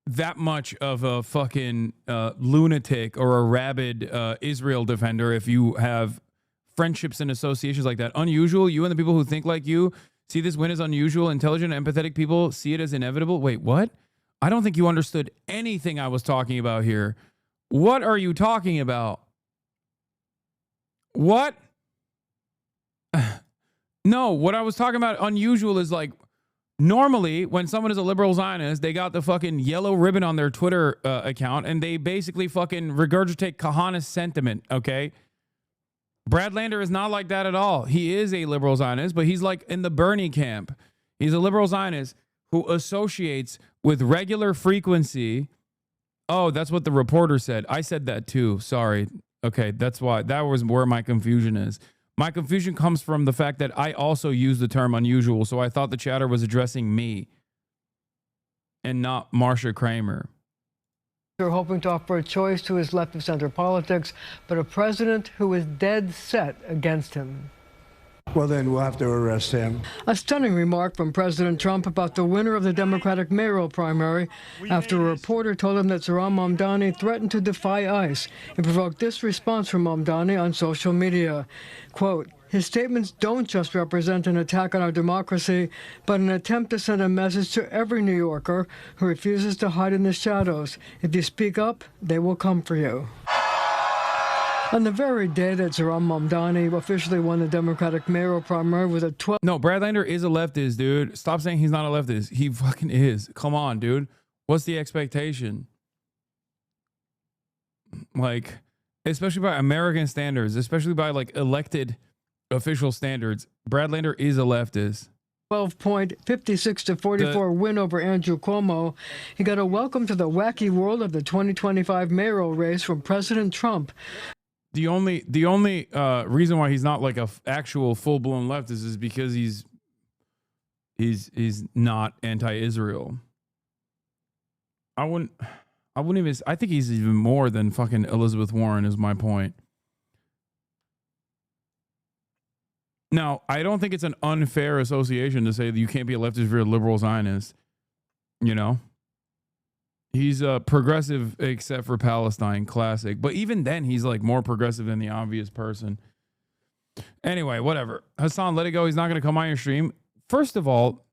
that much of a fucking lunatic or a rabid Israel defender if you have friendships and associations like that. Unusual, you and the people who think like you see this win as unusual. Intelligent, empathetic people see it as inevitable. Wait, what? I don't think you understood anything I was talking about here. What are you talking about? What? No, what I was talking about unusual is like, normally, when someone is a liberal Zionist, they got the fucking yellow ribbon on their Twitter account, and they basically fucking regurgitate Kahanist sentiment, okay? Brad Lander is not like that at all. He is a liberal Zionist, but he's like in the Bernie camp. He's a liberal Zionist who associates with regular frequency. Oh, that's what the reporter said. I said that too. Sorry. Okay, that's why. That was where my confusion is. My confusion comes from the fact that I also use the term unusual, so I thought the chatter was addressing me and not Marsha Kramer. They're hoping to offer a choice to his left-of-center politics, but a president who is dead set against him. Well, then we'll have to arrest him. A stunning remark from President Trump about the winner of the Democratic mayoral primary after a reporter told him that Zohran Mamdani threatened to defy ICE. It provoked this response from Mamdani on social media. Quote, his statements don't just represent an attack on our democracy, but an attempt to send a message to every New Yorker who refuses to hide in the shadows. If you speak up, they will come for you. On the very day that Zohran Mamdani officially won the Democratic mayoral primary with a 12... No, Brad Lander is a leftist, dude. Stop saying he's not a leftist. He fucking is. Come on, dude. What's the expectation? Like, especially by American standards, especially by like elected official standards, Brad Lander is a leftist. 12-point, 56-44 win over Andrew Cuomo. He got a welcome to the wacky world of the 2025 mayoral race from President Trump. The only reason why he's not like a actual full-blown leftist is because he's not anti-Israel. I wouldn't even, I think he's even more than fucking Elizabeth Warren is my point. Now, I don't think it's an unfair association to say that you can't be a leftist if you're a liberal Zionist. You know? He's a progressive except for Palestine, classic. But even then, he's like more progressive than the obvious person. Anyway, whatever. Hasan, let it go. He's not going to come on your stream. First of all,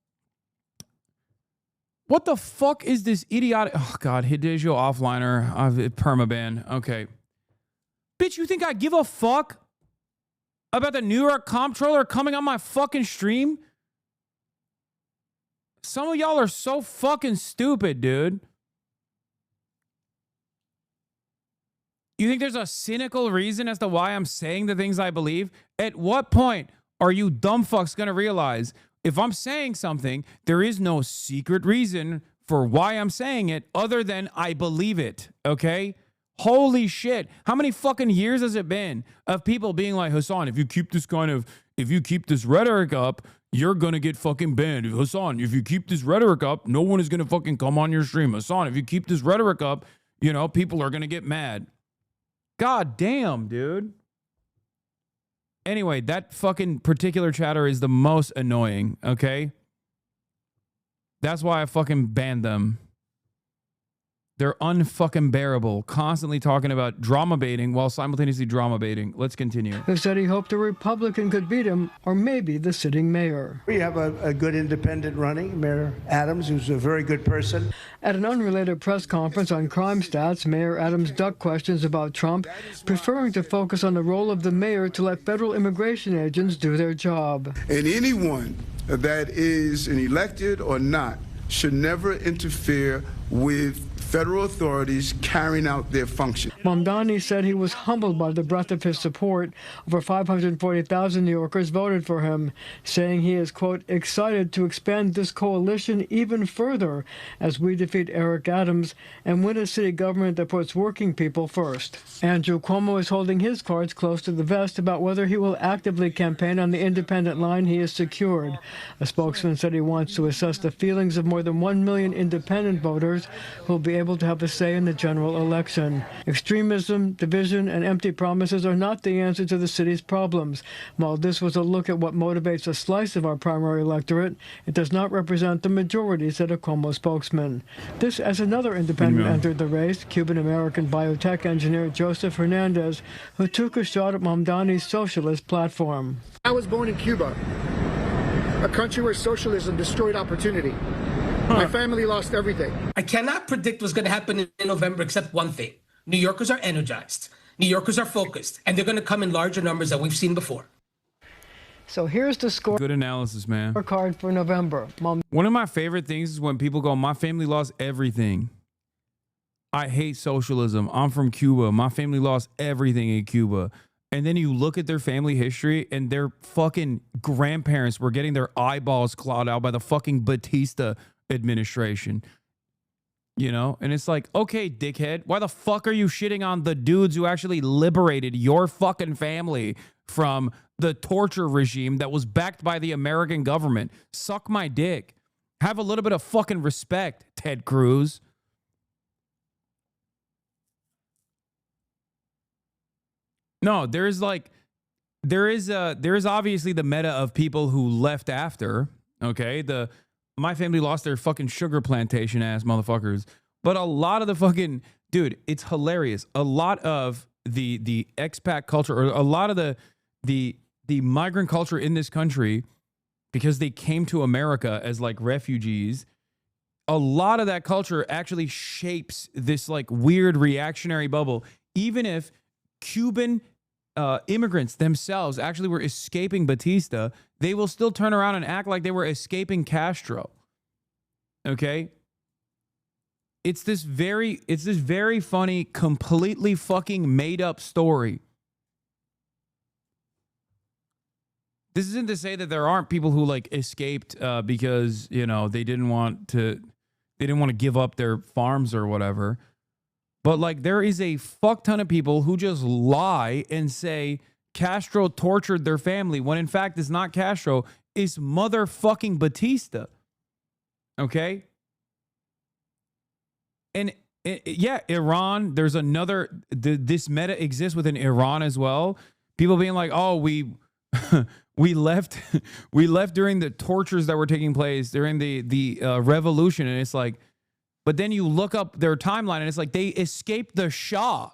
what the fuck is this idiotic... Oh, God. Hideo offliner. Permaban. Okay. Bitch, you think I give a fuck about the New York comptroller coming on my fucking stream? Some of y'all are so fucking stupid, dude. You think there's a cynical reason as to why I'm saying the things I believe? At what point are you dumb fucks going to realize if I'm saying something, there is no secret reason for why I'm saying it other than I believe it, okay? Holy shit. How many fucking years has it been of people being like, Hasan, if you keep this rhetoric up, you're going to get fucking banned. Hasan, if you keep this rhetoric up, no one is going to fucking come on your stream. Hasan, if you keep this rhetoric up, you know, people are going to get mad. God damn, dude. Anyway, that fucking particular chatter is the most annoying, okay? That's why I fucking banned them. They're unfucking bearable, constantly talking about drama baiting while simultaneously drama baiting. Let's continue. Who said he hoped a Republican could beat him, or maybe the sitting mayor. We have a good independent running, Mayor Adams, who's a very good person. At an unrelated press conference on crime stats, Mayor Adams ducked questions about Trump, preferring to focus on the role of the mayor to let federal immigration agents do their job. And anyone that is an elected or not should never interfere with federal authorities carrying out their function. Mamdani said he was humbled by the breadth of his support. Over 540,000 New Yorkers voted for him, saying he is, quote, excited to expand this coalition even further as we defeat Eric Adams and win a city government that puts working people first. Andrew Cuomo is holding his cards close to the vest about whether he will actively campaign on the independent line he has secured. A spokesman said he wants to assess the feelings of more than 1 million independent voters who will be able to have a say in the general election. Extremism, division, and empty promises are not the answer to the city's problems. While this was a look at what motivates a slice of our primary electorate, it does not represent the majority, said a Cuomo spokesman. This as another independent entered the race, Cuban-American biotech engineer Joseph Hernandez, who took a shot at Mamdani's socialist platform. I was born in Cuba, a country where socialism destroyed opportunity. My family lost everything. I cannot predict what's going to happen in November except one thing. New Yorkers are energized. New Yorkers are focused. And they're going to come in larger numbers than we've seen before. So here's the score. Good analysis, man. Card for November. One of my favorite things is when people go, my family lost everything. I hate socialism. I'm from Cuba. My family lost everything in Cuba. And then you look at their family history and their fucking grandparents were getting their eyeballs clawed out by the fucking Batista administration, you know? And it's like, okay, dickhead, why the fuck are you shitting on the dudes who actually liberated your fucking family from the torture regime that was backed by the American government? Suck my dick. Have a little bit of fucking respect, Ted Cruz. No, there is obviously the meta of people who left after, okay? My family lost their fucking sugar plantation ass motherfuckers. But a lot of the fucking, dude, it's hilarious. A lot of the expat culture, or a lot of the migrant culture in this country, because they came to America as like refugees, a lot of that culture actually shapes this like weird reactionary bubble. Even if Cuban immigrants themselves actually were escaping Batista, they will still turn around and act like they were escaping Castro. Okay? It's this very funny, completely fucking made up story. This isn't to say that there aren't people who like escaped because, you know, they didn't want to give up their farms or whatever. But like there is a fuck ton of people who just lie and say Castro tortured their family when in fact it's not Castro, it's motherfucking Batista. Okay? And yeah, Iran, there's another, this meta exists within Iran as well. People being like, oh, we left during the tortures that were taking place during the revolution. And it's like, but then you look up their timeline and it's like they escaped the Shah.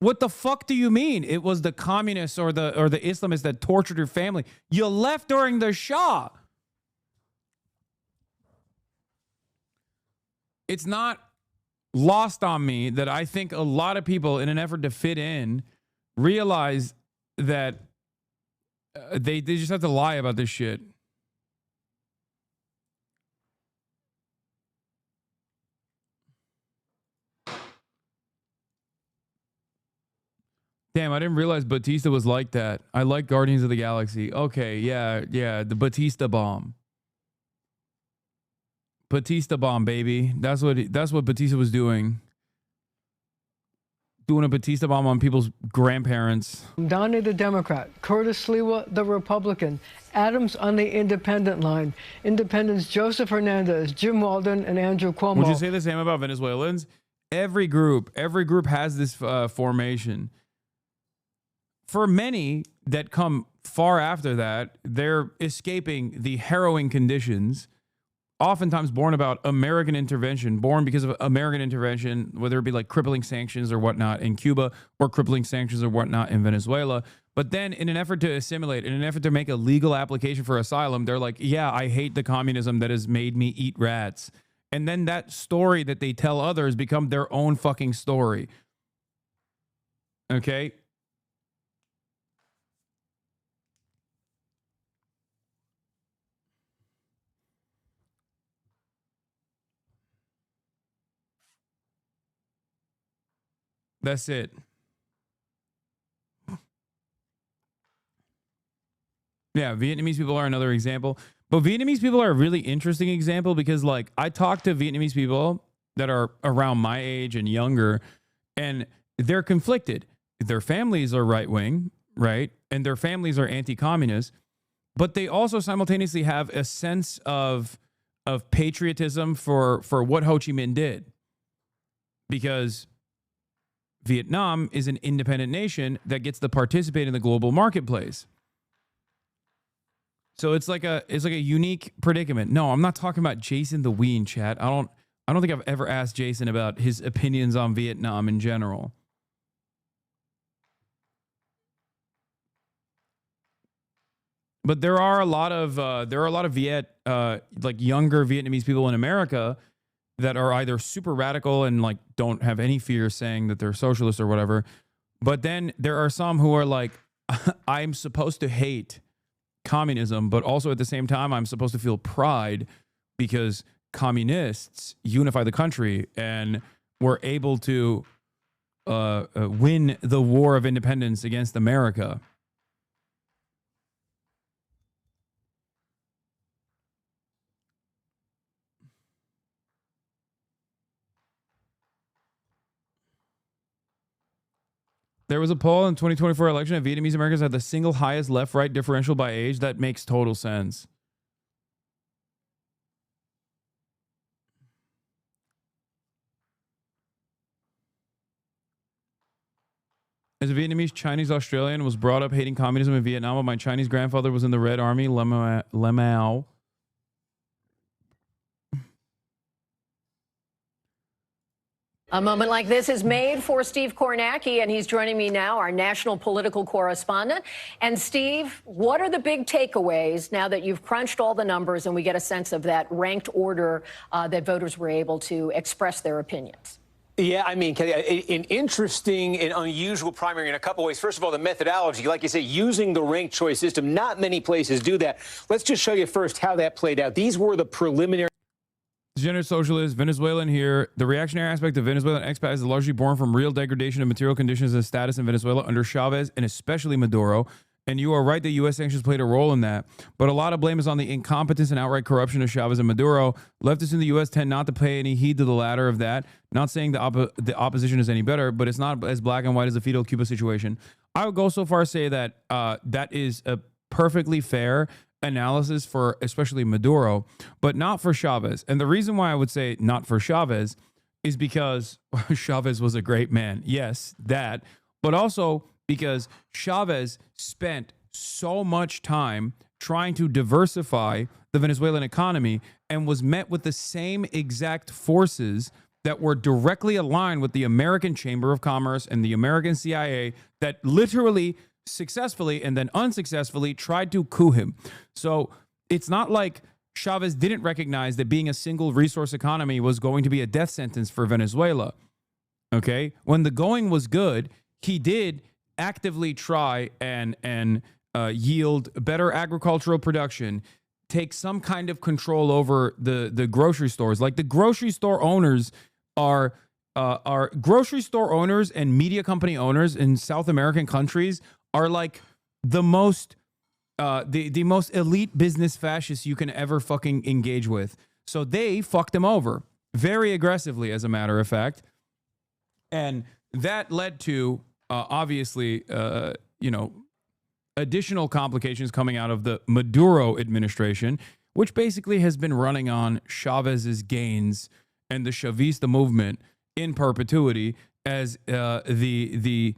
What the fuck do you mean? It was the communists or the Islamists that tortured your family. You left during the Shah. It's not lost on me that I think a lot of people, in an effort to fit in, realize that they just have to lie about this shit. Damn, I didn't realize Batista was like that. I like Guardians of the Galaxy. Okay, yeah, the Batista bomb. Batista bomb, baby. That's what Batista was doing. Doing a Batista bomb on people's grandparents. Donnie the Democrat, Curtis Sliwa the Republican, Adams on the independent line, Independents Joseph Hernandez, Jim Walden, and Andrew Cuomo. Would you say the same about Venezuelans? Every group has this formation. For many that come far after that, they're escaping the harrowing conditions, oftentimes born about American intervention, born because of American intervention, whether it be like crippling sanctions or whatnot in Cuba or crippling sanctions or whatnot in Venezuela. But then in an effort to assimilate, in an effort to make a legal application for asylum, they're like, yeah, I hate the communism that has made me eat rats. And then that story that they tell others become their own fucking story. Okay? That's it. Yeah, Vietnamese people are another example. But Vietnamese people are a really interesting example because, like, I talk to Vietnamese people that are around my age and younger, and they're conflicted. Their families are right-wing, right? And their families are anti-communist. But they also simultaneously have a sense of patriotism for what Ho Chi Minh did. Because Vietnam is an independent nation that gets to participate in the global marketplace. So it's like a unique predicament. No, I'm not talking about Jason the Ween, chat. I don't think I've ever asked Jason about his opinions on Vietnam in general. But there are a lot of like younger Vietnamese people in America that are either super radical and like don't have any fear saying that they're socialists or whatever. But then there are some who are like, I'm supposed to hate communism, but also at the same time, I'm supposed to feel pride because communists unify the country and were able to win the war of independence against America. There was a poll in the 2024 election that Vietnamese Americans had the single highest left-right differential by age. That makes total sense. As a Vietnamese Chinese Australian, was brought up hating communism in Vietnam, but my Chinese grandfather was in the Red Army, Lemao. A moment like this is made for Steve Kornacki, and he's joining me now, our national political correspondent. And Steve, what are the big takeaways now that you've crunched all the numbers and we get a sense of that ranked order that voters were able to express their opinions? Yeah, I mean, Kelly, an interesting and unusual primary in a couple ways. First of all, the methodology, like you say, using the ranked choice system. Not many places do that. Let's just show you first how that played out. These were the preliminary. Gender socialist, Venezuelan here. The reactionary aspect of Venezuelan expats is largely born from real degradation of material conditions and status in Venezuela under Chavez and especially Maduro. And you are right that U.S. sanctions played a role in that. But a lot of blame is on the incompetence and outright corruption of Chavez and Maduro. Leftists in the U.S. tend not to pay any heed to the latter of that. Not saying the opposition is any better, but it's not as black and white as the Fidel Cuba situation. I would go so far as say that that is a perfectly fair analysis for especially Maduro, but not for Chavez. And the reason why I would say not for Chavez is because Chavez was a great man. Yes, that. But also because Chavez spent so much time trying to diversify the Venezuelan economy and was met with the same exact forces that were directly aligned with the American Chamber of Commerce and the American CIA that literally successfully and then unsuccessfully tried to coup him. So it's not like Chavez didn't recognize that being a single resource economy was going to be a death sentence for Venezuela. Okay? When the going was good, he did actively try and yield better agricultural production, take some kind of control over the grocery stores. Like the grocery store owners are grocery store owners and media company owners in South American countries are like the most elite business fascists you can ever fucking engage with. So they fucked them over very aggressively, as a matter of fact. And that led to, obviously, additional complications coming out of the Maduro administration, which basically has been running on Chavez's gains and the Chavista movement in perpetuity as the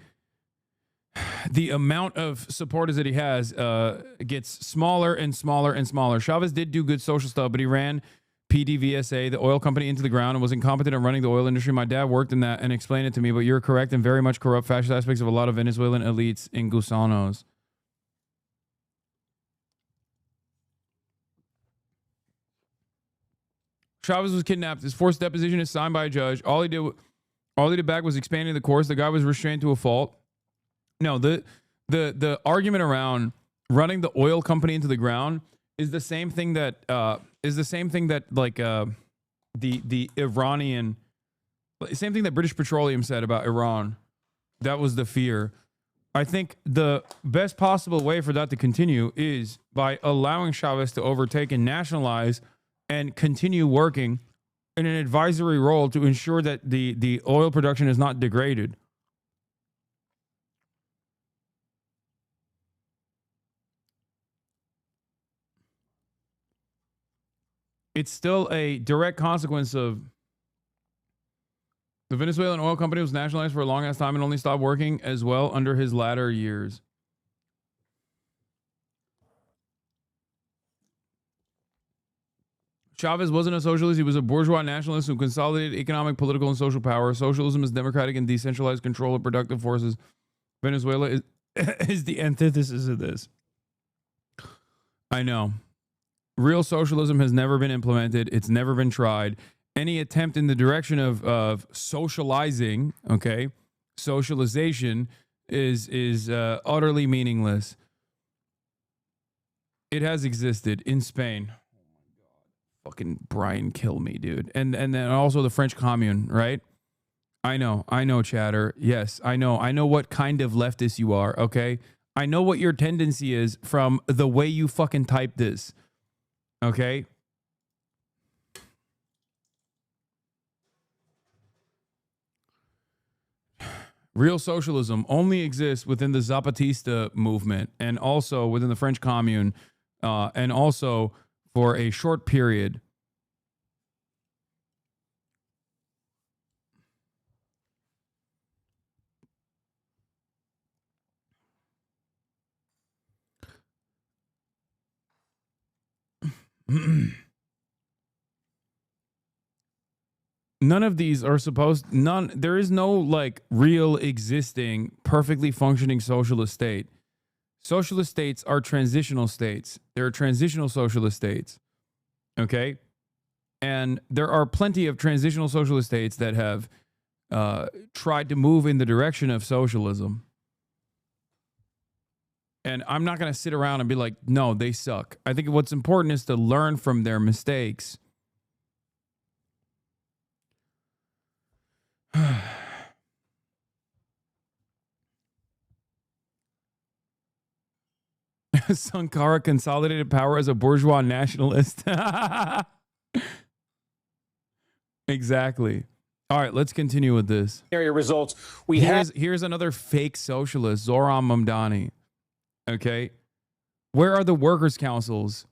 amount of supporters that he has gets smaller and smaller and smaller. Chavez did do good social stuff, but he ran PDVSA, the oil company, into the ground and was incompetent at running the oil industry. My dad worked in that and explained it to me, but you're correct and very much corrupt fascist aspects of a lot of Venezuelan elites in Gusanos. Chavez was kidnapped. His forced deposition is signed by a judge. All he did back was expanding the course. The guy was restrained to a fault. No, the argument around running the oil company into the ground is the same thing that like the Iranian, same thing that British Petroleum said about Iran. That was the fear. I think the best possible way for that to continue is by allowing Chavez to overtake and nationalize and continue working in an advisory role to ensure that the oil production is not degraded. It's still a direct consequence of the Venezuelan oil company was nationalized for a long ass time and only stopped working as well under his latter years. Chavez wasn't a socialist. He was a bourgeois nationalist who consolidated economic, political, and social power. Socialism is democratic and decentralized control of productive forces. Venezuela is the antithesis of this. I know. Real socialism has never been implemented. It's never been tried. Any attempt in the direction of socializing, okay, socialization is utterly meaningless. It has existed in Spain. Fucking Brian, kill me, dude. And then also the French Commune, right? I know, chatter. Yes, I know what kind of leftist you are, okay? I know what your tendency is from the way you fucking type this, okay? Real socialism only exists within the Zapatista movement and also within the French Commune and also for a short period. None of these are there is no like real existing perfectly functioning socialist state. Socialist states are transitional states. They're transitional socialist states. Okay? And there are plenty of transitional socialist states that have tried to move in the direction of socialism. And I'm not going to sit around and be like, no, they suck. I think what's important is to learn from their mistakes. Sankara consolidated power as a bourgeois nationalist. Exactly. All right, let's continue with this. Area results. Here's another fake socialist, Zoran Mamdani. Okay, where are the workers' councils?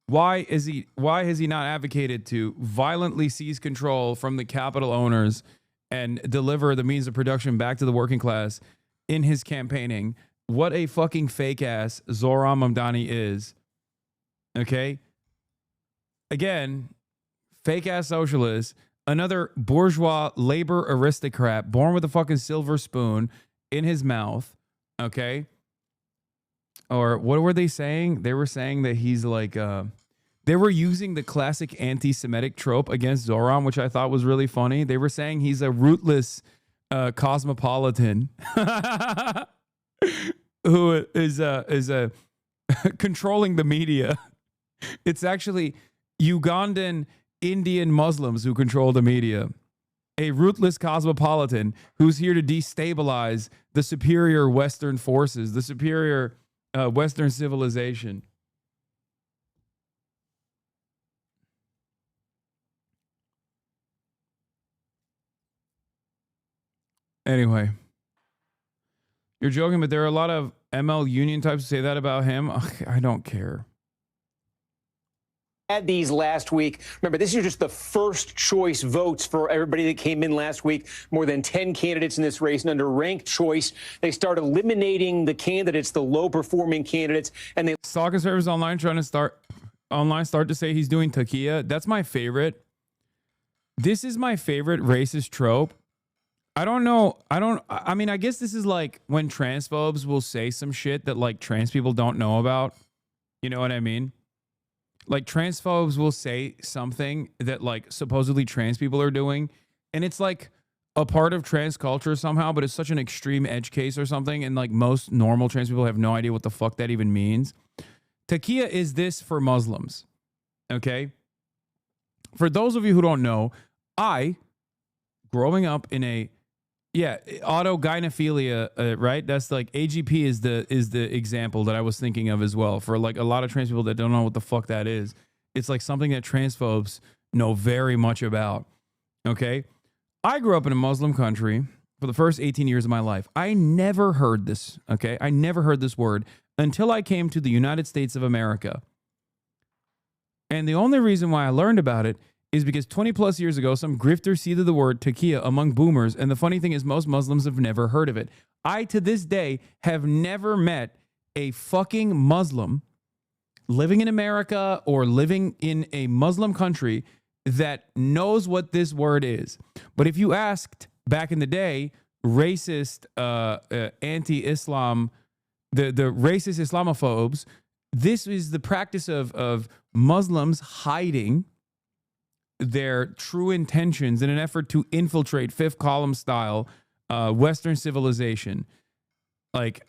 Why has he not advocated to violently seize control from the capital owners and deliver the means of production back to the working class in his campaigning? What a fucking fake ass Zoran Mamdani is. Okay? Again, fake ass socialist, another bourgeois labor aristocrat born with a fucking silver spoon in his mouth. Okay? Or what were they saying? They were saying that he's like they were using the classic anti-Semitic trope against Zoran, which I thought was really funny. They were saying he's a rootless cosmopolitan who is controlling the media. It's actually Ugandan Indian Muslims who control the media. A rootless cosmopolitan who's here to destabilize the superior Western forces, the superior Western civilization. Anyway, you're joking, but there are a lot of ML Union types who say that about him. Ugh, I don't care. had these last week. Remember, this is just the first choice votes for everybody that came in last week. More than 10 candidates in this race. And under ranked choice, they start eliminating the candidates, the low-performing candidates. And they saw conservatives online trying to start to say he's doing taquilla. That's my favorite. This is my favorite racist trope. I don't know. I mean, I guess this is like when transphobes will say some shit that like trans people don't know about. You know what I mean? Like transphobes will say something that like supposedly trans people are doing, and it's like a part of trans culture somehow, but it's such an extreme edge case or something, and like most normal trans people have no idea what the fuck that even means. Taquilla is this for Muslims, okay? For those of you who don't know, growing up in a autogynephilia, right? That's like AGP is the example that I was thinking of as well. For like a lot of trans people that don't know what the fuck that is, it's like something that transphobes know very much about. Okay, I grew up in a Muslim country for the first 18 years of my life. I never heard this. Okay, I never heard this word until I came to the United States of America. And the only reason why I learned about it is because 20 plus years ago, some grifter seeded the word taquilla among boomers. And the funny thing is most Muslims have never heard of it. I, to this day, have never met a fucking Muslim living in America or living in a Muslim country that knows what this word is. But if you asked back in the day, racist, anti-Islam, the racist Islamophobes, this is the practice of Muslims hiding their true intentions in an effort to infiltrate fifth column style Western civilization. Like,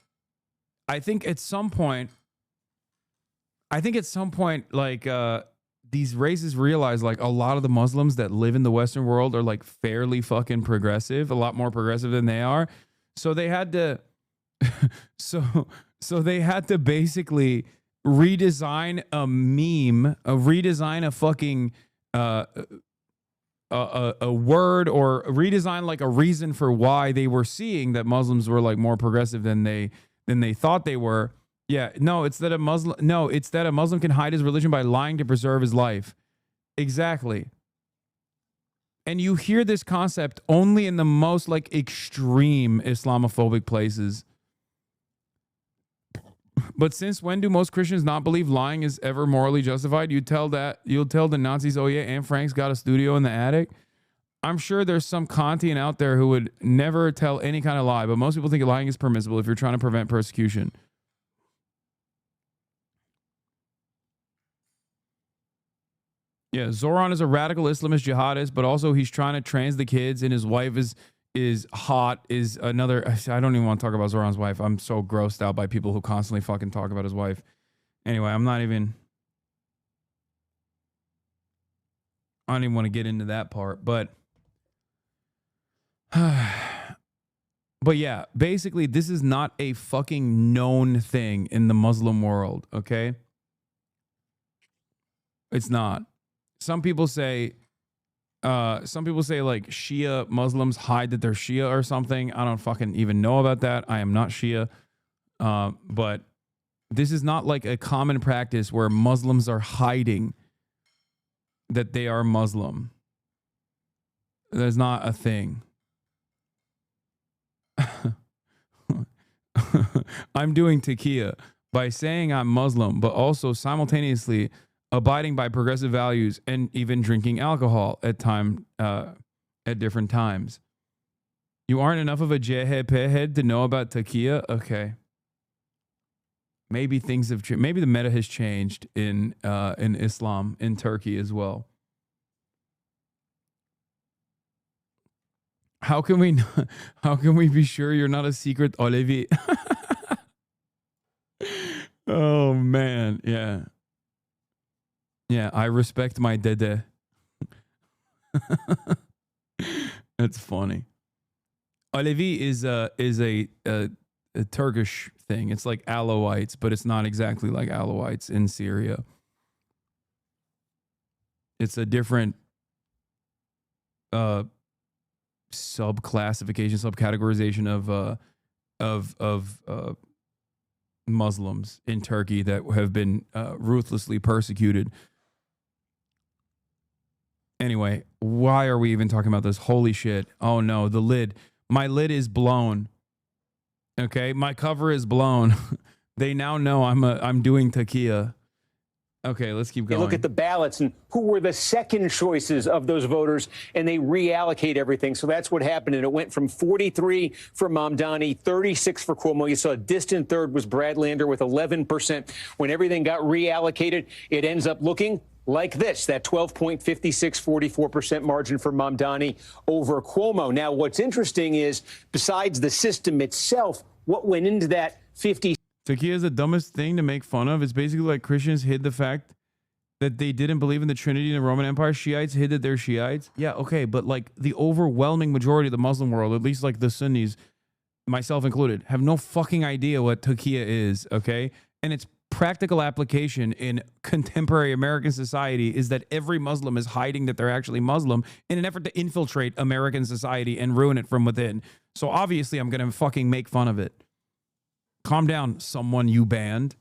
I think at some point, like these races realize like a lot of the Muslims that live in the Western world are like fairly fucking progressive, a lot more progressive than they are. So they had to, so they had to basically redesign a meme, redesign a fucking a word, or redesign like a reason for why they were seeing that Muslims were like more progressive than they thought they were. Yeah, no, it's that a Muslim can hide his religion by lying to preserve his life. Exactly. And you hear this concept only in the most like extreme Islamophobic places. But since when do most Christians not believe lying is ever morally justified? You'll tell the Nazis, oh yeah, Anne Frank's got a studio in the attic. I'm sure there's some Kantian out there who would never tell any kind of lie, but most people think lying is permissible if you're trying to prevent persecution. Yeah, Zoran is a radical Islamist jihadist, but also he's trying to trans the kids, and his wife is hot, is another. I don't even want to talk about Zoran's wife. I'm so grossed out by people who constantly fucking talk about his wife. Anyway, I don't even want to get into that part, but yeah, basically this is not a fucking known thing in the Muslim world, okay? It's not. Some people say like Shia Muslims hide that they're Shia or something. I don't fucking even know about that. I am not Shia. But this is not like a common practice where Muslims are hiding that they are Muslim. There's not a thing. I'm doing taquilla by saying I'm Muslim, but also simultaneously abiding by progressive values and even drinking alcohol at different times. You aren't enough of a jehe to know about taquilla? Okay. Maybe things have changed. Maybe the meta has changed in Islam, in Turkey as well. How can we be sure you're not a secret Olevi? Oh man, yeah. Yeah, I respect my dede. That's funny. Alevi is a Turkish thing. It's like Alawites, but it's not exactly like Alawites in Syria. It's a different subcategorization of Muslims in Turkey that have been ruthlessly persecuted Anyway, why are we even talking about this? Holy shit. Oh no, the lid. My lid is blown. Okay, my cover is blown. They now know I'm doing taquilla. Okay, let's keep going. They look at the ballots and who were the second choices of those voters, and they reallocate everything. So that's what happened. And it went from 43 for Mamdani, 36 for Cuomo. You saw a distant third was Brad Lander with 11%. When everything got reallocated, it ends up looking like this, that 12.5644% margin for Mamdani over Cuomo. Now, what's interesting is, besides the system itself, what went into that 50? Taquilla is the dumbest thing to make fun of. It's basically like Christians hid the fact that they didn't believe in the Trinity in the Roman Empire. Shiites hid that they're Shiites. Yeah, okay, but like the overwhelming majority of the Muslim world, at least like the Sunnis, myself included, have no fucking idea what taquilla is, okay? And its practical application in contemporary American society is that every Muslim is hiding that they're actually Muslim in an effort to infiltrate American society and ruin it from within. So obviously I'm going to fucking make fun of it. Calm down, someone you banned.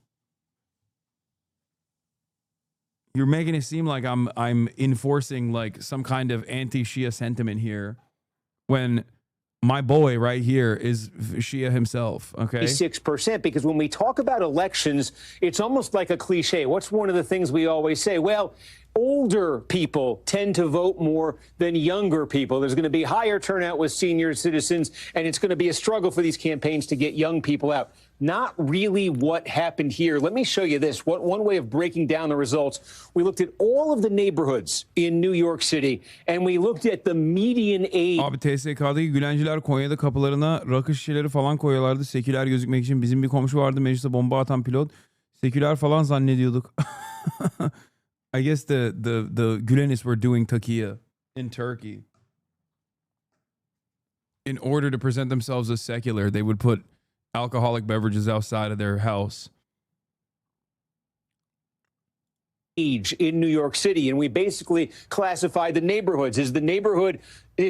You're making it seem like I'm enforcing like some kind of anti-Shia sentiment here when my boy right here is Shia himself, okay? 6%, because when we talk about elections, it's almost like a cliche. What's one of the things we always say? Well, older people tend to vote more than younger people. There's going to be higher turnout with senior citizens, and it's going to be a struggle for these campaigns to get young people out. Not really what happened here. Let me show you this. One way of breaking down the results. We looked at all of the neighborhoods in New York City, and we looked at the median age. Abi TSK'daki Gülenciler Konya'da kapılarına rakı şişeleri falan koyuyorlardı. Seküler gözükmek için. Bizim bir komşu vardı mecliste bomba atan pilot. Seküler falan zannediyorduk. I guess the Gülenists were doing taquilla in Turkey. In order to present themselves as secular, they would put alcoholic beverages outside of their house. Age in New York City, and we basically classify the neighborhoods. Is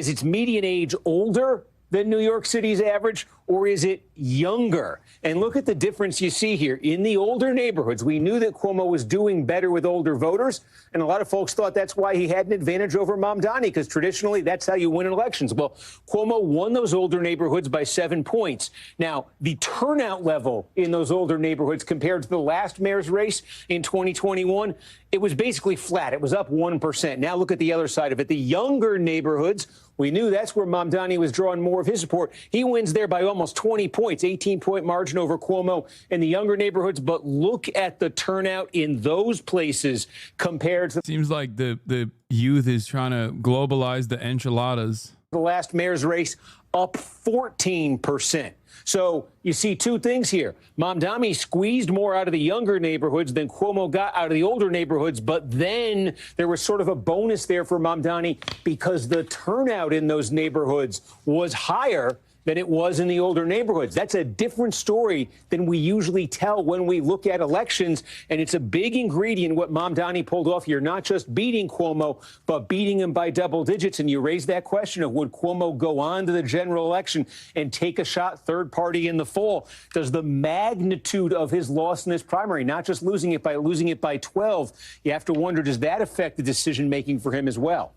its median age older than New York City's average, or is it younger? And look at the difference you see here. In the older neighborhoods, we knew that Cuomo was doing better with older voters, and a lot of folks thought that's why he had an advantage over Mamdani, because traditionally that's how you win elections. Well, Cuomo won those older neighborhoods by 7 points. Now, the turnout level in those older neighborhoods compared to the last mayor's race in 2021, it was basically flat. It was up 1%. Now look at the other side of it. The younger neighborhoods, we knew that's where Mamdani was drawing more of his support. He wins there by almost 20 points, 18-point margin over Cuomo in the younger neighborhoods. But look at the turnout in those places compared to... Seems like the youth is trying to globalize the enchiladas. The last mayor's race, up 14%. So you see two things here. Mamdani squeezed more out of the younger neighborhoods than Cuomo got out of the older neighborhoods. But then there was sort of a bonus there for Mamdani because the turnout in those neighborhoods was higher than it was in the older neighborhoods. That's a different story than we usually tell when we look at elections. And it's a big ingredient what Mamdani pulled off here, not just beating Cuomo, but beating him by double digits. And you raised that question of would Cuomo go on to the general election and take a shot third party in the fall? Does the magnitude of his loss in this primary, not just losing it by 12, you have to wonder, does that affect the decision making for him as well?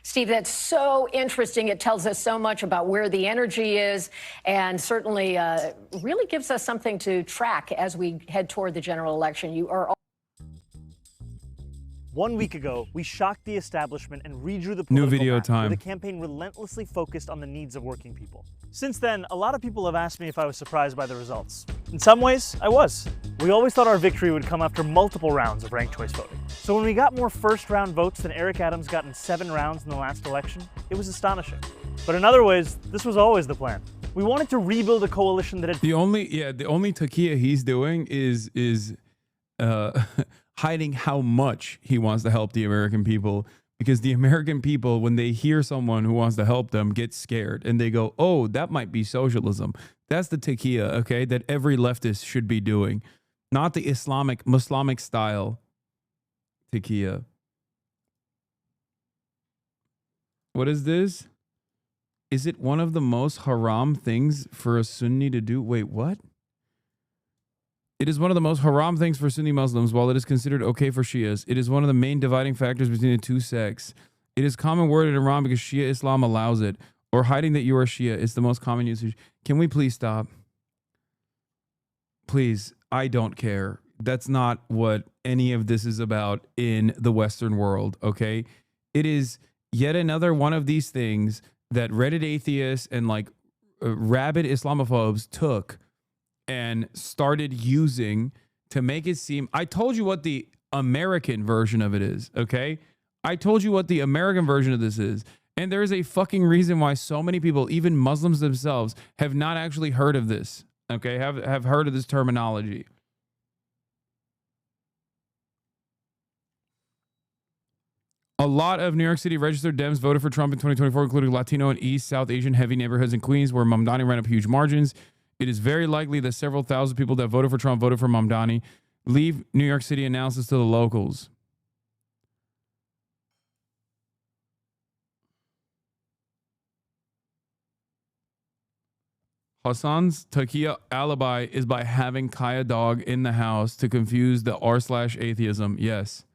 Steve, that's so interesting. It tells us so much about where the energy is and certainly really gives us something to track as we head toward the general election. You are 1 week ago, we shocked the establishment and redrew the New political video map, time. with a campaign relentlessly focused on the needs of working people. Since then, a lot of people have asked me if I was surprised by the results. In some ways, I was. We always thought our victory would come after multiple rounds of ranked choice voting. So when we got more first-round votes than Eric Adams got in 7 rounds in the last election, it was astonishing. But in other ways, this was always the plan. We wanted to rebuild a coalition that had... The only taquilla he's doing is hiding how much he wants to help the American people, because the American people, when they hear someone who wants to help them, get scared and they go, oh, that might be socialism. That's the taquilla, okay, that every leftist should be doing, not the Islamic style taquilla. What is this? Is it one of the most haram things for a Sunni to do? Wait, what? It is one of the most haram things for Sunni Muslims, while it is considered okay for Shias. It is one of the main dividing factors between the two sects. It is common word in Iran because Shia Islam allows it. Or hiding that you are Shia is the most common usage. Can we please stop? Please, I don't care. That's not what any of this is about in the Western world, okay? It is yet another one of these things that Reddit atheists and like rabid Islamophobes took and started using to make it seem. I told you what the American version of it is, okay? I told you what the American version of this is. And there is a fucking reason why so many people, even Muslims themselves, have not actually heard of this, okay? Have heard of this terminology. A lot of New York City registered Dems voted for Trump in 2024, including Latino and East, South Asian heavy neighborhoods in Queens, where Mamdani ran up huge margins. It is very likely that several thousand people that voted for Trump voted for Mamdani. Leave New York City announces to the locals. Hasan's Takia alibi is by having Kaya Dog in the house to confuse the r/atheism. Yes.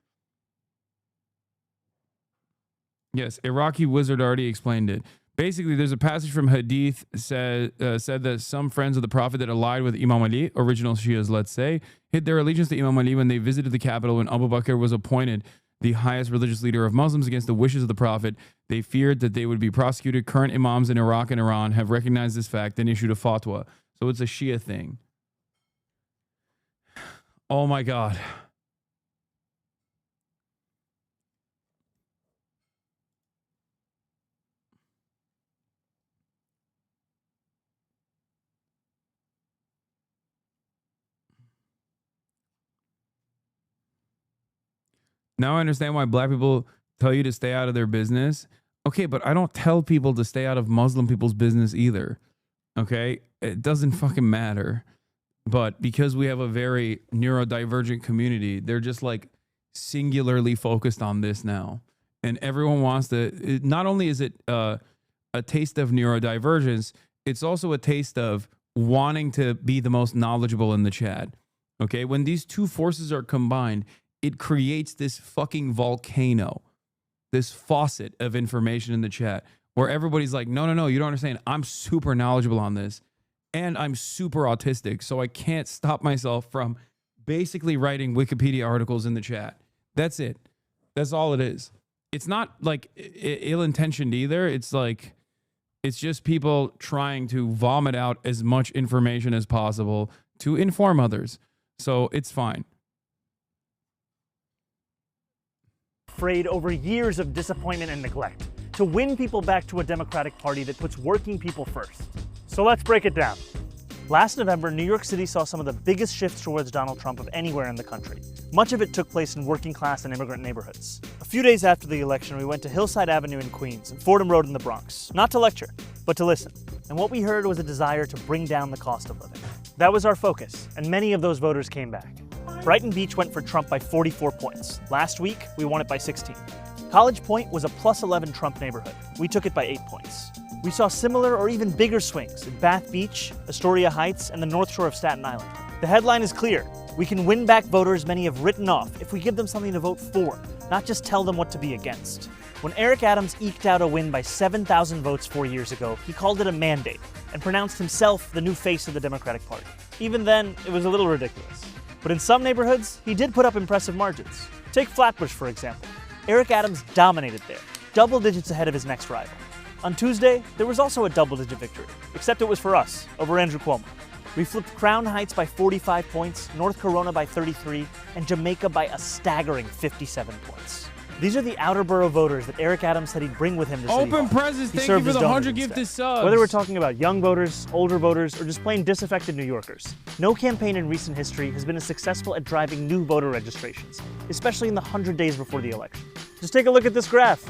Yes, Iraqi wizard already explained it. Basically, there's a passage from Hadith said that some friends of the Prophet that allied with Imam Ali, original Shias, let's say, hid their allegiance to Imam Ali when they visited the capital when Abu Bakr was appointed the highest religious leader of Muslims against the wishes of the Prophet. They feared that they would be prosecuted. Current imams in Iraq and Iran have recognized this fact and issued a fatwa. So it's a Shia thing. Oh my God. Now I understand why black people tell you to stay out of their business. Okay, but I don't tell people to stay out of Muslim people's business either. Okay? It doesn't fucking matter. But because we have a very neurodivergent community, they're just like singularly focused on this now. And everyone wants to, not only is it a taste of neurodivergence, it's also a taste of wanting to be the most knowledgeable in the chat. Okay? When these two forces are combined, it creates this fucking volcano, this faucet of information in the chat where everybody's like, no, you don't understand. I'm super knowledgeable on this and I'm super autistic. So I can't stop myself from basically writing Wikipedia articles in the chat. That's it. That's all it is. It's not like ill-intentioned either. It's like, it's just people trying to vomit out as much information as possible to inform others. So it's fine. Afraid over years of disappointment and neglect to win people back to a Democratic Party that puts working people first. So let's break it down. Last November, New York City saw some of the biggest shifts towards Donald Trump of anywhere in the country. Much of it took place in working class and immigrant neighborhoods. A few days after the election, we went to Hillside Avenue in Queens and Fordham Road in the Bronx, not to lecture, but to listen. And what we heard was a desire to bring down the cost of living. That was our focus, and many of those voters came back. Brighton Beach went for Trump by 44 points. Last week, we won it by 16. College Point was a plus 11 Trump neighborhood. We took it by 8 points. We saw similar or even bigger swings in Bath Beach, Astoria Heights, and the North Shore of Staten Island. The headline is clear. We can win back voters many have written off if we give them something to vote for, not just tell them what to be against. When Eric Adams eked out a win by 7,000 votes 4 years ago, he called it a mandate and pronounced himself the new face of the Democratic Party. Even then, it was a little ridiculous. But in some neighborhoods, he did put up impressive margins. Take Flatbush, for example. Eric Adams dominated there, double digits ahead of his next rival. On Tuesday, there was also a double-digit victory, except it was for us, over Andrew Cuomo. We flipped Crown Heights by 45 points, North Corona by 33, and Jamaica by a staggering 57 points. These are the outer borough voters that Eric Adams said he'd bring with him to City Hall. Open presents, thank you for the 100 gifted subs. Whether we're talking about young voters, older voters, or just plain disaffected New Yorkers, no campaign in recent history has been as successful at driving new voter registrations, especially in the 100 days before the election. Just take a look at this graph.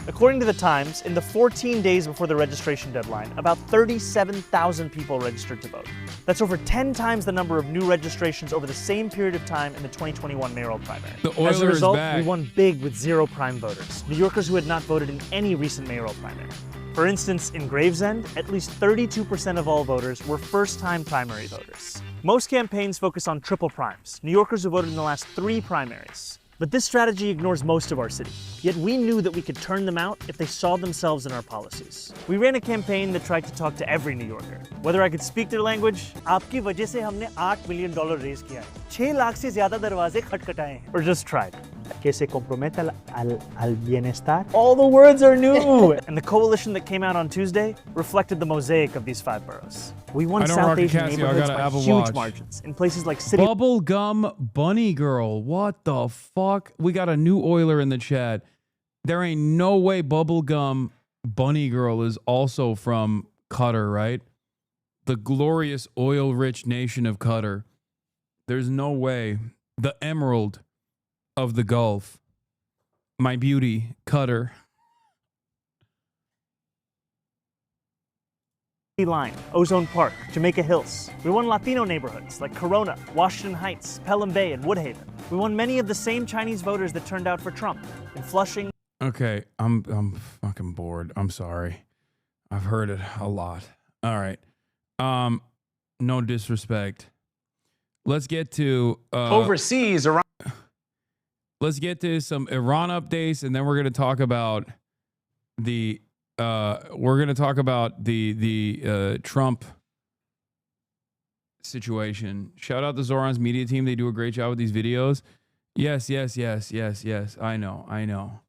According to the Times, in the 14 days before the registration deadline, about 37,000 people registered to vote. That's over 10 times the number of new registrations over the same period of time in the 2021 mayoral primary. As a result, we won big with zero prime voters, New Yorkers who had not voted in any recent mayoral primary. For instance, in Gravesend, at least 32% of all voters were first-time primary voters. Most campaigns focus on triple primes, New Yorkers who voted in the last 3 primaries. But this strategy ignores most of our city. Yet we knew that we could turn them out if they saw themselves in our policies. We ran a campaign that tried to talk to every New Yorker. Whether I could speak their language, आपकी वजह से हमने $8 million raise किया है, 6 लाख से ज़्यादा दरवाजे खटखटाए हैं, or just tried. Que se comprometa al bienestar. All the words are new! And the coalition that came out on Tuesday reflected the mosaic of these 5 boroughs. We won South Asian neighborhoods by huge margins in places like City. Bubblegum Bunny Girl. What the fuck? We got a new oiler in the chat. There ain't no way Bubblegum Bunny Girl is also from Qatar, right? The glorious oil-rich nation of Qatar. There's no way. The emerald of the Gulf. My beauty, Qatar. Line, Ozone Park, Jamaica Hills. We won Latino neighborhoods like Corona, Washington Heights, Pelham Bay, and Woodhaven. We won many of the same Chinese voters that turned out for Trump in Flushing. Okay, I'm fucking bored. I'm sorry. I've heard it a lot. All right. No disrespect. Let's get to overseas around. Let's get to some Iran updates, and then we're going to talk about the Trump situation. Shout out to Zoran's media team. They do a great job with these videos. Yes. I know.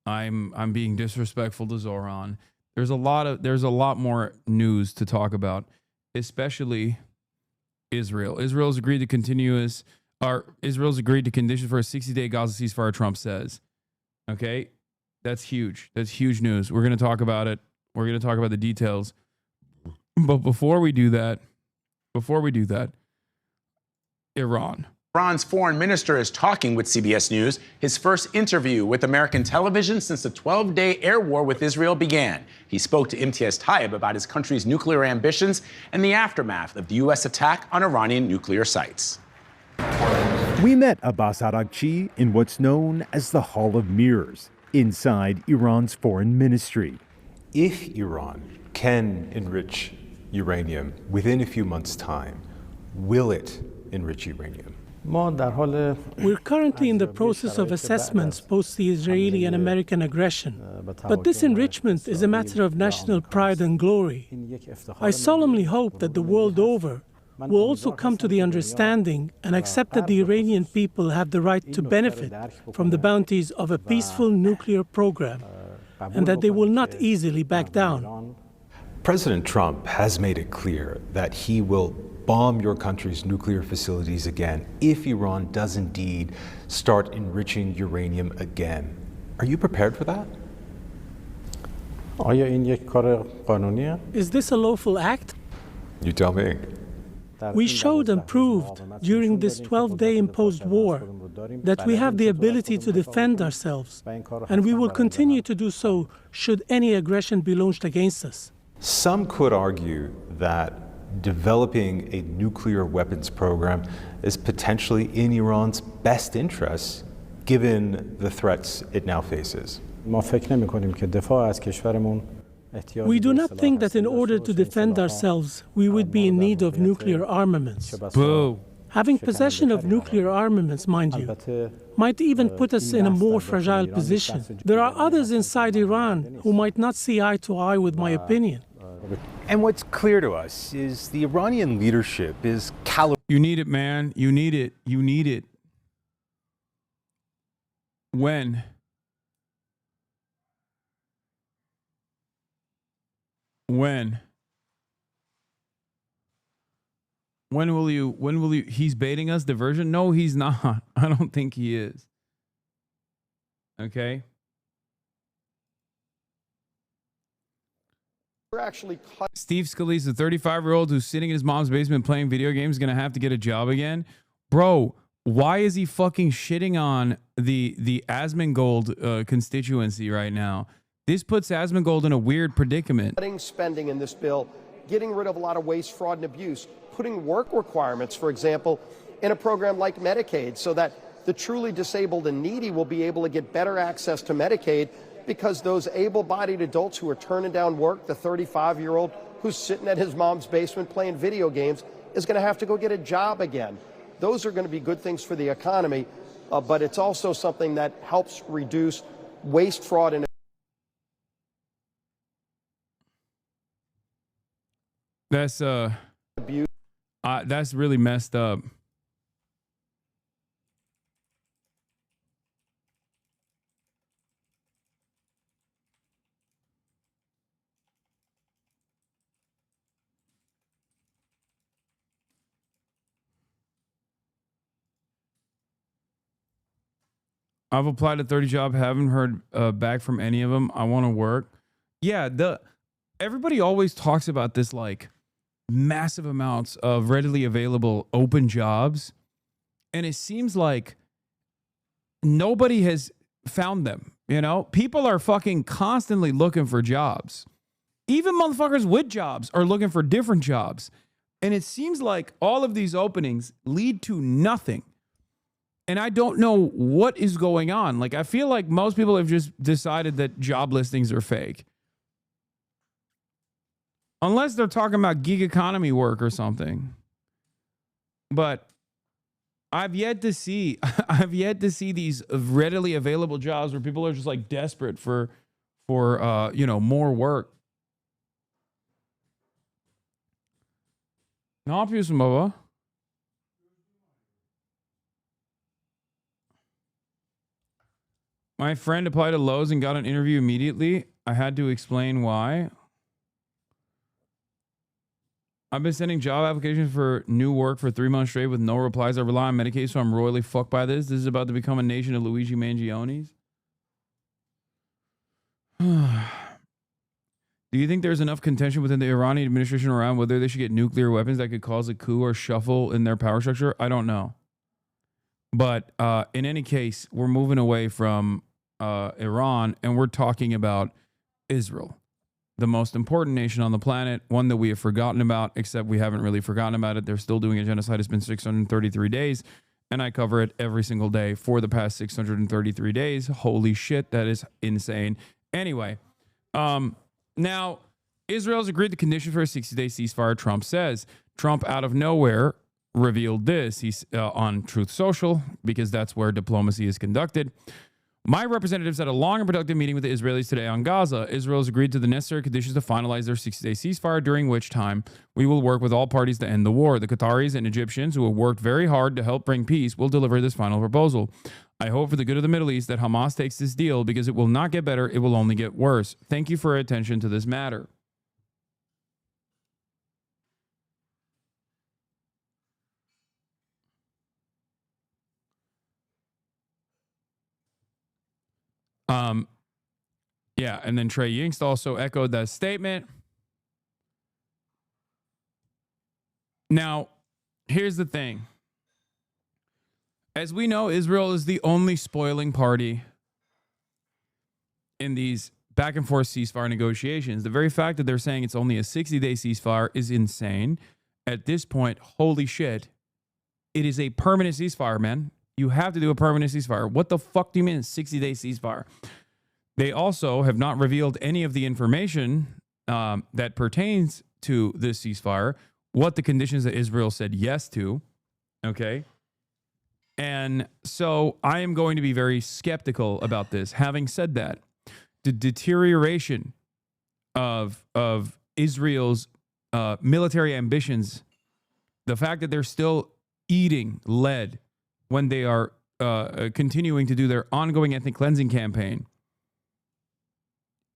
I'm being disrespectful to Zoran. There's a lot more news to talk about, especially Israel. Israel's agreed to conditions for a 60-day Gaza ceasefire, Trump says. Okay? That's huge. That's huge news. We're going to talk about it. We're going to talk about the details. But before we do that, Iran. Iran's foreign minister is talking with CBS News, his first interview with American television since the 12-day air war with Israel began. He spoke to MTS Tayyip about his country's nuclear ambitions and the aftermath of the U.S. attack on Iranian nuclear sites. We met Abbas Araghchi in what's known as the Hall of Mirrors, inside Iran's foreign ministry. If Iran can enrich uranium within a few months' time, will it enrich uranium? We're currently in the process of assessments post the Israeli and American aggression. But this enrichment is a matter of national pride and glory. I solemnly hope that the world over will also come to the understanding and accept that the Iranian people have the right to benefit from the bounties of a peaceful nuclear program, and that they will not easily back down. President Trump has made it clear that he will bomb your country's nuclear facilities again if Iran does indeed start enriching uranium again. Are you prepared for that? Is this a lawful act? You tell me. We showed and proved during this 12-day imposed war that we have the ability to defend ourselves, and we will continue to do so should any aggression be launched against us. Some could argue that developing a nuclear weapons program is potentially in Iran's best interests, given the threats it now faces. We do not think that in order to defend ourselves, we would be in need of nuclear armaments. Boo. Having possession of nuclear armaments, mind you, might even put us in a more fragile position. There are others inside Iran who might not see eye to eye with my opinion. And what's clear to us is the Iranian leadership is You need it, man. You need it. You need it. When? When will you, he's baiting us, diversion? No, he's not. I don't think he is. Okay. Steve Scalise, the 35-year-old who's sitting in his mom's basement playing video games, is going to have to get a job again. Bro, why is he fucking shitting on the Asmongold constituency right now? This puts Asmongold in a weird predicament. Cutting spending in this bill, getting rid of a lot of waste, fraud, and abuse, putting work requirements, for example, in a program like Medicaid so that the truly disabled and needy will be able to get better access to Medicaid because those able-bodied adults who are turning down work, the 35-year-old who's sitting at his mom's basement playing video games, is going to have to go get a job again. Those are going to be good things for the economy. but it's also something that helps reduce waste, fraud, and That's abuse. That's really messed up. I've applied to 30 jobs, haven't heard back from any of them. I want to work. Yeah, everybody always talks about this like massive amounts of readily available open jobs, and it seems like nobody has found them. You know, people are fucking constantly looking for jobs. Even motherfuckers with jobs are looking for different jobs, and it seems like all of these openings lead to nothing. And I don't know what is going on. Like, I feel like most people have just decided that job listings are fake. Unless they're talking about gig economy work or something. But I've yet to see these readily available jobs where people are just like desperate for more work. Ne yapıyorsun baba? My friend applied to Lowe's and got an interview immediately. I had to explain why. I've been sending job applications for new work for 3 months straight with no replies. I rely on Medicaid, so I'm royally fucked by this. This is about to become a nation of Luigi Mangionis. Do you think there's enough contention within the Iranian administration around whether they should get nuclear weapons that could cause a coup or shuffle in their power structure? I don't know. But in any case, we're moving away from Iran, and we're talking about Israel, the most important nation on the planet, one that we have forgotten about, except we haven't really forgotten about it. They're still doing a genocide. It's been 633 days, and I cover it every single day for the past 633 days. Holy shit, that is insane. Anyway, now, Israel's agreed to conditions for a 60-day ceasefire, Trump says. Trump, out of nowhere, revealed this. He's on Truth Social, because that's where diplomacy is conducted. My representatives had a long and productive meeting with the Israelis today on Gaza. Israel has agreed to the necessary conditions to finalize their 60-day ceasefire, during which time we will work with all parties to end the war. The Qataris and Egyptians, who have worked very hard to help bring peace, will deliver this final proposal. I hope for the good of the Middle East that Hamas takes this deal, because it will not get better, it will only get worse. Thank you for your attention to this matter. Yeah, and then Trey Yingst also echoed that statement. Now, here's the thing. As we know, Israel is the only spoiling party in these back and forth ceasefire negotiations. The very fact that they're saying it's only a 60-day ceasefire is insane. At this point, holy shit, it is a permanent ceasefire, man. You have to do a permanent ceasefire. What the fuck do you mean a 60-day ceasefire? They also have not revealed any of the information that pertains to this ceasefire, what the conditions that Israel said yes to, okay? And so I am going to be very skeptical about this. Having said that, the deterioration of Israel's military ambitions, the fact that they're still eating lead when they are continuing to do their ongoing ethnic cleansing campaign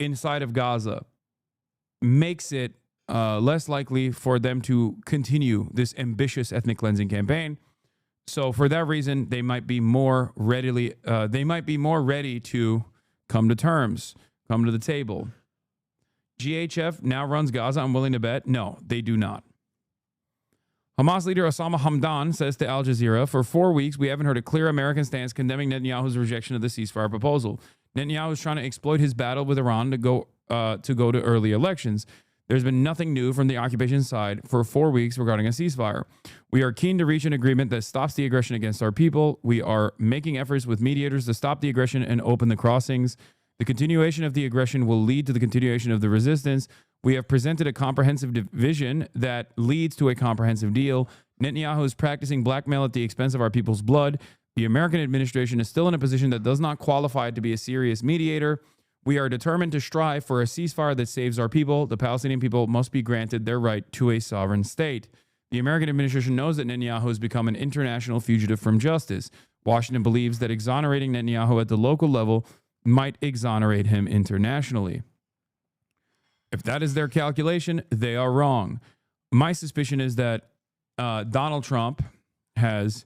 inside of Gaza, makes it less likely for them to continue this ambitious ethnic cleansing campaign. So for that reason, they might be more ready to come to terms, come to the table. GHF now runs Gaza, I'm willing to bet. No, they do not. Hamas leader Osama Hamdan says to Al Jazeera, for 4 weeks, we haven't heard a clear American stance condemning Netanyahu's rejection of the ceasefire proposal. Netanyahu is trying to exploit his battle with Iran to go to early elections. There's been nothing new from the occupation side for 4 weeks regarding a ceasefire. We are keen to reach an agreement that stops the aggression against our people. We are making efforts with mediators to stop the aggression and open the crossings. The continuation of the aggression will lead to the continuation of the resistance. We have presented a comprehensive vision that leads to a comprehensive deal. Netanyahu is practicing blackmail at the expense of our people's blood. The American administration is still in a position that does not qualify to be a serious mediator. We are determined to strive for a ceasefire that saves our people. The Palestinian people must be granted their right to a sovereign state. The American administration knows that Netanyahu has become an international fugitive from justice. Washington believes that exonerating Netanyahu at the local level might exonerate him internationally. If that is their calculation, they are wrong. My suspicion is that Donald Trump has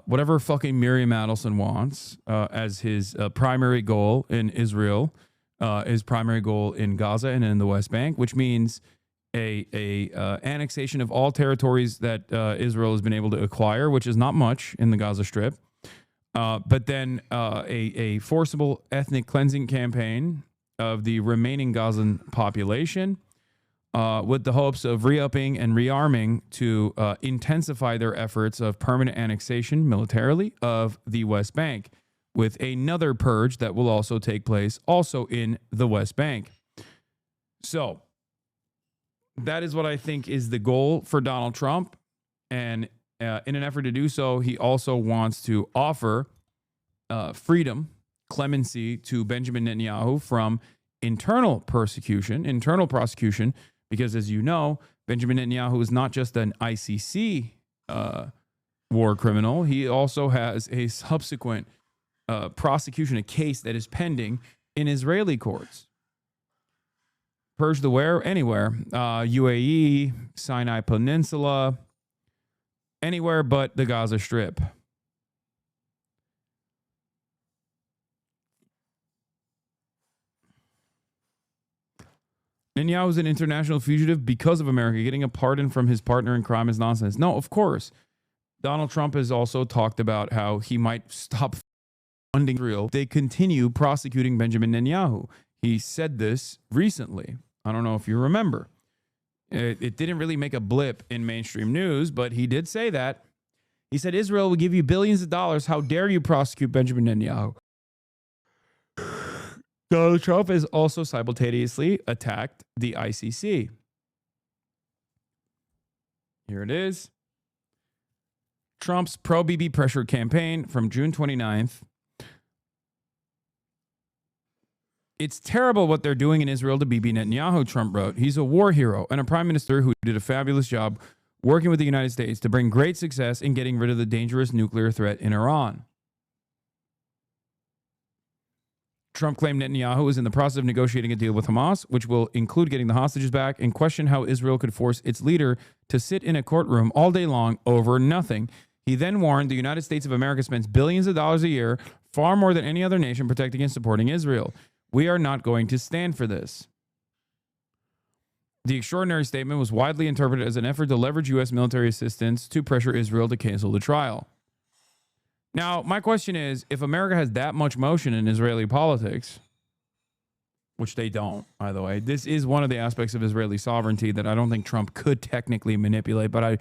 whatever fucking Miriam Adelson wants as his primary goal in Israel, his primary goal in Gaza and in the West Bank, which means a annexation of all territories that Israel has been able to acquire, which is not much in the Gaza Strip, but then a forcible ethnic cleansing campaign of the remaining Gazan population, with the hopes of re-upping and rearming to intensify their efforts of permanent annexation militarily of the West Bank, with another purge that will also take place also in the West Bank. So that is what I think is the goal for Donald Trump. And in an effort to do so, he also wants to offer freedom, clemency to Benjamin Netanyahu from internal prosecution, because as you know, Benjamin Netanyahu is not just an ICC war criminal. He also has a subsequent prosecution, a case that is pending in Israeli courts. Purge the where? Anywhere. UAE, Sinai Peninsula, anywhere but the Gaza Strip. Netanyahu is an international fugitive because of America. Getting a pardon from his partner in crime is nonsense. No, of course. Donald Trump has also talked about how he might stop funding Israel. They continue prosecuting Benjamin Netanyahu. He said this recently. I don't know if you remember. It didn't really make a blip in mainstream news, but he did say that. He said, Israel will give you billions of dollars. How dare you prosecute Benjamin Netanyahu? Donald Trump has also simultaneously attacked the ICC. Here it is. Trump's pro-Bibi pressure campaign from June 29th. It's terrible what they're doing in Israel to Bibi Netanyahu, Trump wrote. He's a war hero and a prime minister who did a fabulous job working with the United States to bring great success in getting rid of the dangerous nuclear threat in Iran. Trump claimed Netanyahu is in the process of negotiating a deal with Hamas, which will include getting the hostages back, and questioned how Israel could force its leader to sit in a courtroom all day long over nothing. He then warned the United States of America spends billions of dollars a year, far more than any other nation, protecting and supporting Israel. We are not going to stand for this. The extraordinary statement was widely interpreted as an effort to leverage U.S. military assistance to pressure Israel to cancel the trial. Now, my question is, if America has that much motion in Israeli politics, which they don't, by the way, this is one of the aspects of Israeli sovereignty that I don't think Trump could technically manipulate, but I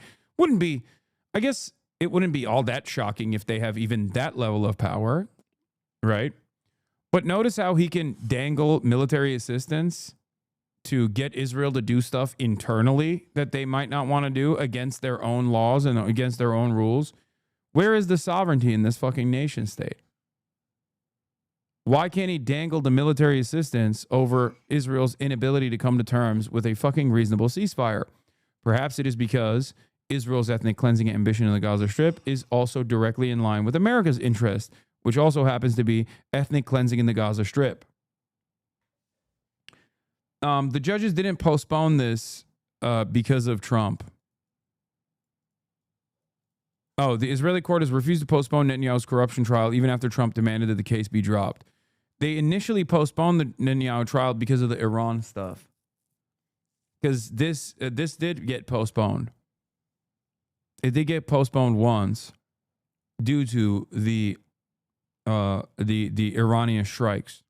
guess it wouldn't be all that shocking if they have even that level of power, right? But notice how he can dangle military assistance to get Israel to do stuff internally that they might not want to do against their own laws and against their own rules. Where is the sovereignty in this fucking nation state? Why can't he dangle the military assistance over Israel's inability to come to terms with a fucking reasonable ceasefire? Perhaps it is because Israel's ethnic cleansing ambition in the Gaza Strip is also directly in line with America's interest, which also happens to be ethnic cleansing in the Gaza Strip. The judges didn't postpone this because of Trump. Oh, the Israeli court has refused to postpone Netanyahu's corruption trial even after Trump demanded that the case be dropped. They initially postponed the Netanyahu trial because of the Iran stuff. Because this did get postponed. It did get postponed once due to the Iranian strikes.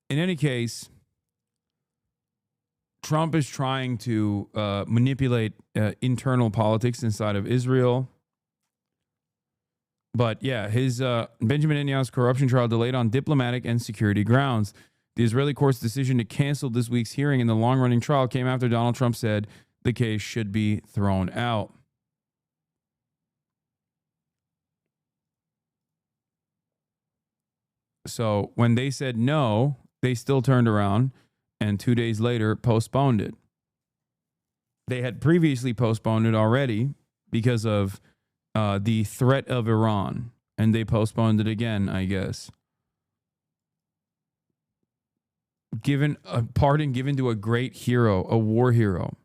In any case, Trump is trying to manipulate internal politics inside of Israel. But yeah, his Benjamin Netanyahu's corruption trial delayed on diplomatic and security grounds. The Israeli court's decision to cancel this week's hearing in the long-running trial came after Donald Trump said the case should be thrown out. So when they said no, they still turned around and 2 days later postponed it. They had previously postponed it already because of the threat of Iran, and they postponed it again, I guess. Given a pardon given to a great hero, a war hero.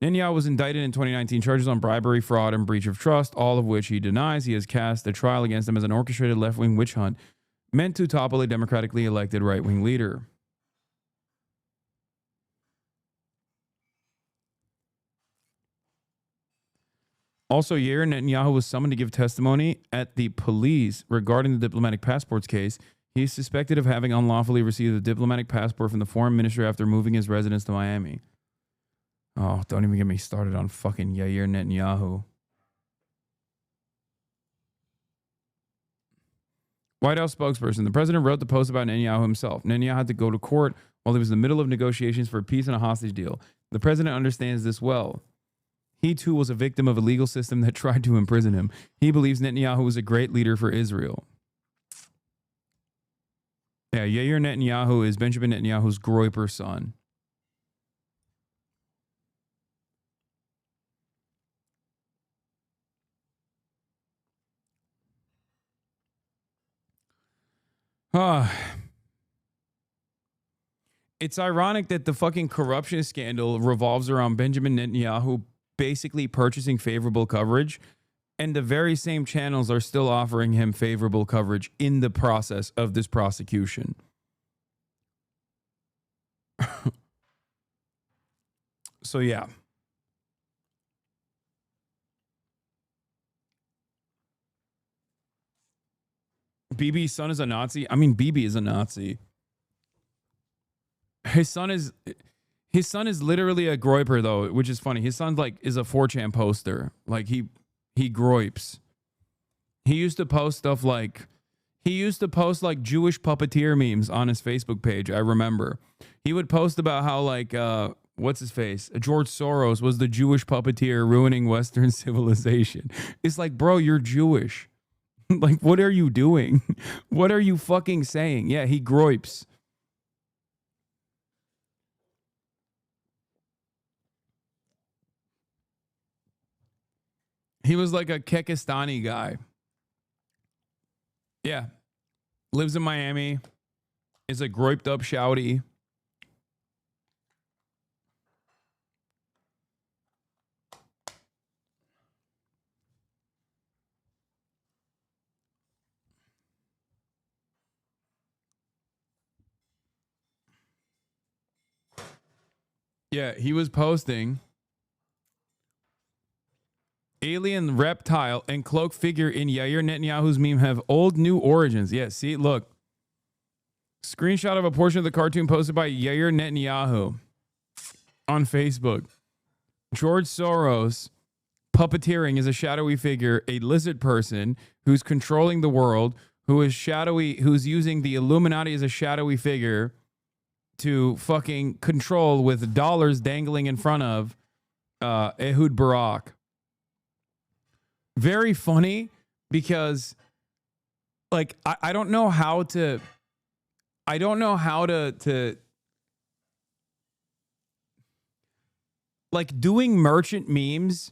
Netanyahu was indicted in 2019, charges on bribery, fraud, and breach of trust, all of which he denies. He has cast a trial against him as an orchestrated left-wing witch hunt meant to topple a democratically elected right-wing leader. Also, Yair Netanyahu was summoned to give testimony at the police regarding the diplomatic passports case. He is suspected of having unlawfully received a diplomatic passport from the foreign ministry after moving his residence to Miami. Oh, don't even get me started on fucking Yair Netanyahu. White House spokesperson. The president wrote the post about Netanyahu himself. Netanyahu had to go to court while he was in the middle of negotiations for peace and a hostage deal. The president understands this well. He too was a victim of a legal system that tried to imprison him. He believes Netanyahu was a great leader for Israel. Yeah, Yair Netanyahu is Benjamin Netanyahu's Groyper son. It's ironic that the fucking corruption scandal revolves around Benjamin Netanyahu basically purchasing favorable coverage, and the very same channels are still offering him favorable coverage in the process of this prosecution. So yeah. Bibi's son is a Nazi. I mean, Bibi is a Nazi. His son is literally a groiper though, which is funny. His son is a 4chan poster. Like he groipes. He used to post stuff like Jewish puppeteer memes on his Facebook page. I remember he would post about how what's his face? George Soros was the Jewish puppeteer ruining Western civilization. It's like, bro, you're Jewish. Like, what are you doing? What are you fucking saying? Yeah, he groipes. He was like a Kekistani guy. Yeah. Lives in Miami. Is a groiped up shouty. Yeah, he was posting alien reptile and cloak figure in Yair Netanyahu's meme have old new origins. Yeah, see, look. Screenshot of a portion of the cartoon posted by Yair Netanyahu on Facebook. George Soros puppeteering is a shadowy figure, a lizard person who's controlling the world, who is shadowy, who's using the Illuminati as a shadowy figure to fucking control with dollars dangling in front of Ehud Barak. Very funny because I don't know how to doing merchant memes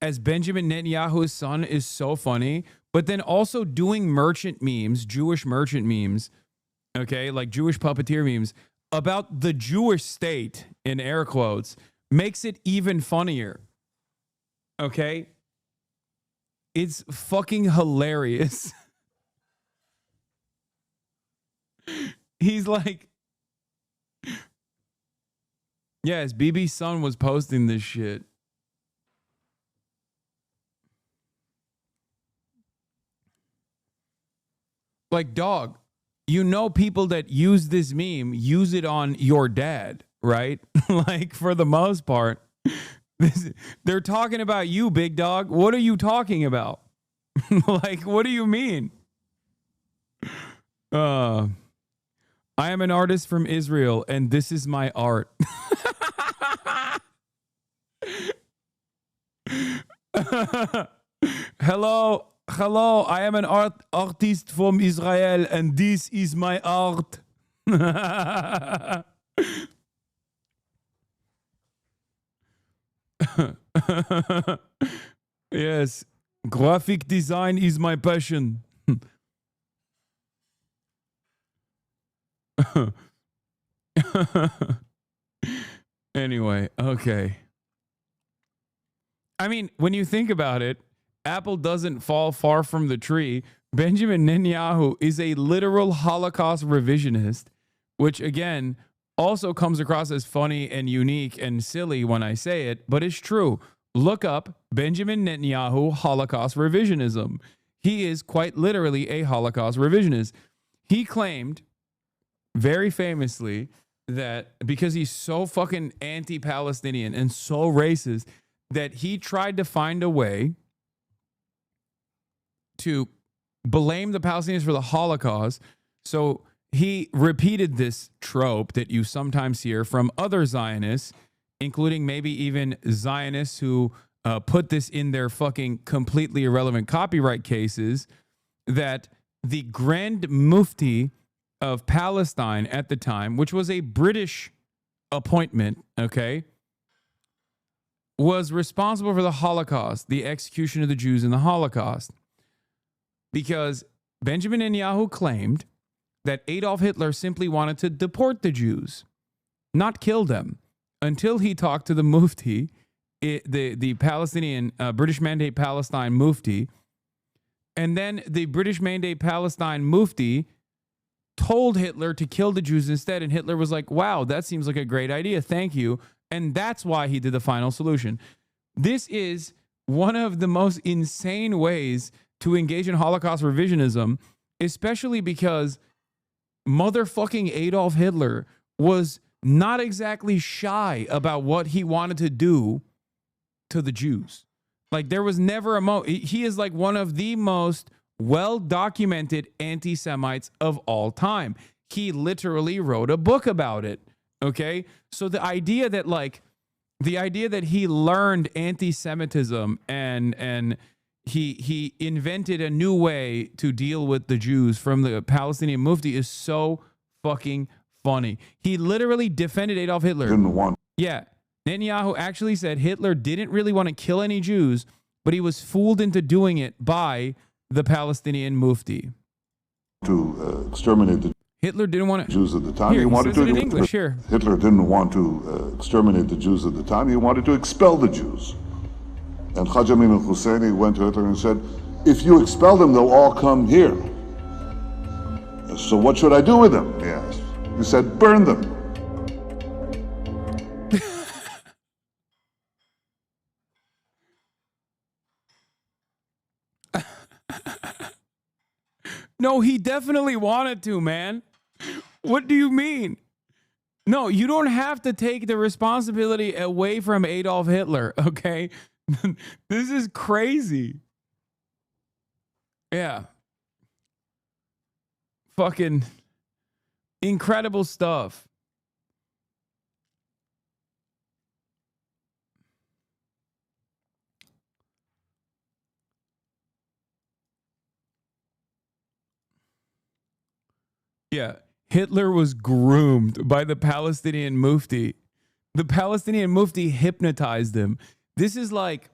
as Benjamin Netanyahu's son is so funny, but then also doing merchant memes, Jewish merchant memes, okay, like Jewish puppeteer memes about the Jewish state, in air quotes, makes it even funnier. Okay? It's fucking hilarious. He's like, yes, Bibi's son was posting this shit. Like, dog, you know, people that use this meme use it on your dad, right? Like, for the most part, they're talking about you, big dog. What are you talking about? Like, what do you mean? I am an artist from Israel, and this is my art. Hello, I am an artist from Israel, and this is my art. Yes, graphic design is my passion. Anyway, okay. I mean, when you think about it, apple doesn't fall far from the tree. Benjamin Netanyahu is a literal Holocaust revisionist, which again also comes across as funny and unique and silly when I say it, but it's true. Look up Benjamin Netanyahu Holocaust revisionism. He is quite literally a Holocaust revisionist. He claimed very famously that because he's so fucking anti-Palestinian and so racist that he tried to find a way to blame the Palestinians for the Holocaust. So he repeated this trope that you sometimes hear from other Zionists, including maybe even Zionists who put this in their fucking completely irrelevant copyright cases, that the Grand Mufti of Palestine at the time, which was a British appointment, okay, was responsible for the Holocaust, the execution of the Jews in the Holocaust. Because Benjamin Netanyahu claimed that Adolf Hitler simply wanted to deport the Jews, not kill them, until he talked to the Mufti, the Palestinian, British Mandate Palestine Mufti. And then the British Mandate Palestine Mufti told Hitler to kill the Jews instead. And Hitler was like, wow, that seems like a great idea. Thank you. And that's why he did the final solution. This is one of the most insane ways to engage in Holocaust revisionism, especially because motherfucking Adolf Hitler was not exactly shy about what he wanted to do to the Jews. Like, there was never a he is like one of the most well-documented anti-Semites of all time. He literally wrote a book about it. Okay? So the idea that he learned anti-Semitism and he invented a new way to deal with the Jews from the Palestinian Mufti is so fucking funny. He literally defended Adolf Hitler. Didn't want. Yeah. Netanyahu actually said Hitler didn't really want to kill any Jews, but he was fooled into doing it by the Palestinian Mufti. To exterminate the Hitler didn't want to. Jews at the time. Here, he wanted to. In English, here. Hitler didn't want to exterminate the Jews at the time. He wanted to expel the Jews. And Haj Amin al-Husseini went to Hitler and said, if you expel them, they'll all come here. So what should I do with them? He asked. He said, burn them. No, he definitely wanted to, man. What do you mean? No, you don't have to take the responsibility away from Adolf Hitler, okay? This is crazy. Yeah. Fucking incredible stuff. Yeah, Hitler was groomed by the Palestinian Mufti. The Palestinian Mufti hypnotized him. This is like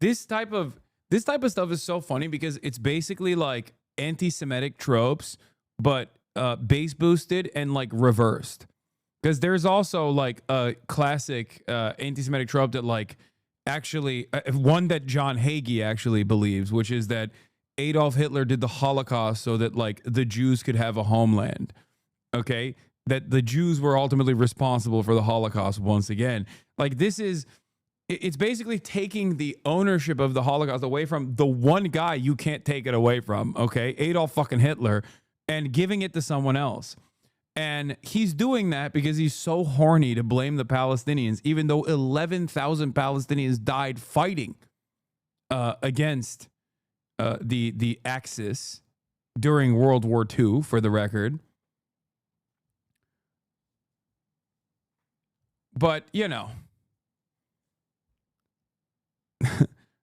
this type of stuff is so funny because it's basically like anti-Semitic tropes, but bass boosted and like reversed. Because there's also like a classic anti-Semitic trope that like actually one that John Hagee actually believes, which is that Adolf Hitler did the Holocaust so that like the Jews could have a homeland. Okay? That the Jews were ultimately responsible for the Holocaust once again. Like it's basically taking the ownership of the Holocaust away from the one guy you can't take it away from, okay? Adolf fucking Hitler, and giving it to someone else. And he's doing that because he's so horny to blame the Palestinians, even though 11,000 Palestinians died fighting against the Axis during World War II, for the record. But, you know,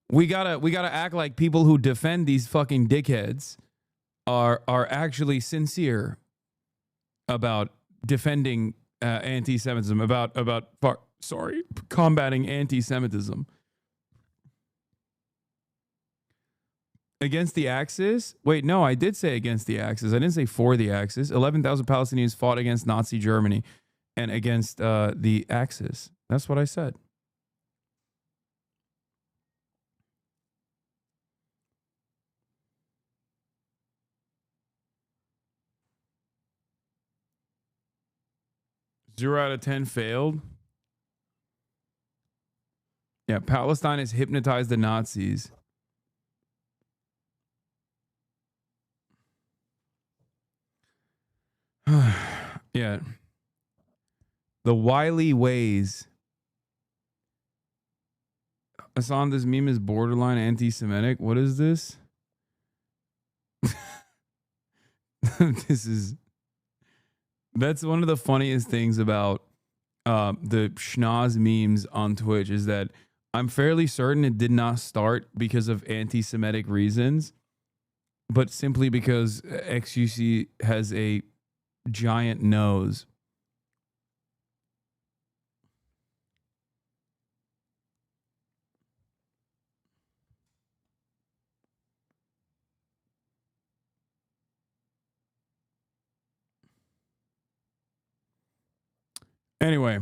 We gotta act like people who defend these fucking dickheads are actually sincere about defending anti-Semitism, about combating anti-Semitism. Against the Axis? Wait, no, I did say against the Axis. I didn't say for the Axis. 11,000 Palestinians fought against Nazi Germany and against the Axis. That's what I said. Zero out of 10 failed. Yeah, Palestine has hypnotized the Nazis. Yeah. The wily ways. Hasan, this meme is borderline anti-Semitic. What is this? That's one of the funniest things about the schnoz memes on Twitch is that I'm fairly certain it did not start because of anti-Semitic reasons, but simply because XUC has a giant nose. Anyway.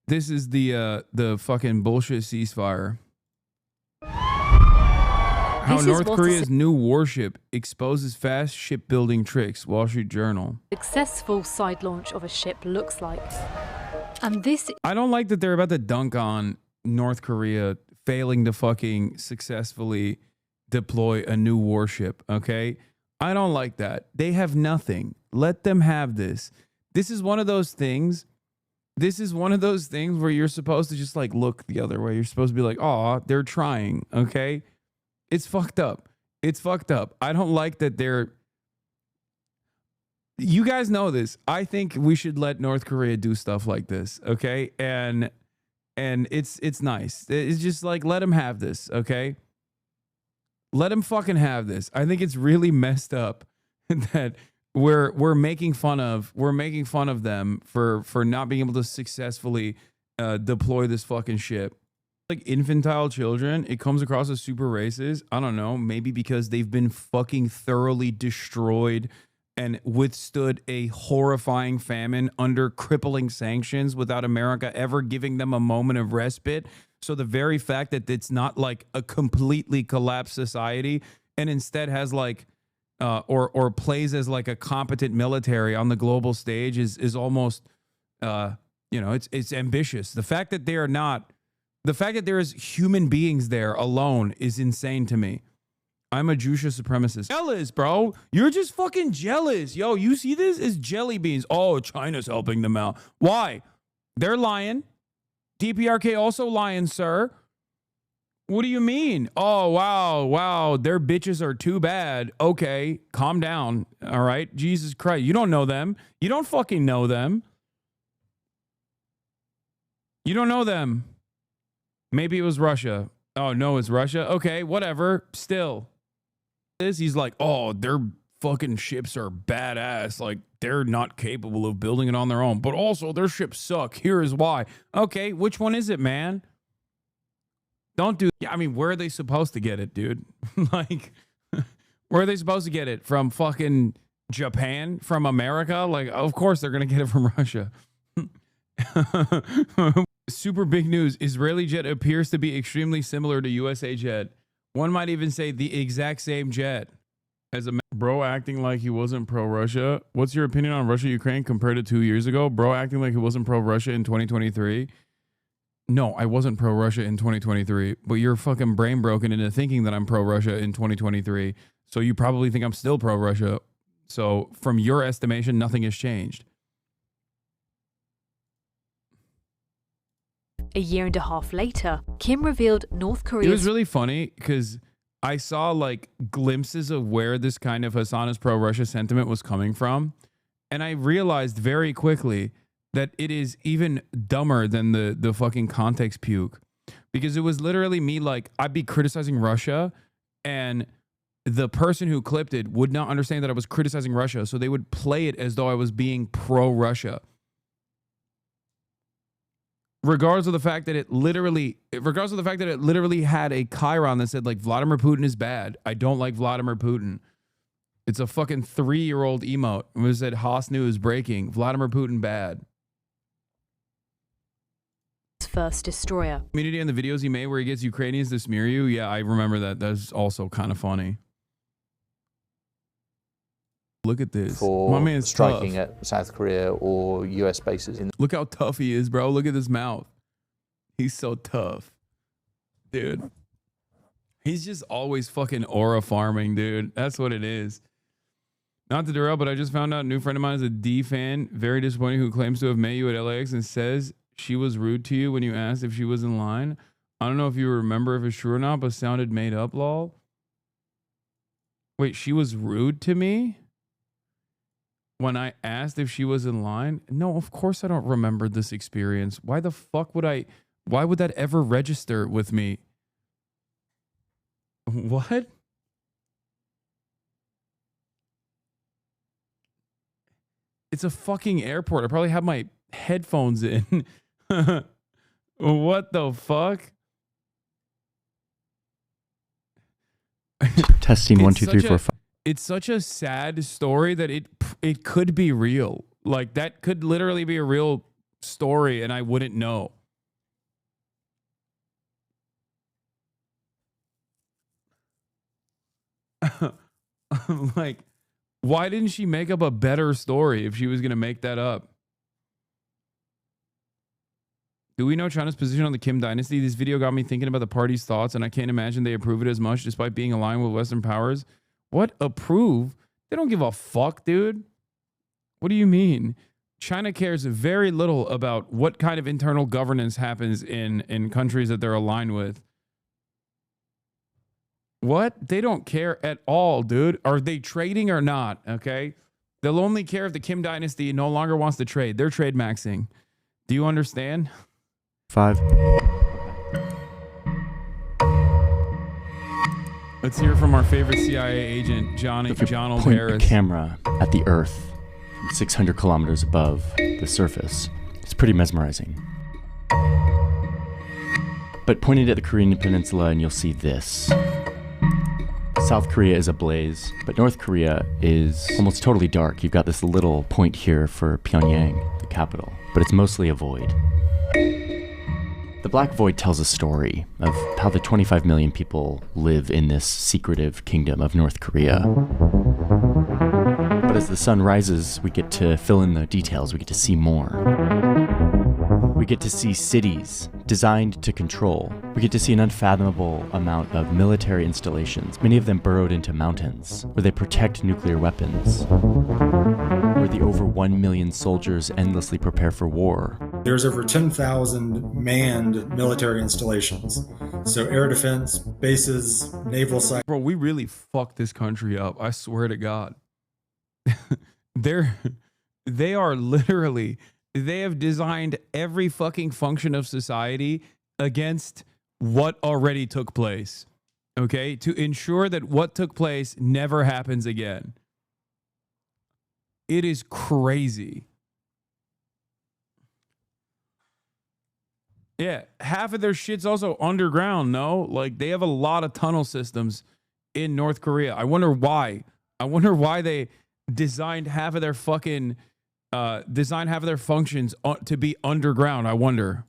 This is the fucking bullshit ceasefire. How North Korea's new warship exposes fast shipbuilding tricks. Wall Street Journal. Successful side launch of a ship looks like. And this... I don't like that they're about to dunk on North Korea failing to fucking successfully deploy a new warship, okay? I don't like that. They have nothing. Let them have this. This is one of those things. This is one of those things where you're supposed to just like look the other way. You're supposed to be like, oh, they're trying, okay? It's fucked up. It's fucked up. I don't like that they're... You guys know this. I think we should let North Korea do stuff like this, okay? And it's nice. It's just like, let them have this, okay? Let them fucking have this. I think it's really messed up that we're making fun of them for not being able to successfully deploy this fucking ship. Like infantile children, it comes across as super racist. I don't know, maybe because they've been fucking thoroughly destroyed and withstood a horrifying famine under crippling sanctions without America ever giving them a moment of respite. So the very fact that it's not like a completely collapsed society and instead has like or plays as like a competent military on the global stage is almost it's ambitious. The fact that there is human beings there alone is insane to me. I'm a Jewish supremacist. Jealous, bro. You're just fucking jealous. Yo, you see this? It's jelly beans. Oh, China's helping them out. Why? They're lying. DPRK also lying, sir. What do you mean? Oh, wow. Their bitches are too bad. Okay, calm down. All right? Jesus Christ. You don't know them. You don't fucking know them. You don't know them. Maybe it was Russia. Oh, no, it's Russia. Okay, whatever. Still. He's like, oh, their fucking ships are badass. Like, they're not capable of building it on their own. But also, their ships suck. Here is why. Okay, which one is it, man? Don't do... Yeah, I mean, where are they supposed to get it, dude? Like, where are they supposed to get it? From fucking Japan? From America? Like, of course they're going to get it from Russia. Super big news. Israeli jet appears to be extremely similar to USA jet. One might even say the exact same jet. As a bro acting like he wasn't pro-Russia. What's your opinion on Russia-Ukraine compared to 2 years ago? Bro acting like he wasn't pro-Russia in 2023. No, I wasn't pro-Russia in 2023. But you're fucking brain broken into thinking that I'm pro-Russia in 2023. So you probably think I'm still pro-Russia. So from your estimation, nothing has changed. A year and a half later, Kim revealed North Korea's... It was really funny because I saw like glimpses of where this kind of Hasana's pro-Russia sentiment was coming from. And I realized very quickly that it is even dumber than the fucking context puke. Because it was literally me like, I'd be criticizing Russia and the person who clipped it would not understand that I was criticizing Russia. So they would play it as though I was being pro-Russia. Regardless of the fact that it literally had a chyron that said like Vladimir Putin is bad. I don't like Vladimir Putin. It's a fucking 3-year-old emote. It said Haas news breaking. Vladimir Putin bad. First destroyer. Community and the videos he made where he gets Ukrainians to smear you. Yeah, I remember that. That's also kind of funny. Look at this. For my man's striking tough. at South Korea or US bases. Look how tough he is, bro. Look at his mouth. He's so tough. Dude. He's just always fucking aura farming, dude. That's what it is. Not to derail, but I just found out a new friend of mine is a D fan. Very disappointing, who claims to have met you at LAX and says she was rude to you when you asked if she was in line. I don't know if you remember if it's true or not, but sounded made up, lol. Wait, she was rude to me when I asked if she was in line? No, of course I don't remember this experience. Why the fuck would I? Why would that ever register with me? What? It's a fucking airport. I probably have my headphones in. What the fuck? Testing 1 2 3 4 5. It's such a sad story that it could be real. Like that could literally be a real story and I wouldn't know. Like, why didn't she make up a better story if she was going to make that up? Do we know China's position on the Kim dynasty? This video got me thinking about the party's thoughts, and I can't imagine they approve it as much despite being aligned with Western powers. What approve? They don't give a fuck, dude. What do you mean? China cares very little about what kind of internal governance happens in countries that they're aligned with. What? They don't care at all, dude. Are they trading or not? Okay. They'll only care if the Kim dynasty no longer wants to trade. They're trade maxing. Do you understand? 5. Let's hear from our favorite CIA agent, John Point O'Harris. a camera at the Earth, 600 kilometers above the surface. It's pretty mesmerizing. But point it at the Korean Peninsula and you'll see this. South Korea is ablaze, but North Korea is almost totally dark. You've got this little point here for Pyongyang, the capital, but it's mostly a void. The Black Void tells a story of how the 25 million people live in this secretive kingdom of North Korea. But as the sun rises, we get to fill in the details, we get to see more. We get to see cities designed to control. We get to see an unfathomable amount of military installations, many of them burrowed into mountains, where they protect nuclear weapons, where the over 1 million soldiers endlessly prepare for war. There's over 10,000 manned military installations. So air defense, bases, naval sites. Bro, we really fucked this country up. I swear to God. They are literally... They have designed every fucking function of society against what already took place, okay? To ensure that what took place never happens again. It is crazy. Yeah, half of their shit's also underground, no? Like, they have a lot of tunnel systems in North Korea. I wonder why. I wonder why they designed half of their fucking... design half of their functions to be underground. I wonder.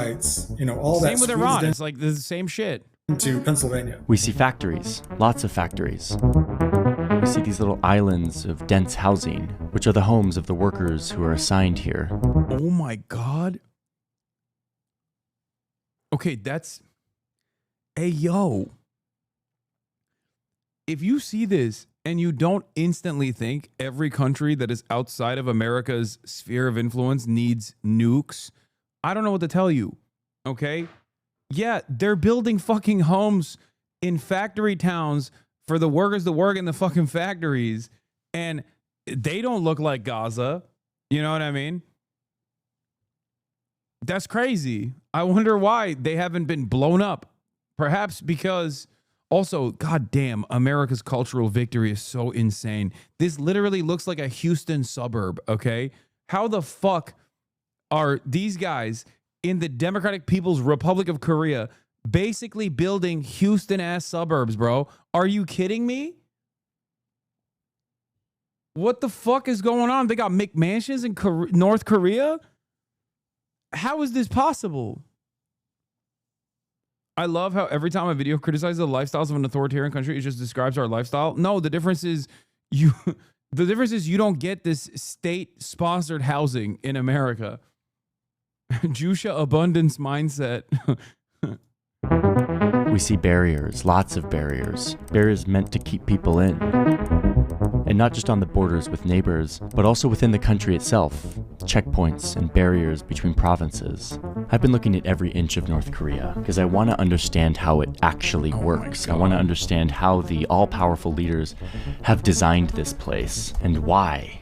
You know, all that. Same with Iran. It's like the same shit. To Pennsylvania. We see factories, lots of factories. We see these little islands of dense housing, which are the homes of the workers who are assigned here. Oh my God. Okay, that's... Hey, yo. If you see this and you don't instantly think every country that is outside of America's sphere of influence needs nukes, I don't know what to tell you, okay? Yeah, they're building fucking homes in factory towns for the workers to work in the fucking factories, and they don't look like Gaza. You know what I mean? That's crazy. I wonder why they haven't been blown up. Perhaps because also, goddamn, America's cultural victory is so insane. This literally looks like a Houston suburb, okay? How the fuck are these guys in the Democratic People's Republic of Korea basically building Houston-ass suburbs, bro? Are you kidding me? What the fuck is going on? They got McMansions in North Korea? How is this possible? I love how every time a video criticizes the lifestyles of an authoritarian country, it just describes our lifestyle. No, the difference is you don't get this state-sponsored housing in America. Jusha abundance mindset. We see barriers, lots of barriers. Barriers meant to keep people in. And not just on the borders with neighbors, but also within the country itself. Checkpoints and barriers between provinces. I've been looking at every inch of North Korea because I want to understand how it actually works. I want to understand how the all-powerful leaders have designed this place and why.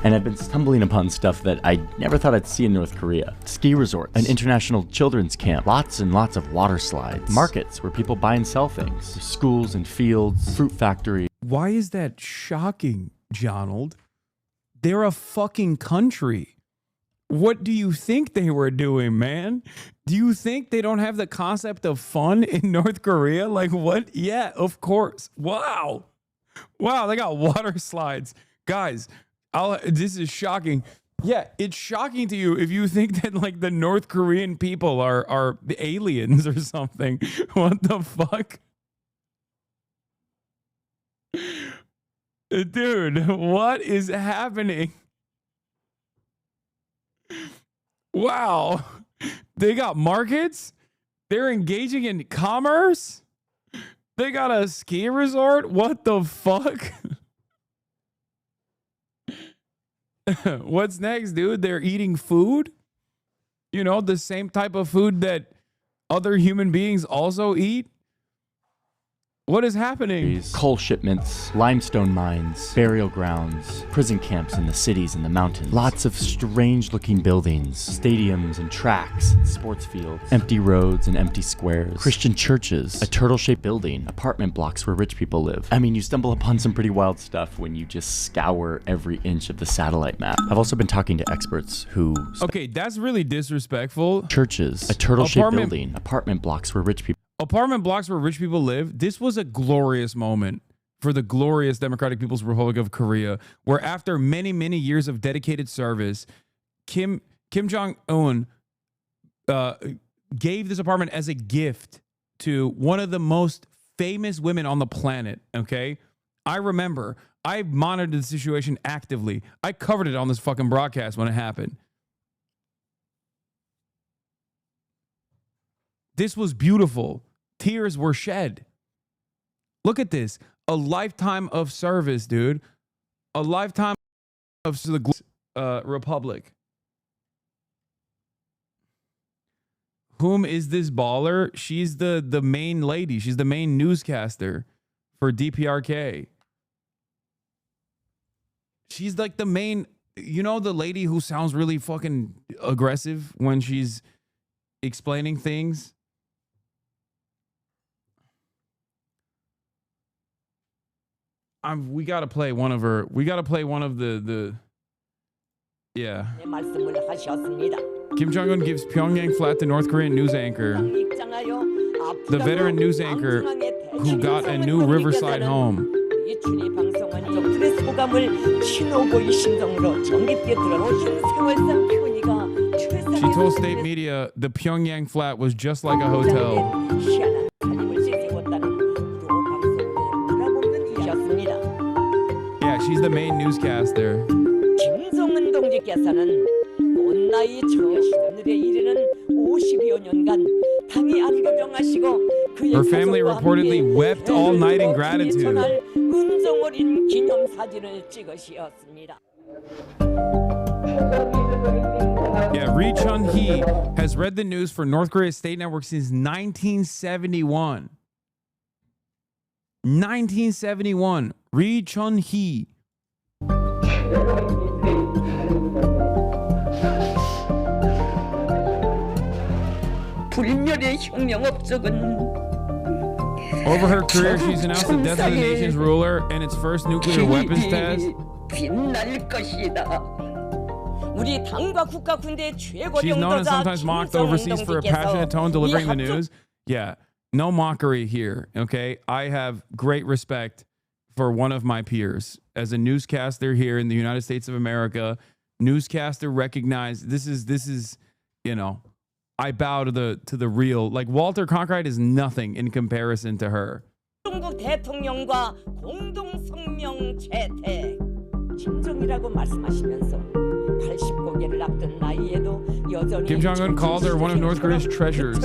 And I've been stumbling upon stuff that I never thought I'd see in North Korea. Ski resorts, an international children's camp, lots and lots of water slides, markets where people buy and sell things, schools and fields, fruit factories. Why is that shocking, Jonald? They're a fucking country. What do you think they were doing, man? Do you think they don't have the concept of fun in North Korea? Like what? Yeah, of course. Wow. Wow, they got water slides. Guys, this is shocking. Yeah, it's shocking to you if you think that like the North Korean people are the aliens or something. What the fuck? Dude, what is happening? Wow. They got markets? They're engaging in commerce? They got a ski resort? What the fuck? What's next, dude? They're eating food? You know, the same type of food that other human beings also eat? What is happening? Coal shipments, limestone mines, burial grounds, prison camps in the cities and the mountains. Lots of strange looking buildings, stadiums and tracks, and sports fields, empty roads and empty squares, Christian churches, a turtle-shaped building, apartment blocks where rich people live. I mean, you stumble upon some pretty wild stuff when you just scour every inch of the satellite map. I've also been talking to experts who... Okay, that's really disrespectful. Churches, a turtle-shaped building, apartment blocks where rich people... Apartment blocks where rich people live. This was a glorious moment for the glorious Democratic People's Republic of Korea, where after many, many years of dedicated service, Kim Jong-un gave this apartment as a gift to one of the most famous women on the planet, okay? I remember. I monitored the situation actively. I covered it on this fucking broadcast when it happened. This was beautiful. Tears were shed. Look at this. A lifetime of service, dude. A lifetime of the Republic. Whom is this baller? She's the main lady. She's the main newscaster for DPRK. She's like the main, you know, the lady who sounds really fucking aggressive when she's explaining things. We gotta play one of her. We gotta play one of the. Yeah. Kim Jong-un gives Pyongyang flat to North Korean news anchor. The veteran news anchor who got a new riverside home. She told state media the Pyongyang flat was just like a hotel. Yeah, she's the main newscaster. Her family reportedly wept all night in gratitude. Yeah, Ri Chun-hee has read the news for North Korea's state network since 1971. 1971, Ri Chun-hee. Over her career, she's announced the death of the nation's ruler and its first nuclear weapons test. She's known and sometimes mocked overseas for a passionate tone delivering the news. Yeah, no mockery here, okay? I have great respect for one of my peers. As a newscaster here in the United States of America, newscaster recognized this is, you know, I bow to the real. Like Walter Cronkite is nothing in comparison to her. Kim Jong-un called her one of North Korea's treasures.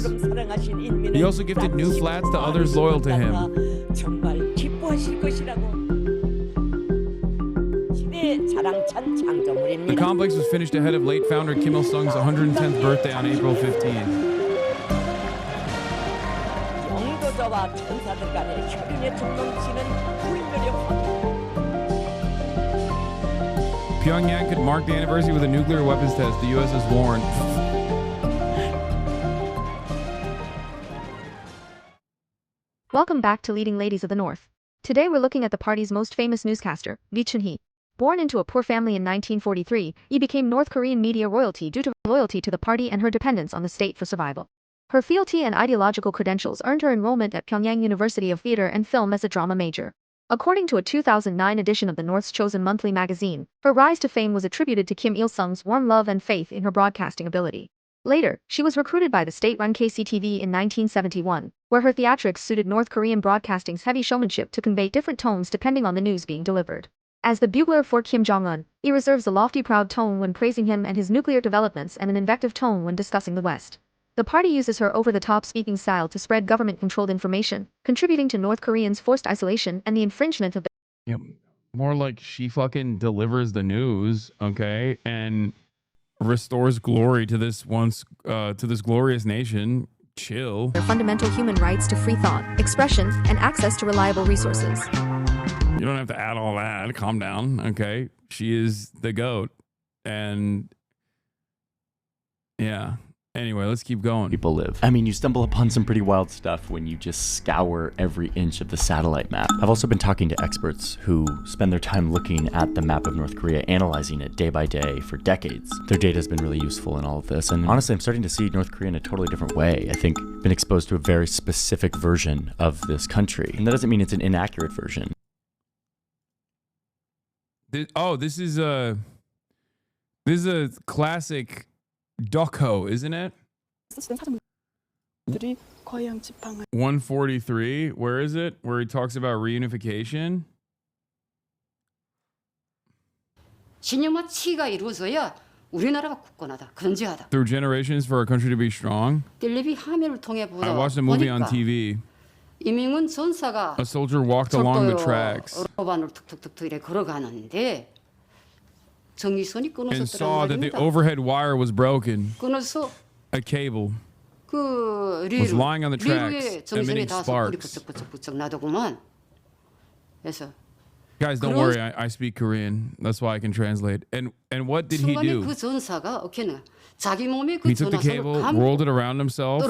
He also gifted new flats to others loyal to him. The complex was finished ahead of late founder Kim Il-sung's 110th birthday on April 15th. Pyongyang could mark the anniversary with a nuclear weapons test, the U.S. has warned. Welcome back to Leading Ladies of the North. Today we're looking at the party's most famous newscaster, Ri Chun-hee. Born into a poor family in 1943, he became North Korean media royalty due to her loyalty to the party and her dependence on the state for survival. Her fealty and ideological credentials earned her enrollment at Pyongyang University of Theater and Film as a drama major. According to a 2009 edition of the North's chosen monthly magazine, her rise to fame was attributed to Kim Il-sung's warm love and faith in her broadcasting ability. Later, she was recruited by the state-run KCTV in 1971, where her theatrics suited North Korean broadcasting's heavy showmanship to convey different tones depending on the news being delivered. As the bugler for Kim Jong-un, he reserves a lofty proud tone when praising him and his nuclear developments and an invective tone when discussing the West. The party uses her over-the-top speaking style to spread government-controlled information, contributing to North Koreans' forced isolation and the infringement of the... Yep. More like she fucking delivers the news, okay, and restores glory to this glorious nation. Chill. Their fundamental human rights to free thought, expression, and access to reliable resources. You don't have to add all that. Calm down, okay? She is the GOAT. And yeah. Anyway, let's keep going. People live. I mean, you stumble upon some pretty wild stuff when you just scour every inch of the satellite map. I've also been talking to experts who spend their time looking at the map of North Korea, analyzing it day by day for decades. Their data has been really useful in all of this. And honestly, I'm starting to see North Korea in a totally different way. I think I've been exposed to a very specific version of this country. And that doesn't mean it's an inaccurate version. This is a classic doco, isn't it? 143. Where is it? Where he talks about reunification. Through generations for our country to be strong. I watched a movie on TV. A soldier walked along the tracks and saw that the overhead wire was broken. A cable was lying on the tracks, emitting sparks. Guys, don't worry, I speak Korean. That's why I can translate. And what did he do? He took the cable, rolled it around himself,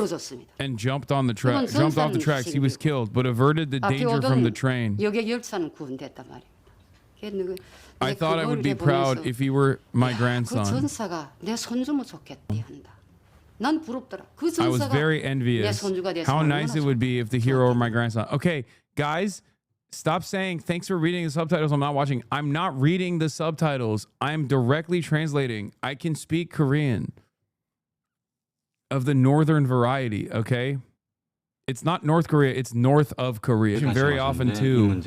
and jumped on the jumped off the tracks. He was killed, but averted the danger from the train. I thought I would be proud if he were my grandson. I was very envious. How nice it would be if the hero were my grandson. Okay, guys, stop saying thanks for reading the subtitles. I'm not watching. I'm not reading the subtitles. I'm directly translating. I can speak Korean of the northern variety, okay? It's not North Korea, it's north of Korea. Very often too.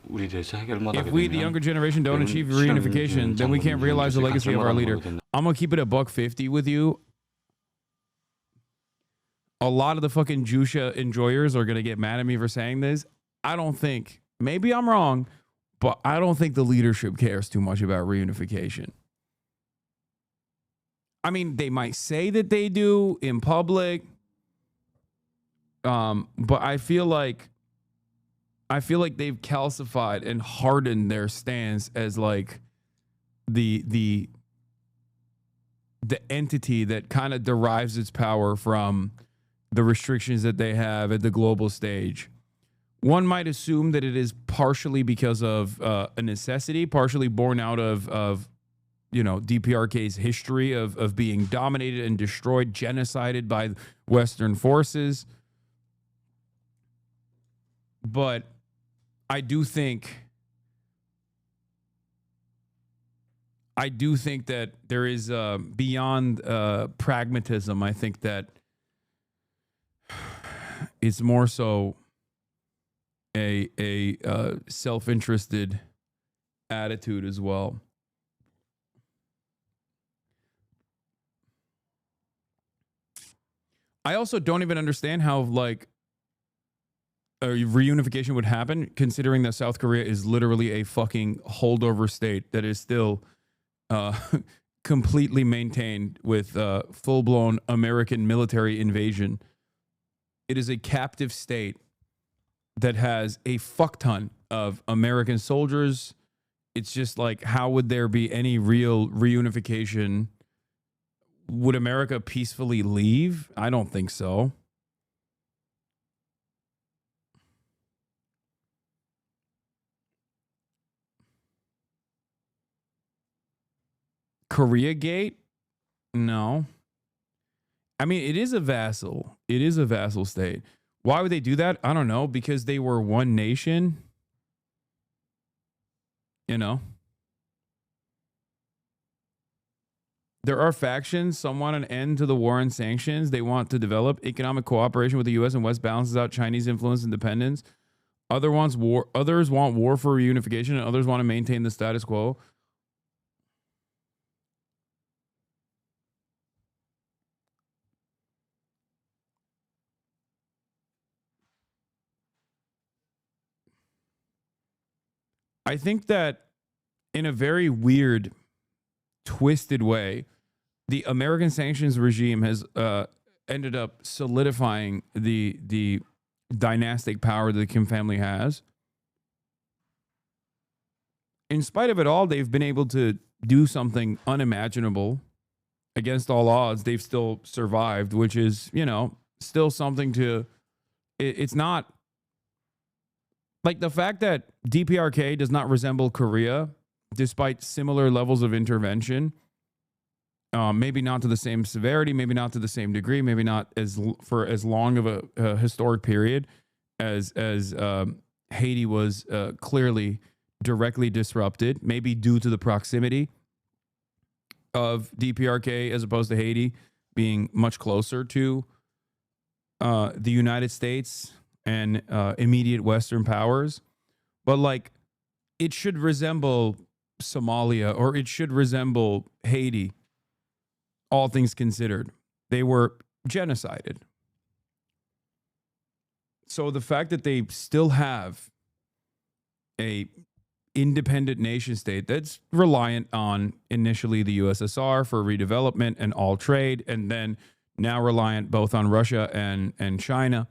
If we, the younger generation, don't achieve reunification, then we can't realize the legacy of our leader. I'm gonna keep it $150 with you. A lot of the fucking Jusha enjoyers are gonna get mad at me for saying this. I don't think, maybe I'm wrong, but I don't think the leadership cares too much about reunification. I mean, they might say that they do in public, but I feel like I feel like they've calcified and hardened their stance as like the entity that kind of derives its power from the restrictions that they have at the global stage. One might assume that it is partially because of a necessity, partially born out of you know, DPRK's history of being dominated and destroyed, genocided by Western forces. But I do think that there is beyond pragmatism. I think that it's more so a self-interested attitude as well. I also don't even understand how like a reunification would happen, considering that South Korea is literally a fucking holdover state that is still completely maintained with full-blown American military invasion. It is a captive state that has a fuck ton of American soldiers. It's just like, how would there be any real reunification? Would America peacefully leave? I don't think so. Korea Gate? No. I mean, it is a vassal. It is a vassal state. Why would they do that? I don't know. Because they were one nation. You know. There are factions. Some want an end to the war and sanctions. They want to develop economic cooperation with the U.S. and West balances out Chinese influence and dependence. Others want war for reunification, and others want to maintain the status quo. I think that in a very weird, twisted way, the American sanctions regime has ended up solidifying the dynastic power that the Kim family has. In spite of it all, they've been able to do something unimaginable. Against all odds, they've still survived, which is, you know, still something to... It's not... Like the fact that DPRK does not resemble Korea, despite similar levels of intervention, maybe not to the same severity, maybe not to the same degree, maybe not for as long of a historic period as Haiti was clearly directly disrupted, maybe due to the proximity of DPRK as opposed to Haiti being much closer to the United States and immediate Western powers. But like, it should resemble Somalia, or it should resemble Haiti, all things considered. They were genocided. So the fact that they still have a independent nation state that's reliant on initially the USSR for redevelopment and all trade, and then now reliant both on Russia and China,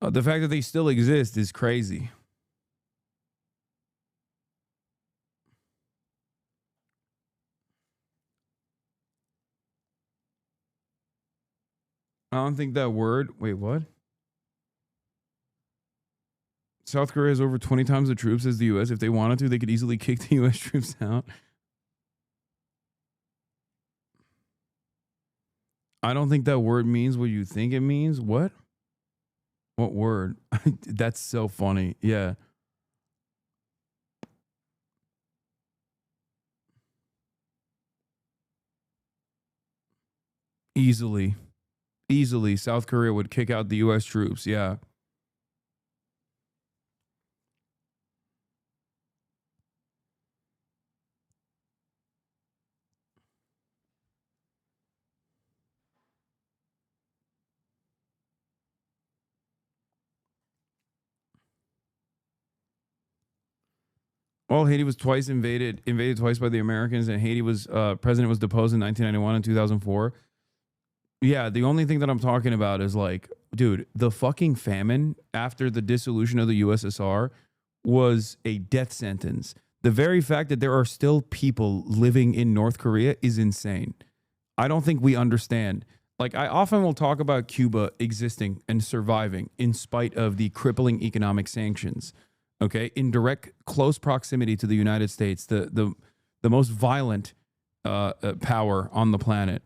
the fact that they still exist is crazy. I don't think that word... Wait, what? South Korea has over 20 times the troops as the U.S. If they wanted to, they could easily kick the U.S. troops out. I don't think that word means what you think it means. What? What word? That's so funny. Yeah. Easily, South Korea would kick out the U.S. troops. Yeah. Well, Haiti was twice invaded twice by the Americans, and Haiti was president was deposed in 1991 and 2004. Yeah, the only thing that I'm talking about is like dude, the fucking famine after the dissolution of the USSR was a death sentence. The very fact that there are still people living in North Korea is insane. I don't think we understand. Like, I often will talk about Cuba existing and surviving in spite of the crippling economic sanctions, okay, in direct, close proximity to the United States, the most violent power on the planet.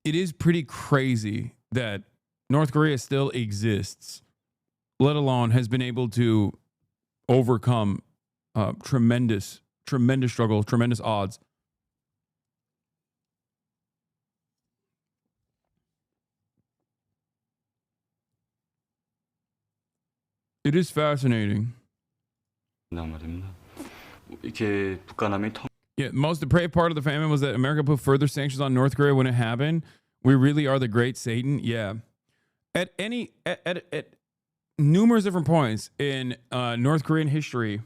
It is pretty crazy that North Korea still exists, let alone has been able to overcome tremendous struggle, tremendous odds. It is fascinating. Yeah, most depraved part of the famine was that America put further sanctions on North Korea when it happened. We really are the great Satan. Yeah. At numerous different points in North Korean history,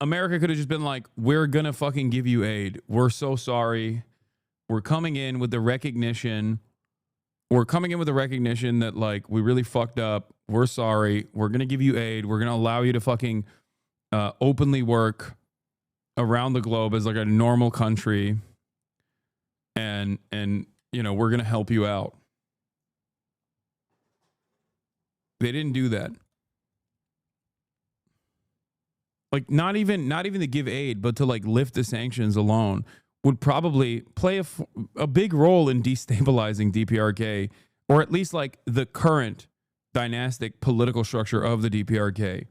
America could have just been like, we're going to fucking give you aid. We're so sorry. We're coming in with the recognition. That, like, we really fucked up. We're sorry. We're going to give you aid. We're going to allow you to fucking openly work around the globe as like a normal country. And you know, we're going to help you out. They didn't do that. Like, not even to give aid, but to like lift the sanctions alone would probably play a big role in destabilizing DPRK, or at least like the current dynastic political structure of the DPRK.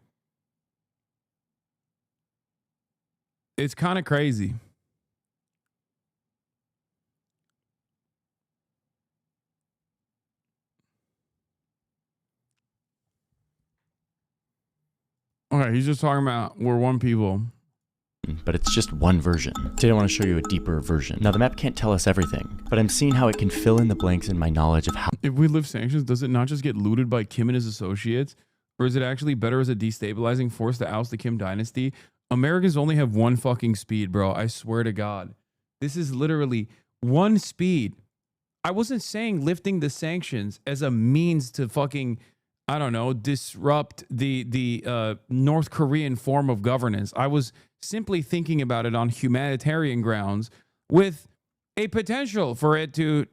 It's kind of crazy. Okay, he's just talking about we're one people. But it's just one version. Today I want to show you a deeper version. Now the map can't tell us everything, but I'm seeing how it can fill in the blanks in my knowledge of how— If we lift sanctions, does it not just get looted by Kim and his associates? Or is it actually better as a destabilizing force to oust the Kim dynasty? Americans only have one fucking speed, bro. I swear to God. This is literally one speed. I wasn't saying lifting the sanctions as a means to fucking, I don't know, disrupt the North Korean form of governance. I was simply thinking about it on humanitarian grounds with a potential for it to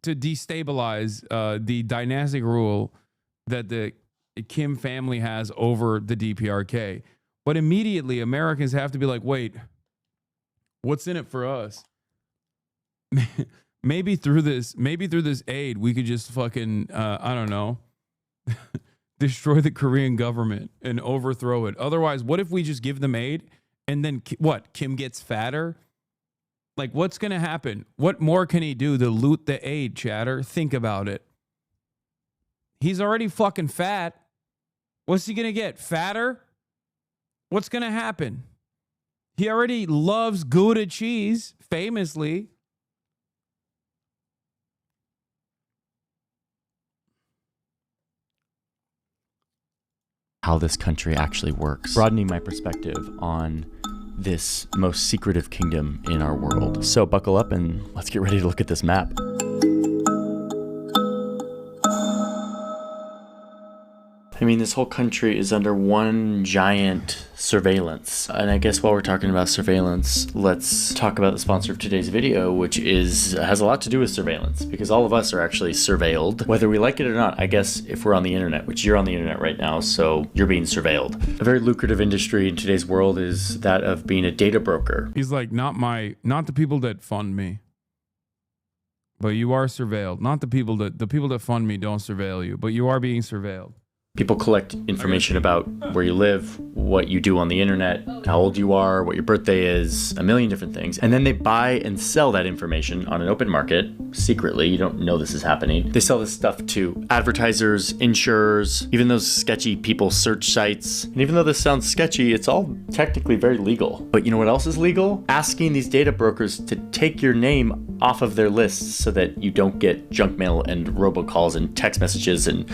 destabilize the dynastic rule that the Kim family has over the DPRK. But immediately Americans have to be like, wait, what's in it for us? Maybe through this aid, we could just fucking, I don't know, destroy the Korean government and overthrow it. Otherwise, what if we just give them aid and then what? Kim gets fatter? Like, what's going to happen? What more can he do to loot the aid, chatter? Think about it. He's already fucking fat. What's he going to get? Fatter? What's going to happen? He already loves Gouda cheese, famously. how this country actually works, broadening my perspective on this most secretive kingdom in our world. So buckle up and let's get ready to look at this map. I mean, this whole country is under one giant surveillance. And I guess while we're talking about surveillance, let's talk about the sponsor of today's video, which has a lot to do with surveillance, because all of us are actually surveilled, whether we like it or not. I guess if we're on the internet, which you're on the internet right now, so you're being surveilled. A very lucrative industry in today's world is that of being a data broker. He's like, not the people that fund me, but you are surveilled. Not the people that fund me don't surveil you, but you are being surveilled. People collect information about where you live, what you do on the internet, how old you are, what your birthday is, a million different things. And then they buy and sell that information on an open market, secretly. You don't know this is happening. They sell this stuff to advertisers, insurers, even those sketchy people search sites. And even though this sounds sketchy, it's all technically very legal. But you know what else is legal? Asking these data brokers to take your name off of their lists so that you don't get junk mail and robocalls and text messages and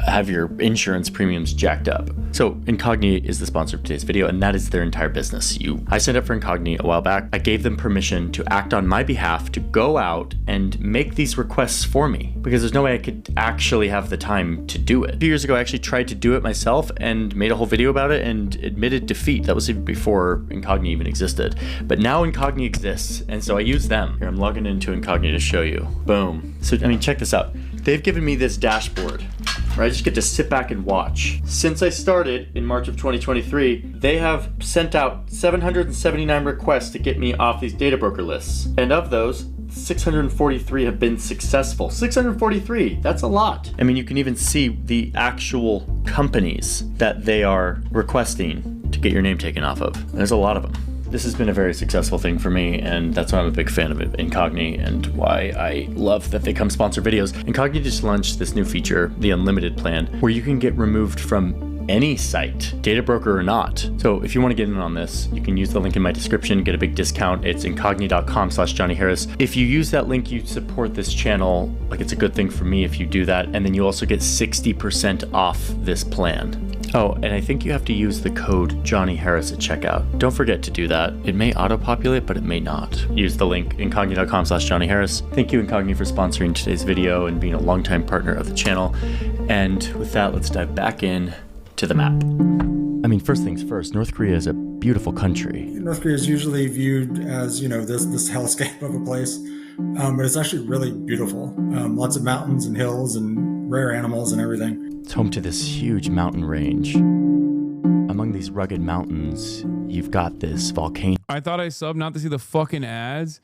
have your insurance premiums jacked up. So Incogni is the sponsor of today's video, and that is their entire business. I signed up for Incogni a while back. I gave them permission to act on my behalf to go out and make these requests for me, because there's no way I could actually have the time to do it. A few years ago, I actually tried to do it myself and made a whole video about it and admitted defeat. That was even before Incogni even existed. But now Incogni exists, and so I use them. Here, I'm logging into Incogni to show you. Boom. So, I mean, check this out. They've given me this dashboard where I just get to sit back and watch. Since I started in March of 2023, they have sent out 779 requests to get me off these data broker lists. And of those, 643 have been successful. 643, that's a lot. I mean, you can even see the actual companies that they are requesting to get your name taken off of. There's a lot of them. This has been a very successful thing for me, and that's why I'm a big fan of Incogni and why I love that they come sponsor videos. Incogni just launched this new feature, the Unlimited plan, where you can get removed from any site, data broker or not. So if you want to get in on this, you can use the link in my description, get a big discount. It's incogni.com/Johnny Harris. If you use that link, you support this channel. Like, it's a good thing for me if you do that. And then you also get 60% off this plan. Oh, and I think you have to use the code Johnny Harris at checkout. Don't forget to do that. It may auto-populate, but it may not. Use the link incogni.com/Johnny Harris. Thank you, Incogni, for sponsoring today's video and being a longtime partner of the channel. And with that, let's dive back in to the map. I mean, first things first, North Korea is a beautiful country. North Korea is usually viewed as, this hellscape of a place, but it's actually really beautiful. Lots of mountains and hills and rare animals and everything. It's home to this huge mountain range. Among these rugged mountains, you've got this volcano. I thought I subbed not to see the fucking ads.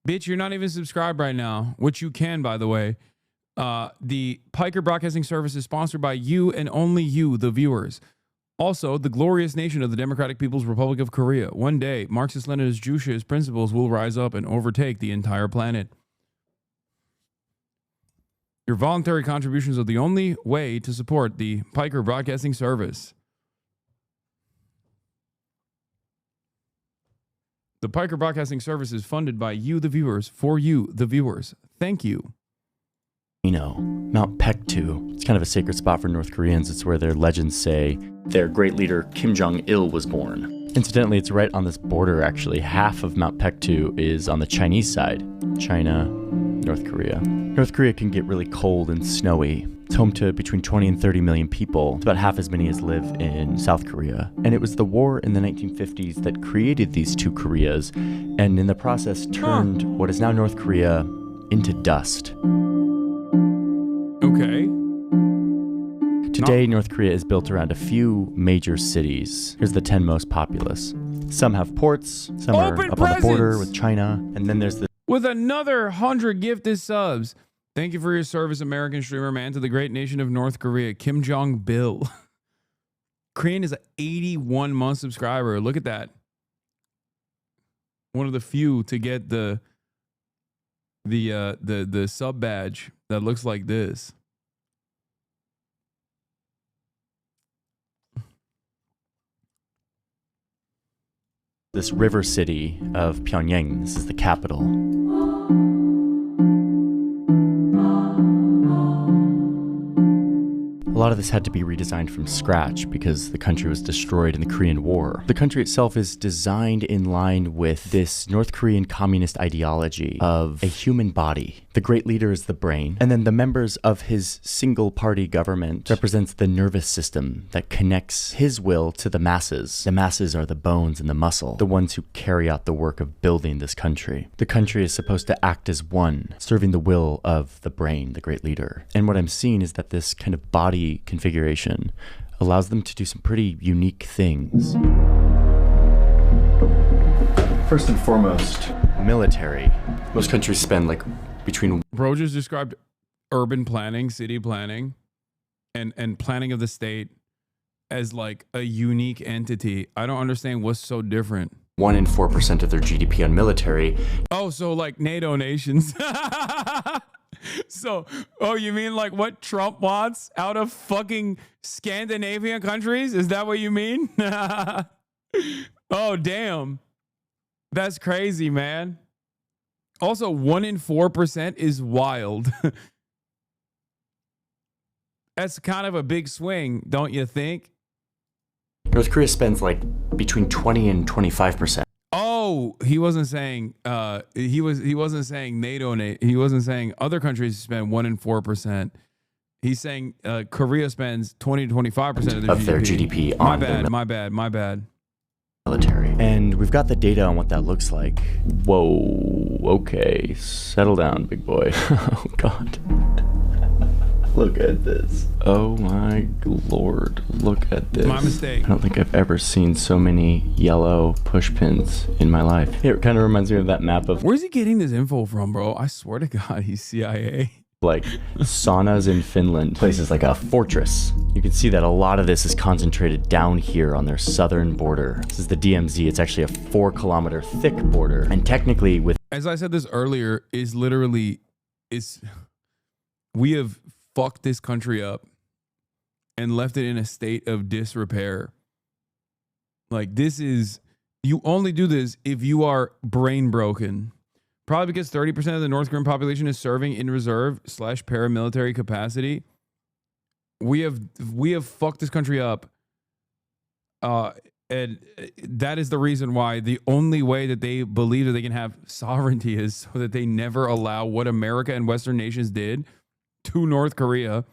Bitch, you're not even subscribed right now, which you can, by the way. The Piker Broadcasting Service is sponsored by you and only you, the viewers. Also, the glorious nation of the Democratic People's Republic of Korea. One day, Marxist-Leninist Juche principles will rise up and overtake the entire planet. Your voluntary contributions are the only way to support the Piker Broadcasting Service. The Piker Broadcasting Service is funded by you, the viewers, for you, the viewers. Thank you. Mount Paektu. It's kind of a sacred spot for North Koreans. It's where their legends say their great leader Kim Jong-il was born. Incidentally, it's right on this border, actually. Half of Mount Paektu is on the Chinese side. China, North Korea. North Korea can get really cold and snowy. It's home to between 20 and 30 million people. It's about half as many as live in South Korea. And it was the war in the 1950s that created these two Koreas, and in the process turned what is now North Korea into dust. Okay. Today, North Korea is built around a few major cities. Here's the 10 most populous. Some have ports, some are up on the border with China, and then there's the... With another 100 gifted subs. Thank you for your service, American streamer man, to the great nation of North Korea, Kim Jong-bill. Korean is an 81-month subscriber. Look at that. One of the few to get the sub badge that looks like this. This river city of Pyongyang. This is the capital. A lot of this had to be redesigned from scratch because the country was destroyed in the Korean War. The country itself is designed in line with this North Korean communist ideology of a human body. The great leader is the brain, and then the members of his single-party government represents the nervous system that connects his will to the masses. The masses are the bones and the muscle, the ones who carry out the work of building this country. The country is supposed to act as one, serving the will of the brain, the great leader. And what I'm seeing is that this kind of body configuration allows them to do some pretty unique things. First and foremost, military. Most countries spend like between... Bro just described urban planning, city planning, and planning of the state as like a unique entity. I don't understand what's so different. 1 in 4% of their GDP on military. Oh, so like NATO nations. So, oh, you mean like what Trump wants out of fucking Scandinavian countries? Is that what you mean? Oh, damn. That's crazy, man. Also, 1 in 4% is wild. That's kind of a big swing, don't you think? North Korea spends like between 20 and 25%. Oh, he wasn't saying he wasn't saying NATO. He wasn't saying other countries spend 1 and 4%. He's saying Korea spends 20 to 25% of their GDP. My bad. Military. And we've got the data on what that looks like. Whoa, okay, settle down, big boy. Oh God. Look at this. Oh my Lord, look at this. My mistake. I don't think I've ever seen so many yellow push pins in my life. It kind of reminds me of that map of... Where's he getting this info from, bro? I swear to God, he's CIA. Like saunas in Finland, places like a fortress. You can see that a lot of this is concentrated down here on their southern border. This is the DMZ. It's actually a 4-kilometer thick border. And technically with... As I said this earlier, we have fucked this country up and left it in a state of disrepair. Like this is, you only do this if you are brain broken. Probably because 30% of the North Korean population is serving in reserve / paramilitary capacity. We have fucked this country up. And that is the reason why the only way that they believe that they can have sovereignty is so that they never allow what America and Western nations did to North Korea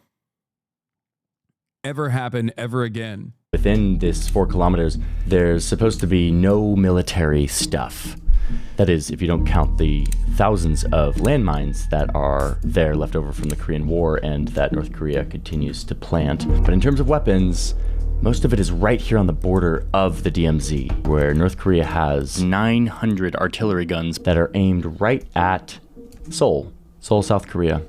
ever happen ever again. Within this 4 kilometers, there's supposed to be no military stuff. That is, if you don't count the thousands of landmines that are there left over from the Korean War and that North Korea continues to plant. But in terms of weapons, most of it is right here on the border of the DMZ, where North Korea has 900 artillery guns that are aimed right at Seoul, South Korea.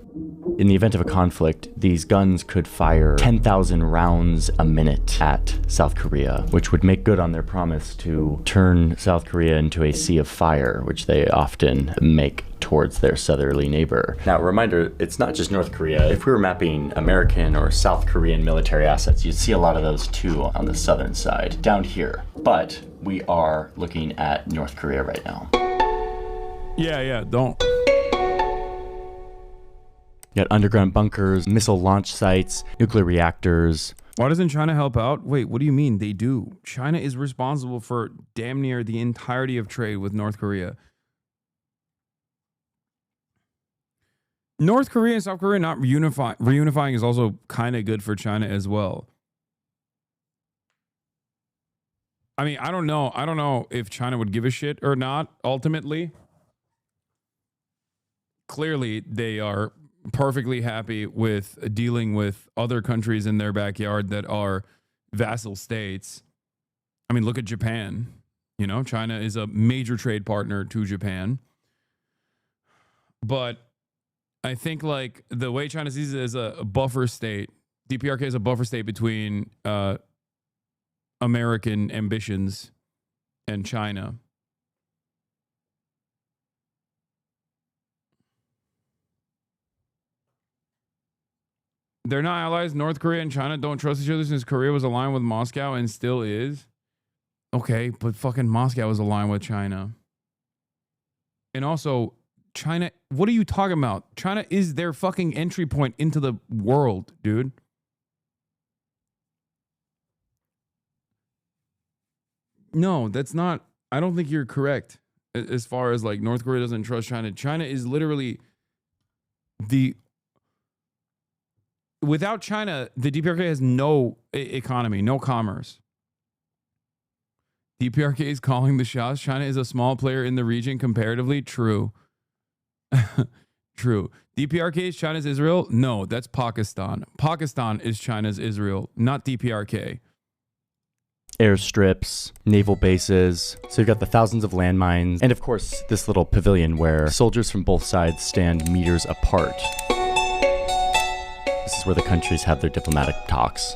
In the event of a conflict, these guns could fire 10,000 rounds a minute at South Korea, which would make good on their promise to turn South Korea into a sea of fire, which they often make towards their southerly neighbor. Now, reminder, it's not just North Korea. If we were mapping American or South Korean military assets, you'd see a lot of those too on the southern side, down here. But we are looking at North Korea right now. Yeah, don't. You got underground bunkers, missile launch sites, nuclear reactors. Why doesn't China help out? Wait, what do you mean? They do. China is responsible for damn near the entirety of trade with North Korea. North Korea and South Korea not reunifying is also kind of good for China as well. I mean, I don't know if China would give a shit or not, ultimately. Clearly, they are perfectly happy with dealing with other countries in their backyard that are vassal states. I mean, look at Japan. You know, China is a major trade partner to Japan. But I think like the way China sees it as a buffer state, DPRK is a buffer state between American ambitions and China. They're not allies. North Korea and China don't trust each other since Korea was aligned with Moscow and still is. Okay, but fucking Moscow is aligned with China. And also, China, what are you talking about? China is their fucking entry point into the world, dude. No, that's not, I don't think you're correct as far as like North Korea doesn't trust China. China is literally without China, the DPRK has no economy, no commerce. DPRK is calling the shots. China is a small player in the region comparatively. True. True. DPRK is China's Israel? No, that's Pakistan. Pakistan is China's Israel, not DPRK. Airstrips, naval bases. So you've got the thousands of landmines. And of course, this little pavilion where soldiers from both sides stand meters apart. This is where the countries have their diplomatic talks.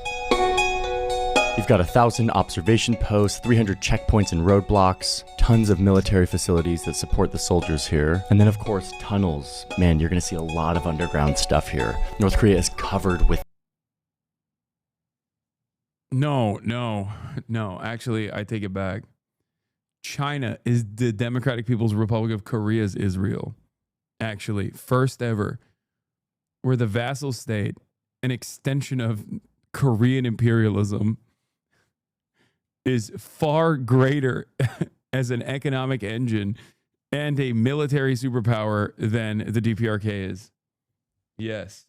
You've got 1,000 observation posts, 300 checkpoints and roadblocks, tons of military facilities that support the soldiers here. And then of course, tunnels. Man, you're gonna see a lot of underground stuff here. North Korea is covered with... No. Actually, I take it back. China is the Democratic People's Republic of Korea's Israel. Actually, first ever. We're the vassal state. an extension of Korean imperialism is far greater as an economic engine and a military superpower than the DPRK is. Yes.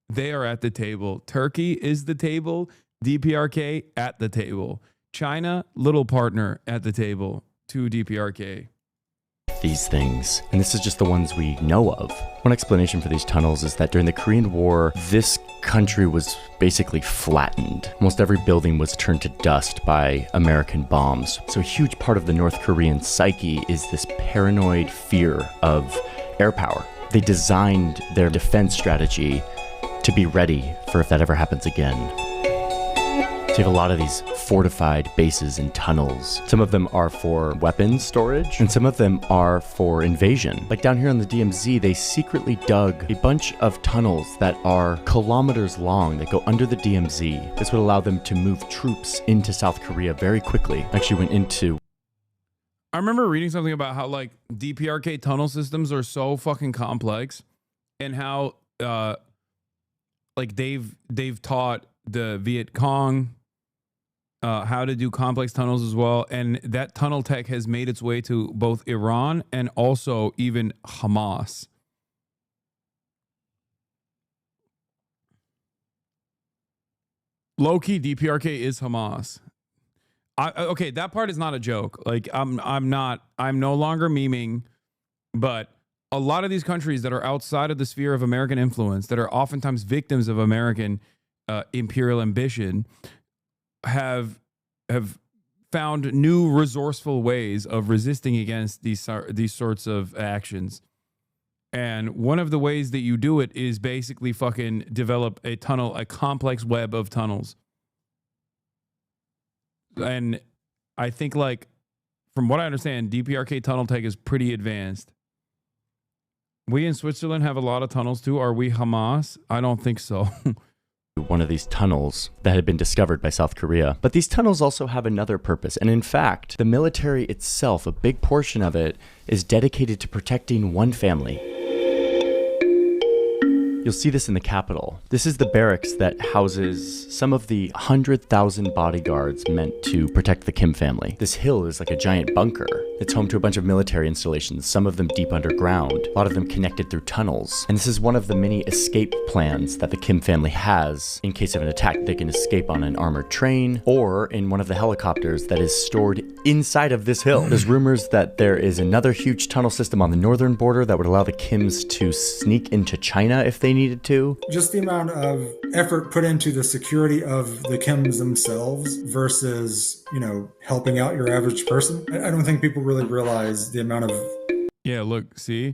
They are at the table. Turkey is the table. DPRK at the table. China, little partner at the table to DPRK. These things, and this is just the ones we know of. One explanation for these tunnels is that during the Korean War, this country was basically flattened. Almost every building was turned to dust by American bombs. So a huge part of the North Korean psyche is this paranoid fear of air power. They designed their defense strategy to be ready for if that ever happens again. So you have a lot of these fortified bases and tunnels. Some of them are for weapons storage, and some of them are for invasion. Like down here on the DMZ, they secretly dug a bunch of tunnels that are kilometers long that go under the DMZ. This would allow them to move troops into South Korea very quickly. Actually went into... I remember reading something about how like DPRK tunnel systems are so fucking complex, and how like they've taught the Viet Cong how to do complex tunnels as well, and that tunnel tech has made its way to both Iran and also even Hamas. Low-key DPRK is Hamas. Okay, that part is not a joke. Like I'm no longer memeing, but a lot of these countries that are outside of the sphere of American influence, that are oftentimes victims of American imperial ambition, have found new resourceful ways of resisting against these sorts of actions. And one of the ways that you do it is basically fucking develop a complex web of tunnels. And I think, like, from what I understand, DPRK tunnel tech is pretty advanced. We in Switzerland have a lot of tunnels too. Are we Hamas? I don't think so. One of these tunnels that had been discovered by South Korea. But these tunnels also have another purpose. And in fact, the military itself, a big portion of it, is dedicated to protecting one family. You'll see this in the capital. This is the barracks that houses some of the 100,000 bodyguards meant to protect the Kim family. This hill is like a giant bunker. It's home to a bunch of military installations, some of them deep underground, a lot of them connected through tunnels. And this is one of the many escape plans that the Kim family has in case of an attack. They can escape on an armored train or in one of the helicopters that is stored inside of this hill. There's rumors that there is another huge tunnel system on the northern border that would allow the Kims to sneak into China if they needed to. Just the amount of effort put into the security of the Kims themselves versus, you know, helping out your average person. I don't think people really realize the amount of... Yeah, look, see?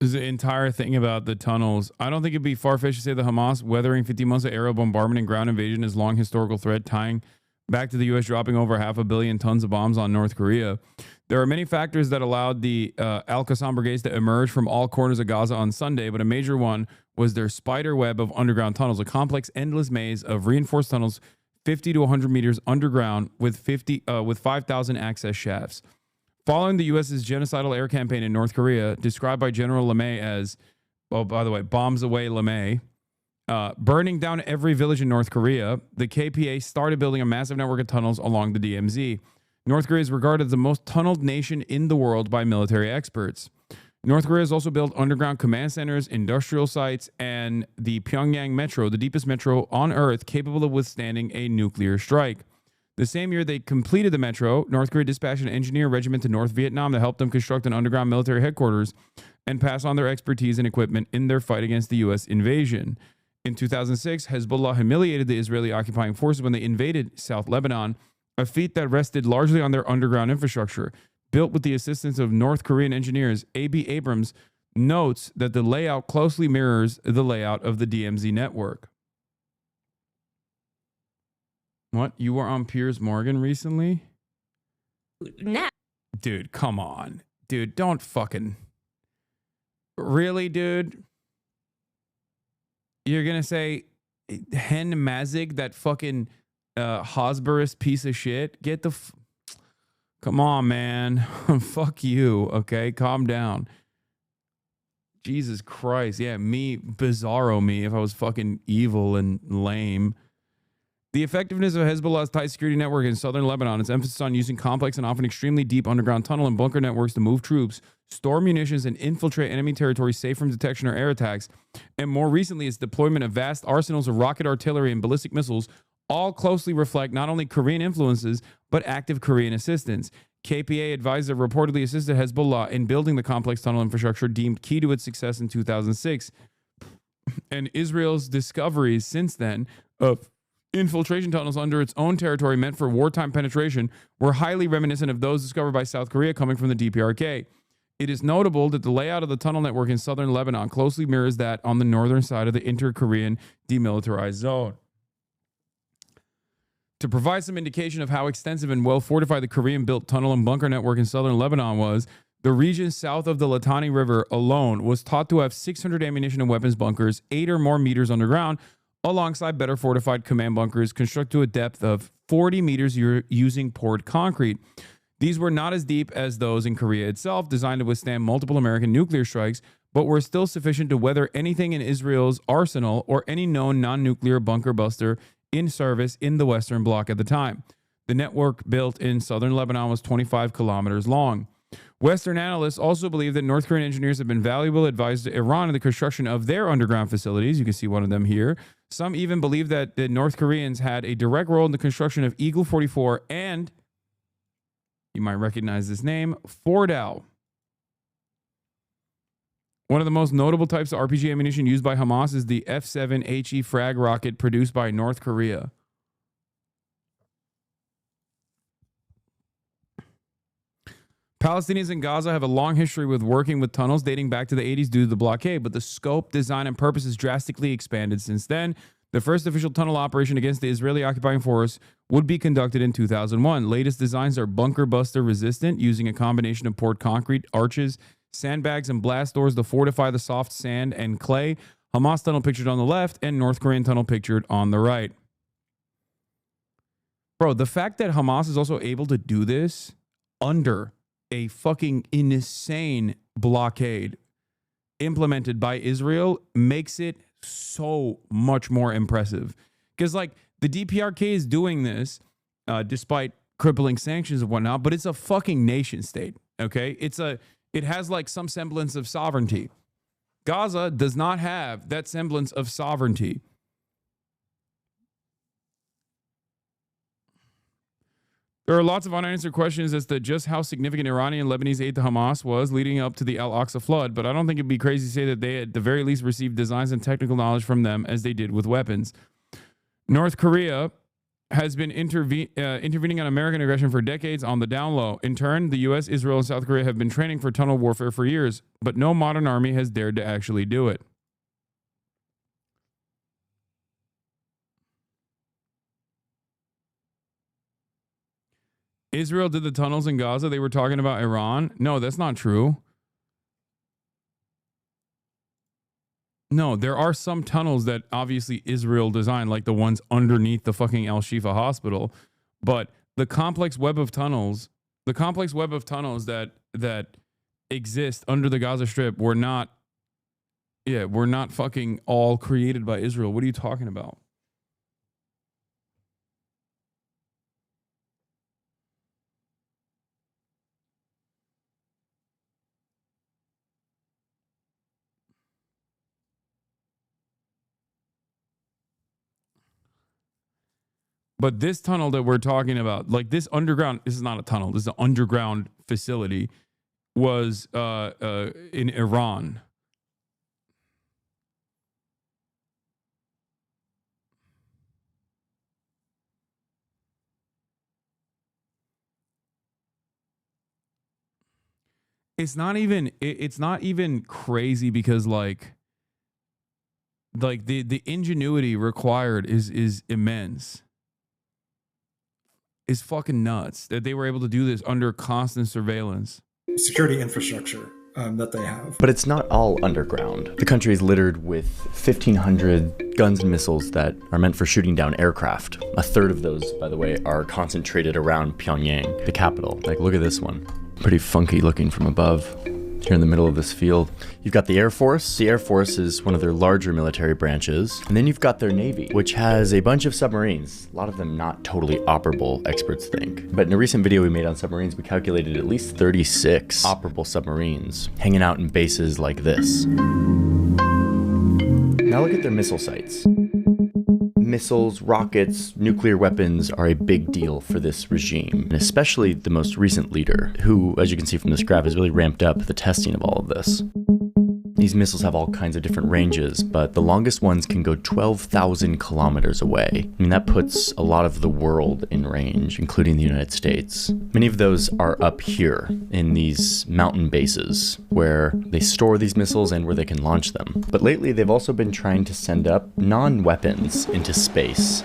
There's an entire thing about the tunnels. I don't think it'd be far-fetched to say the Hamas weathering 50 months of aerial bombardment and ground invasion is long historical thread tying back to the U.S. dropping over 500 million tons of bombs on North Korea. There are many factors that allowed the Al-Qassam brigades to emerge from all corners of Gaza on Sunday, but a major one was their spider web of underground tunnels, a complex, endless maze of reinforced tunnels 50 to 100 meters underground with 5,000 access shafts. Following the U.S.'s genocidal air campaign in North Korea, described by General LeMay as, oh, by the way, bombs away LeMay, burning down every village in North Korea, the KPA started building a massive network of tunnels along the DMZ. North Korea is regarded as the most tunneled nation in the world by military experts. North Korea has also built underground command centers, industrial sites, and the Pyongyang Metro, the deepest metro on Earth, capable of withstanding a nuclear strike. The same year they completed the metro, North Korea dispatched an engineer regiment to North Vietnam to help them construct an underground military headquarters and pass on their expertise and equipment in their fight against the U.S. invasion. In 2006, Hezbollah humiliated the Israeli occupying forces when they invaded South Lebanon, a feat that rested largely on their underground infrastructure. Built with the assistance of North Korean engineers, A.B. Abrams notes that the layout closely mirrors the layout of the DMZ network. What? You were on Piers Morgan recently? Nah. Dude, come on. Dude, don't fucking... Really, dude? You're gonna say Hen Mazig, that fucking Hosburus piece of shit? Get the... Come on, man. Fuck you, okay? Calm down. Jesus Christ. Yeah, me, bizarro me, if I was fucking evil and lame. The effectiveness of Hezbollah's tight security network in southern Lebanon is emphasis on using complex and often extremely deep underground tunnel and bunker networks to move troops, store munitions, and infiltrate enemy territory safe from detection or air attacks. And more recently, its deployment of vast arsenals of rocket artillery and ballistic missiles all closely reflect not only Korean influences, but active Korean assistance. KPA advisor reportedly assisted Hezbollah in building the complex tunnel infrastructure deemed key to its success in 2006. And Israel's discoveries since then of infiltration tunnels under its own territory meant for wartime penetration were highly reminiscent of those discovered by South Korea coming from the DPRK. It is notable that the layout of the tunnel network in southern Lebanon closely mirrors that on the northern side of the inter-Korean demilitarized zone. To provide some indication of how extensive and well-fortified the Korean-built tunnel and bunker network in southern Lebanon was, the region south of the Litani River alone was thought to have 600 ammunition and weapons bunkers, 8 or more meters underground, alongside better fortified command bunkers constructed to a depth of 40 meters using poured concrete. These were not as deep as those in Korea itself, designed to withstand multiple American nuclear strikes, but were still sufficient to weather anything in Israel's arsenal or any known non-nuclear bunker buster in service in the Western Bloc at the time. The network built in southern Lebanon was 25 kilometers long. Western analysts also believe that North Korean engineers have been valuable advisors to Iran in the construction of their underground facilities. You can see one of them here. Some even believe that the North Koreans had a direct role in the construction of Eagle 44 and, you might recognize this name, Fordow. One of the most notable types of RPG ammunition used by Hamas is the F-7 HE frag rocket produced by North Korea. Palestinians in Gaza have a long history with working with tunnels dating back to the 80s due to the blockade, but the scope, design, and purpose has drastically expanded since then. The first official tunnel operation against the Israeli occupying force would be conducted in 2001. Latest designs are bunker buster resistant, using a combination of poured concrete, arches, sandbags, and blast doors to fortify the soft sand and clay. Hamas tunnel pictured on the left and North Korean tunnel pictured on the right. Bro, the fact that Hamas is also able to do this under a fucking insane blockade implemented by Israel makes it so much more impressive. Because, like, the DPRK is doing this despite crippling sanctions and whatnot, but it's a fucking nation state, okay? It has, like, some semblance of sovereignty. Gaza does not have that semblance of sovereignty. There are lots of unanswered questions as to just how significant Iranian and Lebanese aid to Hamas was leading up to the Al-Aqsa flood, but I don't think it'd be crazy to say that they at the very least received designs and technical knowledge from them as they did with weapons. North Korea has been intervening on American aggression for decades on the down low. In turn, the U.S., Israel, and South Korea have been training for tunnel warfare for years, but no modern army has dared to actually do it. Israel did the tunnels in Gaza. They were talking about Iran. No, that's not true. No, there are some tunnels that obviously Israel designed, like the ones underneath the fucking Al-Shifa hospital. But the complex web of tunnels that exist under the Gaza Strip were not fucking all created by Israel. What are you talking about? But this tunnel that we're talking about, like this underground, this is not a tunnel, this is an underground facility, was in Iran. It's not even crazy because like the ingenuity required is immense. Is fucking nuts that they were able to do this under constant surveillance. Security infrastructure that they have. But it's not all underground. The country is littered with 1,500 guns and missiles that are meant for shooting down aircraft. A third of those, by the way, are concentrated around Pyongyang, the capital. Like, look at this one. Pretty funky looking from above. here in the middle of this field. You've got the Air Force. The Air Force is one of their larger military branches. And then you've got their Navy, which has a bunch of submarines. A lot of them not totally operable, experts think. But in a recent video we made on submarines, we calculated at least 36 operable submarines hanging out in bases like this. Now look at their missile sites. Missiles, rockets, nuclear weapons are a big deal for this regime, and especially the most recent leader, who, as you can see from this graph, has really ramped up the testing of all of this. These missiles have all kinds of different ranges, but the longest ones can go 12,000 kilometers away. I mean, that puts a lot of the world in range, including the United States. Many of those are up here in these mountain bases where they store these missiles and where they can launch them. But lately, they've also been trying to send up non-weapons into space.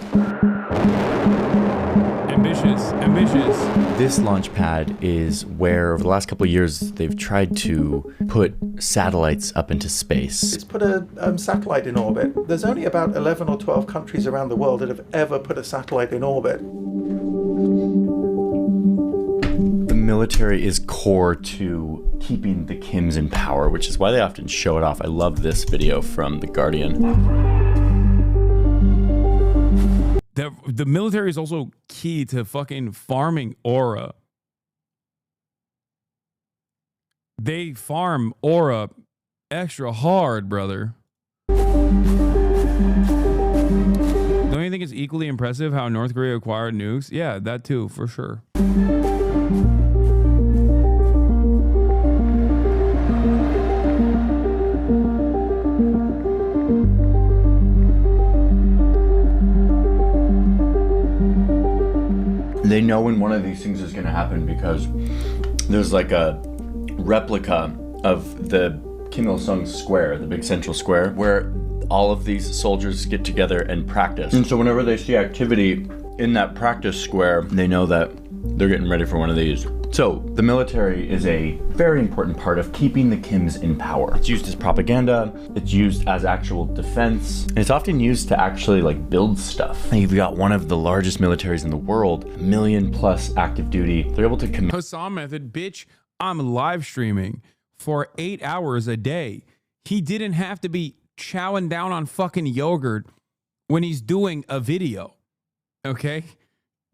Ambitious. This launch pad is where, over the last couple of years, they've tried to put satellites up into space. It's put a satellite in orbit. There's only about 11 or 12 countries around the world that have ever put a satellite in orbit. The military is core to keeping the Kims in power, which is why they often show it off. I love this video from The Guardian. The military is also key to fucking farming aura. They farm aura extra hard, brother. Don't you think it's equally impressive how North Korea acquired nukes? Yeah, that too, for sure. They know when one of these things is going to happen because there's like a replica of the Kim Il-sung Square, the big central square, where all of these soldiers get together and practice. And so whenever they see activity in that practice square, they know that they're getting ready for one of these. So the military is a very important part of keeping the Kims in power. It's used as propaganda, it's used as actual defense, and it's often used to actually like build stuff. And you've got one of the largest militaries in the world, 1 million plus active duty. They're able to commit. Hasan method, bitch, I'm live streaming for 8 hours a day. He didn't have to be chowing down on fucking yogurt when he's doing a video, okay?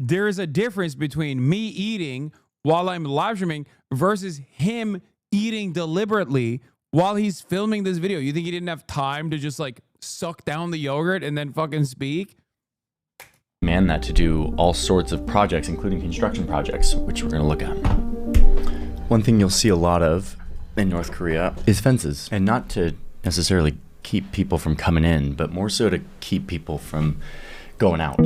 There is a difference between me eating while I'm live streaming versus him eating deliberately while he's filming this video. You think he didn't have time to just like suck down the yogurt and then fucking speak? Man, that to do all sorts of projects, including construction projects, which we're going to look at. One thing you'll see a lot of in North Korea is fences, and not to necessarily keep people from coming in, but more so to keep people from going out.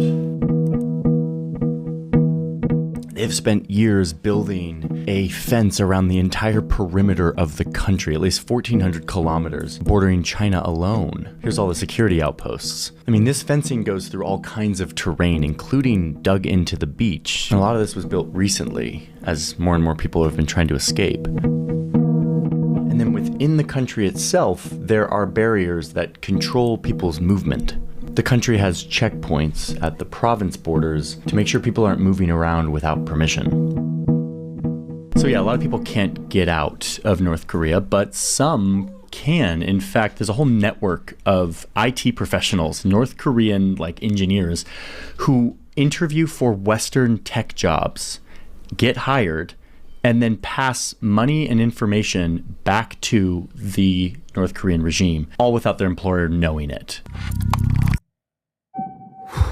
They've spent years building a fence around the entire perimeter of the country, at least 1,400 kilometers, bordering China alone. Here's all the security outposts. I mean, this fencing goes through all kinds of terrain, including dug into the beach. And a lot of this was built recently, as more and more people have been trying to escape. And then within the country itself, there are barriers that control people's movement. The country has checkpoints at the province borders to make sure people aren't moving around without permission. So yeah, a lot of people can't get out of North Korea, but some can. In fact, there's a whole network of IT professionals, North Korean like engineers, who interview for Western tech jobs, get hired, and then pass money and information back to the North Korean regime, all without their employer knowing it.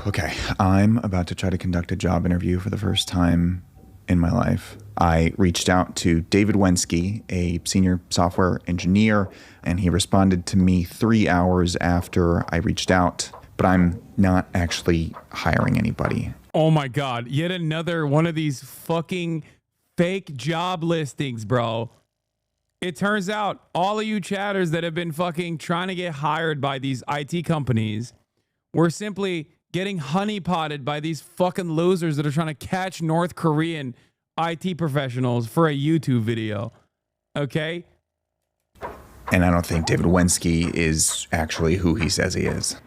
Okay, I'm about to try to conduct a job interview for the first time in my life. I reached out to David Wensky, a senior software engineer, and he responded to me 3 hours after I reached out, but I'm not actually hiring anybody. Oh my God, yet another one of these fucking fake job listings, bro. It turns out all of you chatters that have been fucking trying to get hired by these IT companies were simply getting honeypotted by these fucking losers that are trying to catch North Korean IT professionals for a YouTube video. Okay? And I don't think David Wensky is actually who he says he is.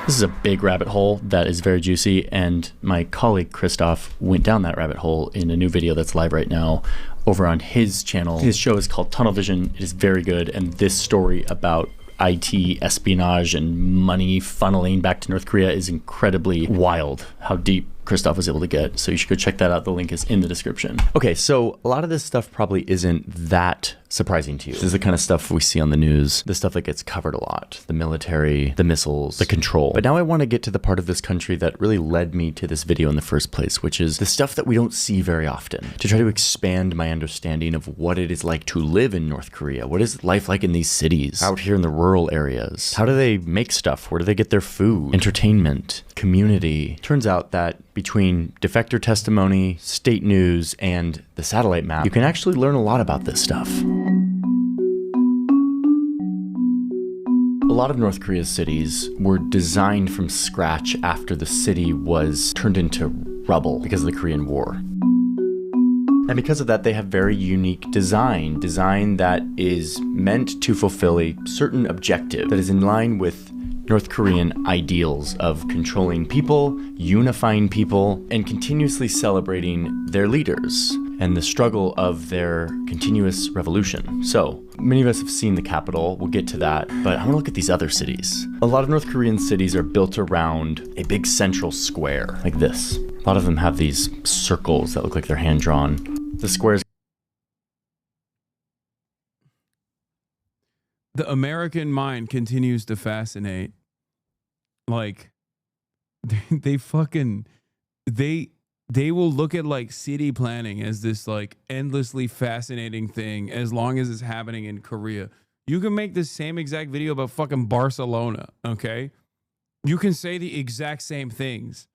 This is a big rabbit hole that is very juicy, and my colleague Christoph went down that rabbit hole in a new video that's live right now over on his channel. His show is called Tunnel Vision. It is very good, and this story about IT espionage and money funneling back to North Korea is incredibly wild, how deep Christoph was able to get. So you should go check that out. The link is in the description. Okay, so a lot of this stuff probably isn't that surprising to you. This is the kind of stuff we see on the news, the stuff that gets covered a lot, the military, the missiles, the control. But now I want to get to the part of this country that really led me to this video in the first place, which is the stuff that we don't see very often, to try to expand my understanding of what it is like to live in North Korea. What is life like in these cities, out here in the rural areas? How do they make stuff? Where do they get their food? Entertainment, community. Turns out that between defector testimony, state news, and the satellite map, you can actually learn a lot about this stuff. A lot of North Korea's cities were designed from scratch after the city was turned into rubble because of the Korean War. And because of that, they have very unique design that is meant to fulfill a certain objective that is in line with North Korean ideals of controlling people, unifying people, and continuously celebrating their leaders and the struggle of their continuous revolution. So, many of us have seen the capital, we'll get to that, but I want to look at these other cities. A lot of North Korean cities are built around a big central square, like this. A lot of them have these circles that look like they're hand-drawn. The squares. The American mind continues to fascinate. Like, they will look at like city planning as this like endlessly fascinating thing as long as it's happening in Korea. You can make the same exact video about fucking Barcelona, okay? You can say the exact same things.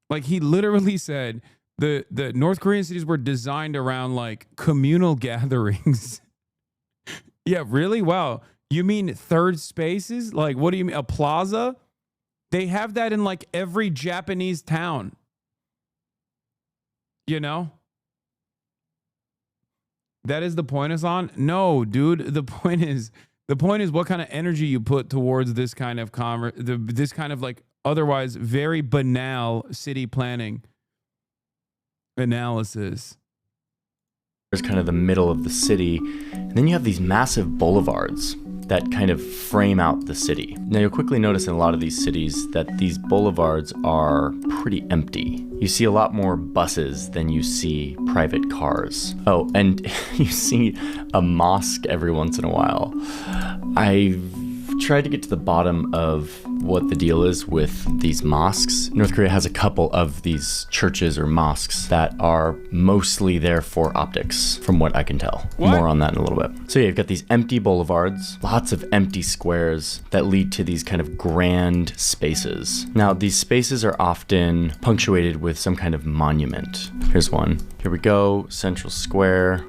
Like, he literally said the North Korean cities were designed around like communal gatherings. Yeah, really? Wow. You mean third spaces? Like, what do you mean? A plaza? They have that in like every Japanese town. You know? That is the point, Hasan? No, dude. The point is what kind of energy you put towards this kind of this kind of like otherwise very banal city planning analysis. There's kind of the middle of the city, and then you have these massive boulevards that kind of frame out the city. Now you'll quickly notice in a lot of these cities that these boulevards are pretty empty. You see a lot more buses than you see private cars. Oh, and you see a mosque every once in a while. I've tried to get to the bottom of what the deal is with these mosques. North Korea has a couple of these churches or mosques that are mostly there for optics, from what I can tell. What? More on that in a little bit. So yeah, you've got these empty boulevards, lots of empty squares that lead to these kind of grand spaces. Now, these spaces are often punctuated with some kind of monument. Here's one. Here we go, Central Square.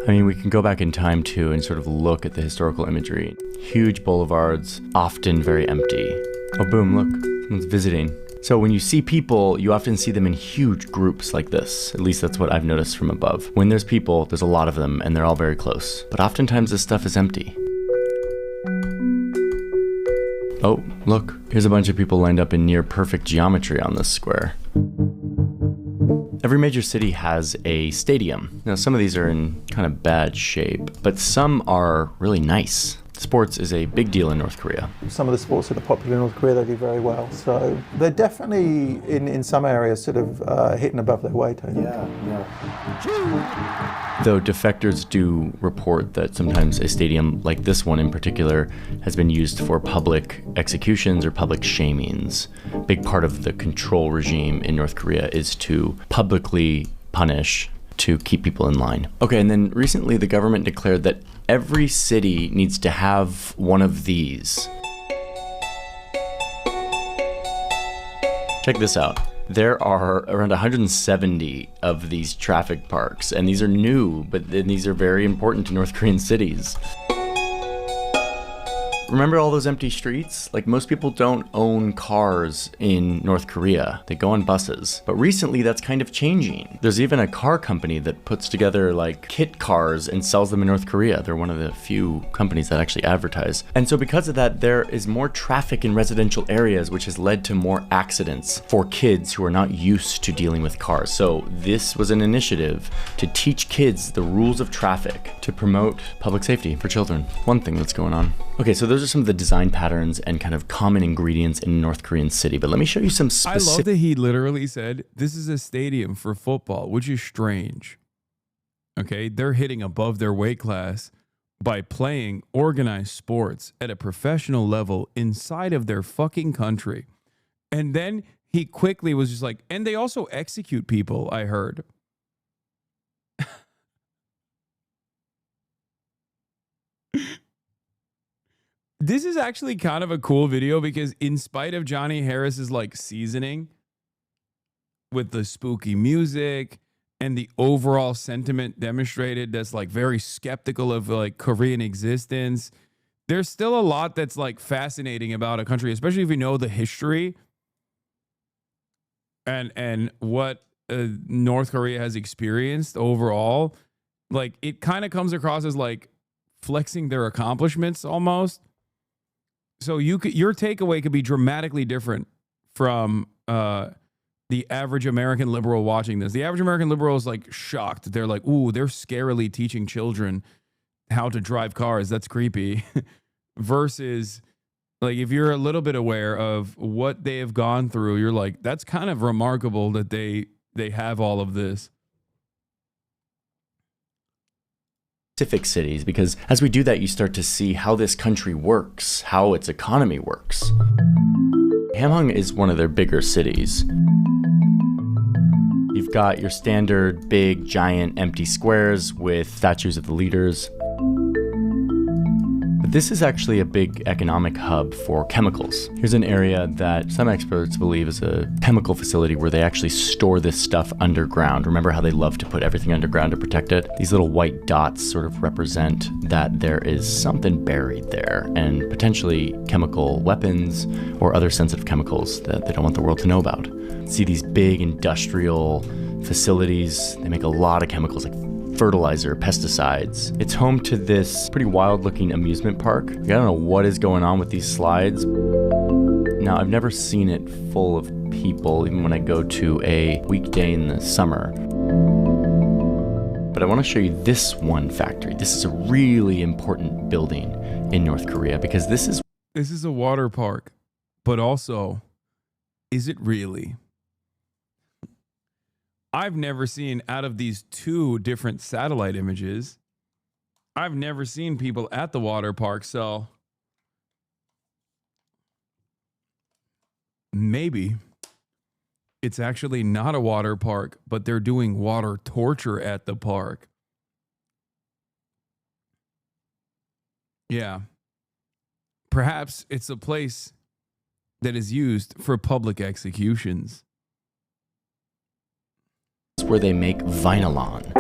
I mean, we can go back in time too and sort of look at the historical imagery. Huge boulevards, often very empty. Oh, boom, look, someone's visiting. So when you see people, you often see them in huge groups like this. At least that's what I've noticed from above. When there's people, there's a lot of them and they're all very close. But oftentimes this stuff is empty. Oh, look, here's a bunch of people lined up in near perfect geometry on this square. Every major city has a stadium. Now, some of these are in kind of bad shape, but some are really nice. Sports is a big deal in North Korea. Some of the sports that are popular in North Korea, they do very well. So they're definitely, in some areas, sort of hitting above their weight, I think. Yeah. Though defectors do report that sometimes a stadium like this one in particular has been used for public executions or public shamings. Big part of the control regime in North Korea is to publicly punish to keep people in line. Okay, and then recently the government declared that every city needs to have one of these. Check this out. There are around 170 of these traffic parks, and these are new, but these are very important to North Korean cities. Remember all those empty streets? Like, most people don't own cars in North Korea. They go on buses. But recently that's kind of changing. There's even a car company that puts together like kit cars and sells them in North Korea. They're one of the few companies that actually advertise. And so because of that, there is more traffic in residential areas, which has led to more accidents for kids who are not used to dealing with cars. So this was an initiative to teach kids the rules of traffic to promote public safety for children. One thing that's going on. Okay, so those are some of the design patterns and kind of common ingredients in a North Korean city. But let me show you some specific... I love that he literally said, this is a stadium for football, which is strange. Okay, they're hitting above their weight class by playing organized sports at a professional level inside of their fucking country. And then he quickly was just like, and they also execute people, I heard. This is actually kind of a cool video because in spite of Johnny Harris's like seasoning with the spooky music and the overall sentiment demonstrated that's like very skeptical of like Korean existence, there's still a lot that's like fascinating about a country, especially if you know the history and what North Korea has experienced overall. Like, it kind of comes across as like flexing their accomplishments almost. So your takeaway could be dramatically different from the average American liberal watching this. The average American liberal is like shocked. They're like, ooh, they're scarily teaching children how to drive cars. That's creepy. Versus, like, if you're a little bit aware of what they have gone through, you're like, that's kind of remarkable that they have all of this. Specific cities, because as we do that, you start to see how this country works, how its economy works. Hamhung is one of their bigger cities. You've got your standard big, giant, empty squares with statues of the leaders. But this is actually a big economic hub for chemicals. Here's an area that some experts believe is a chemical facility where they actually store this stuff underground. Remember how they love to put everything underground to protect it? These little white dots sort of represent that there is something buried there, and potentially chemical weapons or other sensitive chemicals that they don't want the world to know about. See these big industrial facilities. They make a lot of chemicals like fertilizer, pesticides. It's home to this pretty wild looking amusement park. I don't know what is going on with these slides. Now, I've never seen it full of people, even when I go to a weekday in the summer. But I want to show you this one factory. This is a really important building in North Korea because this is a water park, but also, is it really? I've never seen, out of these two different satellite images, I've never seen people at the water park, so maybe it's actually not a water park, but they're doing water torture at the park. Yeah. Perhaps it's a place that is used for public executions. Where they make vinylon.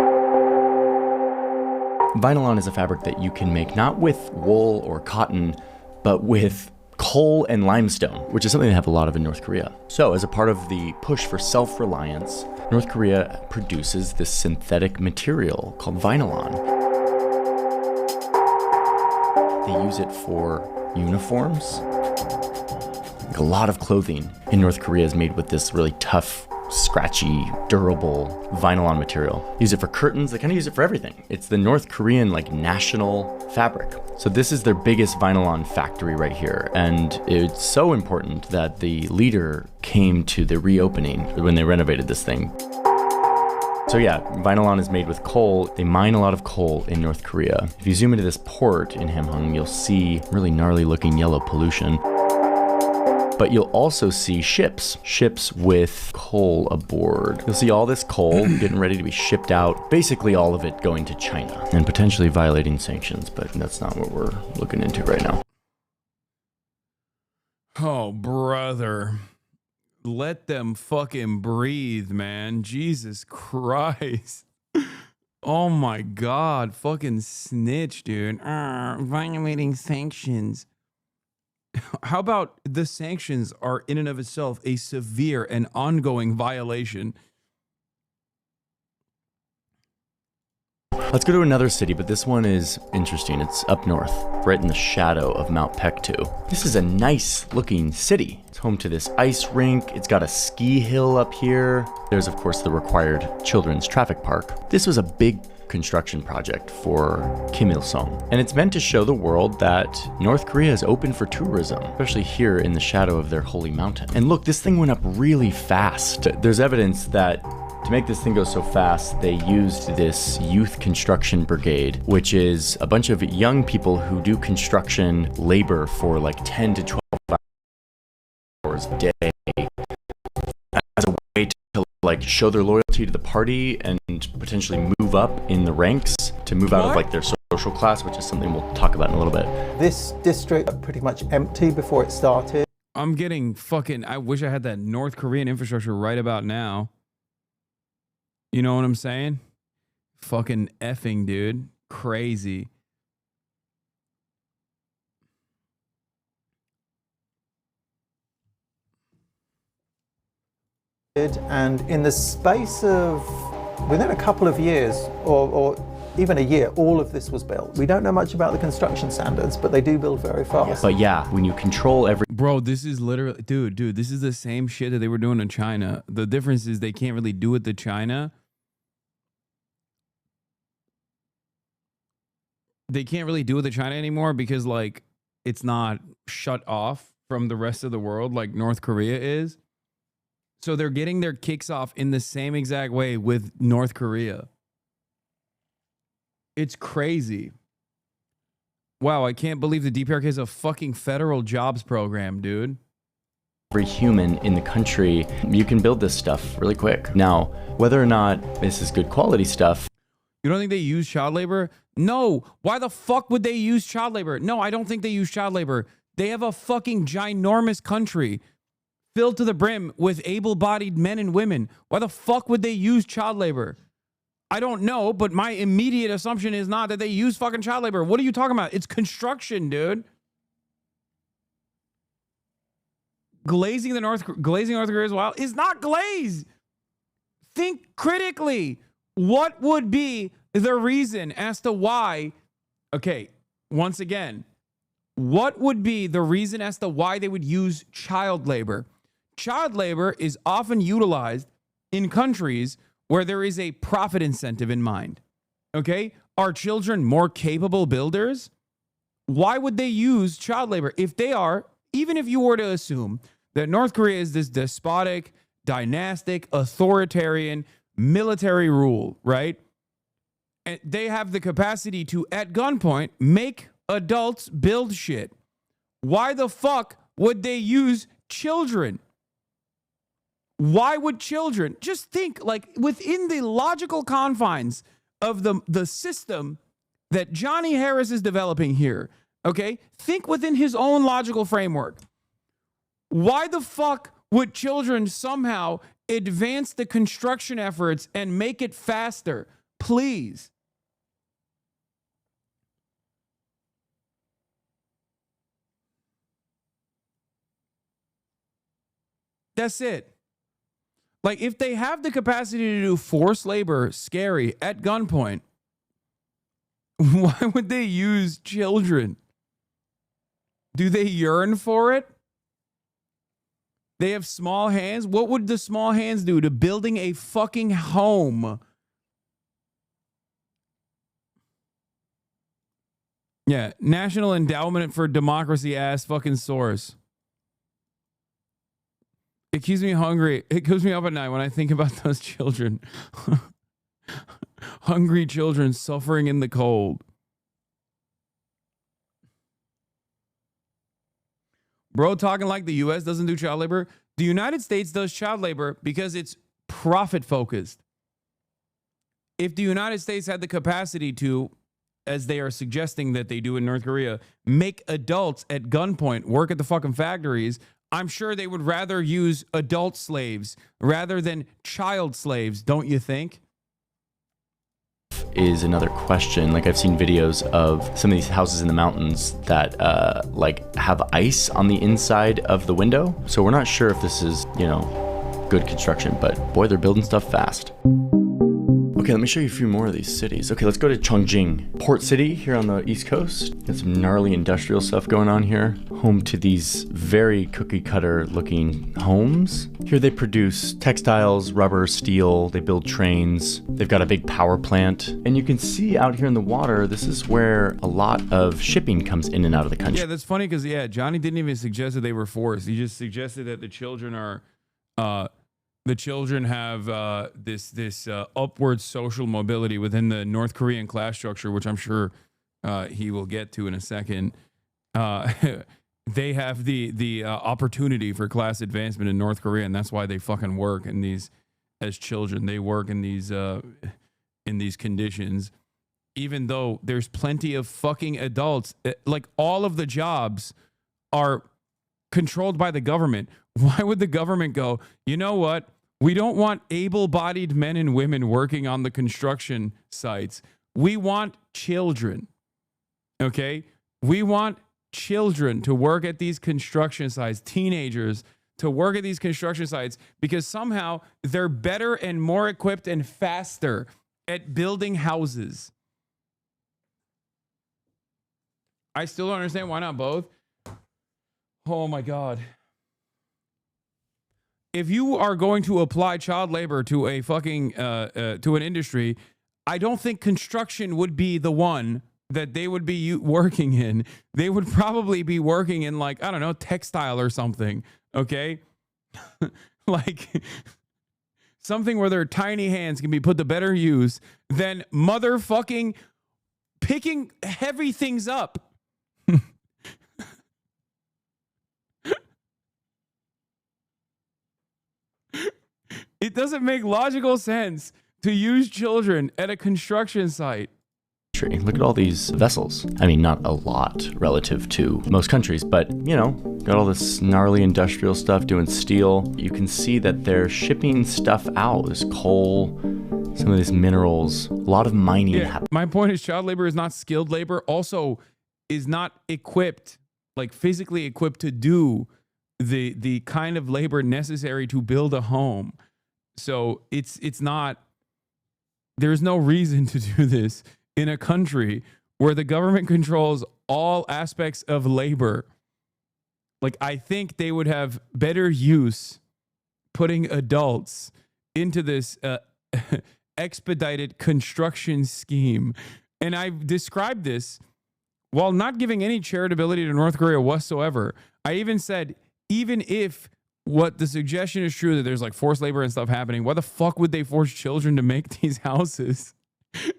Vinylon is a fabric that you can make not with wool or cotton, but with coal and limestone, which is something they have a lot of in North Korea. So as a part of the push for self-reliance, North Korea produces this synthetic material called vinylon. They use it for uniforms. Like a lot of clothing in North Korea is made with this really tough, scratchy, durable vinylon material. Use it for curtains. They kind of use it for everything. It's the North Korean like national fabric. So this is their biggest vinylon factory right here. And it's so important that the leader came to the reopening when they renovated this thing. So yeah, vinylon is made with coal. They mine a lot of coal in North Korea. If you zoom into this port in Hamhung, you'll see really gnarly looking yellow pollution. But you'll also see ships with coal aboard. You'll see all this coal getting ready to be shipped out, basically all of it going to China and potentially violating sanctions, but that's not what we're looking into right now. Oh, brother. Let them fucking breathe, man. Jesus Christ. Oh my God. Fucking snitch, dude. Violating sanctions. How about the sanctions are in and of itself a severe and ongoing violation? Let's go to another city, but this one is interesting. It's up north, right in the shadow of Mount Pektu. This is a nice looking city. It's home to this ice rink. It's got a ski hill up here. There's, of course, the required children's traffic park. This was a big construction project for Kim Il-sung. And it's meant to show the world that North Korea is open for tourism, especially here in the shadow of their holy mountain. And look, this thing went up really fast. There's evidence that to make this thing go so fast, they used this youth construction brigade, which is a bunch of young people who do construction labor for like 10 to 12 hours a day as a way to like show their loyalty to the party and potentially move up in the ranks to move out of like their social class, which is something we'll talk about in a little bit. This district was pretty much empty before it started. I'm getting fucking, I wish I had that North Korean infrastructure right about now. You know what I'm saying? Fucking effing, dude. Crazy. And in the space of, within a couple of years, or even a year, all of this was built. We don't know much about the construction standards, but they do build very fast. But yeah, when you control every... Bro, this is literally... Dude, this is the same shit that they were doing in China. The difference is they can't really do it to China. They can't really do it to China anymore because, like, it's not shut off from the rest of the world like North Korea is. So they're getting their kicks off in the same exact way with North Korea. It's crazy. Wow, I can't believe the DPRK is a fucking federal jobs program, dude. Every human in the country, you can build this stuff really quick. Now, whether or not this is good quality stuff... You don't think they use child labor? No. Why the fuck would they use child labor? No, I don't think they use child labor. They have a fucking ginormous country filled to the brim with able-bodied men and women. Why the fuck would they use child labor? I don't know, but my immediate assumption is not that they use fucking child labor. What are you talking about? It's construction, dude. Glazing North Korea as well is not glaze. Think critically. What would be the reason as to why? Okay, once again, what would be the reason as to why they would use child labor? Child labor is often utilized in countries where there is a profit incentive in mind. Okay, are children more capable builders? Why would they use child labor? If they are, even if you were to assume that North Korea is this despotic, dynastic, authoritarian, military rule, right? And they have the capacity to, at gunpoint, make adults build shit. Why the fuck would they use children? Why would children? Just think, like, within the logical confines of the system that Johnny Harris is developing here, okay? Think within his own logical framework. Why the fuck would children somehow advance the construction efforts and make it faster? Please. That's it. Like, if they have the capacity to do forced labor, scary, at gunpoint, why would they use children? Do they yearn for it? They have small hands. What would the small hands do to building a fucking home? Yeah, National Endowment for Democracy ass fucking source. It keeps me hungry. It keeps me up at night when I think about those children. Hungry children suffering in the cold. Bro talking like the U.S. doesn't do child labor. The United States does child labor because it's profit focused. If the United States had the capacity to, as they are suggesting that they do in North Korea, make adults at gunpoint work at the fucking factories, I'm sure they would rather use adult slaves rather than child slaves, don't you think? is another question. Like, I've seen videos of some of these houses in the mountains that like have ice on the inside of the window. So we're not sure if this is, you know, good construction, but boy, they're building stuff fast. Okay, let me show you a few more of these cities. Okay, let's go to Chongqing, port city here on the East Coast. Got some gnarly industrial stuff going on here. Home to these very cookie cutter looking homes. Here they produce textiles, rubber, steel. They build trains. They've got a big power plant. And you can see out here in the water, this is where a lot of shipping comes in and out of the country. Yeah, that's funny because, yeah, Johnny didn't even suggest that they were forced. He just suggested that the children are... the children have this upward social mobility within the North Korean class structure, which I'm sure he will get to in a second. They have the opportunity for class advancement in North Korea, and that's why they fucking work in these as children. They work in these conditions, even though there's plenty of fucking adults. Like, all of the jobs are controlled by the government. Why would the government go, you know what? We don't want able-bodied men and women working on the construction sites. We want children. Okay? We want children to work at these construction sites, teenagers to work at these construction sites, because somehow they're better and more equipped and faster at building houses. I still don't understand why not both. Oh my God. If you are going to apply child labor to a fucking to an industry, I don't think construction would be the one that they would be working in. They would probably be working in, like, I don't know, textile or something. Okay, like something where their tiny hands can be put to better use than motherfucking picking heavy things up. It doesn't make logical sense to use children at a construction site. Look at all these vessels. I mean, not a lot relative to most countries, but, you know, got all this gnarly industrial stuff doing steel. You can see that they're shipping stuff out. There's coal, some of these minerals, a lot of mining. Yeah, my point is child labor is not skilled labor, also is not equipped, like physically equipped to do the kind of labor necessary to build a home. So it's not, there's no reason to do this in a country where the government controls all aspects of labor. Like, I think they would have better use putting adults into this expedited construction scheme. And I've described this while not giving any charitability to North Korea whatsoever. I even said, even if what the suggestion is true, that there's like forced labor and stuff happening, why the fuck would they force children to make these houses?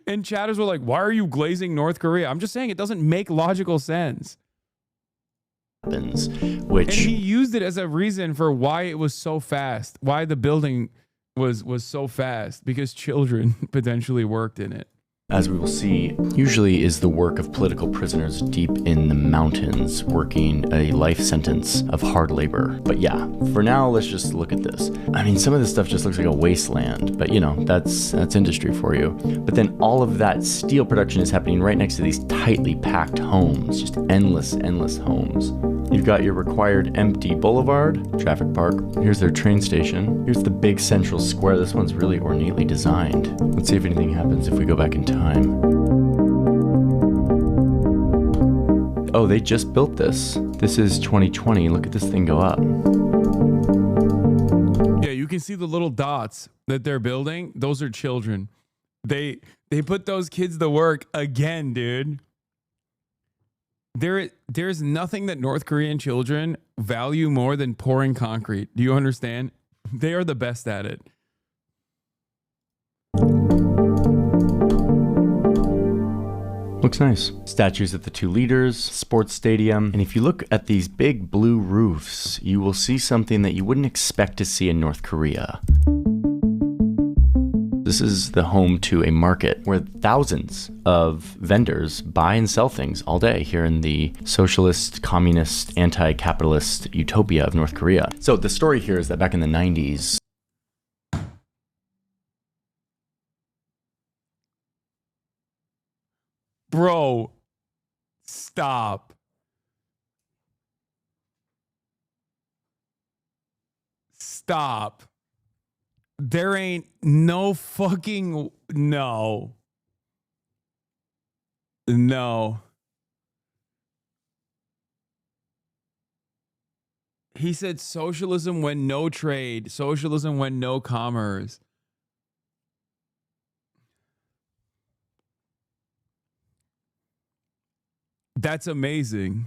And chatters were like, why are you glazing North Korea? I'm just saying it doesn't make logical sense. Which, and he used it as a reason for why it was so fast, why the building was so fast, because children potentially worked in it. As we will see, usually is the work of political prisoners deep in the mountains working a life sentence of hard labor. But yeah, for now, let's just look at this. I mean, some of this stuff just looks like a wasteland, but you know, that's industry for you. But then all of that steel production is happening right next to these tightly packed homes, just endless homes. You've got your required empty boulevard, traffic park. Here's their train station. Here's the big central square. This one's really ornately designed. Let's see if anything happens if we go back in time. Oh, they just built this. This is 2020. Look at this thing go up. Yeah, you can see the little dots that they're building. Those are children. They put those kids to work again, dude. There's nothing that North Korean children value more than pouring concrete. Do you understand? They are the best at it. Looks nice. Statues of the two leaders, sports stadium. And if you look at these big blue roofs, you will see something that you wouldn't expect to see in North Korea. This is the home to a market where thousands of vendors buy and sell things all day here in the socialist, communist, anti-capitalist utopia of North Korea. So the story here is that back in the 90s, Bro, stop. Stop. There ain't no fucking no. No. He said socialism when no trade, socialism when no commerce. That's amazing.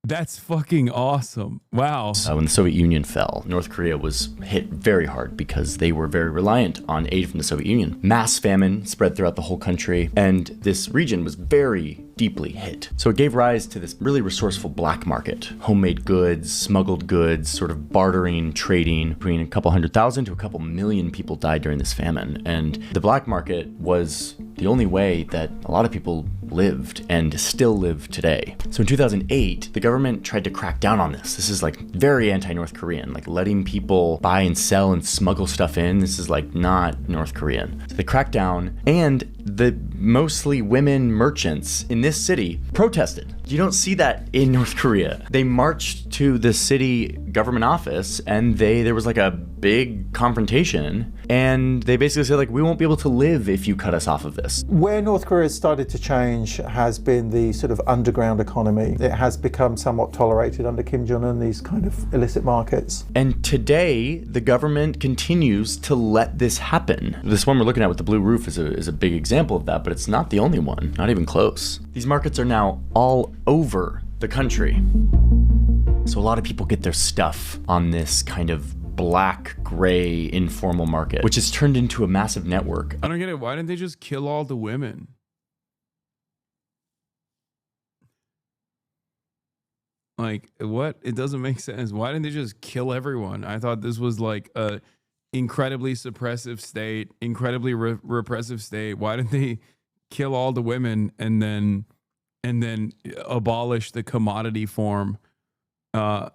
That's fucking awesome. Wow. When the Soviet Union fell, North Korea was hit very hard because they were very reliant on aid from the Soviet Union. Mass famine spread throughout the whole country, and this region was very deeply hit. So it gave rise to this really resourceful black market. Homemade goods, smuggled goods, sort of bartering, trading. Between a couple 100,000 to a couple million people died during this famine. And the black market was the only way that a lot of people lived and still live today. So in 2008, the government tried to crack down on this. This is like very anti-North Korean, like letting people buy and sell and smuggle stuff in. This is like not North Korean. So they cracked down, and the mostly women merchants in this city protested. You don't see that in North Korea. They marched to the city government office, and there was like a big confrontation, and they basically said, like, we won't be able to live if you cut us off of this. Where North Korea has started to change has been the sort of underground economy. It has become somewhat tolerated under Kim Jong-un, these kind of illicit markets. And today, the government continues to let this happen. This one we're looking at with the blue roof is a big example of that, but it's not the only one, not even close. These markets are now all over the country. So a lot of people get their stuff on this kind of black, gray, informal market, which has turned into a massive network. I don't get it. Why didn't they just kill all the women? Like, what? It doesn't make sense. Why didn't they just kill everyone? I thought this was like a incredibly suppressive state, incredibly repressive state. Why didn't they kill all the women and then abolish the commodity form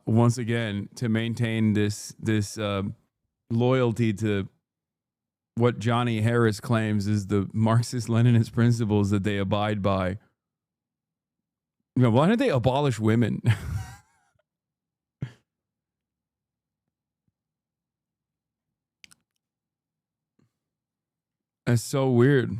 once again to maintain this loyalty to what Johnny Harris claims is the Marxist-Leninist principles that they abide by? You know, why didn't they abolish women? That's so weird.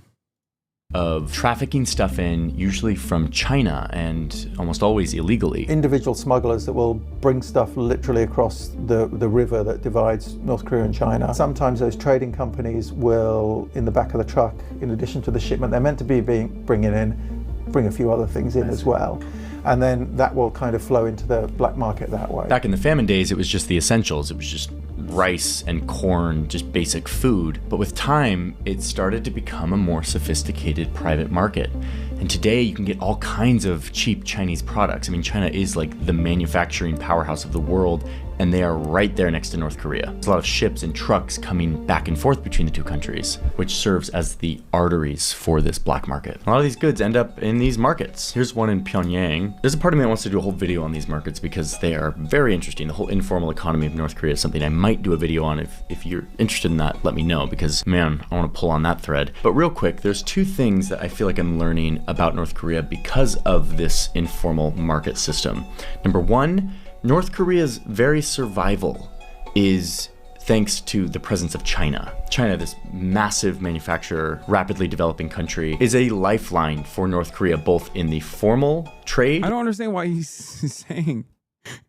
Of trafficking stuff in, usually from China, and almost always illegally. Individual smugglers that will bring stuff literally across the river that divides North Korea and China. Sometimes those trading companies will, in the back of the truck, in addition to the shipment they're meant to be bringing in, bring a few other things in as well. And then that will kind of flow into the black market that way. Back in the famine days, it was just the essentials. It was just rice and corn, just basic food. But with time, it started to become a more sophisticated private market. And today you can get all kinds of cheap Chinese products. I mean, China is like the manufacturing powerhouse of the world, and they are right there next to North Korea. There's a lot of ships and trucks coming back and forth between the two countries, which serves as the arteries for this black market. A lot of these goods end up in these markets. Here's one in Pyongyang. There's a part of me that wants to do a whole video on these markets because they are very interesting. The whole informal economy of North Korea is something I might do a video on. If you're interested in that, let me know, because man, I want to pull on that thread. But real quick, there's two things that I feel like I'm learning about North Korea because of this informal market system. Number one, North Korea's very survival is thanks to the presence of China. China, this massive manufacturer, rapidly developing country, is a lifeline for North Korea, both in the formal trade. I don't understand why he's saying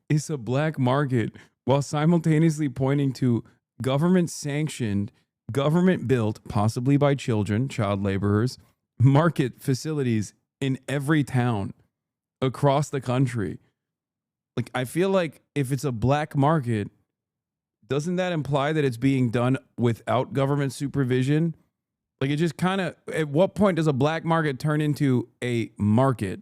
it's a black market while simultaneously pointing to government-sanctioned, government-built, possibly by children, child laborers, market facilities in every town across the country. Like, I feel like if it's a black market, doesn't that imply that it's being done without government supervision? Like, it just kind of, at what point does a black market turn into a market?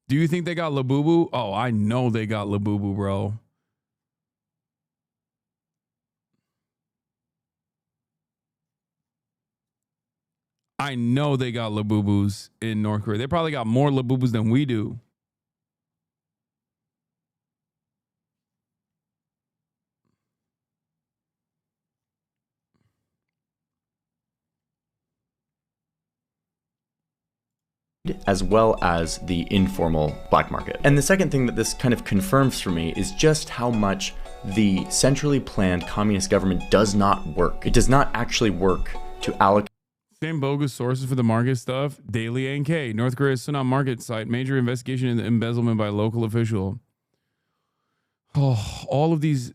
Do you think they got Labubu? Oh, I know they got Labubu, bro. I know they got Labubus in North Korea. They probably got more Labubus than we do. as well as the informal black market. And the second thing that this kind of confirms for me is just how much the centrally planned communist government does not work. It does not actually work to allocate. Same bogus sources for the market stuff. Daily NK. North Korea's Sunan market site. Major investigation into embezzlement by local official. Oh, all of these,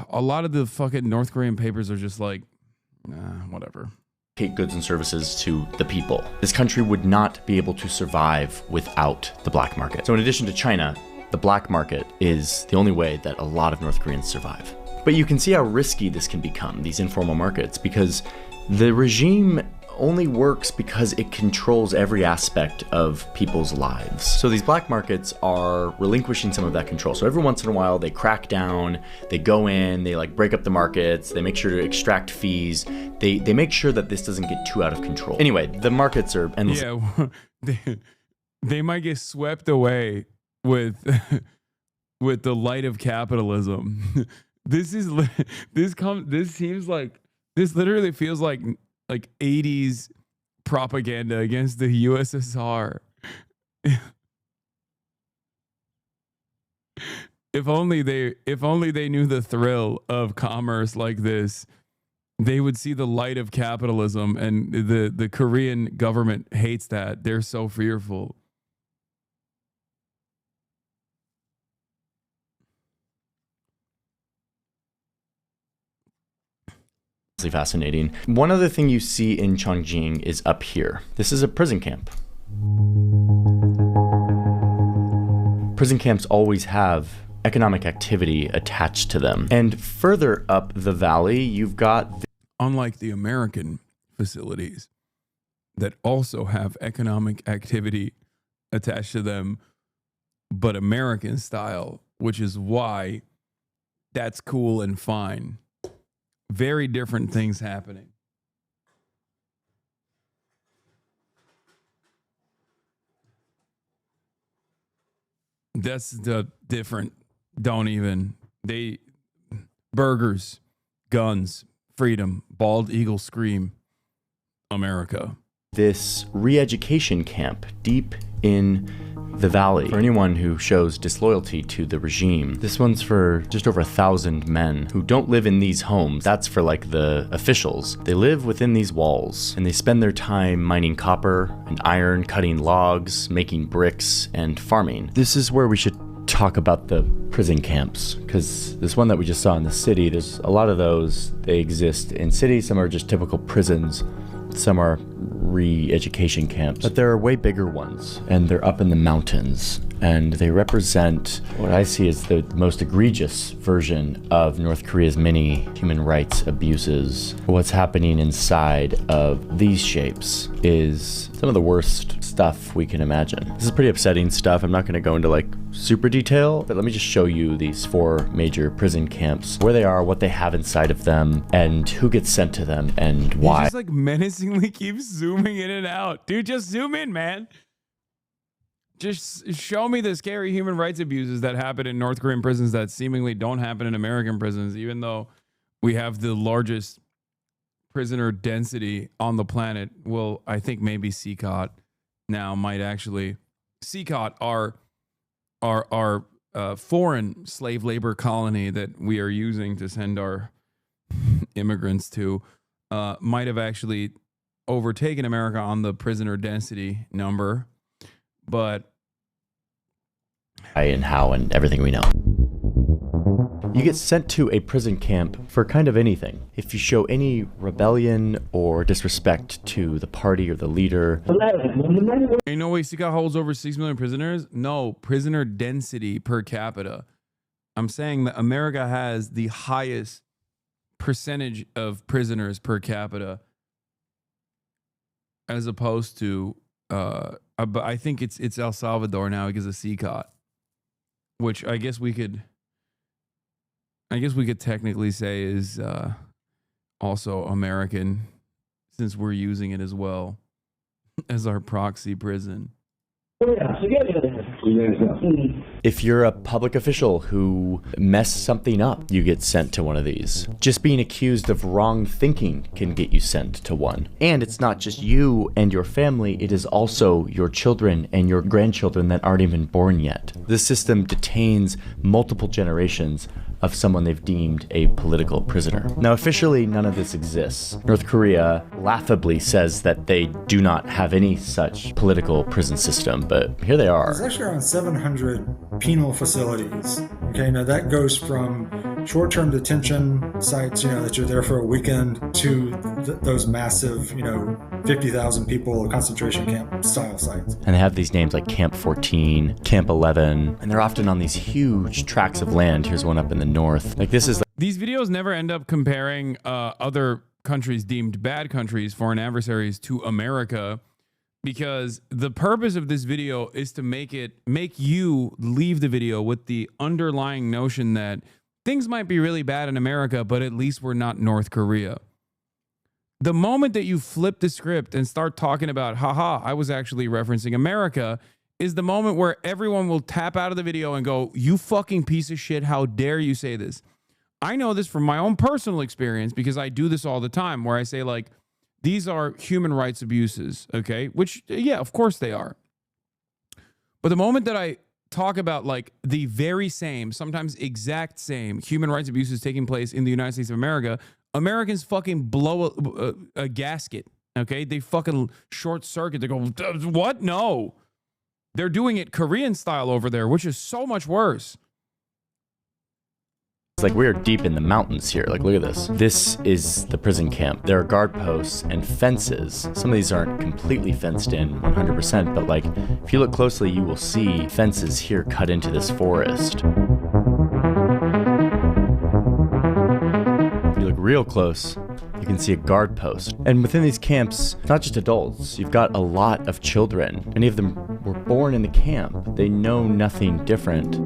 a lot of the fucking North Korean papers are just like, whatever. Goods and services to the people. This country would not be able to survive without the black market. So in addition to China, the black market is the only way that a lot of North Koreans survive. But you can see how risky this can become, these informal markets, because the regime only works because it controls every aspect of people's lives. So these black markets are relinquishing some of that control. So every once in a while they crack down, they go in, they like break up the markets, they make sure to extract fees, they make sure that this doesn't get too out of control. Anyway, the markets are endless. Yeah, they might get swept away with with the light of capitalism. This literally feels like 80s propaganda against the USSR. If only they knew the thrill of commerce like this, they would see the light of capitalism, and the Korean government hates that. They're so fearful. Fascinating. One other thing you see in Chongqing is up here. This is a prison camp. Prison camps always have economic activity attached to them. And further up the valley, you've got... Unlike the American facilities that also have economic activity attached to them, but American style, which is why that's cool and fine. Very different things happening. That's the different. Don't even. Burgers, guns, freedom, bald eagle scream, America. This re-education camp deep in the valley for anyone who shows disloyalty to the regime. This one's for just over 1,000 men who don't live in these homes. That's for like the officials. They live within these walls and they spend their time mining copper and iron, cutting logs, making bricks, and farming. This is where we should talk about the prison camps, because this one that we just saw in the city, there's a lot of those. They exist in cities. Some are just typical prisons. Some are re-education camps, but there are way bigger ones, and they're up in the mountains, and they represent what I see as the most egregious version of North Korea's many human rights abuses. What's happening inside of these shapes is some of the worst stuff we can imagine. This is pretty upsetting stuff. I'm not going to go into like super detail, but let me just show you these 4 major prison camps, where they are, what they have inside of them, and who gets sent to them, and why. He just like menacingly keeps zooming in and out. Dude, just zoom in, man. Just show me the scary human rights abuses that happen in North Korean prisons that seemingly don't happen in American prisons, even though we have the largest prisoner density on the planet. Well, I think maybe CCOT now might actually... CCOT, our foreign slave labor colony that we are using to send our immigrants to, might have actually overtaken America on the prisoner density number, but and how and everything we know. You get sent to a prison camp for kind of anything. If you show any rebellion or disrespect to the party or the leader. Ain't no way CCOT holds over 6 million prisoners? No, prisoner density per capita. I'm saying that America has the highest percentage of prisoners per capita, as opposed to I think it's El Salvador now because of CCOT, which I guess we could technically say is also American, since we're using it as well as our proxy prison. If you're a public official who messed something up, you get sent to one of these. Just being accused of wrong thinking can get you sent to one. And it's not just you and your family, it is also your children and your grandchildren that aren't even born yet. This system detains multiple generations of someone they've deemed a political prisoner. Now, officially, none of this exists. North Korea laughably says that they do not have any such political prison system, but here they are. There's actually around 700 penal facilities. Okay, now that goes from short-term detention sites, that you're there for a weekend, to those massive, 50,000 people concentration camp style sites. And they have these names like Camp 14, Camp 11, and they're often on these huge tracts of land. Here's one up in the north. These videos never end up comparing other countries deemed bad countries, foreign adversaries, to America, because the purpose of this video is to make you leave the video with the underlying notion that things might be really bad in America, but at least we're not North Korea. The moment that you flip the script and start talking about, haha, I was actually referencing America, is the moment where everyone will tap out of the video and go, you fucking piece of shit, how dare you say this? I know this from my own personal experience because I do this all the time, where I say, like, these are human rights abuses, okay? Which, yeah, of course they are. But the moment that I talk about, like, the very same, sometimes exact same human rights abuses taking place in the United States of America, Americans fucking blow a gasket, okay? They fucking short circuit. They go, what? No. They're doing it Korean style over there, which is so much worse. It's like we're deep in the mountains here. Like, look at this. This is the prison camp. There are guard posts and fences. Some of these aren't completely fenced in 100%, but like, if you look closely, you will see fences here cut into this forest. If you look real close, you can see a guard post. And within these camps, it's not just adults, you've got a lot of children. Many of them were born in the camp. They know nothing different.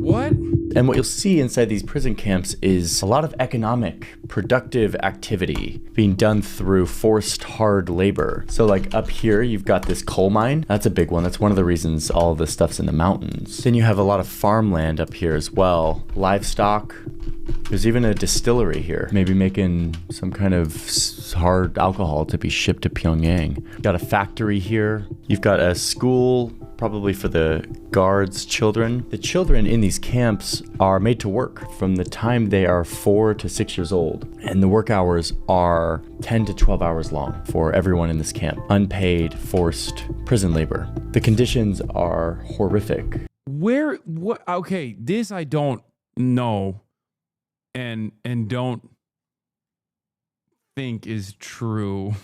What? And what you'll see inside these prison camps is a lot of economic, productive activity being done through forced hard labor. So like up here, you've got this coal mine. That's a big one. That's one of the reasons all of this stuff's in the mountains. Then you have a lot of farmland up here as well. Livestock. There's even a distillery here, maybe making some kind of hard alcohol to be shipped to Pyongyang. You've got a factory here. You've got a school, probably for the guards' children. The children in these camps are made to work from the time they are 4 to 6 years old. And the work hours are 10 to 12 hours long for everyone in this camp. Unpaid, forced prison labor. The conditions are horrific. What? Okay, this I don't know and don't think is true.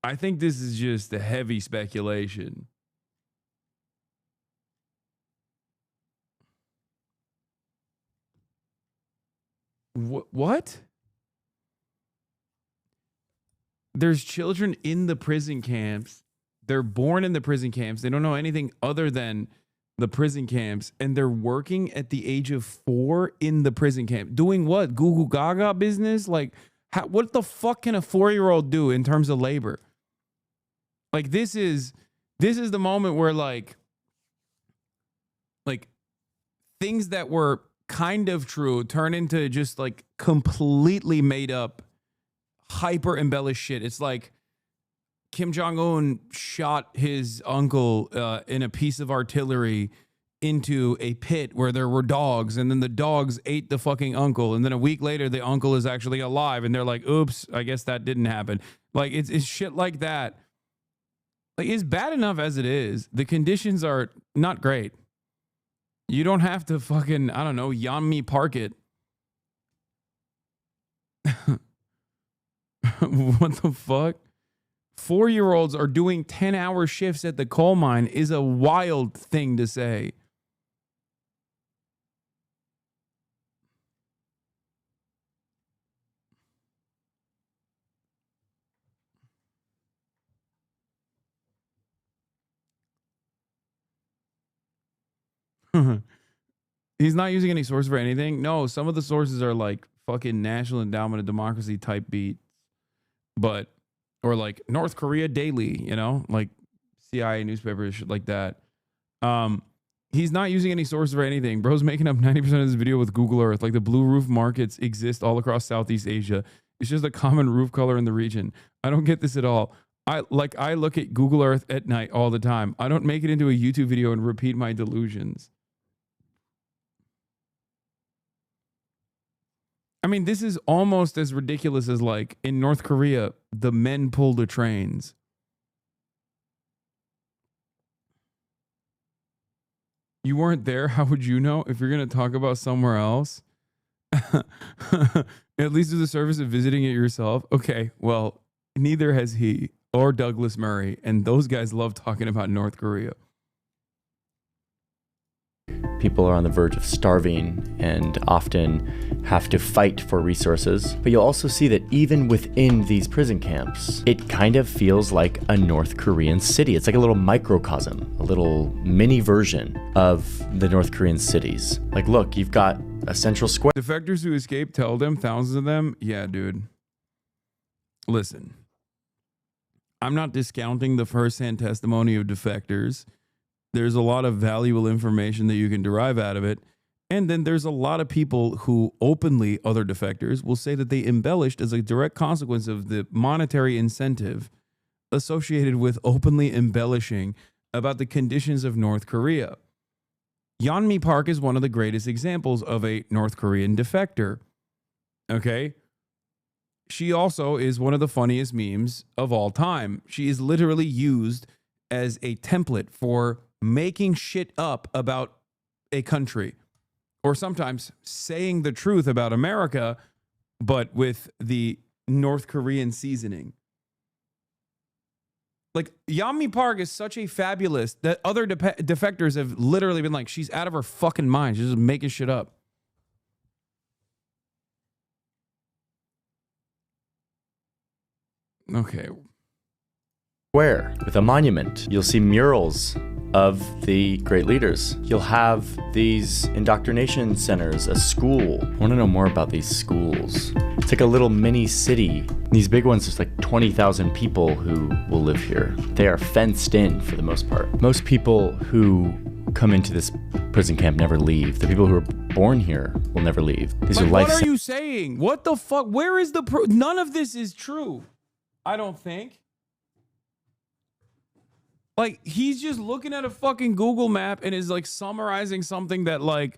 I think this is just a heavy speculation. What? There's children in the prison camps. They're born in the prison camps. They don't know anything other than the prison camps, and they're working at the age of 4 in the prison camp. Doing what? Goo goo gaga business? Like, what the fuck can a 4-year-old do in terms of labor? Like, this is the moment where like things that were kind of true turn into just like completely made up, hyper embellished shit. It's like Kim Jong-un shot his uncle in a piece of artillery into a pit where there were dogs, and then the dogs ate the fucking uncle, and then a week later the uncle is actually alive, and they're like, oops, I guess that didn't happen. Like, it's shit like that. Like, it's bad enough as it is. The conditions are not great. You don't have to fucking, I don't know, Yanmi Park it. What the fuck? 4-year-olds are doing 10-hour shifts at the coal mine is a wild thing to say. He's not using any source for anything. No, some of the sources are like fucking National Endowment of Democracy type beats, or like North Korea Daily, you know, like CIA newspapers, shit like that. He's not using any sources or anything. Bro's making up 90% of this video with Google Earth. Like, the blue roof markets exist all across Southeast Asia. It's just a common roof color in the region. I don't get this at all. I look at Google Earth at night all the time. I don't make it into a YouTube video and repeat my delusions. I mean, this is almost as ridiculous as, like, in North Korea, the men pull the trains. You weren't there? How would you know? If you're going to talk about somewhere else, at least do the service of visiting it yourself. Okay, well, neither has he or Douglas Murray, and those guys love talking about North Korea. People are on the verge of starving and often have to fight for resources. But you'll also see that even within these prison camps, it kind of feels like a North Korean city. It's like a little microcosm, a little mini version of the North Korean cities. Like, look, you've got a central square. Defectors who escaped, tell them, thousands of them. Yeah, dude. Listen, I'm not discounting the firsthand testimony of defectors. There's a lot of valuable information that you can derive out of it. And then there's a lot of people who openly, other defectors, will say that they embellished as a direct consequence of the monetary incentive associated with openly embellishing about the conditions of North Korea. Yeonmi Park is one of the greatest examples of a North Korean defector. Okay? She also is one of the funniest memes of all time. She is literally used as a template for making shit up about a country, or sometimes saying the truth about America, but with the North Korean seasoning. Like, Yeonmi Park is such a fabulous that other defectors have literally been like, she's out of her fucking mind. She's just making shit up. Okay. Square with a monument. You'll see murals of the great leaders. You'll have these indoctrination centers, a school. I want to know more about these schools. It's like a little mini city. These big ones, there's like 20,000 people who will live here. They are fenced in for the most part. Most people who come into this prison camp never leave. The people who are born here will never leave. These are life. What are you saying? What the fuck? Where is the proof? None of this is true. I don't think. Like, he's just looking at a fucking Google map and is like summarizing something that like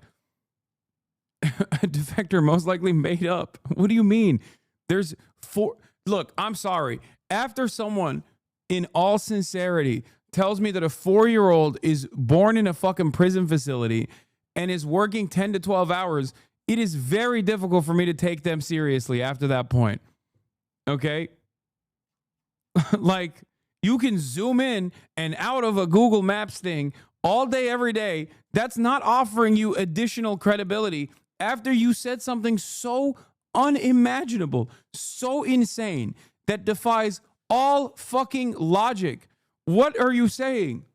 a defector most likely made up. What do you mean? There's four. Look, I'm sorry. After someone in all sincerity tells me that a 4-year-old is born in a fucking prison facility and is working 10 to 12 hours, it is very difficult for me to take them seriously after that point. Okay? Like, you can zoom in and out of a Google Maps thing all day, every day. That's not offering you additional credibility after you said something so unimaginable, so insane, that defies all fucking logic. What are you saying?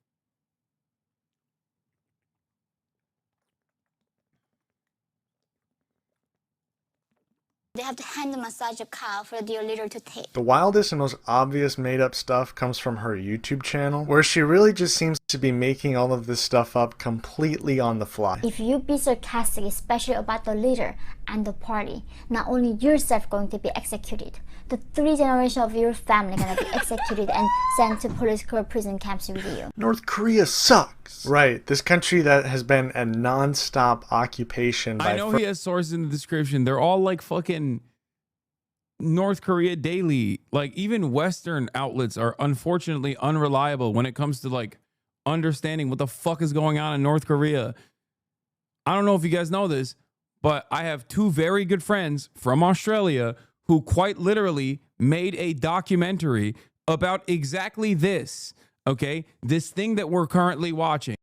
They have to hand massage a cow for their leader to take. The wildest and most obvious made-up stuff comes from her YouTube channel, where she really just seems to be making all of this stuff up completely on the fly. If you be sarcastic, especially about the leader and the party, not only yourself going to be executed, the 3 generations of your family gonna be executed and sent to political prison camps with you. North Korea sucks. Right, this country that has been a non-stop occupation by... I know he has sources in the description. They're all like fucking North Korea Daily. Like, even Western outlets are unfortunately unreliable when it comes to like understanding what the fuck is going on in North Korea. I don't know if you guys know this, but I have 2 very good friends from Australia who quite literally made a documentary about exactly this, okay? This thing that we're currently watching,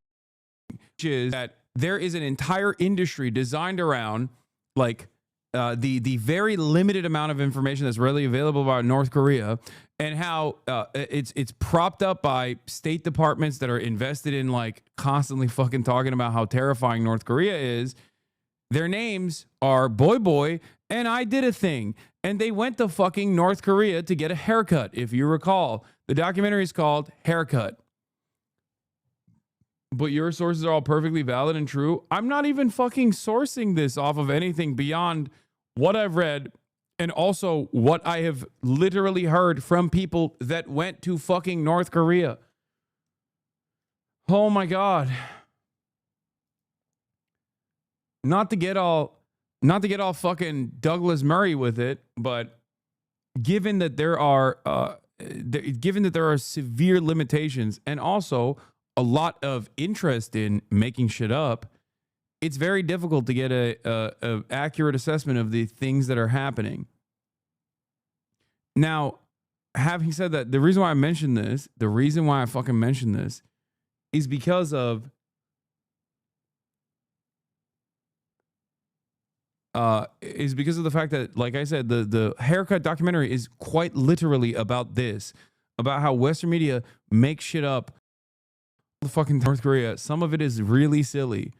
which is that there is an entire industry designed around like the very limited amount of information that's readily available about North Korea, and how it's propped up by state departments that are invested in like constantly fucking talking about how terrifying North Korea is. Their names are Boy Boy and I Did a Thing. And they went to fucking North Korea to get a haircut, if you recall. The documentary is called Haircut. but your sources are all perfectly valid and true. I'm not even fucking sourcing this off of anything beyond what I've read and also what I have literally heard from people that went to fucking North Korea. Oh my God. Not to get all fucking Douglas Murray with it, but given that there are severe limitations and also a lot of interest in making shit up, it's very difficult to get a accurate assessment of the things that are happening. Now, having said that, the reason why I fucking mentioned this is because of the fact that, like I said, the Haircut documentary is quite literally about this, about how Western media makes shit up. The fucking North Korea, some of it is really silly.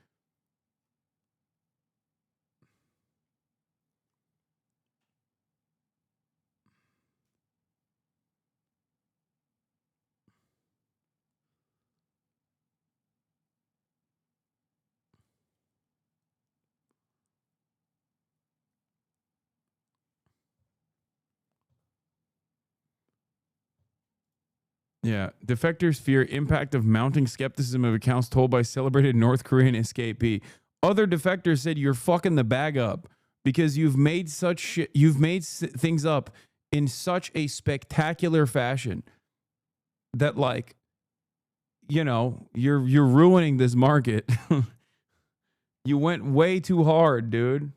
Yeah. Defectors fear impact of mounting skepticism of accounts told by celebrated North Korean escapee. Other defectors said you're fucking the bag up because you've made things up in such a spectacular fashion that, like, you know, you're ruining this market. You went way too hard, dude.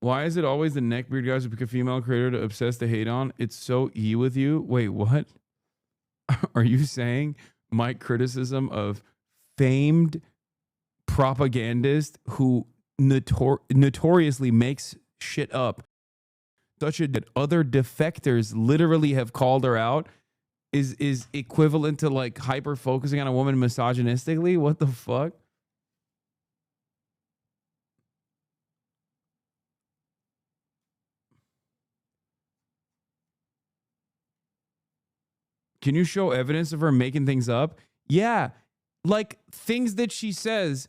Why is it always the neckbeard guys who pick a female creator to obsess to hate on? It's so E with you. Wait, what? Are you saying my criticism of famed propagandist who notoriously makes shit up, such that other defectors literally have called her out, is equivalent to like hyper focusing on a woman misogynistically? What the fuck? Can you show evidence of her making things up? Yeah, like things that she says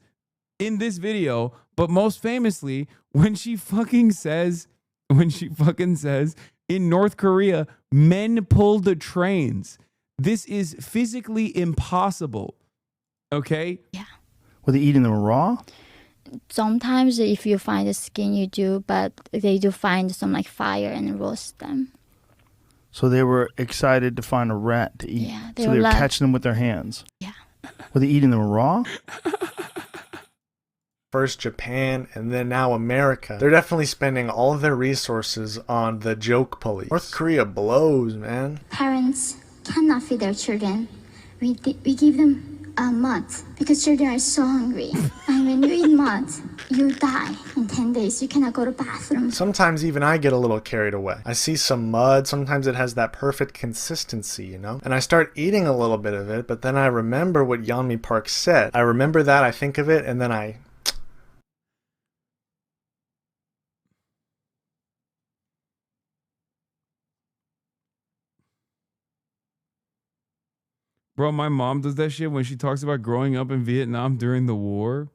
in this video, but most famously when she fucking says in North Korea, men pull the trains. This is physically impossible. Okay? Yeah. Were they eating them raw? Sometimes if you find the skin, you do, but they do find some like fire and roast them. So they were excited to find a rat to eat. Yeah, so they were catching them with their hands. Yeah. Were they eating them raw? First Japan and then now America. They're definitely spending all of their resources on the joke police. North Korea blows, man. Parents cannot feed their children. We give them mud because children are so hungry. And when you eat mud, you die in 10 days. You cannot go to the bathroom. Sometimes even I get a little carried away. I see some mud. Sometimes it has that perfect consistency, you know? And I start eating a little bit of it, but then I remember what Yeonmi Park said. I remember that, I think of it, and then I... Bro, my mom does that shit when she talks about growing up in Vietnam during the war.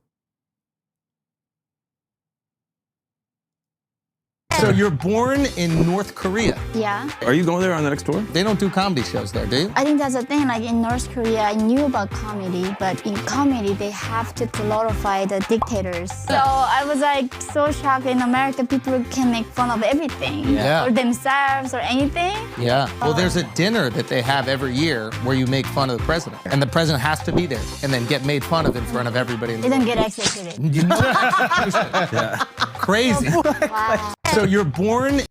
So you're born in North Korea. Yeah. Are you going there on the next tour? They don't do comedy shows there, do you? I think that's the thing. Like in North Korea, I knew about comedy, but in comedy, they have to glorify the dictators. So I was like so shocked. In America, people can make fun of everything, Yeah. or themselves, or anything. Yeah. Well, there's a dinner that they have every year where you make fun of the president. And the president has to be there and then get made fun of in front of everybody. In the They don't get executed. You know that? Yeah. Crazy. Wow. So you're born...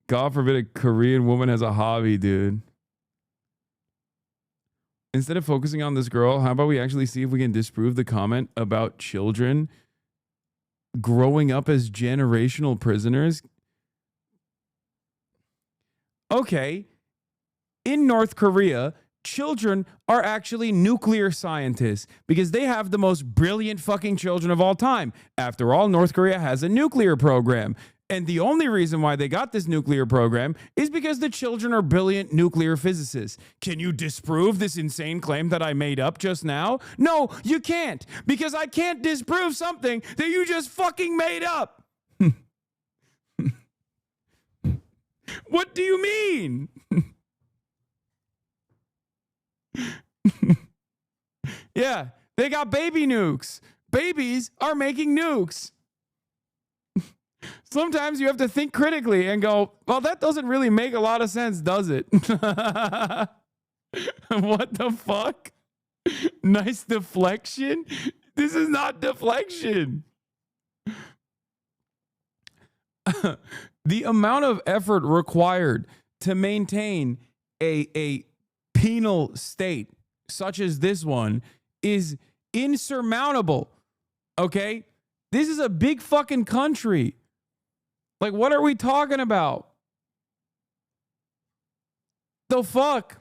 God forbid a Korean woman has a hobby, dude. Instead of focusing on this girl, how about we actually see if we can disprove the comment about children growing up as generational prisoners? Okay. In North Korea, children are actually nuclear scientists because they have the most brilliant fucking children of all time. After all, North Korea has a nuclear program. And the only reason why they got this nuclear program is because the children are brilliant nuclear physicists. Can you disprove this insane claim that I made up just now? No, you can't, because I can't disprove something that you just fucking made up. What do you mean? Yeah, they got baby nukes. Babies are making nukes. Sometimes you have to think critically and go, well, that doesn't really make a lot of sense, does it? What the fuck? Nice deflection? This is not deflection. The amount of effort required to maintain a penal state such as this one is insurmountable. Okay? This is a big fucking country. Like, what are we talking about? The fuck?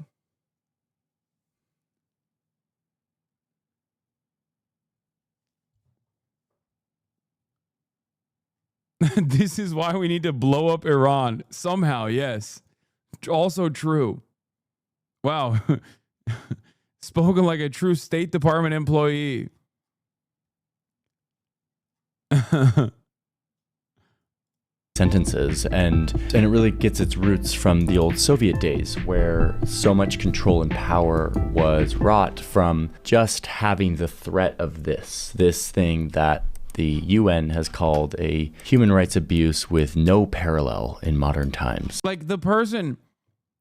This is why we need to blow up Iran. Somehow, yes. Also true. Wow. Spoken like a true State Department employee. Sentences, and it really gets its roots from the old Soviet days, where so much control and power was wrought from just having the threat of this thing that the UN has called a human rights abuse with no parallel in modern times. Like the person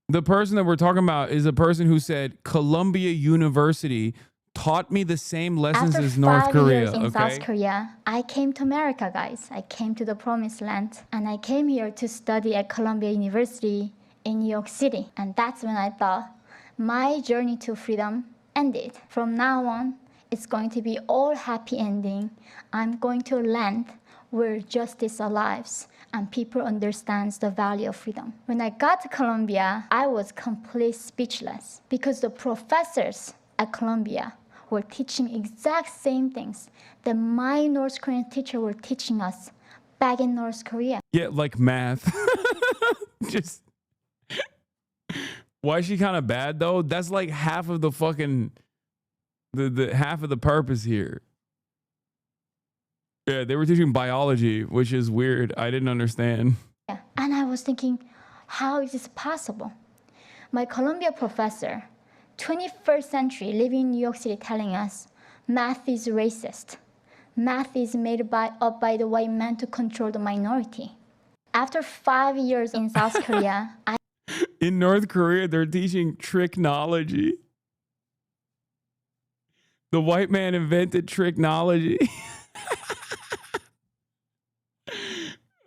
that we're talking about is a person who said Columbia University taught me the same lessons as North Korea. After 5 years in South Korea, I came to America, guys. I came to the promised land, and I came here to study at Columbia University in New York City. And that's when I thought my journey to freedom ended. From now on, it's going to be all happy ending. I'm going to a land where justice alives and people understands the value of freedom. When I got to Columbia, I was completely speechless because the professors at Columbia were teaching exact same things that my North Korean teacher were teaching us back in North Korea. Yeah, like math. Just why is she kind of bad though? That's like half of the fucking the half of the purpose here. Yeah, they were teaching biology, which is weird. I didn't understand. Yeah. And I was thinking, how is this possible? My Columbia professor, 21st century, living in New York City, telling us math is racist. Math is made up by the white man to control the minority. After 5 years in South Korea, in North Korea, they're teaching tricknology. The white man invented tricknology.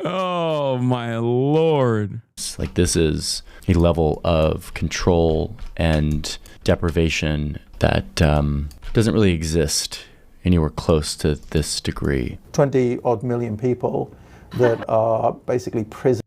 Oh my Lord. Like, this is a level of control and deprivation that doesn't really exist anywhere close to this degree. 20 odd million people that are basically prisoners.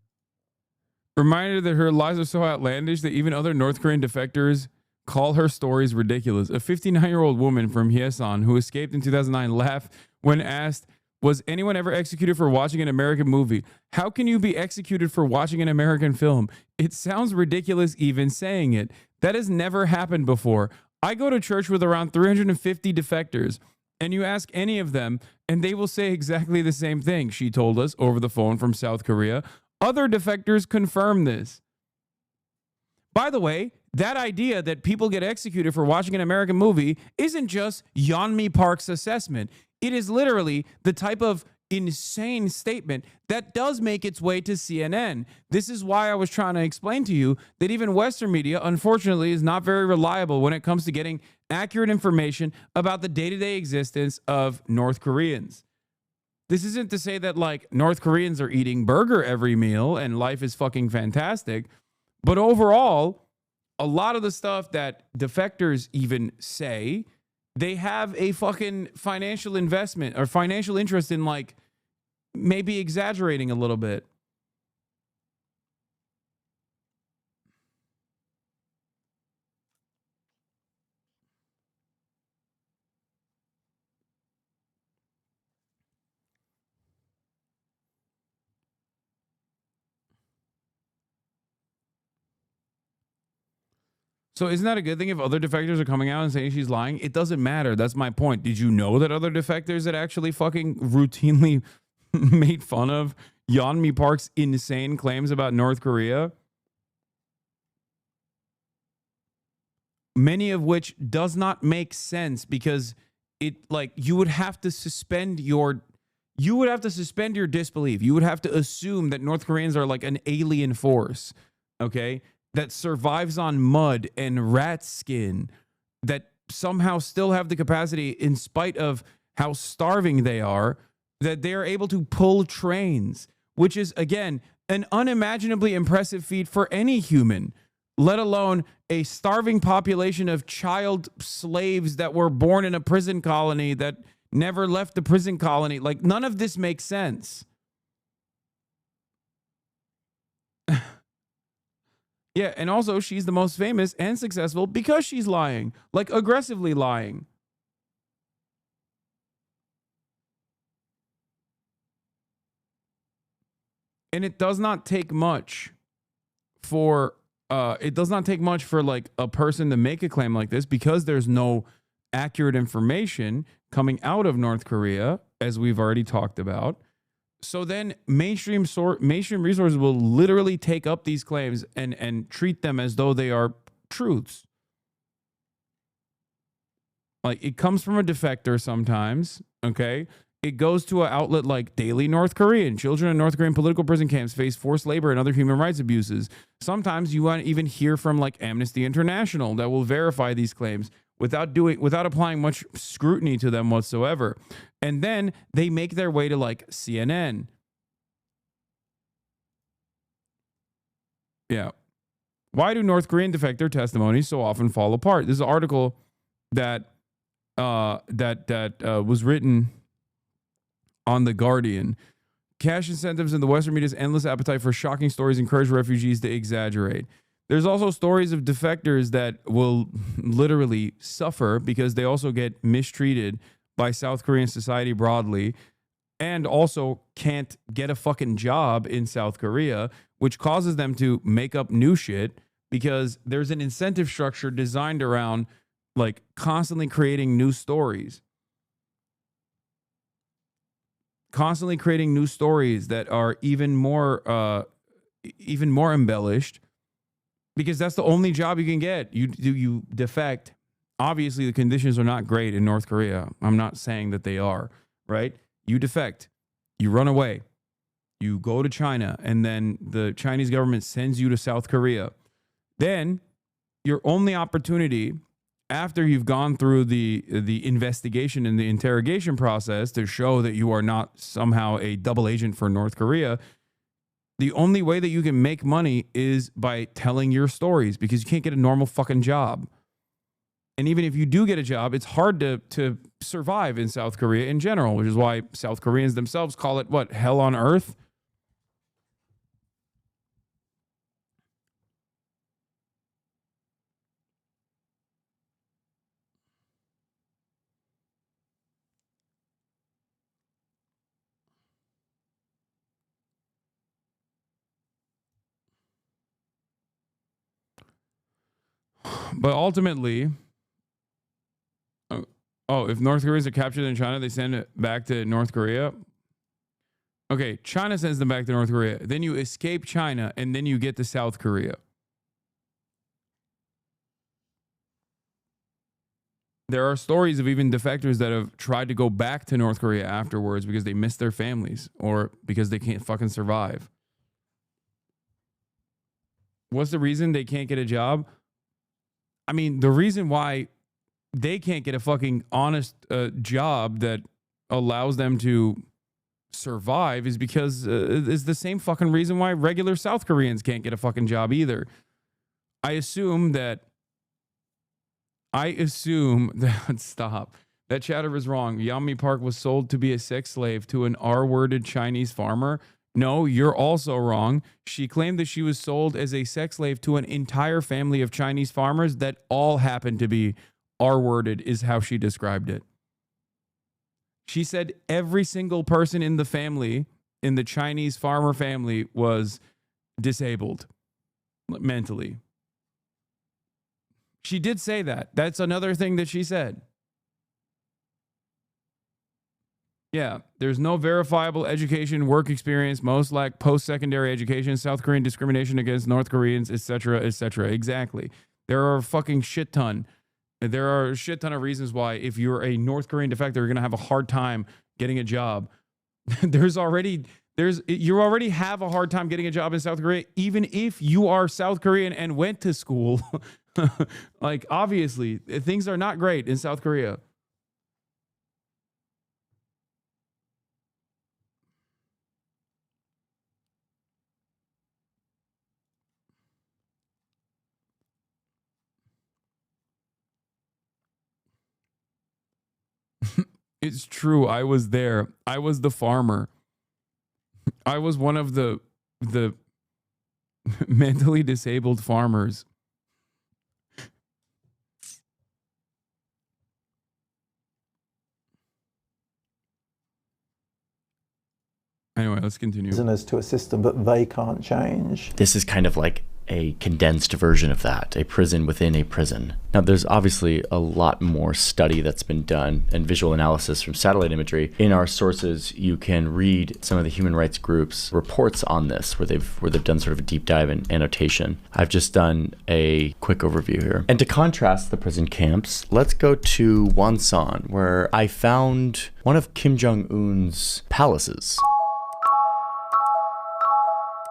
Reminder that her lies are so outlandish that even other North Korean defectors call her stories ridiculous. A 59-year-old woman from Hasan who escaped in 2009 laughed when asked, was anyone ever executed for watching an American movie? How can you be executed for watching an American film? It sounds ridiculous even saying it. That has never happened before. I go to church with around 350 defectors, and you ask any of them, and they will say exactly the same thing, she told us over the phone from South Korea. Other defectors confirm this. By the way, that idea that people get executed for watching an American movie isn't just Yeonmi Park's assessment. It is literally the type of insane statement that does make its way to CNN. This is why I was trying to explain to you that even Western media, unfortunately, is not very reliable when it comes to getting accurate information about the day-to-day existence of North Koreans. This isn't to say that, like, North Koreans are eating burger every meal and life is fucking fantastic. But overall, a lot of the stuff that defectors even say, they have a fucking financial investment or financial interest in, like, maybe exaggerating a little bit. So isn't that a good thing if other defectors are coming out and saying she's lying? It doesn't matter. That's my point. Did you know that other defectors had actually fucking routinely made fun of Yeonmi Park's insane claims about North Korea? Many of which does not make sense because it, like, you would have to suspend your disbelief. You would have to assume that North Koreans are like an alien force, okay, that survives on mud and rat skin, that somehow still have the capacity, in spite of how starving they are, that they are able to pull trains, which is, again, an unimaginably impressive feat for any human, let alone a starving population of child slaves that were born in a prison colony that never left the prison colony. Like, none of this makes sense. Yeah, and also she's the most famous and successful because she's lying, like aggressively lying. And it does not take much for like a person to make a claim like this, because there's no accurate information coming out of North Korea, as we've already talked about. So then mainstream resources will literally take up these claims and treat them as though they are truths. Like, it comes from a defector sometimes, okay? It goes to an outlet like Daily North Korean. Children in North Korean political prison camps face forced labor and other human rights abuses. Sometimes you want to even hear from like Amnesty International that will verify these claims without applying much scrutiny to them whatsoever. And then they make their way to like CNN. Yeah. Why do North Korean defector testimonies so often fall apart? This is an article that was written on The Guardian. Cash incentives in the Western media's endless appetite for shocking stories encourage refugees to exaggerate. There's also stories of defectors that will literally suffer because they also get mistreated by South Korean society broadly, and also can't get a fucking job in South Korea, which causes them to make up new shit because there's an incentive structure designed around like constantly creating new stories. Constantly creating new stories that are even more embellished, because that's the only job you can get. You defect. Obviously, the conditions are not great in North Korea. I'm not saying that they are, right? You defect. You run away. You go to China, and then the Chinese government sends you to South Korea. Then your only opportunity, after you've gone through the investigation and the interrogation process to show that you are not somehow a double agent for North Korea, the only way that you can make money is by telling your stories, because you can't get a normal fucking job. And even if you do get a job, it's hard to survive in South Korea in general, which is why South Koreans themselves call it, what, hell on earth? But ultimately, if North Koreans are captured in China, they send it back to North Korea. Okay, China sends them back to North Korea. Then you escape China, and then you get to South Korea. There are stories of even defectors that have tried to go back to North Korea afterwards because they miss their families or because they can't fucking survive. What's the reason they can't get a job? I mean, the reason why they can't get a fucking honest job that allows them to survive is because is the same fucking reason why regular South Koreans can't get a fucking job either. I assume that stop. That chatter is wrong. Yeonmi Park was sold to be a sex slave to an R-worded Chinese farmer. No, you're also wrong. She claimed that she was sold as a sex slave to an entire family of Chinese farmers that all happened to be R-worded, is how she described it. She said every single person in the family, in the Chinese farmer family, was disabled mentally. She did say that. That's another thing that she said. Yeah, there's no verifiable education, work experience. Most lack post-secondary education. South Korean discrimination against North Koreans, etc., etc. Exactly. There are a fucking shit ton. There are a shit ton of reasons why if you're a North Korean defector, you're going to have a hard time getting a job. You already have a hard time getting a job in South Korea, even if you are South Korean and went to school. Like, obviously, things are not great in South Korea. It's true. I was there. I was the farmer. I was one of the mentally disabled farmers. Anyway, let's continue. Prisoners to a system that they can't change. This is kind of like a condensed version of that, a prison within a prison. Now, there's obviously a lot more study that's been done and visual analysis from satellite imagery. In our sources, you can read some of the human rights groups' reports on this, where they've done sort of a deep dive in annotation. I've just done a quick overview here. And to contrast the prison camps, let's go to Wonsan, where I found one of Kim Jong-un's palaces.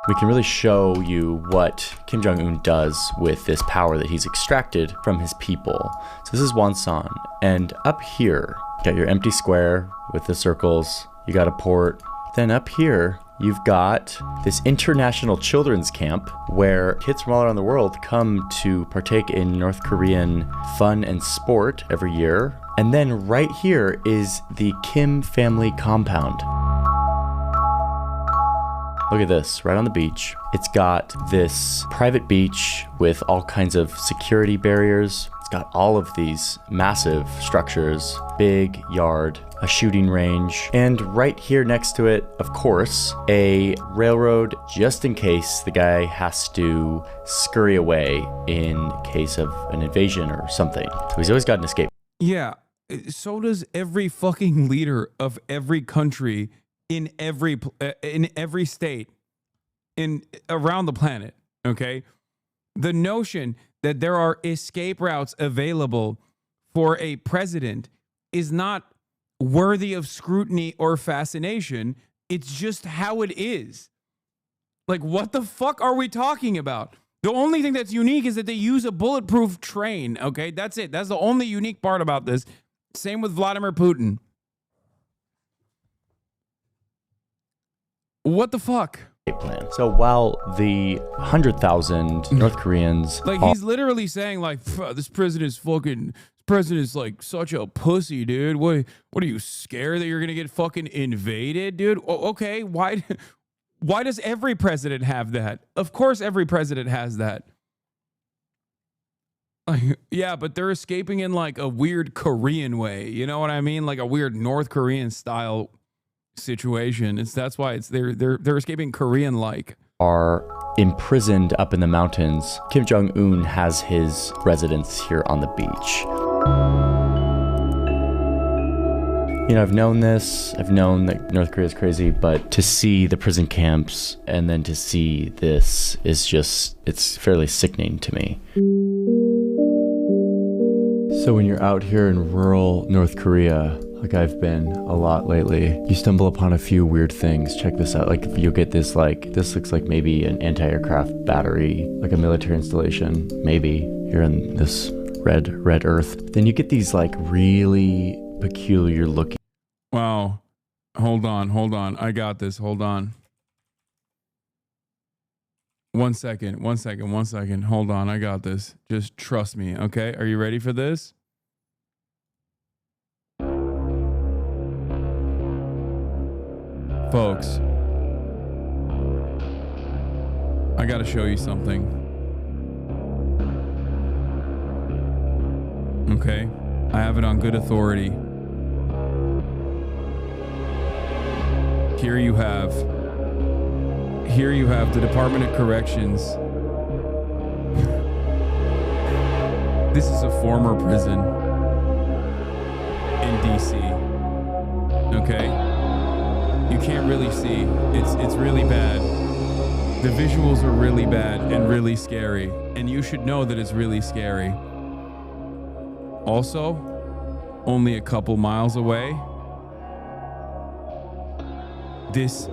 We can really show you what Kim Jong-un does with this power that he's extracted from his people. So this is Wonsan, and up here, you got your empty square with the circles, you got a port. Then up here, you've got this international children's camp where kids from all around the world come to partake in North Korean fun and sport every year. And then right here is the Kim family compound. Look at this, right on the beach. It's got this private beach with all kinds of security barriers. It's got all of these massive structures, big yard, a shooting range, and right here next to it, of course, a railroad just in case the guy has to scurry away in case of an invasion or something. So he's always got an escape. Yeah, so does every fucking leader of every country in every state around the planet. Okay, the notion that there are escape routes available for a president is not worthy of scrutiny or fascination. It's just how it is. Like, what the fuck are we talking about? The only thing that's unique is that they use a bulletproof train. Okay, that's it. That's the only unique part about this. Same with Vladimir Putin. What the fuck? Plan. So while the 100,000 North Koreans, like, he's literally saying, like, this president's like such a pussy, dude. What are you scared that you're gonna get fucking invaded, dude? Okay, why does every president have that? Of course, every president has that. Yeah, but they're escaping in like a weird Korean way. You know what I mean? Like a weird North Korean style situation. That's why they're escaping Korean like. Are imprisoned up in the mountains. Kim Jong-un has his residence here on the beach. You know, I've known this. I've known that North Korea is crazy, but to see the prison camps and then to see this is just, it's fairly sickening to me. So when you're out here in rural North Korea, like I've been a lot lately, you stumble upon a few weird things. Check this out. Like, you'll get this, like, this looks like maybe an anti-aircraft battery, like a military installation. Maybe you're in this red earth. Then you get these like really peculiar looking. Wow. Hold on. I got this. Hold on. One second. Hold on. I got this. Just trust me. Okay. Are you ready for this? Folks, I gotta show you something. Okay? I have it on good authority. Here you have the Department of Corrections This is a former prison in DC. Okay? You can't really see. It's really bad. The visuals are really bad and really scary. And you should know that it's really scary. Also, only a couple miles away, this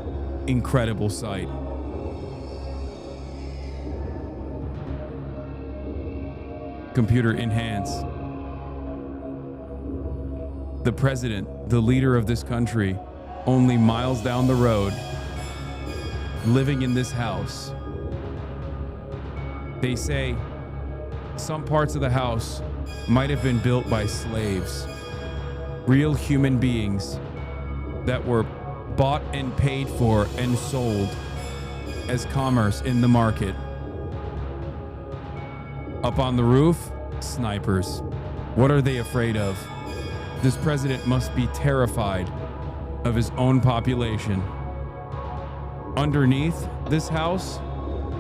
incredible sight. Computer enhance. The president, the leader of this country, only miles down the road, living in this house. They say some parts of the house might have been built by slaves, real human beings that were bought and paid for and sold as commerce in the market. Up on the roof, snipers. What are they afraid of? This president must be terrified of his own population. Underneath this house,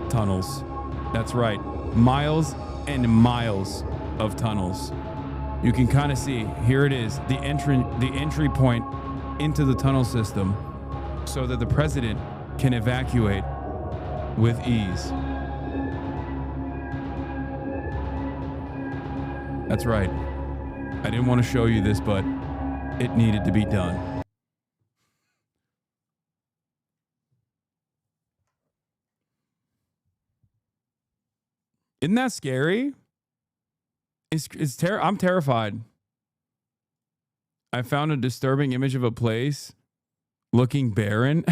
tunnels. That's right, miles and miles of tunnels. You can kind of see, here it is, the entry point into the tunnel system so that the president can evacuate with ease. That's right. I didn't want to show you this, but it needed to be done. Isn't that scary? I'm terrified. I found a disturbing image of a place looking barren.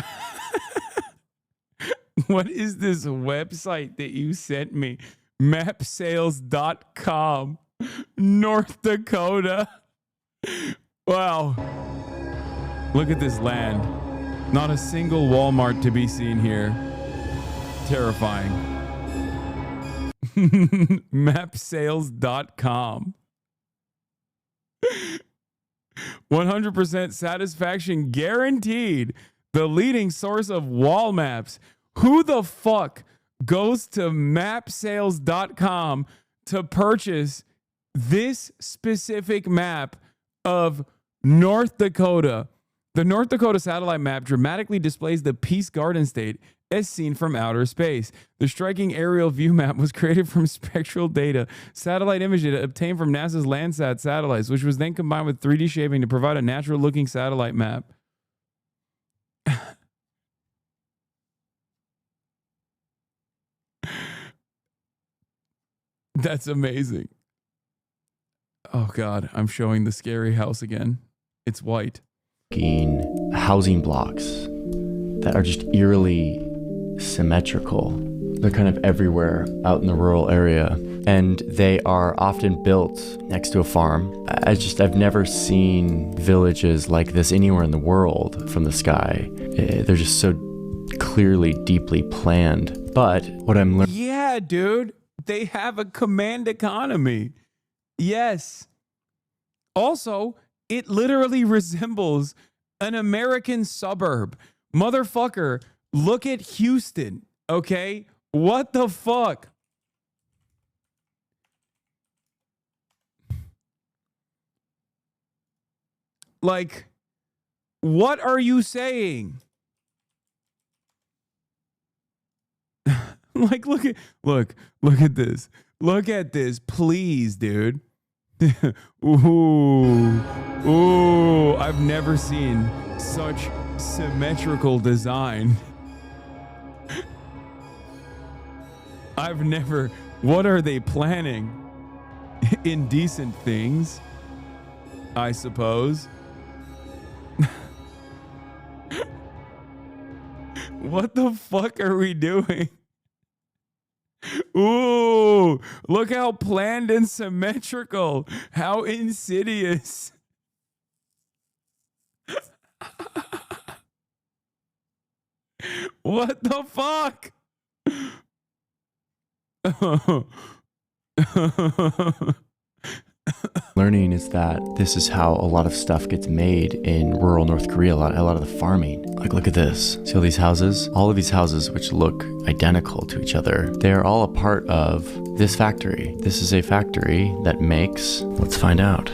What is this website that you sent me? Mapsales.com. North Dakota. Wow. Look at this land. Not a single Walmart to be seen here. Terrifying. Mapsales.com. 100% satisfaction guaranteed. The leading source of wall maps. Who the fuck goes to mapsales.com to purchase this specific map of North Dakota? The North Dakota satellite map dramatically displays the Peace Garden State as seen from outer space. The striking aerial view map was created from spectral data, satellite image data obtained from NASA's Landsat satellites, which was then combined with 3D shaping to provide a natural-looking satellite map. That's amazing. Oh God, I'm showing the scary house again. It's white. Housing blocks that are just eerily symmetrical. They're kind of everywhere out in the rural area, and they are often built next to a farm. I've never seen villages like this anywhere in the world from the sky. They're just so clearly, deeply planned. But what I'm learning... Yeah, dude. They have a command economy. Yes. Also, it literally resembles an American suburb. Motherfucker, look at Houston, okay? What the fuck? Like, what are you saying? Like, look at this. Look at this, please, dude. Ooh, I've never seen such symmetrical design. What are they planning? Indecent things, I suppose. What the fuck are we doing? Ooh, look how planned and symmetrical. How insidious. What the fuck? Learning is that this is how a lot of stuff gets made in rural North Korea, a lot of the farming. Like, look at this. See all these houses? All of these houses, which look identical to each other, they are all a part of this factory. This is a factory that makes, let's find out.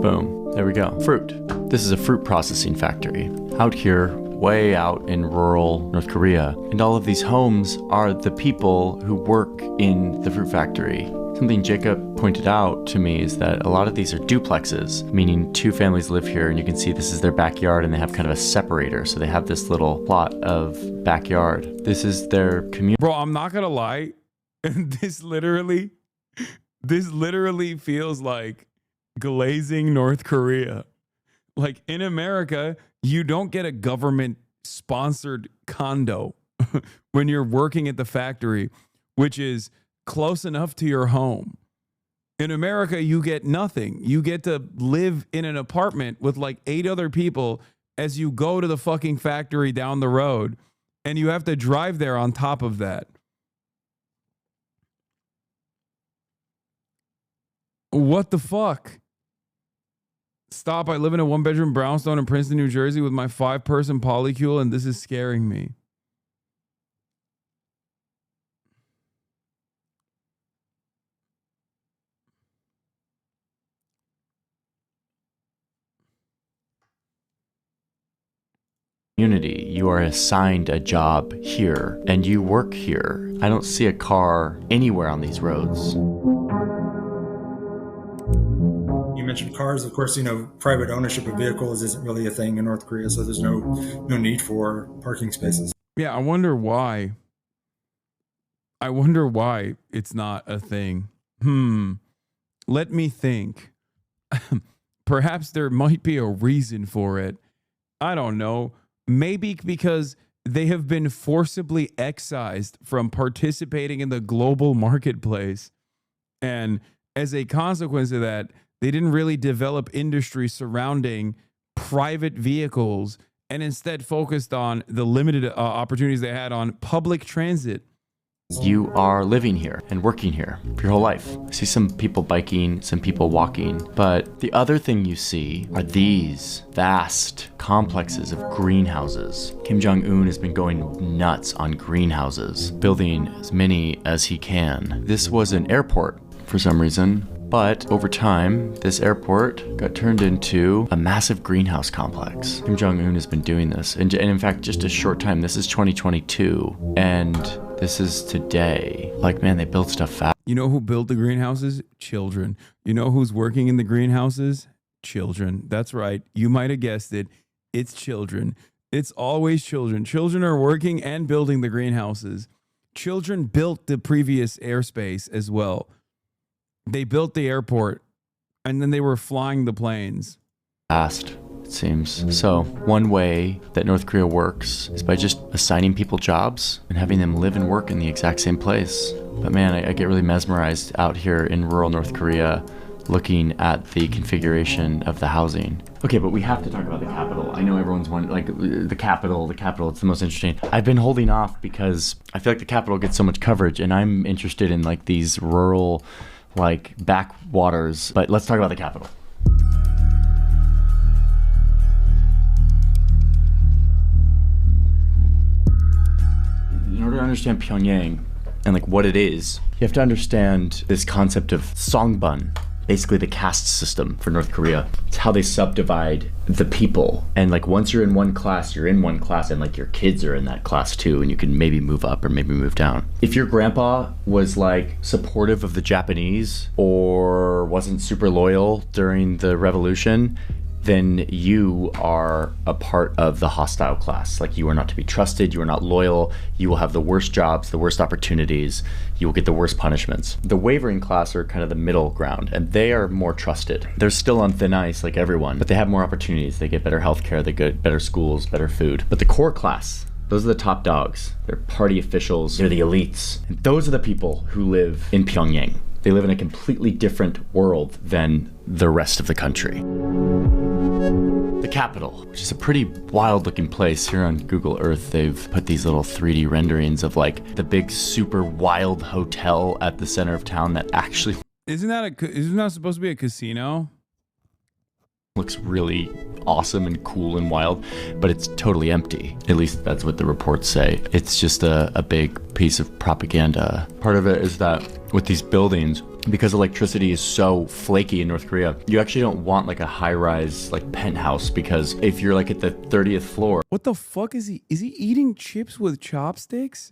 Boom, there we go. Fruit. This is a fruit processing factory. Out here, way out in rural North Korea. And all of these homes are the people who work in the fruit factory. Something Jacob pointed out to me is that a lot of these are duplexes, meaning two families live here, and you can see this is their backyard, and they have kind of a separator. So they have this little plot of backyard. This is their community. Bro, I'm not gonna lie. This literally feels like glazing North Korea. Like, in America, you don't get a government-sponsored condo when you're working at the factory, which is close enough to your home. In America, you get nothing. You get to live in an apartment with like 8 other people as you go to the fucking factory down the road, and you have to drive there on top of that. What the fuck? Stop, I live in a 1-bedroom brownstone in Princeton, New Jersey with my 5-person polycule, and this is scaring me. Community. You are assigned a job here and you work here. I don't see a car anywhere on these roads. You mentioned cars. Of course, private ownership of vehicles isn't really a thing in North Korea, so there's no need for parking spaces. Yeah, I wonder why. I wonder why it's not a thing. Let me think. Perhaps there might be a reason for it. I don't know. Maybe because they have been forcibly excised from participating in the global marketplace. And as a consequence of that, they didn't really develop industry surrounding private vehicles and instead focused on the limited opportunities they had on public transit. You are living here and working here for your whole life. I see some people biking, some people walking, but the other thing you see are these vast complexes of greenhouses. Kim Jong-un has been going nuts on greenhouses, building as many as he can. This was an airport for some reason, but over time, this airport got turned into a massive greenhouse complex. Kim Jong-un has been doing this, and in fact, just a short time. This is 2022, and this is today. Like, man, they build stuff fast. You know who built the greenhouses? Children. You know who's working in the greenhouses? Children. That's right. You might have guessed it. It's children. It's always children. Children are working and building the greenhouses. Children built the previous airspace as well. They built the airport, and then they were flying the planes. Fast, it seems. So one way that North Korea works is by just assigning people jobs and having them live and work in the exact same place. But man, I get really mesmerized out here in rural North Korea looking at the configuration of the housing. Okay, but we have to talk about the capital. I know everyone's wondering, like, the capital, it's the most interesting. I've been holding off because I feel like the capital gets so much coverage, and I'm interested in like these rural, like, backwaters. But let's talk about the capital. In order to understand Pyongyang and like what it is, you have to understand this concept of Songbun, basically the caste system for North Korea. It's how they subdivide the people. And like once you're in one class, you're in one class, and like your kids are in that class too, and you can maybe move up or maybe move down. If your grandpa was like supportive of the Japanese or wasn't super loyal during the revolution, then you are a part of the hostile class. Like, you are not to be trusted, you are not loyal, you will have the worst jobs, the worst opportunities, you will get the worst punishments. The wavering class are kind of the middle ground, and they are more trusted. They're still on thin ice like everyone, but they have more opportunities. They get better healthcare, they get better schools, better food. But the core class, those are the top dogs. They're party officials, they're the elites. And those are the people who live in Pyongyang. They live in a completely different world than the rest of the country. The capital, which is a pretty wild looking place. Here on Google Earth, they've put these little 3D renderings of like the big super wild hotel at the center of town that actually... Isn't that supposed to be a casino? Looks really awesome and cool and wild, but it's totally empty. At least that's what the reports say. It's just a big piece of propaganda. Part of it is that with these buildings, because electricity is so flaky in North Korea, you actually don't want like a high-rise like penthouse, because if you're like at the 30th floor. What the fuck is he? Is he eating chips with chopsticks?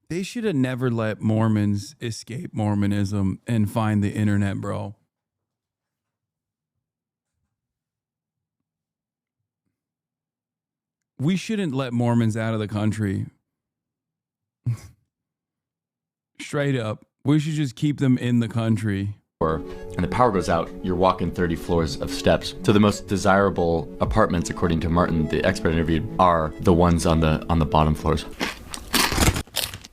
They should have never let Mormons escape Mormonism and find the internet, bro. We shouldn't let Mormons out of the country. Straight up. We should just keep them in the country. And the power goes out, you're walking 30 floors of steps. So the most desirable apartments, according to Martin, the expert interviewed, are the ones on the bottom floors.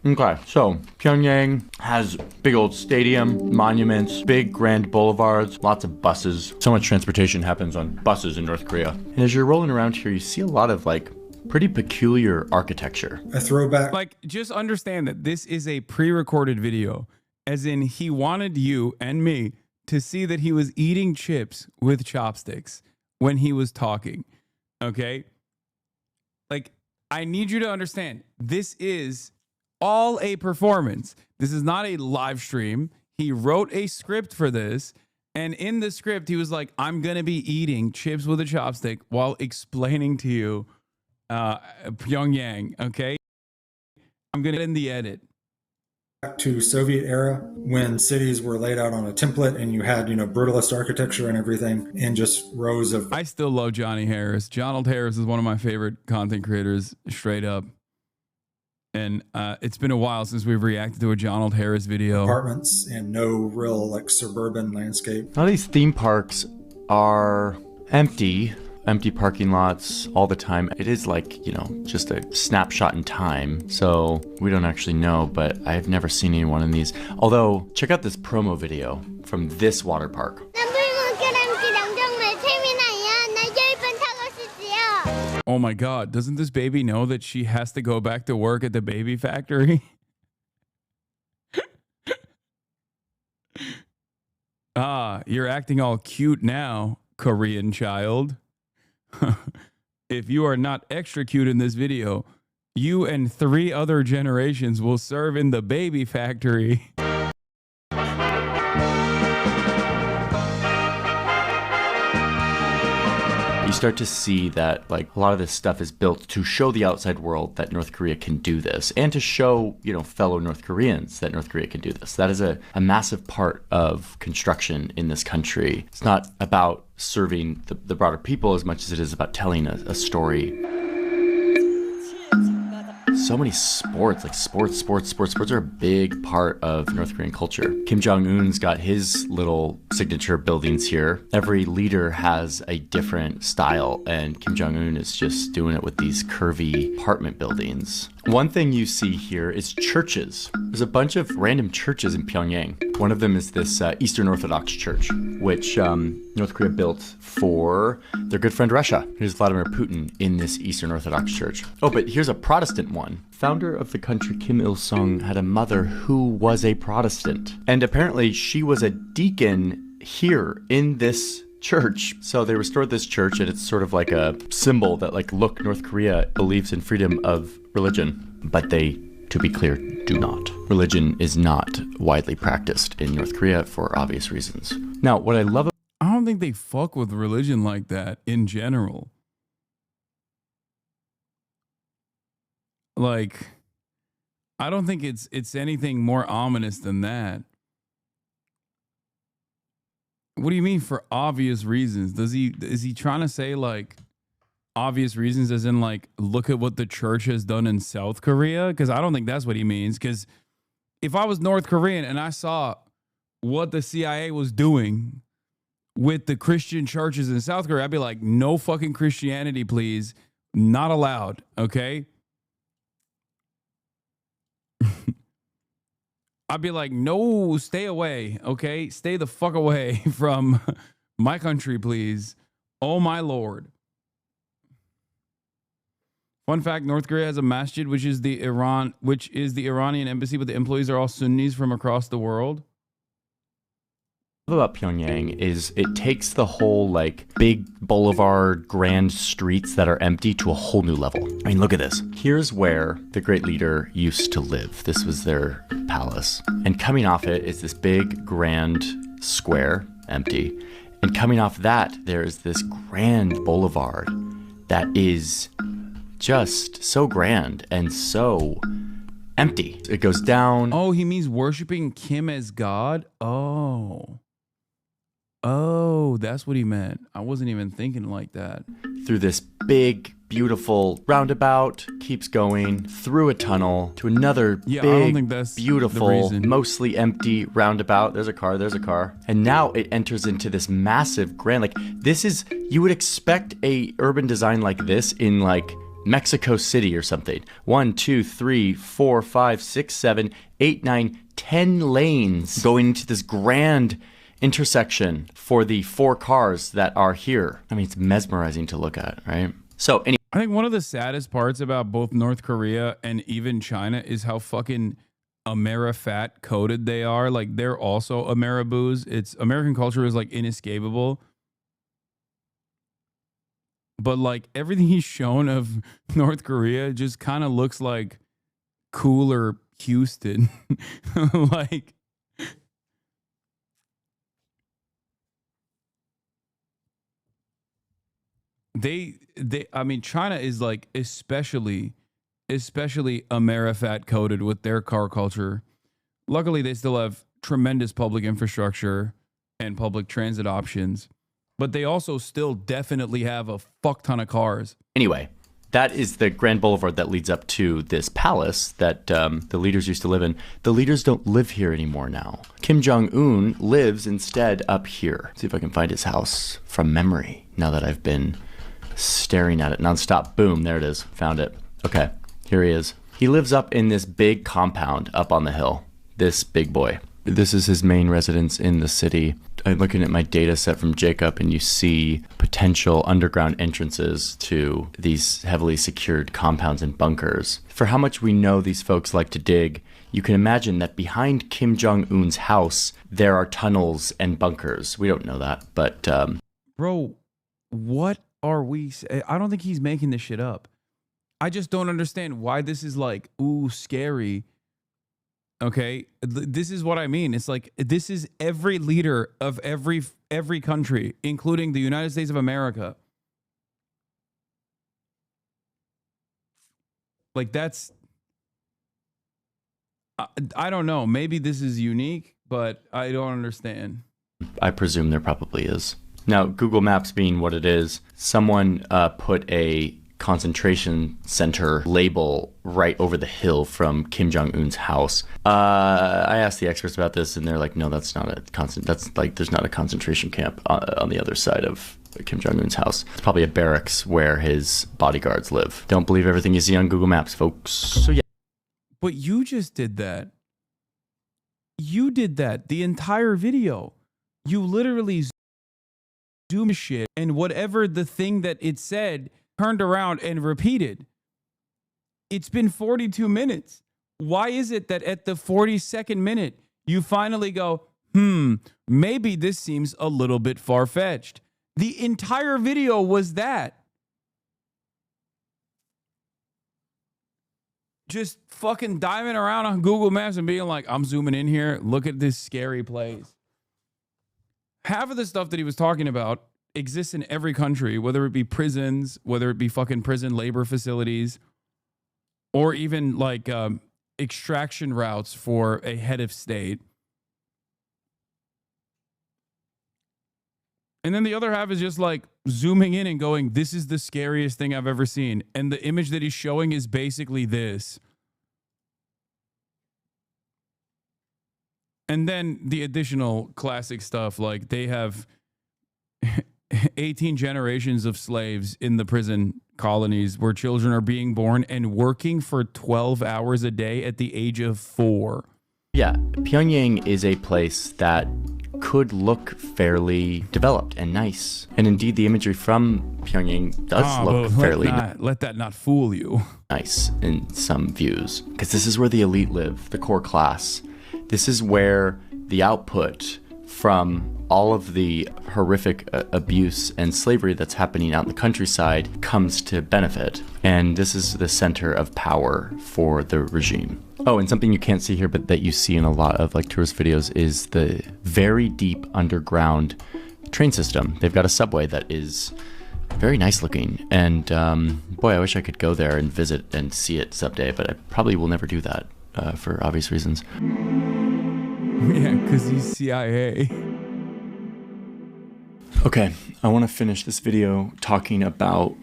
Okay, so Pyongyang has big old stadium, monuments, big grand boulevards, lots of buses. So much transportation happens on buses in North Korea. And as you're rolling around here, you see a lot of like pretty peculiar architecture. A throwback. Like, just understand that this is a pre-recorded video, as in he wanted you and me to see that he was eating chips with chopsticks when he was talking. Okay? Like, I need you to understand, this is all a performance. This is not a live stream. He wrote a script for this, and in the script he was like, I'm gonna be eating chips with a chopstick while explaining to you Pyongyang. Okay, I'm gonna in the edit. Back to Soviet era, when cities were laid out on a template and you had, brutalist architecture and everything, and just rows of. I still love Johnny Harris. Donald Harris is one of my favorite content creators, straight up. And it's been a while since we've reacted to a Donald Harris video. Apartments and no real like suburban landscape. All these theme parks are empty parking lots all the time. It is like, just a snapshot in time. So we don't actually know, but I've never seen anyone in these. Although, check out this promo video from this water park. Oh my God, doesn't this baby know that she has to go back to work at the baby factory? You're acting all cute now, Korean child. If you are not extra cute in this video, you and 3 other generations will serve in the baby factory. You start to see that like a lot of this stuff is built to show the outside world that North Korea can do this, and to show, fellow North Koreans that North Korea can do this. That is a massive part of construction in this country. It's not about serving the broader people as much as it is about telling a story. So many sports, like sports are a big part of North Korean culture. Kim Jong-un's got his little signature buildings here. Every leader has a different style, and Kim Jong-un is just doing it with these curvy apartment buildings. One thing you see here is churches. There's a bunch of random churches in Pyongyang. One of them is this Eastern Orthodox church, which North Korea built for their good friend Russia. Here's Vladimir Putin in this Eastern Orthodox church. Oh, but here's a Protestant one. Founder of the country Kim Il-sung had a mother who was a Protestant. And apparently she was a deacon here in this church. So they restored this church, and it's sort of like a symbol that, like, look, North Korea believes in freedom of religion. But they, to be clear, do not. Religion is not widely practiced in North Korea for obvious reasons. Now, what I love... I don't think they fuck with religion like that in general. Like, I don't think it's anything more ominous than that. What do you mean for obvious reasons? Is he trying to say like obvious reasons as in like, look at what the church has done in South Korea? Because I don't think that's what he means. Because if I was North Korean and I saw what the CIA was doing with the Christian churches in South Korea, I'd be like, no fucking Christianity, please. Not allowed. Okay. I'd be like, no, stay away, okay? Stay the fuck away from my country, please. Oh, my Lord. Fun fact, North Korea has a masjid, which is the Iranian embassy, but the employees are all Sunnis from across the world. About Pyongyang is it takes the whole like big boulevard grand streets that are empty to a whole new level. I mean, look at this. Here's where the great leader used to live. This was their palace. And coming off it is this big grand square, empty. And coming off that, there's this grand boulevard that is just so grand and so empty. It goes down. Oh, he means worshiping Kim as God? Oh, that's what he meant. I wasn't even thinking like that. Through this big, beautiful roundabout, keeps going through a tunnel to another I don't big, think that's beautiful, the reason. mostly empty roundabout. There's a car. And now it enters into this massive grand, like this is, you would expect a urban design like this in like Mexico City or something. 1, 2, 3, 4, 5, 6, 7, 8, 9, 10 lanes going into this grand intersection for the 4 cars that are here. I mean, it's mesmerizing to look at, right? So anyway. I think one of the saddest parts about both North Korea and even China is how fucking Amerifat coded they are. Like, they're also Ameriboos. It's American culture is like inescapable. But like everything he's shown of North Korea just kind of looks like cooler Houston. Like, I mean, China is like especially Amerifat coded with their car culture. Luckily, they still have tremendous public infrastructure and public transit options, but they also still definitely have a fuck ton of cars. Anyway, that is the grand boulevard that leads up to this palace that the leaders used to live in. The leaders don't live here anymore now. Kim Jong-un lives instead up here. See if I can find his house from memory now that I've been staring at it nonstop. Boom, there it is. Found it. Okay, here he is. He lives up in this big compound up on the hill. This big boy. This is his main residence in the city. I'm looking at my data set from Jacob, and you see potential underground entrances to these heavily secured compounds and bunkers. For how much we know these folks like to dig, you can imagine that behind Kim Jong-un's house, there are tunnels and bunkers. We don't know that, but... Bro, what are we... I don't think he's making this shit up. I just don't understand why this is like, ooh, scary. Okay, this is what I mean. It's like, this is every leader of every country, including the United States of America. Like, that's... I don't know. Maybe this is unique, but I don't understand. I presume there probably is. Now, Google Maps being what it is, someone put a concentration center label right over the hill from Kim Jong-un's house. I asked the experts about this, and they're like, no, that's not a there's not a concentration camp on the other side of Kim Jong-un's house. It's probably a barracks where his bodyguards live. Don't believe everything you see on Google Maps, folks. So yeah. But you just did that. You did that the entire video. You literally zoomed shit, and whatever the thing that it said turned around and repeated. It's been 42 minutes. Why is it that at the 42nd minute, you finally go, maybe this seems a little bit far-fetched? The entire video was that. Just fucking diving around on Google Maps and being like, I'm zooming in here. Look at this scary place. Half of the stuff that he was talking about exists in every country, whether it be prisons, whether it be fucking prison labor facilities, or even like extraction routes for a head of state. And then the other half is just like zooming in and going, this is the scariest thing I've ever seen. And the image that he's showing is basically this. And then the additional classic stuff, like they have 18 generations of slaves in the prison colonies where children are being born and working for 12 hours a day at the age of 4. Yeah, Pyongyang is a place that could look fairly developed and nice. And indeed, the imagery from Pyongyang does look fairly let that not fool you. Nice in some views. Because this is where the elite live, the core class. This is where the output from all of the horrific abuse and slavery that's happening out in the countryside comes to benefit. And this is the center of power for the regime. Oh, and something you can't see here, but that you see in a lot of like tourist videos is the very deep underground train system. They've got a subway that is very nice looking. And boy, I wish I could go there and visit and see it someday, but I probably will never do that for obvious reasons. Yeah, because he's CIA. Okay, I want to finish this video talking about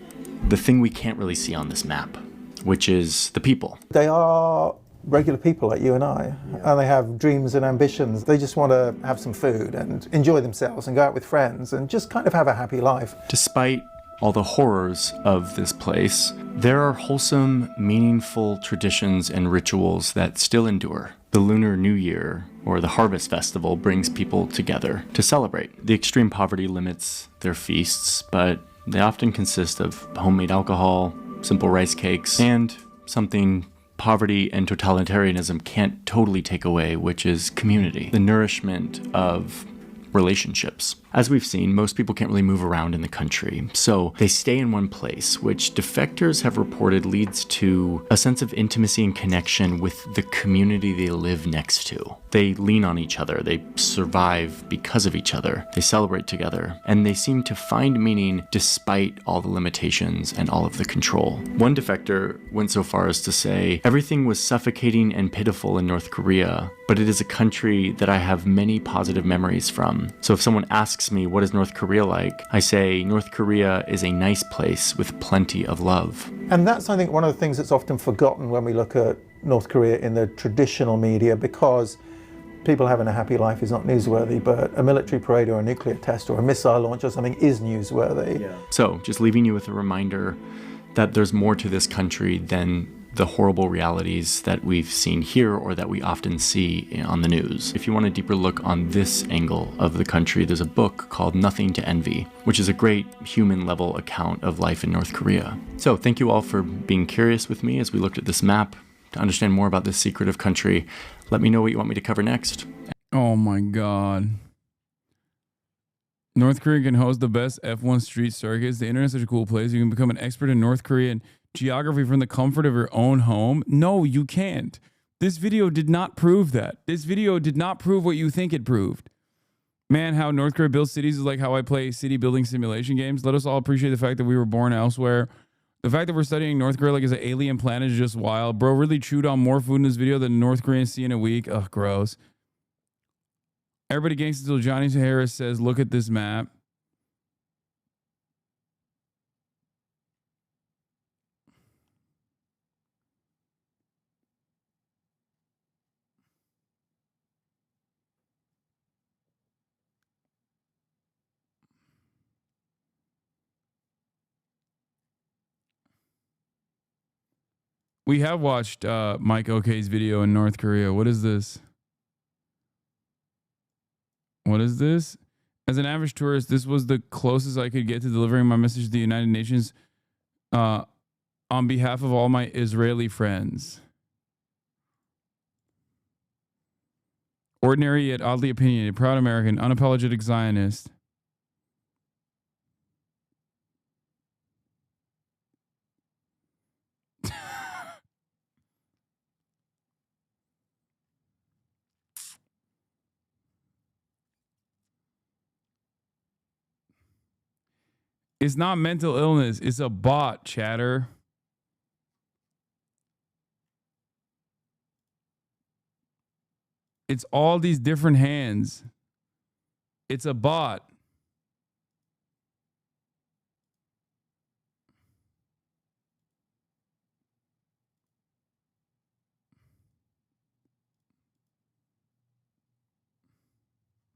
the thing we can't really see on this map, which is the people. They are regular people like you and I, and they have dreams and ambitions. They just want to have some food and enjoy themselves and go out with friends and just kind of have a happy life. Despite all the horrors of this place, there are wholesome, meaningful traditions and rituals that still endure. The Lunar New Year, or the Harvest Festival, brings people together to celebrate. The extreme poverty limits their feasts, but they often consist of homemade alcohol, simple rice cakes, and something poverty and totalitarianism can't totally take away, which is community, the nourishment of relationships. As we've seen, most people can't really move around in the country, so they stay in one place, which defectors have reported leads to a sense of intimacy and connection with the community they live next to. They lean on each other, they survive because of each other, they celebrate together, and they seem to find meaning despite all the limitations and all of the control. One defector went so far as to say, "Everything was suffocating and pitiful in North Korea, but it is a country that I have many positive memories from. So if someone asks me, what is North Korea like? I say, North Korea is a nice place with plenty of love." And that's, I think, one of the things that's often forgotten when we look at North Korea in the traditional media, because people having a happy life is not newsworthy, but a military parade or a nuclear test or a missile launch or something is newsworthy. Yeah. So just leaving you with a reminder that there's more to this country than the horrible realities that we've seen here or that we often see on the news. If you want a deeper look on this angle of the country, there's a book called Nothing to Envy, which is a great human level account of life in North Korea. So thank you all for being curious with me as we looked at this map. To understand more about this secretive country, let me know what you want me to cover next. Oh my God. North Korea can host the best F1 street circuits. The internet is such a cool place. You can become an expert in North Korean geography from the comfort of your own home. No, you can't. This video did not prove that. This video did not prove what you think it proved. Man, how North Korea builds cities is like how I play city building simulation games. Let us all appreciate the fact that we were born elsewhere. The fact that we're studying North Korea like it's an alien planet is just wild. Bro really chewed on more food in this video than North Koreans see in a week. Ugh, gross. Everybody gangsta until Johnny Harris says, look at this map. We have watched Mike Ok's video in North Korea. What is this? What is this? As an average tourist, this was the closest I could get to delivering my message to the United Nations on behalf of all my Israeli friends. Ordinary yet oddly opinionated, proud American, unapologetic Zionist. It's not mental illness. It's a bot, chatter. It's all these different hands. It's a bot.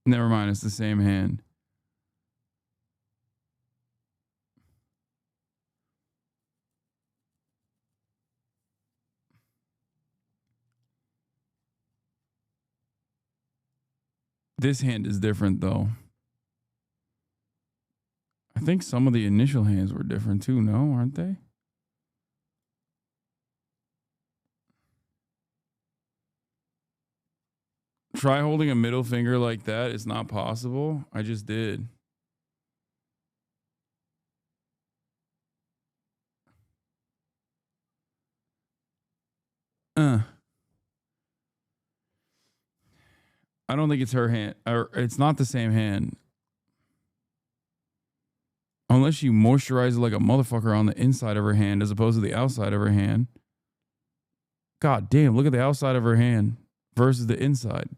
Never mind. It's the same hand. This hand is different though. I think some of the initial hands were different too, no? Aren't they? Try holding a middle finger like that. It's not possible. I just did. I don't think it's her hand, or it's not the same hand. Unless you moisturize it like a motherfucker on the inside of her hand as opposed to the outside of her hand. God damn, look at the outside of her hand versus the inside.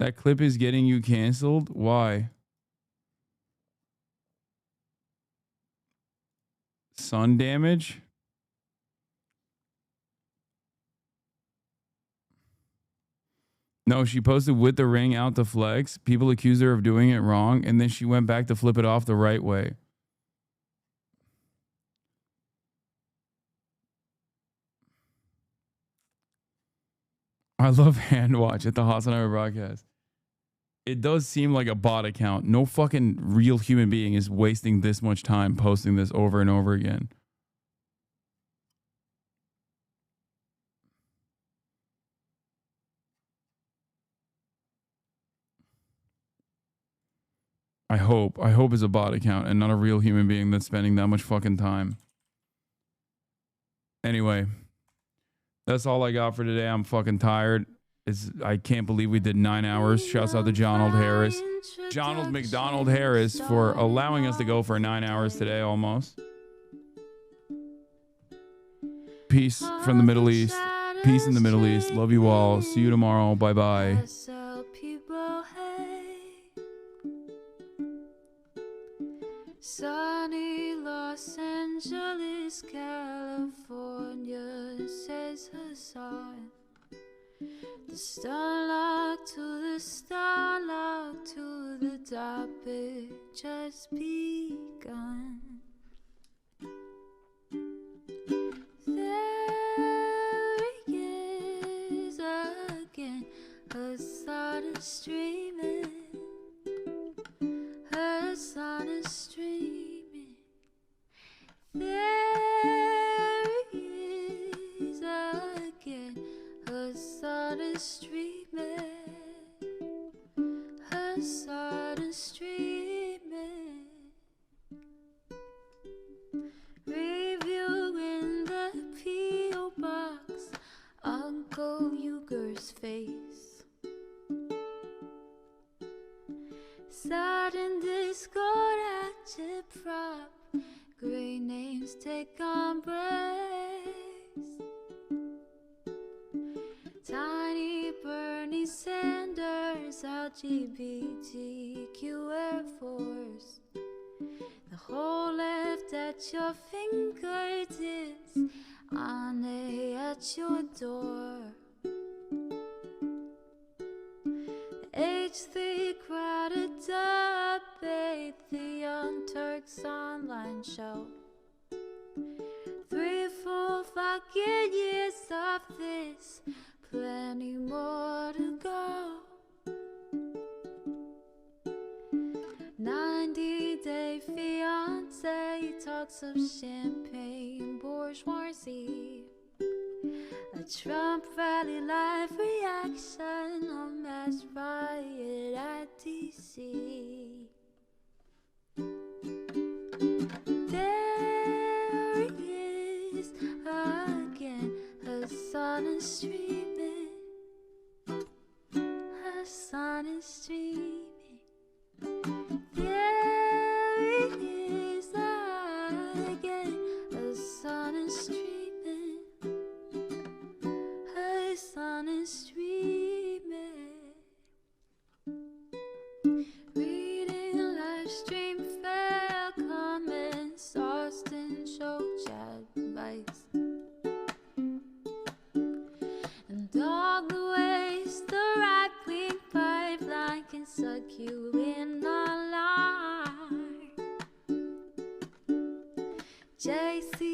That clip is getting you canceled? Why? Sun damage? No, she posted with the ring out to flex. People accused her of doing it wrong, and then she went back to flip it off the right way. I love hand watch at the Hasanabi broadcast. It does seem like a bot account. No fucking real human being is wasting this much time posting this over and over again. I hope it's a bot account and not a real human being that's spending that much fucking time. Anyway, that's all I got for today. I'm fucking tired. I can't believe we did 9 hours. Shouts out to Jonald Harris. Jonald McDonald Harris for allowing us to go for 9 hours today almost. Peace from the Middle East. Peace in the Middle East. Love you all. See you tomorrow. Bye-bye. Sunny Los Angeles, California, says Hasan. The starlock to the starlock to the topic just begun. There he is again, Hasan is streaming. Hasan is streaming. There he is again. Hasan is streaming. Hasan is streaming. Reviewing the P.O. box, Uncle Uger's face. Sudden discord agitprop, great names take embrace. Tiny Bernie Sanders, LGBTQ Air Force. The whole left at your fingertips, Ane at your door. H3 crowded debate, the Young Turks online show. 3 full fucking years of this, plenty more to go. 90-day fiance talks of champagne bourgeoisie. A Trump rally live reaction, a mass riot at DC. There he is again, Hasan is streaming. Hasan is streaming. There he is again, Hasan is streaming. Hasan is streaming. Reading a live stream, fair comments, Austin show chat advice. And all the ways the right-wing pipeline can suck you in a line. JC